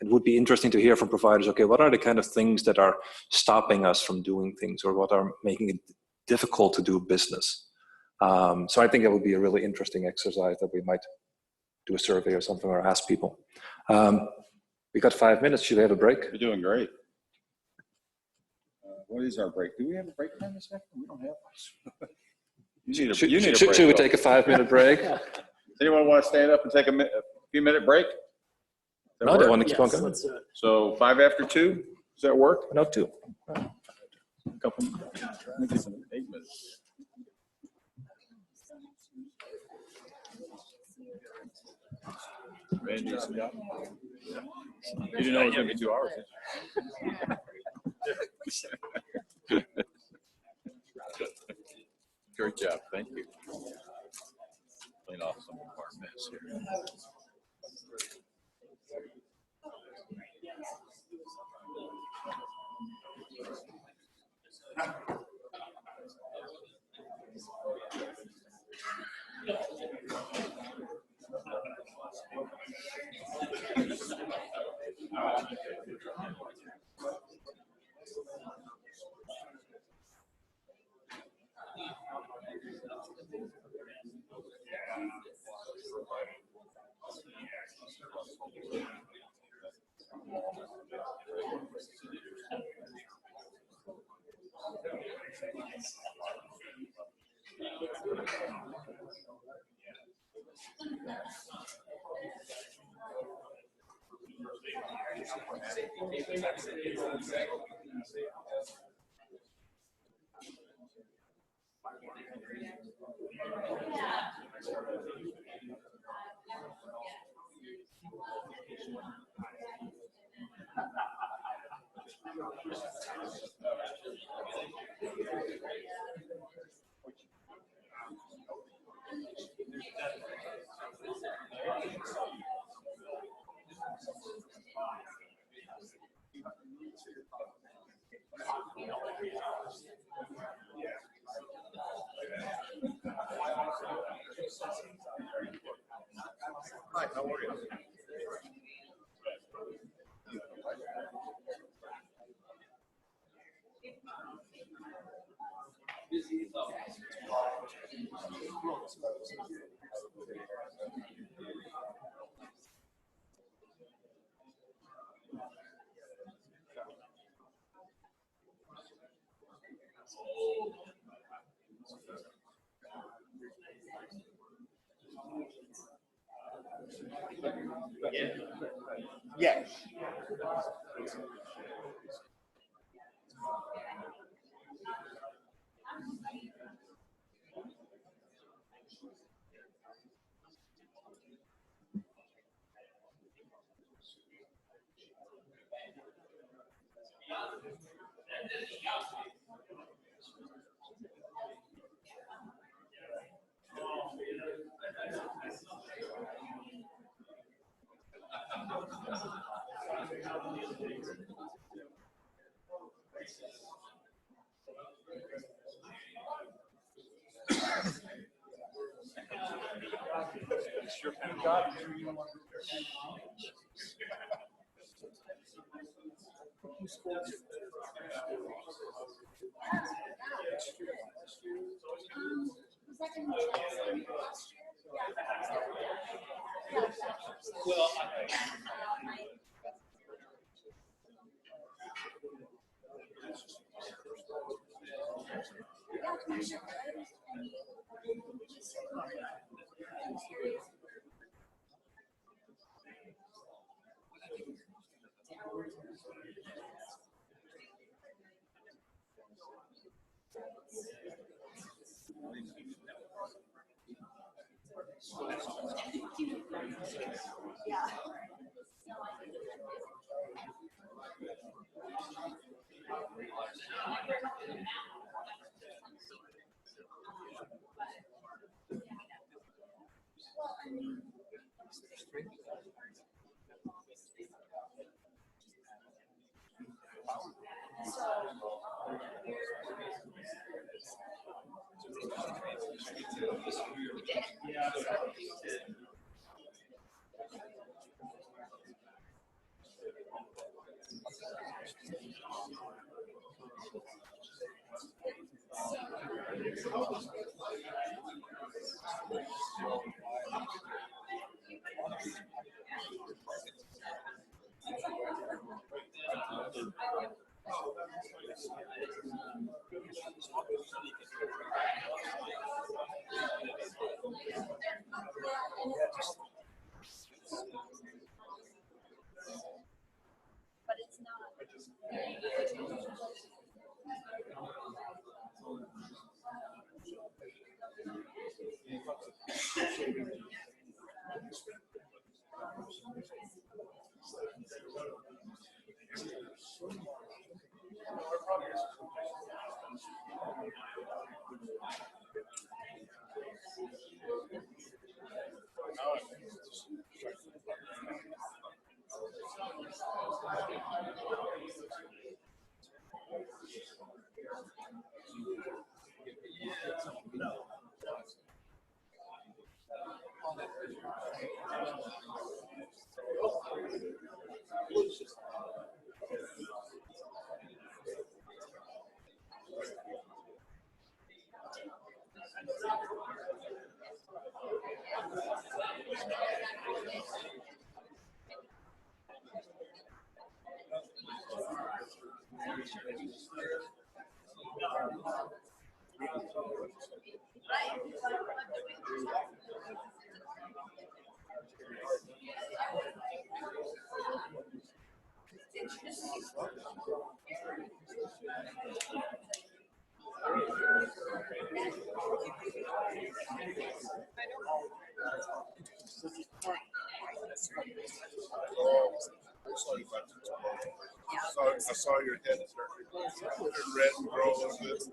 it would be interesting to hear from providers, okay, what are the kind of things that are stopping us from doing things, or what are making it difficult to do business? So I think it would be a really interesting exercise that we might do a survey or something, or ask people. We got 5 minutes. Should we have a break? You're doing great. What is our break? Do we have a break time this afternoon? We don't have one. You need a break. Should we take a 5-minute break? Does anyone want to stand up and take a few-minute break? No, they want to keep on going. So 5 after 2, does that work? No, 2. A couple, maybe some 8 minutes. Randy's, yeah. You didn't know it was going to be 2 hours. Great job, thank you. Clean off some of our mess here. Hi, how are you? Yes. But it's not. I saw your head turn red and grow a little bit.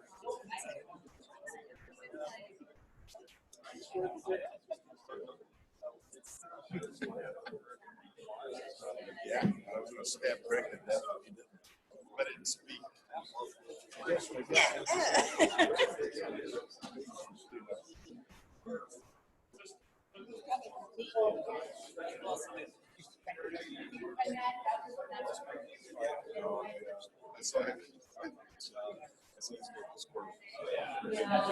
Yeah, I was going to stab pregnant. That's what he did. But it didn't speak. So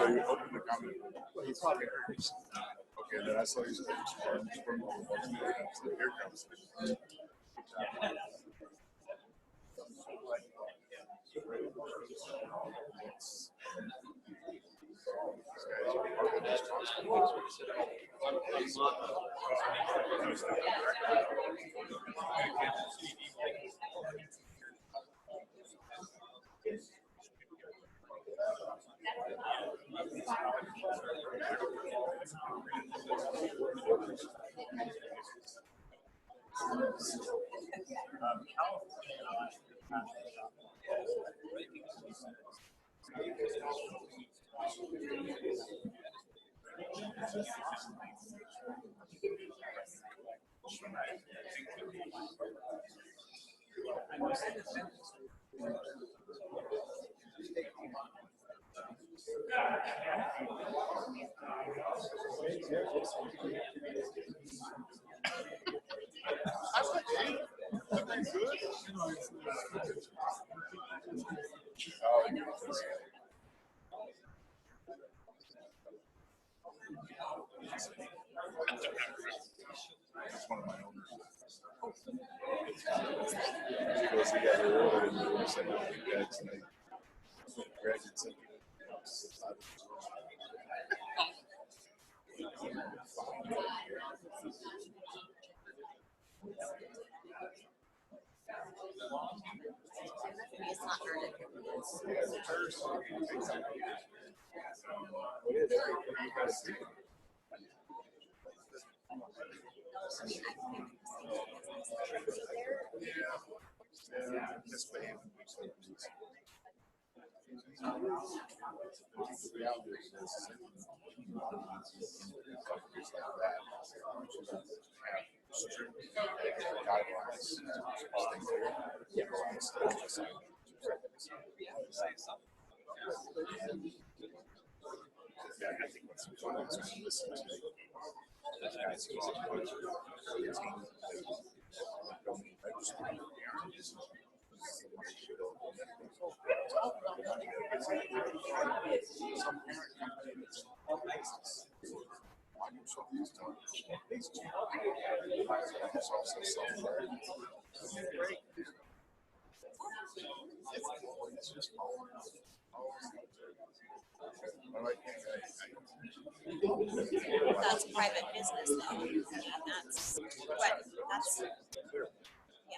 you open the comment. Well, he probably heard this. Okay, then I saw you from so here comes. That's one of my owners. Goes together early and we said, "Dad's tonight." Greg had said, That's private business though. And that's what, that's, yeah.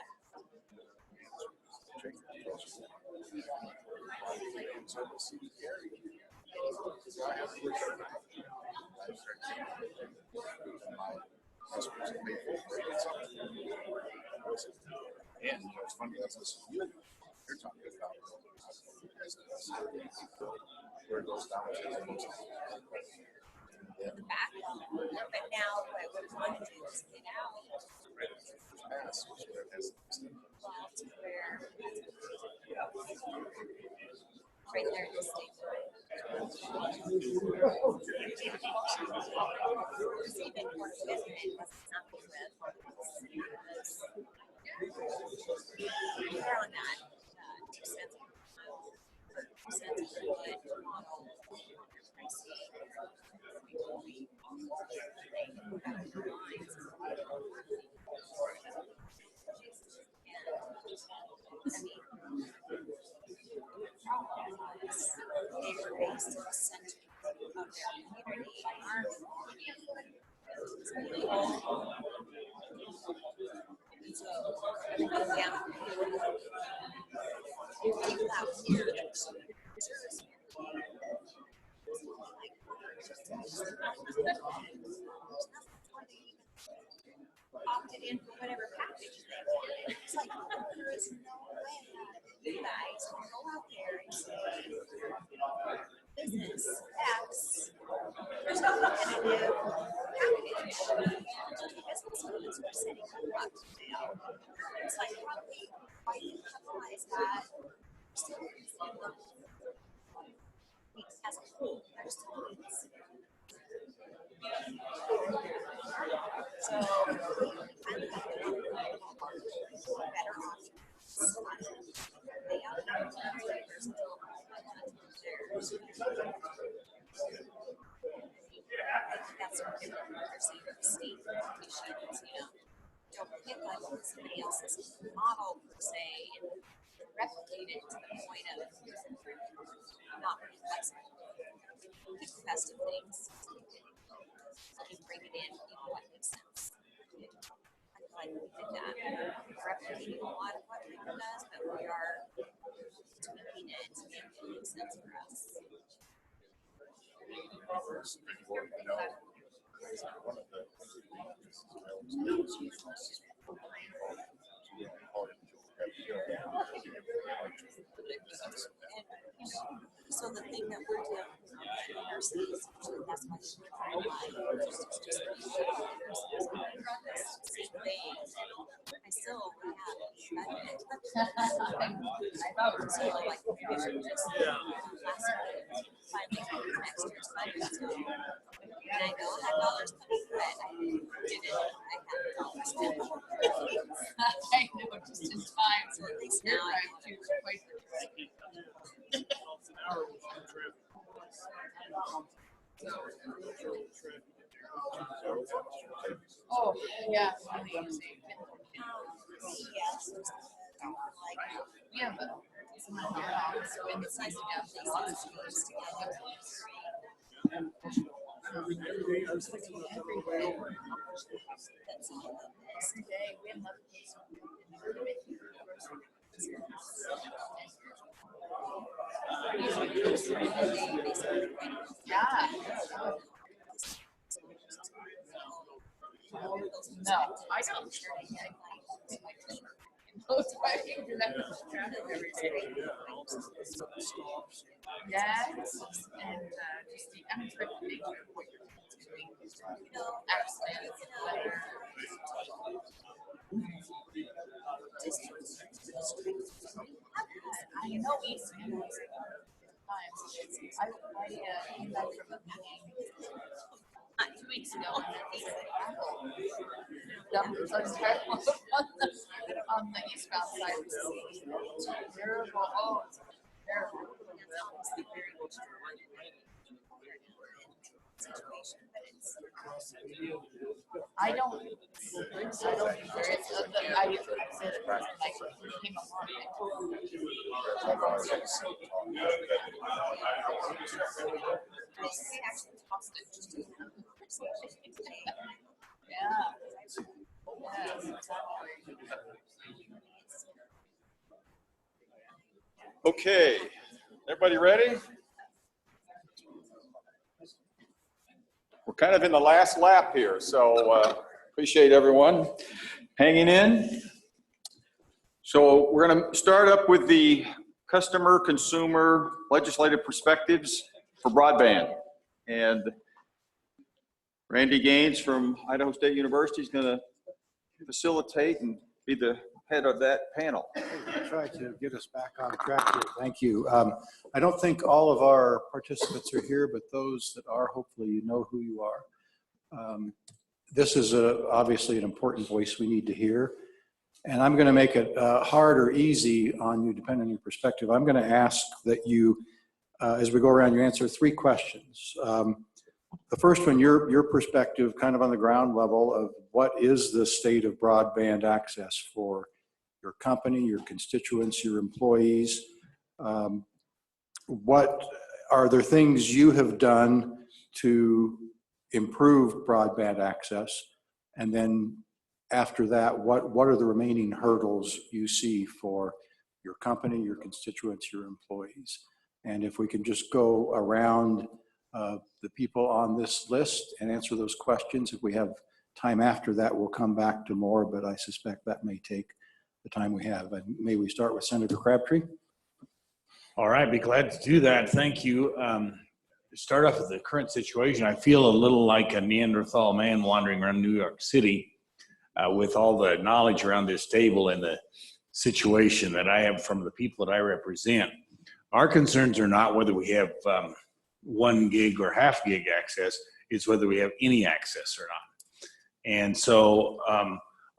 and it's funny, that's what you're talking about. Where it goes down to the most. Back, but now what we're trying to do is get out. Well, to where, right there in the state. It's even more business something with. We're on that 2 cents per mile, 2 cents per foot model. They were based in the center of their community. So, yeah. People out here opted in for whatever package they wanted. It's like, there is no way you guys can go out there and say, business X, there's no competitive package. Business owners are setting up to fail. It's like, how do we capitalize that? As a whole, there's still needs. So That's what they're saying with the state issues, don't pick on somebody else's model per se and replicate it to the point of not being flexible. Pick the best of things and bring it in what makes sense. I feel like we did that. We're replicating a lot of what Rico does, but we are tweaking it to make it make sense for us. So the thing that we're doing in nurses, that's why we're trying to buy just same thing. I still have so like just last finally next year's budget. So and I know I had dollars coming, but I didn't. I had dollars coming. I know, just in time. So at least now I do quite. Oh, yeah. Yeah, but someone in your house, so in the size of no, I don't. Yes, and just the unexpected nature of what you're doing, accidents, weather. I know East times. I came back from a meeting 2 weeks ago, and they said, on the eastbound side of the sea. Terrible. Oh, it's terrible. I don't think there is. I said, like, when it came along, I told them. Yeah. Okay, everybody ready? We're kind of in the last lap here, so appreciate everyone hanging in. So we're going to start up with the customer, consumer, legislative perspectives for broadband. And Randy Gaines from Idaho State University is going to facilitate and be the head of that panel. I'll try to get us back on track here. Thank you. I don't think all of our participants are here, but those that are, hopefully you know who you are. This is obviously an important voice we need to hear. And I'm going to make it hard or easy on you, depending on your perspective. I'm going to ask that you, as we go around, you answer 3 questions. The first one, your perspective kind of on the ground level of what is the state of broadband access for your company, your constituents, your employees. What are there things you have done to improve broadband access? And then after that, what are the remaining hurdles you see for your company, your constituents, your employees? And if we can just go around the people on this list and answer those questions. If we have time after that, we'll come back to more, but I suspect that may take the time we have. And may we start with Senator Crabtree? All right, be glad to do that. Thank you. Start off with the current situation. I feel a little like a Neanderthal man wandering around New York City with all the knowledge around this table and the situation that I have from the people that I represent. Our concerns are not whether we have 1 gig or half gig access, it's whether we have any access or not. And so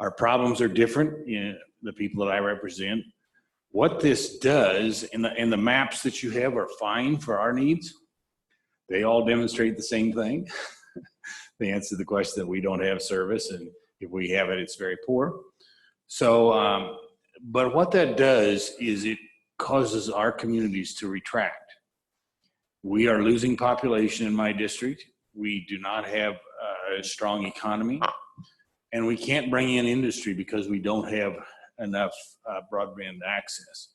our problems are different, the people that I represent. What this does, and the maps that you have are fine for our needs. They all demonstrate the same thing. They answer the question that we don't have service, and if we have it, it's very poor. So, but what that does is it causes our communities to retract. We are losing population in my district. We do not have a strong economy, and we can't bring in industry because we don't have enough broadband access.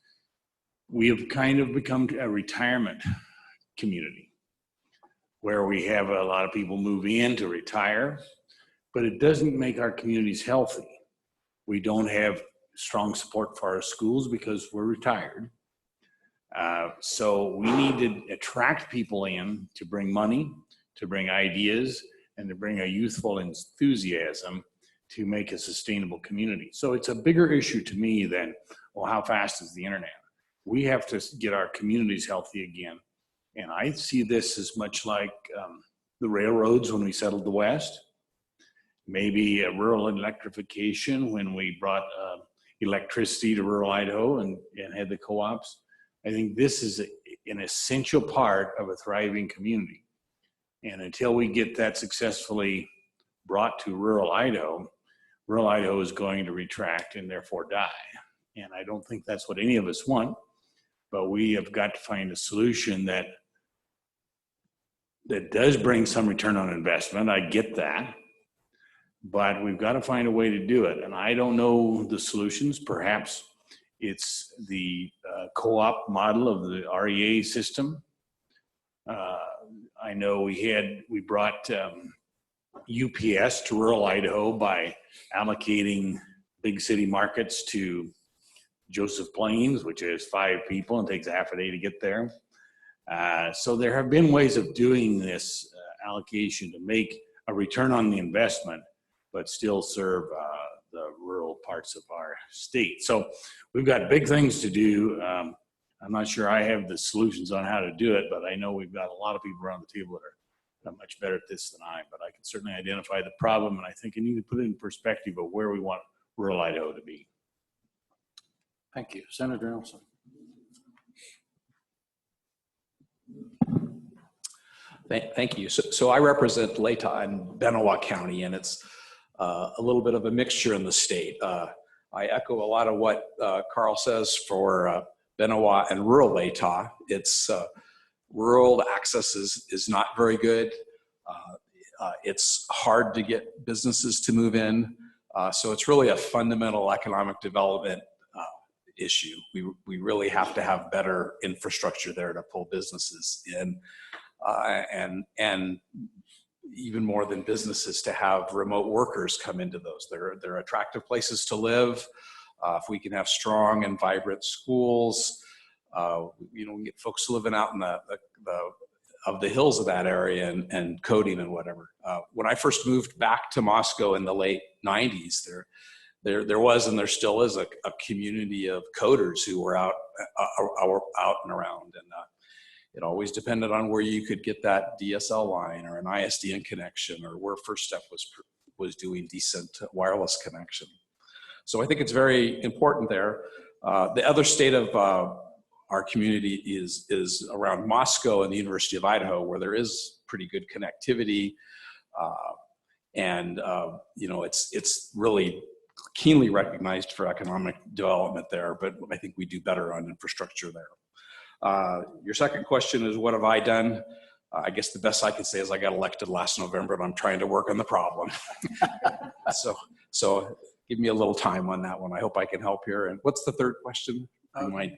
We have kind of become a retirement community where we have a lot of people move in to retire, but it doesn't make our communities healthy. We don't have strong support for our schools because we're retired. So we need to attract people in to bring money, to bring ideas, and to bring a youthful enthusiasm to make a sustainable community. So it's a bigger issue to me than, well, how fast is the internet? We have to get our communities healthy again. And I see this as much like the railroads when we settled the West, maybe a rural electrification when we brought electricity to rural Idaho and had the co-ops. I think this is an essential part of a thriving community. And until we get that successfully brought to rural Idaho is going to retract and therefore die. And I don't think that's what any of us want, but we have got to find a solution that does bring some return on investment. I get that, but we've got to find a way to do it. And I don't know the solutions. Perhaps it's the co-op model of the REA system. I know we brought UPS to rural Idaho by allocating big city markets to Joseph Plains, which is 5 people and takes half a day to get there. So there have been ways of doing this allocation to make a return on the investment, but still serve the rural parts of our state. So we've got big things to do. I'm not sure I have the solutions on how to do it, but I know we've got a lot of people around the table that are much better at this than I, but I can certainly identify the problem, and I think you need to put it in perspective of where we want rural Idaho to be. Thank you. Senator Nelson. Thank you. So I represent Latah and Benoit County, and it's a little bit of a mixture in the state. I echo a lot of what Carl says for Benoit and rural Latah. It's rural access is not very good. It's hard to get businesses to move in. So it's really a fundamental economic development issue. We really have to have better infrastructure there to pull businesses in. And even more than businesses, to have remote workers come into those. They're attractive places to live. If we can have strong and vibrant schools, we get folks living out in the hills of that area and coding and whatever. When I first moved back to Moscow in the late 90s, there was and there still is a community of coders who were out and around, and it always depended on where you could get that DSL line or an ISDN connection, or where First Step was doing decent wireless connection. So I think it's very important there. The other state of our community is around Moscow and the University of Idaho, where there is pretty good connectivity, and it's really keenly recognized for economic development there, but I think we do better on infrastructure there. Your second question is, what have I done? I guess the best I can say is I got elected last November, and I'm trying to work on the problem. So give me a little time on that one. I hope I can help here. And what's the third question?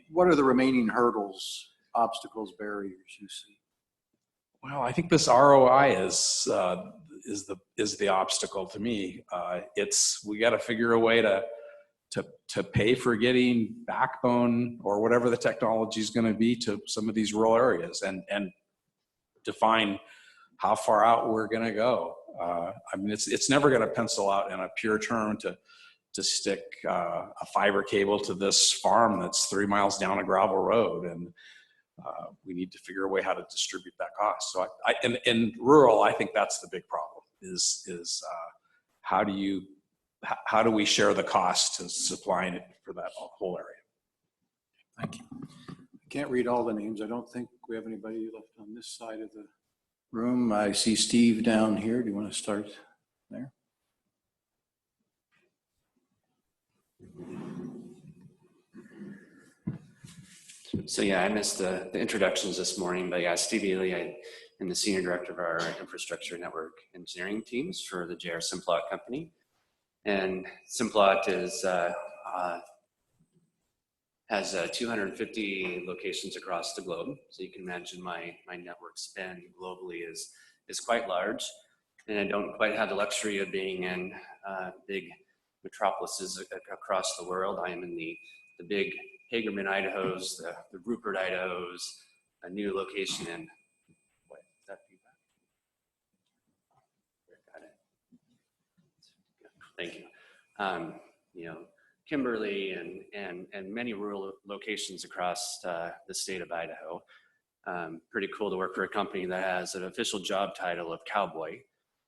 What are the remaining hurdles, obstacles, barriers you see? Well, I think this ROI is the obstacle to me. We got to figure a way to pay for getting backbone or whatever the technology is going to be to some of these rural areas, and define how far out we're going to go. I mean, it's never going to pencil out in a pure term to stick a fiber cable to this farm that's 3 miles down a gravel road, and we need to figure a way how to distribute that cost. So in rural, I think that's the big problem is how do we share the cost to supplying it for that whole area? Thank you. I can't read all the names. I don't think we have anybody left on this side of the room. I see Steve down here. Do you want to start there? So yeah, I missed the introductions this morning, but yeah, Steve Ely, I am the Senior Director of our Infrastructure Network Engineering teams for the JR Simplot company. And Simplot is, has 250 locations across the globe. So you can imagine my network spend globally is quite large. And I don't quite have the luxury of being in big metropolises across the world. I am in the big Hagerman, Idahos, the Rupert, Idahos, a new location in, what, is that feedback? Got it. Thank you. You know, Kimberly and many rural locations across the state of Idaho. Pretty cool to work for a company that has an official job title of cowboy.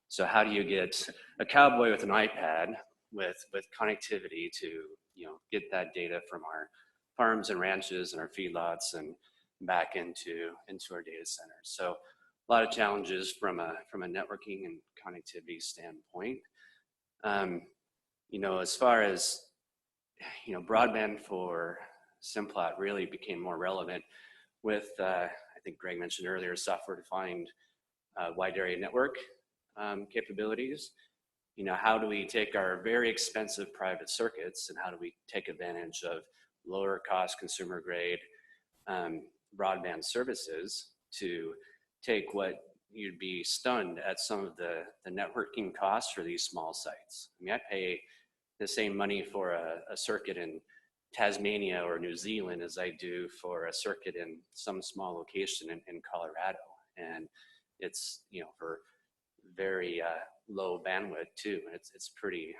So how do you get a cowboy with an iPad with connectivity to, you know, get that data from our farms and ranches and our feedlots and back into our data centers? So a lot of challenges from a networking and connectivity standpoint. You know, as far as, you know, broadband for Simplot really became more relevant with, I think Greg mentioned earlier, software-defined wide area network capabilities. You know, how do we take our very expensive private circuits and how do we take advantage of lower cost consumer grade broadband services to take what you'd be stunned at some of the networking costs for these small sites. I mean, I pay the same money for a circuit in Tasmania or New Zealand as I do for a circuit in some small location in Colorado. And it's, you know, for very low bandwidth too. And it's pretty,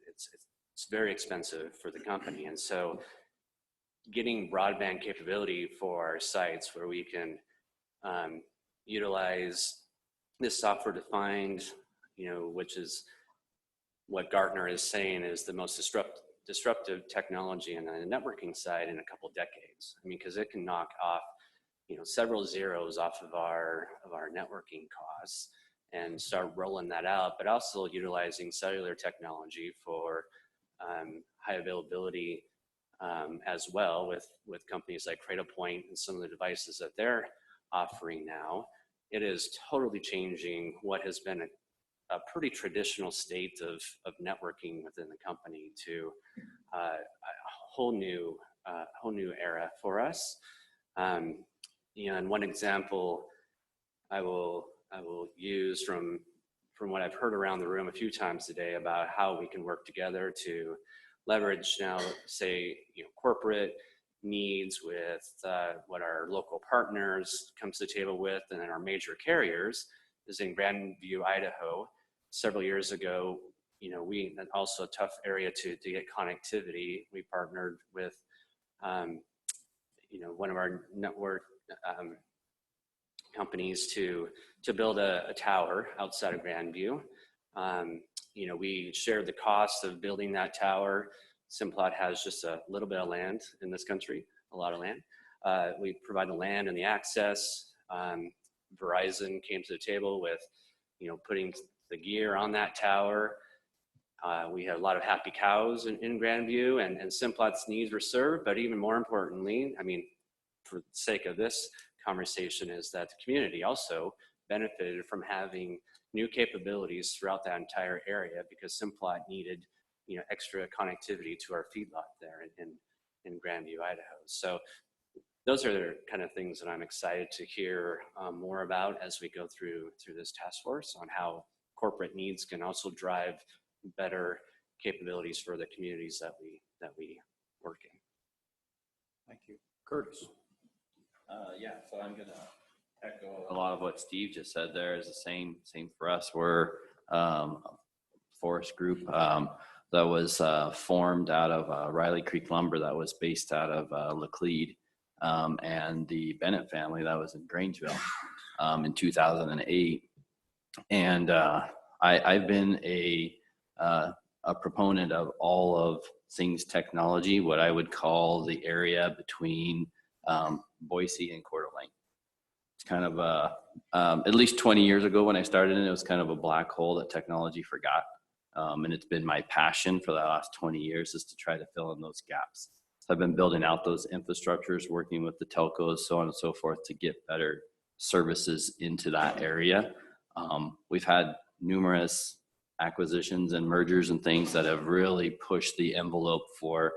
it's very expensive for the company. And so getting broadband capability for our sites where we can utilize this software defined, you know, which is what Gartner is saying is the most disruptive technology in the networking side in a couple decades. I mean, because it can knock off, you know, several zeros off of our networking costs and start rolling that out, but also utilizing cellular technology for high availability as well with companies like Cradlepoint and some of the devices that they're offering now. It is totally changing what has been a pretty traditional state of networking within the company to a whole new era for us. You know, and one example I will use from what I've heard around the room a few times today about how we can work together to leverage now, say, you know, corporate needs with what our local partners come to the table with, and then our major carriers is in Grandview, Idaho. Several years ago, you know, we also a tough area to get connectivity. We partnered with, you know, one of our network companies to build a tower outside of Grandview. You know, we shared the cost of building that tower. Simplot has just a little bit of land in this country, a lot of land. We provide the land and the access. Verizon came to the table with, you know, putting the gear on that tower. We had a lot of happy cows in Grandview, and Simplot's needs were served, but even more importantly, I mean, for the sake of this conversation, is that the community also benefited from having new capabilities throughout that entire area because Simplot needed, you know, extra connectivity to our feedlot there in Grandview, Idaho. So those are the kind of things that I'm excited to hear more about as we go through this task force on how corporate needs can also drive better capabilities for the communities that we work in. Thank you. Curtis. Yeah, so I'm gonna echo a lot of what Steve just said. There is the same for us. We're a forest group that was formed out of Riley Creek Lumber that was based out of Laclede, and the Bennett family that was in Grangeville in 2008. And I've been a a proponent of all of things technology, what I would call the area between Boise and Coeur d'Alene. It's kind of at least 20 years ago when I started in it, was kind of a black hole that technology forgot. And it's been my passion for the last 20 years is to try to fill in those gaps. So I've been building out those infrastructures, working with the telcos, so on and so forth, to get better services into that area. We've had numerous acquisitions and mergers and things that have really pushed the envelope for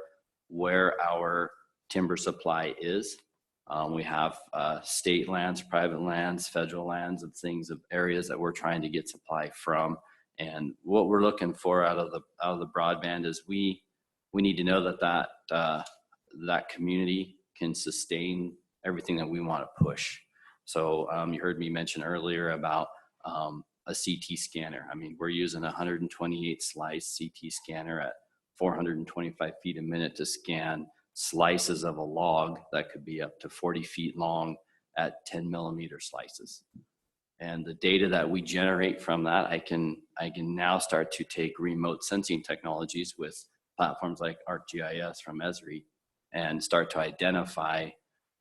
where our timber supply is. We have state lands, private lands, federal lands, and things of areas that we're trying to get supply from. And what we're looking for out of the broadband is we need to know that community can sustain everything that we want to push. So you heard me mention earlier about a CT scanner. I mean, we're using a 128 slice CT scanner at 425 feet a minute to scan slices of a log that could be up to 40 feet long at 10 millimeter slices. And the data that we generate from that, I can now start to take remote sensing technologies with platforms like ArcGIS from Esri and start to identify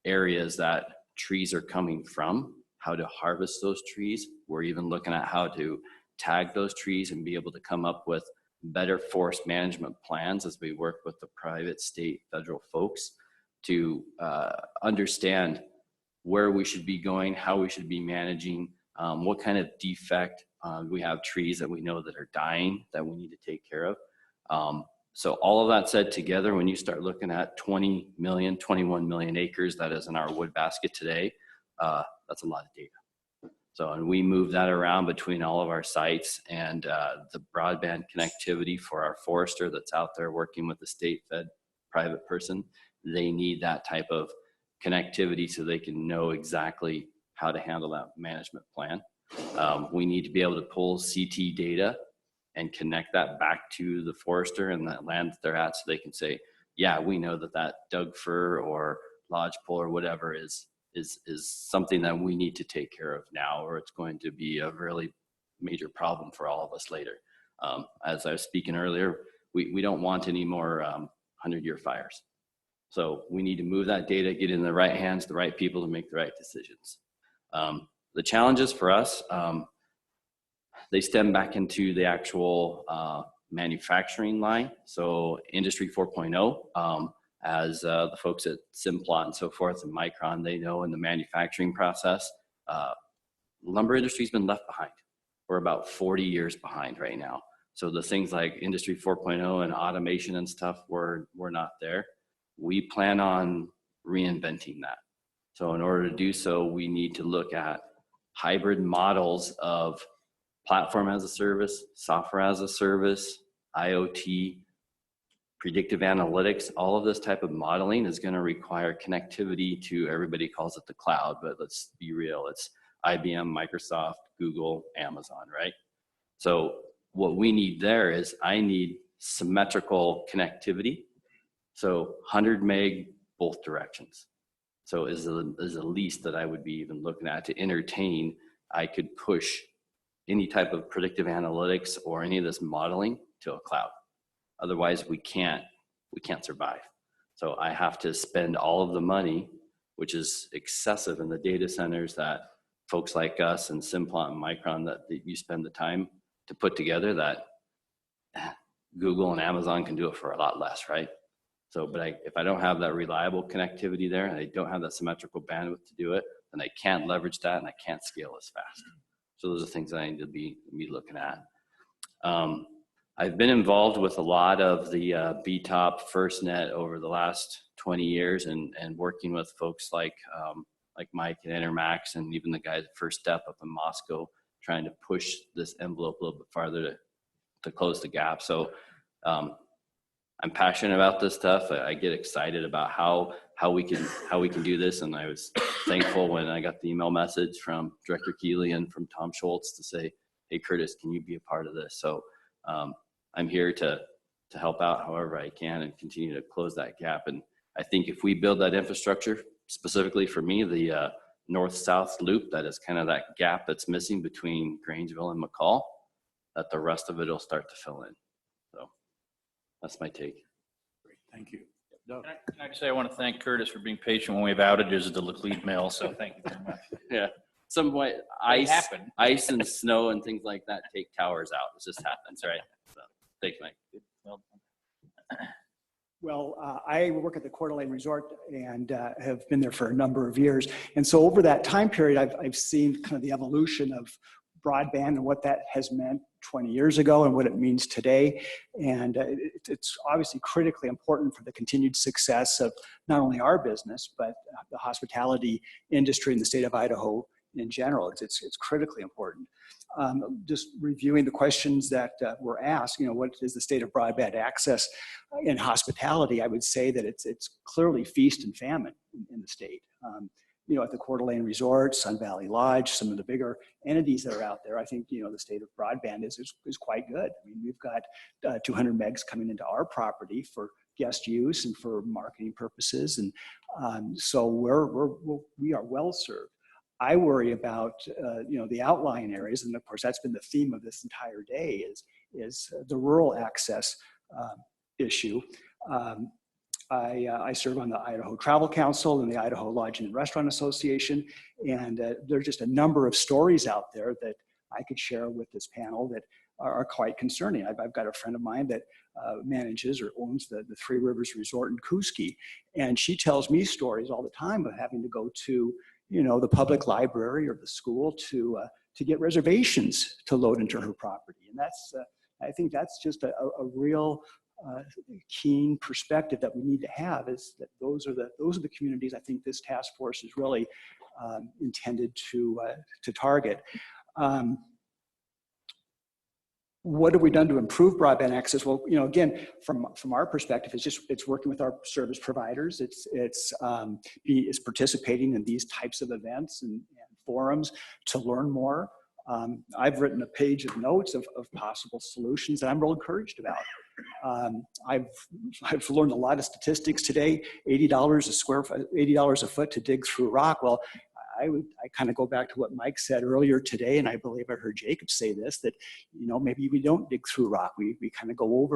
areas that trees are coming from, how to harvest those trees. We're even looking at how to tag those trees and be able to come up with better forest management plans as we work with the private, state, federal folks to understand where we should be going, how we should be managing, what kind of defect. We have trees that we know that are dying that we need to take care of. So all of that said together, when you start looking at 20 million, 21 million acres that is in our wood basket today, that's a lot of data. So, and we move that around between all of our sites, and the broadband connectivity for our forester that's out there working with the state fed private person, they need that type of connectivity so they can know exactly how to handle that management plan. We need to be able to pull CT data and connect that back to the forester and that land that they're at, so they can say, yeah, we know that Doug fir or lodgepole or whatever is something that we need to take care of now, or it's going to be a really major problem for all of us later. As I was speaking earlier, we don't want any more 100-year fires. So we need to move that data, get it in the right hands, the right people to make the right decisions. The challenges for us, they stem back into the actual manufacturing line. So Industry 4.0, as the folks at Simplot and so forth and Micron, they know in the manufacturing process, lumber industry's been left behind. We're about 40 years behind right now. So the things like Industry 4.0 and automation and stuff, we're not there. We plan on reinventing that. So in order to do so, we need to look at hybrid models of platform as a service, software as a service, IoT, predictive analytics. All of this type of modeling is going to require connectivity to, everybody calls it the cloud, but let's be real, it's IBM, Microsoft, Google, Amazon, right? So what we need there is, I need symmetrical connectivity. So 100 meg both directions. So is the least that I would be even looking at to entertain. I could push any type of predictive analytics or any of this modeling to a cloud. Otherwise, we can't survive. So I have to spend all of the money, which is excessive in the data centers that folks like us and Simplot and Micron that you spend the time to put together, that Google and Amazon can do it for a lot less, right? So, but if I don't have that reliable connectivity there, and I don't have that symmetrical bandwidth to do it, then I can't leverage that and I can't scale as fast. So those are things I need to be looking at. I've been involved with a lot of the BTOP FirstNet over the last 20 years and working with folks like Mike at Intermax and even the guys at First Step up in Moscow, trying to push this envelope a little bit farther to close the gap. So I'm passionate about this stuff. I get excited about how we can do this. And I was thankful when I got the email message from Director Keeley and from Tom Schultz to say, hey, Curtis, can you be a part of this? So I'm here to help out however I can and continue to close that gap. And I think if we build that infrastructure, specifically for me, the north-south loop, that is kind of that gap that's missing between Grangeville and McCall, that the rest of it will start to fill in. So that's my take. Great, thank you. Doug. Can I just say I want to thank Curtis for being patient when we have outages at the Laclede Mill, so thank you very much. Yeah, some way ice and snow and things like that take towers out. It just happens, right? So, thanks, Mike. Well, I work at the Coeur d'Alene Resort and have been there for a number of years. And so over that time period, I've seen kind of the evolution of broadband and what that has meant 20 years ago and what it means today. And it's obviously critically important for the continued success of not only our business, but the hospitality industry in the state of Idaho in general. It's critically important. Just reviewing the questions that were asked, what is the state of broadband access in hospitality? I would say that it's clearly feast and famine in the state. At the Coeur d'Alene Resort, Sun Valley Lodge, some of the bigger entities that are out there, I think, the state of broadband is quite good. I mean, we've got 200 megs coming into our property for guest use and for marketing purposes. And so we are well served. I worry about, the outlying areas. And of course, that's been the theme of this entire day is the rural access issue. I serve on the Idaho Travel Council and the Idaho Lodging and Restaurant Association, and there's just a number of stories out there that I could share with this panel that are quite concerning. I've got a friend of mine that manages or owns the Three Rivers Resort in Kuski, and she tells me stories all the time of having to go to the public library or the school to get reservations to load into her property, and that's I think that's just a real keen perspective that we need to have, is that those are the communities I think this task force is really intended to target. What have we done to improve broadband access? Well, again, from our perspective, it's working with our service providers. It's participating in these types of events and forums to learn more. I've written a page of notes of possible solutions that I'm real encouraged about. I've learned a lot of statistics today. $80 a foot to dig through rock. Well, I kind of go back to what Mike said earlier today, and I believe I heard Jacob say this, that maybe we don't dig through rock. We kind of go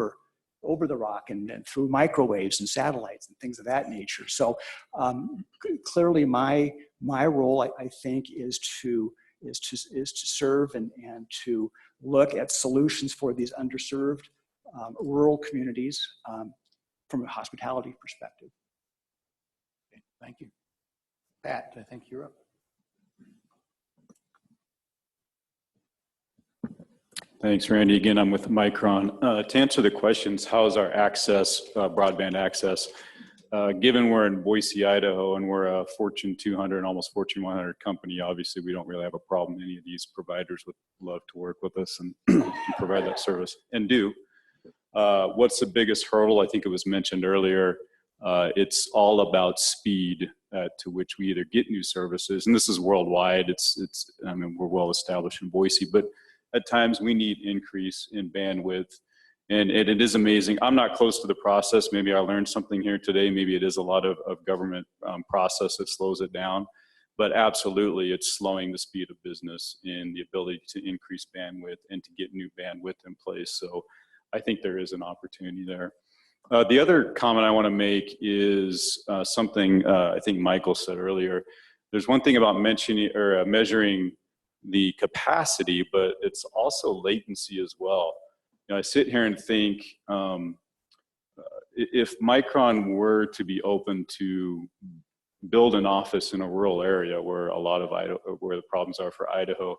over the rock and through microwaves and satellites and things of that nature. So clearly, my role I think is to serve and to look at solutions for these underserved rural communities from a hospitality perspective. Okay, thank you. Pat, I think you're up. Thanks, Randy. Again, I'm with Micron. To answer the questions, how is our access, broadband access? Given we're in Boise, Idaho, and we're a Fortune 200 and almost Fortune 100 company, obviously we don't really have a problem. Any of these providers would love to work with us and provide that service, and do. What's the biggest hurdle? I think it was mentioned earlier. It's all about speed to which we either get new services, and this is worldwide. I mean, we're well established in Boise, but at times we need increase in bandwidth, and it is amazing. I'm not close to the process. Maybe I learned something here today. Maybe it is a lot of government process that slows it down, but absolutely it's slowing the speed of business and the ability to increase bandwidth and to get new bandwidth in place. So I think there is an opportunity there. The other comment I want to make is something I think Michael said earlier. There's one thing about mentioning or measuring the capacity, but it's also latency as well. I sit here and think if Micron were to be open to build an office in a rural area where a lot of where the problems are for Idaho,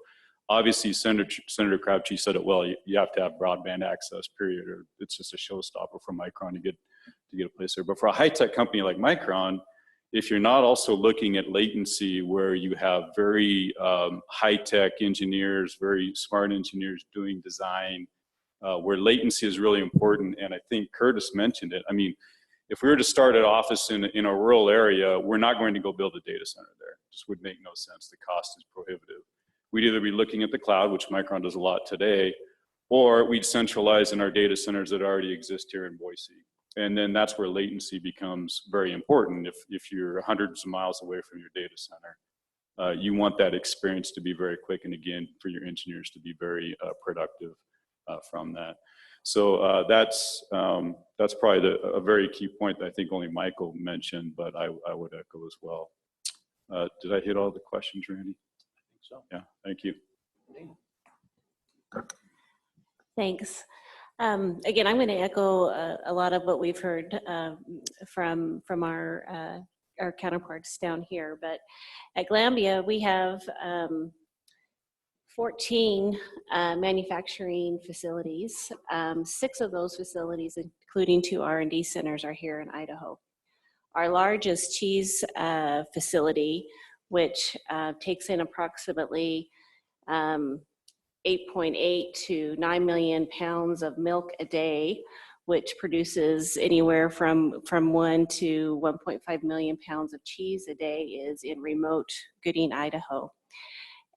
obviously Senator Crouchy said it well. You have to have broadband access, period, or it's just a showstopper for Micron to get a place there. But for a high-tech company like Micron, if you're not also looking at latency, where you have very high-tech engineers, very smart engineers doing design, where latency is really important, and I think Curtis mentioned it. I mean, if we were to start an office in a rural area, we're not going to go build a data center there. It just would make no sense. The cost is prohibitive. We'd either be looking at the cloud, which Micron does a lot today, or we'd centralize in our data centers that already exist here in Boise. And then that's where latency becomes very important. If you're hundreds of miles away from your data center, you want that experience to be very quick, and again, for your engineers to be very productive from that. So that's probably a very key point that I think only Michael mentioned, but I would echo as well. Did I hit all the questions, Randy? I think so. Yeah, thank you. Thanks. Again, I'm going to echo a lot of what we've heard from our counterparts down here. But at Glambia, we have 14 manufacturing facilities. 6 of those facilities, including 2 R&D centers, are here in Idaho. Our largest cheese facility, which takes in approximately 8.8 to 9 million pounds of milk a day, which produces anywhere from 1 to 1.5 million pounds of cheese a day, is in remote Gooding, Idaho.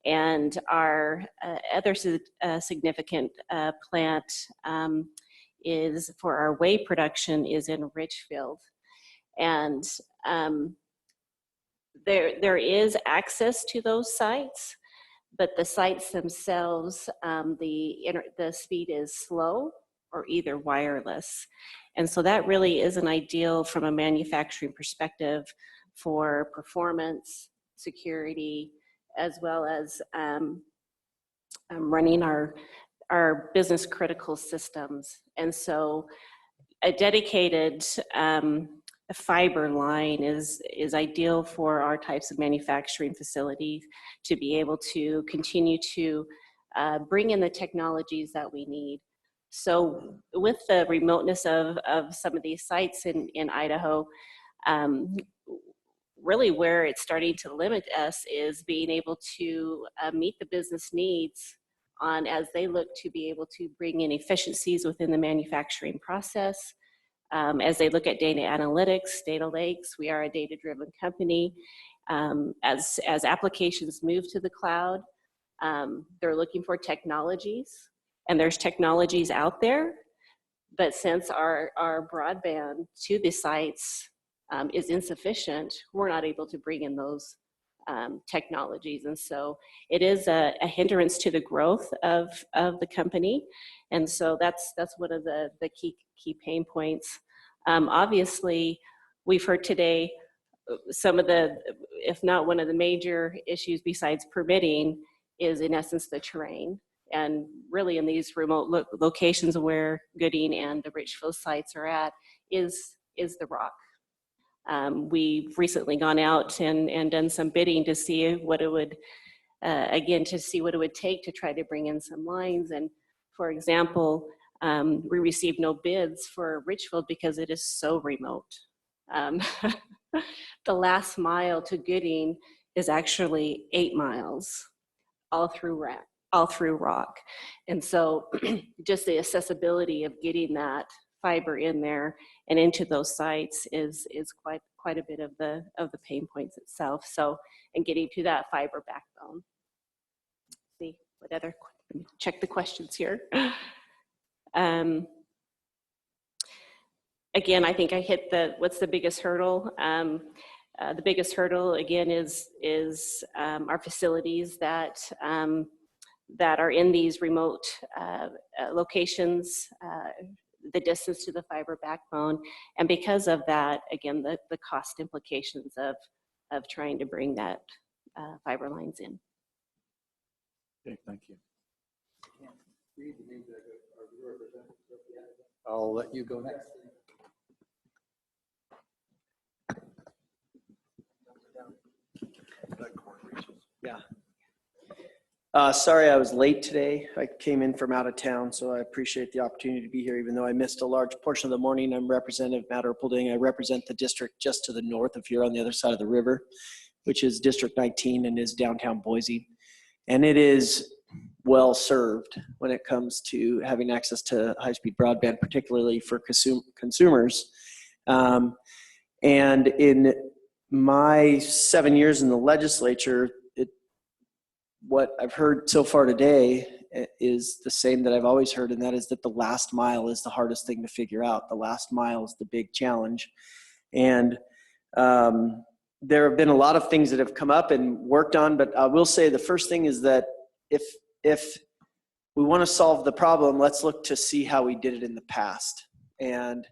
And our other significant plant is for our whey production is in Richfield. And there is access to those sites, but the sites themselves, the speed is slow or either wireless. And so that really isn't ideal from a manufacturing perspective for performance, security, as well as running our business critical systems. And so a dedicated fiber line is ideal for our types of manufacturing facilities to be able to continue to bring in the technologies that we need. So with the remoteness of some of these sites in Idaho, really where it's starting to limit us is being able to meet the business needs as they look to be able to bring in efficiencies within the manufacturing process. As they look at data analytics, data lakes, we are a data-driven company. As applications move to the cloud, they're looking for technologies, and there's technologies out there, but since our broadband to the sites is insufficient, we're not able to bring in those technologies. And so it is a hindrance to the growth of the company. And so that's one of the key pain points. Obviously, we've heard today some of the, if not one of the major issues besides permitting, is in essence the terrain. And really in these remote locations where Gooding and the Richfield sites are at is the rock. We've recently gone out and done some bidding to see what it would, see what it would take to try to bring in some lines. And for example, we received no bids for Richfield because it is so remote. The last mile to Gooding is actually 8 miles, all through rock. And so just the accessibility of getting that fiber in there and into those sites is quite a bit of the pain points itself. So, and getting to that fiber backbone. See what other, check the questions here. Again, I think I hit what's the biggest hurdle. The biggest hurdle again is our facilities that are in these remote locations, the distance to the fiber backbone, and because of that, again, the cost implications of trying to bring that fiber lines in. Okay, thank you. I'll let you go next. Yeah. Sorry I was late today. I came in from out of town, so I appreciate the opportunity to be here, even though I missed a large portion of the morning. I'm Representative Matt Erpelding. I represent the district just to the north of here on the other side of the river, which is District 19 and is downtown Boise. And it is well served when it comes to having access to high-speed broadband, particularly for consumers. And in my 7 years in the legislature, what I've heard so far today is the same that I've always heard, and that is that the last mile is the hardest thing to figure out. The last mile is the big challenge. And there have been a lot of things that have come up and worked on, but I will say the first thing is that if we want to solve the problem, let's look to see how we did it in the past. And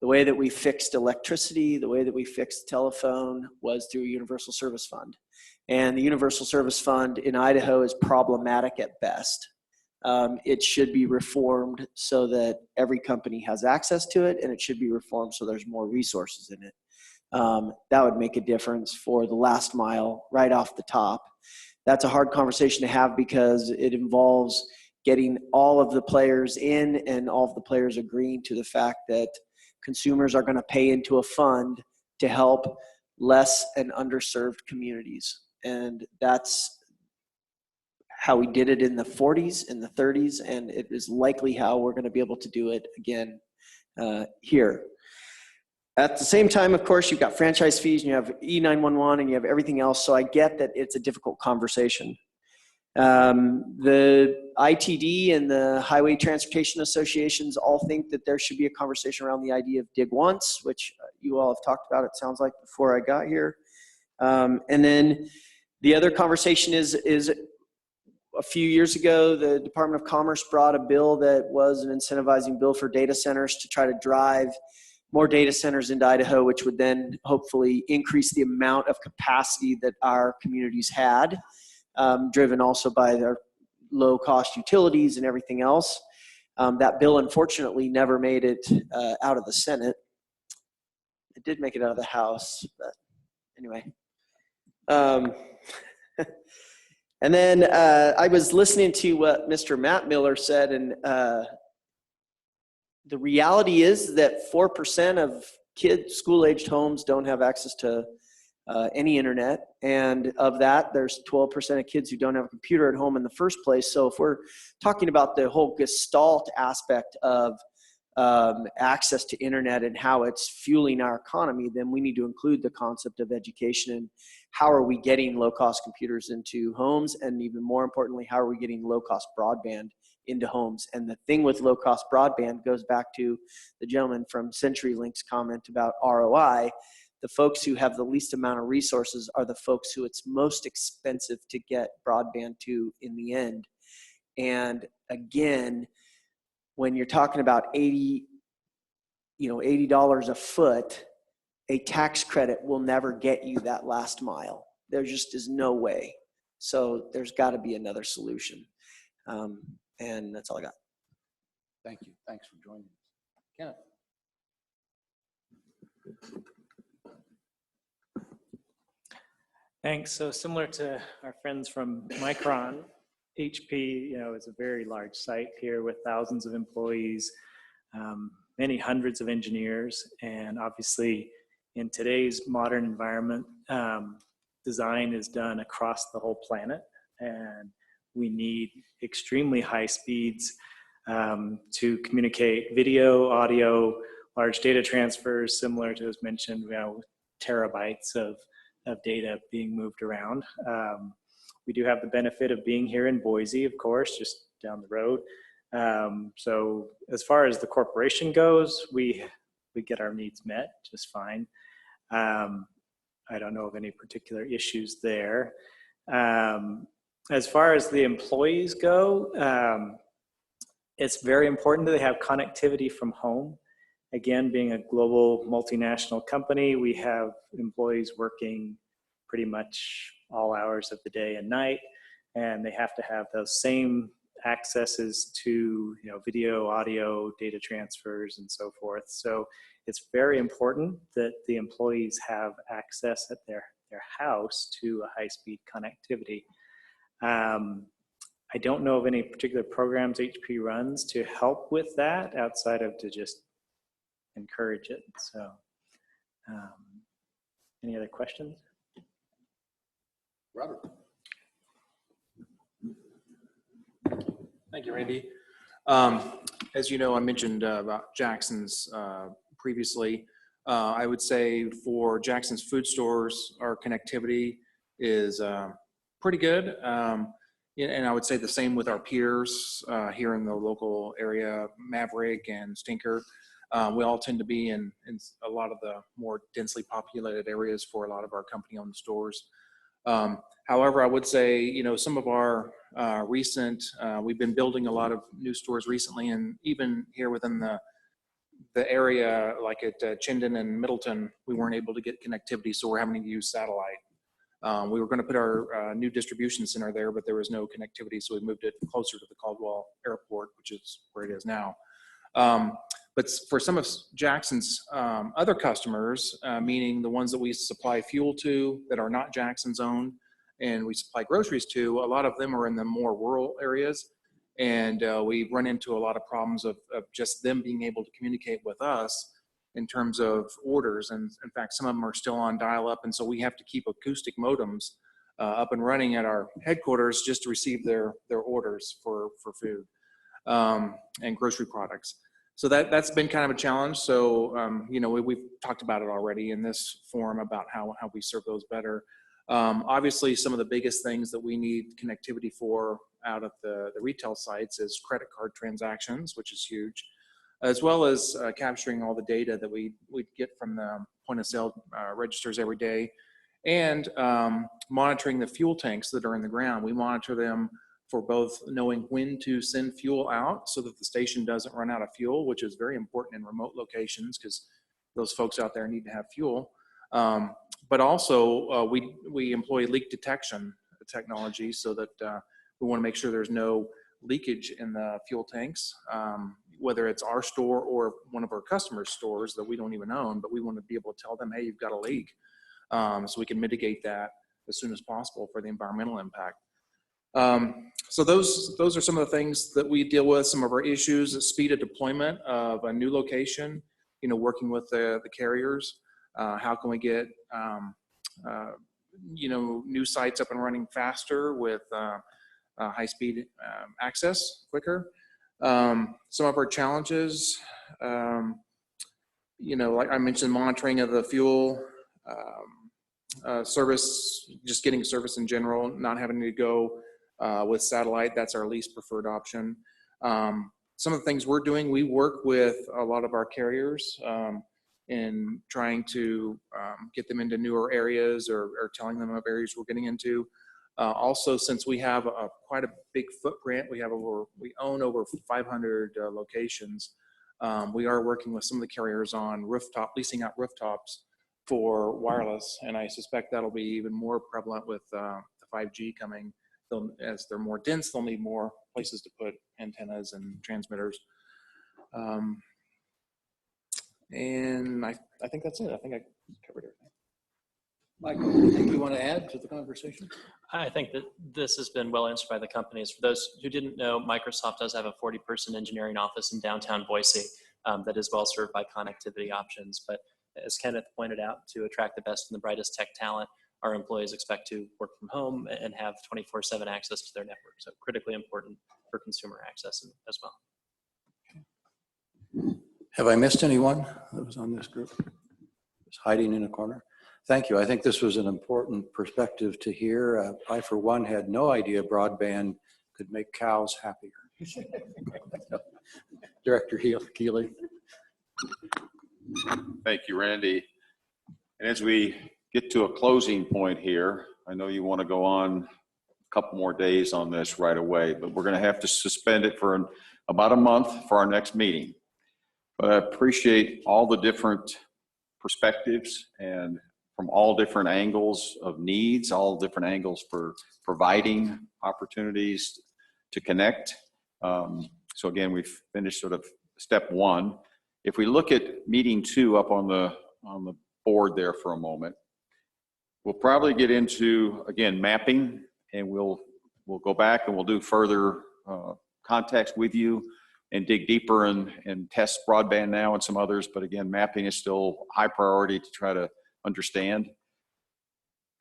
the way that we fixed electricity, the way that we fixed telephone was through a universal service fund. And the universal service fund in Idaho is problematic at best. It should be reformed so that every company has access to it, and it should be reformed so there's more resources in it. That would make a difference for the last mile right off the top. That's a hard conversation to have because it involves getting all of the players in and all of the players agreeing to the fact that consumers are going to pay into a fund to help less and underserved communities. And that's how we did it in the 40s and the 30s, and it is likely how we're going to be able to do it again here. At the same time, of course, you've got franchise fees, and you have E911, and you have everything else, so I get that it's a difficult conversation. The ITD and the Highway Transportation Associations all think that there should be a conversation around the idea of dig once, which you all have talked about, it sounds like, before I got here. And then the other conversation is a few years ago, the Department of Commerce brought a bill that was an incentivizing bill for data centers to try to drive more data centers into Idaho, which would then hopefully increase the amount of capacity that our communities had, driven also by their low-cost utilities and everything else. That bill, unfortunately, never made it out of the Senate. It did make it out of the House, but anyway. And then I was listening to what Mr. Matt Miller said, and the reality is that 4% of kids, school-aged homes don't have access to any internet. And of that, there's 12% of kids who don't have a computer at home in the first place. So if we're talking about the whole gestalt aspect of access to internet and how it's fueling our economy, then we need to include the concept of education and how are we getting low-cost computers into homes, and even more importantly, how are we getting low-cost broadband into homes. And the thing with low-cost broadband goes back to the gentleman from CenturyLink's comment about ROI. The folks who have the least amount of resources are the folks who it's most expensive to get broadband to in the end. And again, when you're talking about $80 a foot, a tax credit will never get you that last mile. There just is no way. So there's got to be another solution. And that's all I got. Thank you. Thanks for joining us. Kenneth. Thanks. So similar to our friends from Micron, HP, is a very large site here with thousands of employees, many hundreds of engineers, and obviously in today's modern environment, design is done across the whole planet, and we need extremely high speeds to communicate video, audio, large data transfers, similar to as mentioned, terabytes of data being moved around. We do have the benefit of being here in Boise, of course, just down the road. So as far as the corporation goes, we get our needs met just fine. I don't know of any particular issues there. As far as the employees go, it's very important that they have connectivity from home. Again, being a global multinational company, we have employees working pretty much all hours of the day and night, and they have to have those same accesses to video, audio, data transfers, and so forth. So it's very important that the employees have access at their house to a high-speed connectivity. I don't know of any particular programs HP runs to help with that outside of to just encourage it. So any other questions? Robert. Thank you, Randy. As you know, I mentioned about Jackson's previously. I would say for Jackson's food stores, our connectivity is pretty good. And I would say the same with our peers here in the local area, Maverick and Stinker. We all tend to be in a lot of the more densely populated areas for a lot of our company-owned stores. However, I would say, you know, some of our we've been building a lot of new stores recently, and even here within the area, like at Chinden and Middleton, we weren't able to get connectivity, so we're having to use satellite. We were going to put our new distribution center there, but there was no connectivity, so we moved it closer to the Caldwell Airport, which is where it is now. But for some of Jackson's other customers, meaning the ones that we supply fuel to that are not Jackson's owned, and we supply groceries to, a lot of them are in the more rural areas. And we run into a lot of problems of just them being able to communicate with us in terms of orders. And in fact, some of them are still on dial-up. And so we have to keep acoustic modems up and running at our headquarters just to receive their orders for food and grocery products. So that's been kind of a challenge. So, you know, we've talked about it already in this forum about how we serve those better. Obviously, some of the biggest things that we need connectivity for out of the retail sites is credit card transactions, which is huge, as well as capturing all the data that we get from the point of sale registers every day, and monitoring the fuel tanks that are in the ground. We monitor them for both knowing when to send fuel out so that the station doesn't run out of fuel, which is very important in remote locations because those folks out there need to have fuel. But also we employ leak detection technology so that we want to make sure there's no leakage in the fuel tanks, whether it's our store or one of our customers' stores that we don't even own, but we want to be able to tell them, hey, you've got a leak, so we can mitigate that as soon as possible for the environmental impact. So those are some of the things that we deal with. Some of our issues, the speed of deployment of a new location, you know, working with the carriers. How can we get, you know, new sites up and running faster with high-speed access quicker? Some of our challenges, you know, like I mentioned, monitoring of the fuel service, just getting service in general, not having to go with satellite. That's our least preferred option. Some of the things we're doing, we work with a lot of our carriers in trying to get them into newer areas or telling them of areas we're getting into. Also, since we have quite a big footprint, we own over 500 locations. We are working with some of the carriers on leasing out rooftops for wireless, and I suspect that'll be even more prevalent with the 5G coming. As they're more dense, they'll need more places to put antennas and transmitters. And I think that's it. I think I covered everything. Michael, anything you want to add to the conversation? I think that this has been well answered by the companies. For those who didn't know, Microsoft does have a 40-person engineering office in downtown Boise that is well served by connectivity options. But as Kenneth pointed out, to attract the best and the brightest tech talent, our employees expect to work from home and have 24/7 access to their network. So critically important for consumer access as well. Have I missed anyone that was on this group? Just hiding in a corner. Thank you. I think this was an important perspective to hear. I, for one, had no idea broadband could make cows happier. Director Keeley. Thank you, Randy. And as we get to a closing point here, I know you want to go on a couple more days on this right away, but we're going to have to suspend it for about a month for our next meeting. But I appreciate all the different perspectives and from all different angles of needs, all different angles for providing opportunities to connect. So again, we've finished sort of step one. If we look at meeting 2 up on the board there for a moment, we'll probably get into, again, mapping, and we'll go back and we'll do further context with you and dig deeper and test broadband now and some others. But again, mapping is still high priority to try to understand.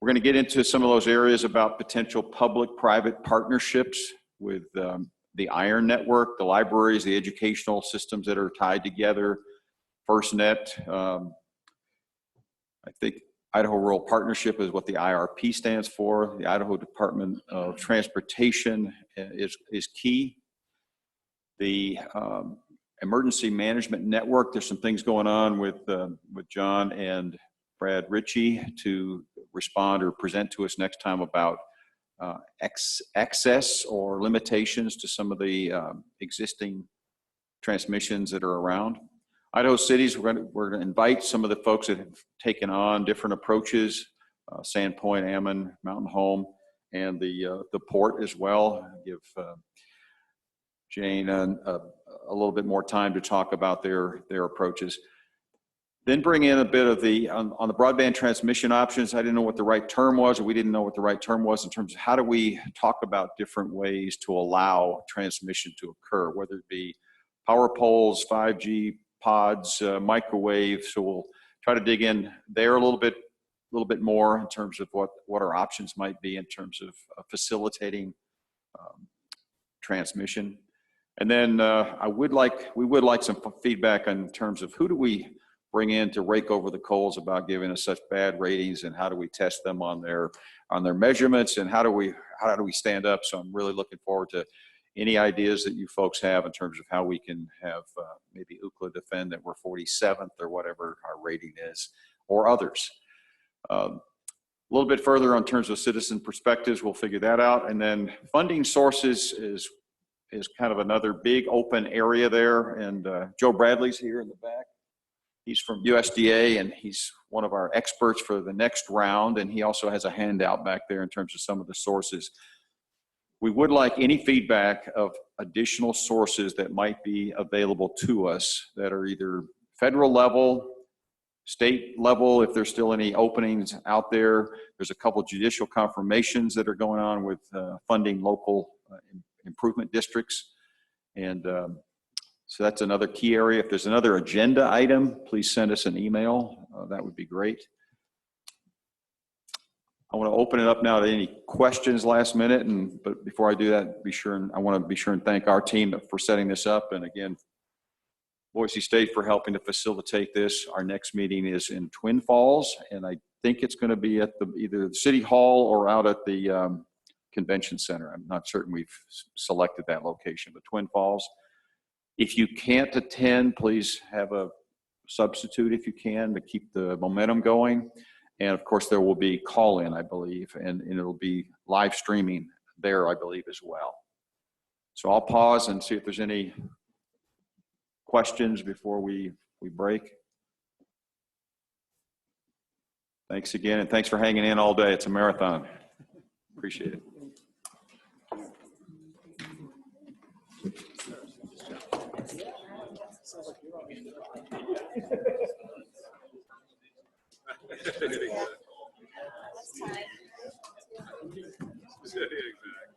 We're going to get into some of those areas about potential public-private partnerships with the IRON network, the libraries, the educational systems that are tied together, FirstNet. I think Idaho Rural Partnership is what the IRP stands for. The Idaho Department of Transportation is key. The Emergency Management Network, there's some things going on with John and Brad Ritchie to respond or present to us next time about access or limitations to some of the existing transmissions that are around. Idaho cities, we're going to invite some of the folks that have taken on different approaches, Sandpoint, Ammon, Mountain Home, and the port as well. Give Jane a little bit more time to talk about their approaches. Then bring in a bit of on the broadband transmission options. I didn't know what the right term was, or we didn't know what the right term was in terms of how do we talk about different ways to allow transmission to occur, whether it be power poles, 5G pods, microwave. So we'll try to dig in there a little bit more in terms of what our options might be in terms of facilitating transmission. And then we would like some feedback in terms of who do we bring in to rake over the coals about giving us such bad ratings, and how do we test them on their measurements, and how do we stand up. So I'm really looking forward to any ideas that you folks have in terms of how we can have maybe Ookla defend that we're 47th or whatever our rating is, or others. A little bit further in terms of citizen perspectives, we'll figure that out. And then funding sources is kind of another big open area there. And Joe Bradley's here in the back. He's from USDA, and he's one of our experts for the next round. And he also has a handout back there in terms of some of the sources. We would like any feedback of additional sources that might be available to us that are either federal level, state level, if there's still any openings out there. There's a couple judicial confirmations that are going on with funding local improvement districts. And so that's another key area. If there's another agenda item, please send us an email. That would be great. I want to open it up now to any questions last minute. But before I do that, I want to be sure and thank our team for setting this up. And again, Boise State for helping to facilitate this. Our next meeting is in Twin Falls, and I think it's going to be at either the City Hall or out at the Convention Center. I'm not certain we've selected that location, but Twin Falls. If you can't attend, please have a substitute if you can to keep the momentum going. And of course, there will be call-in, I believe, and it'll be live streaming there, I believe, as well. So I'll pause and see if there's any questions before we break. Thanks again, and thanks for hanging in all day. It's a marathon. Appreciate it.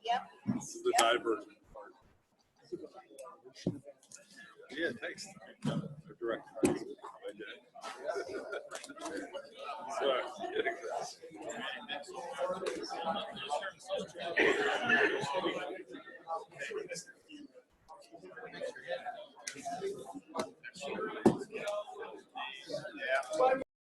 Yep. This is the diversion part. Yeah, thanks. Direct. Sorry.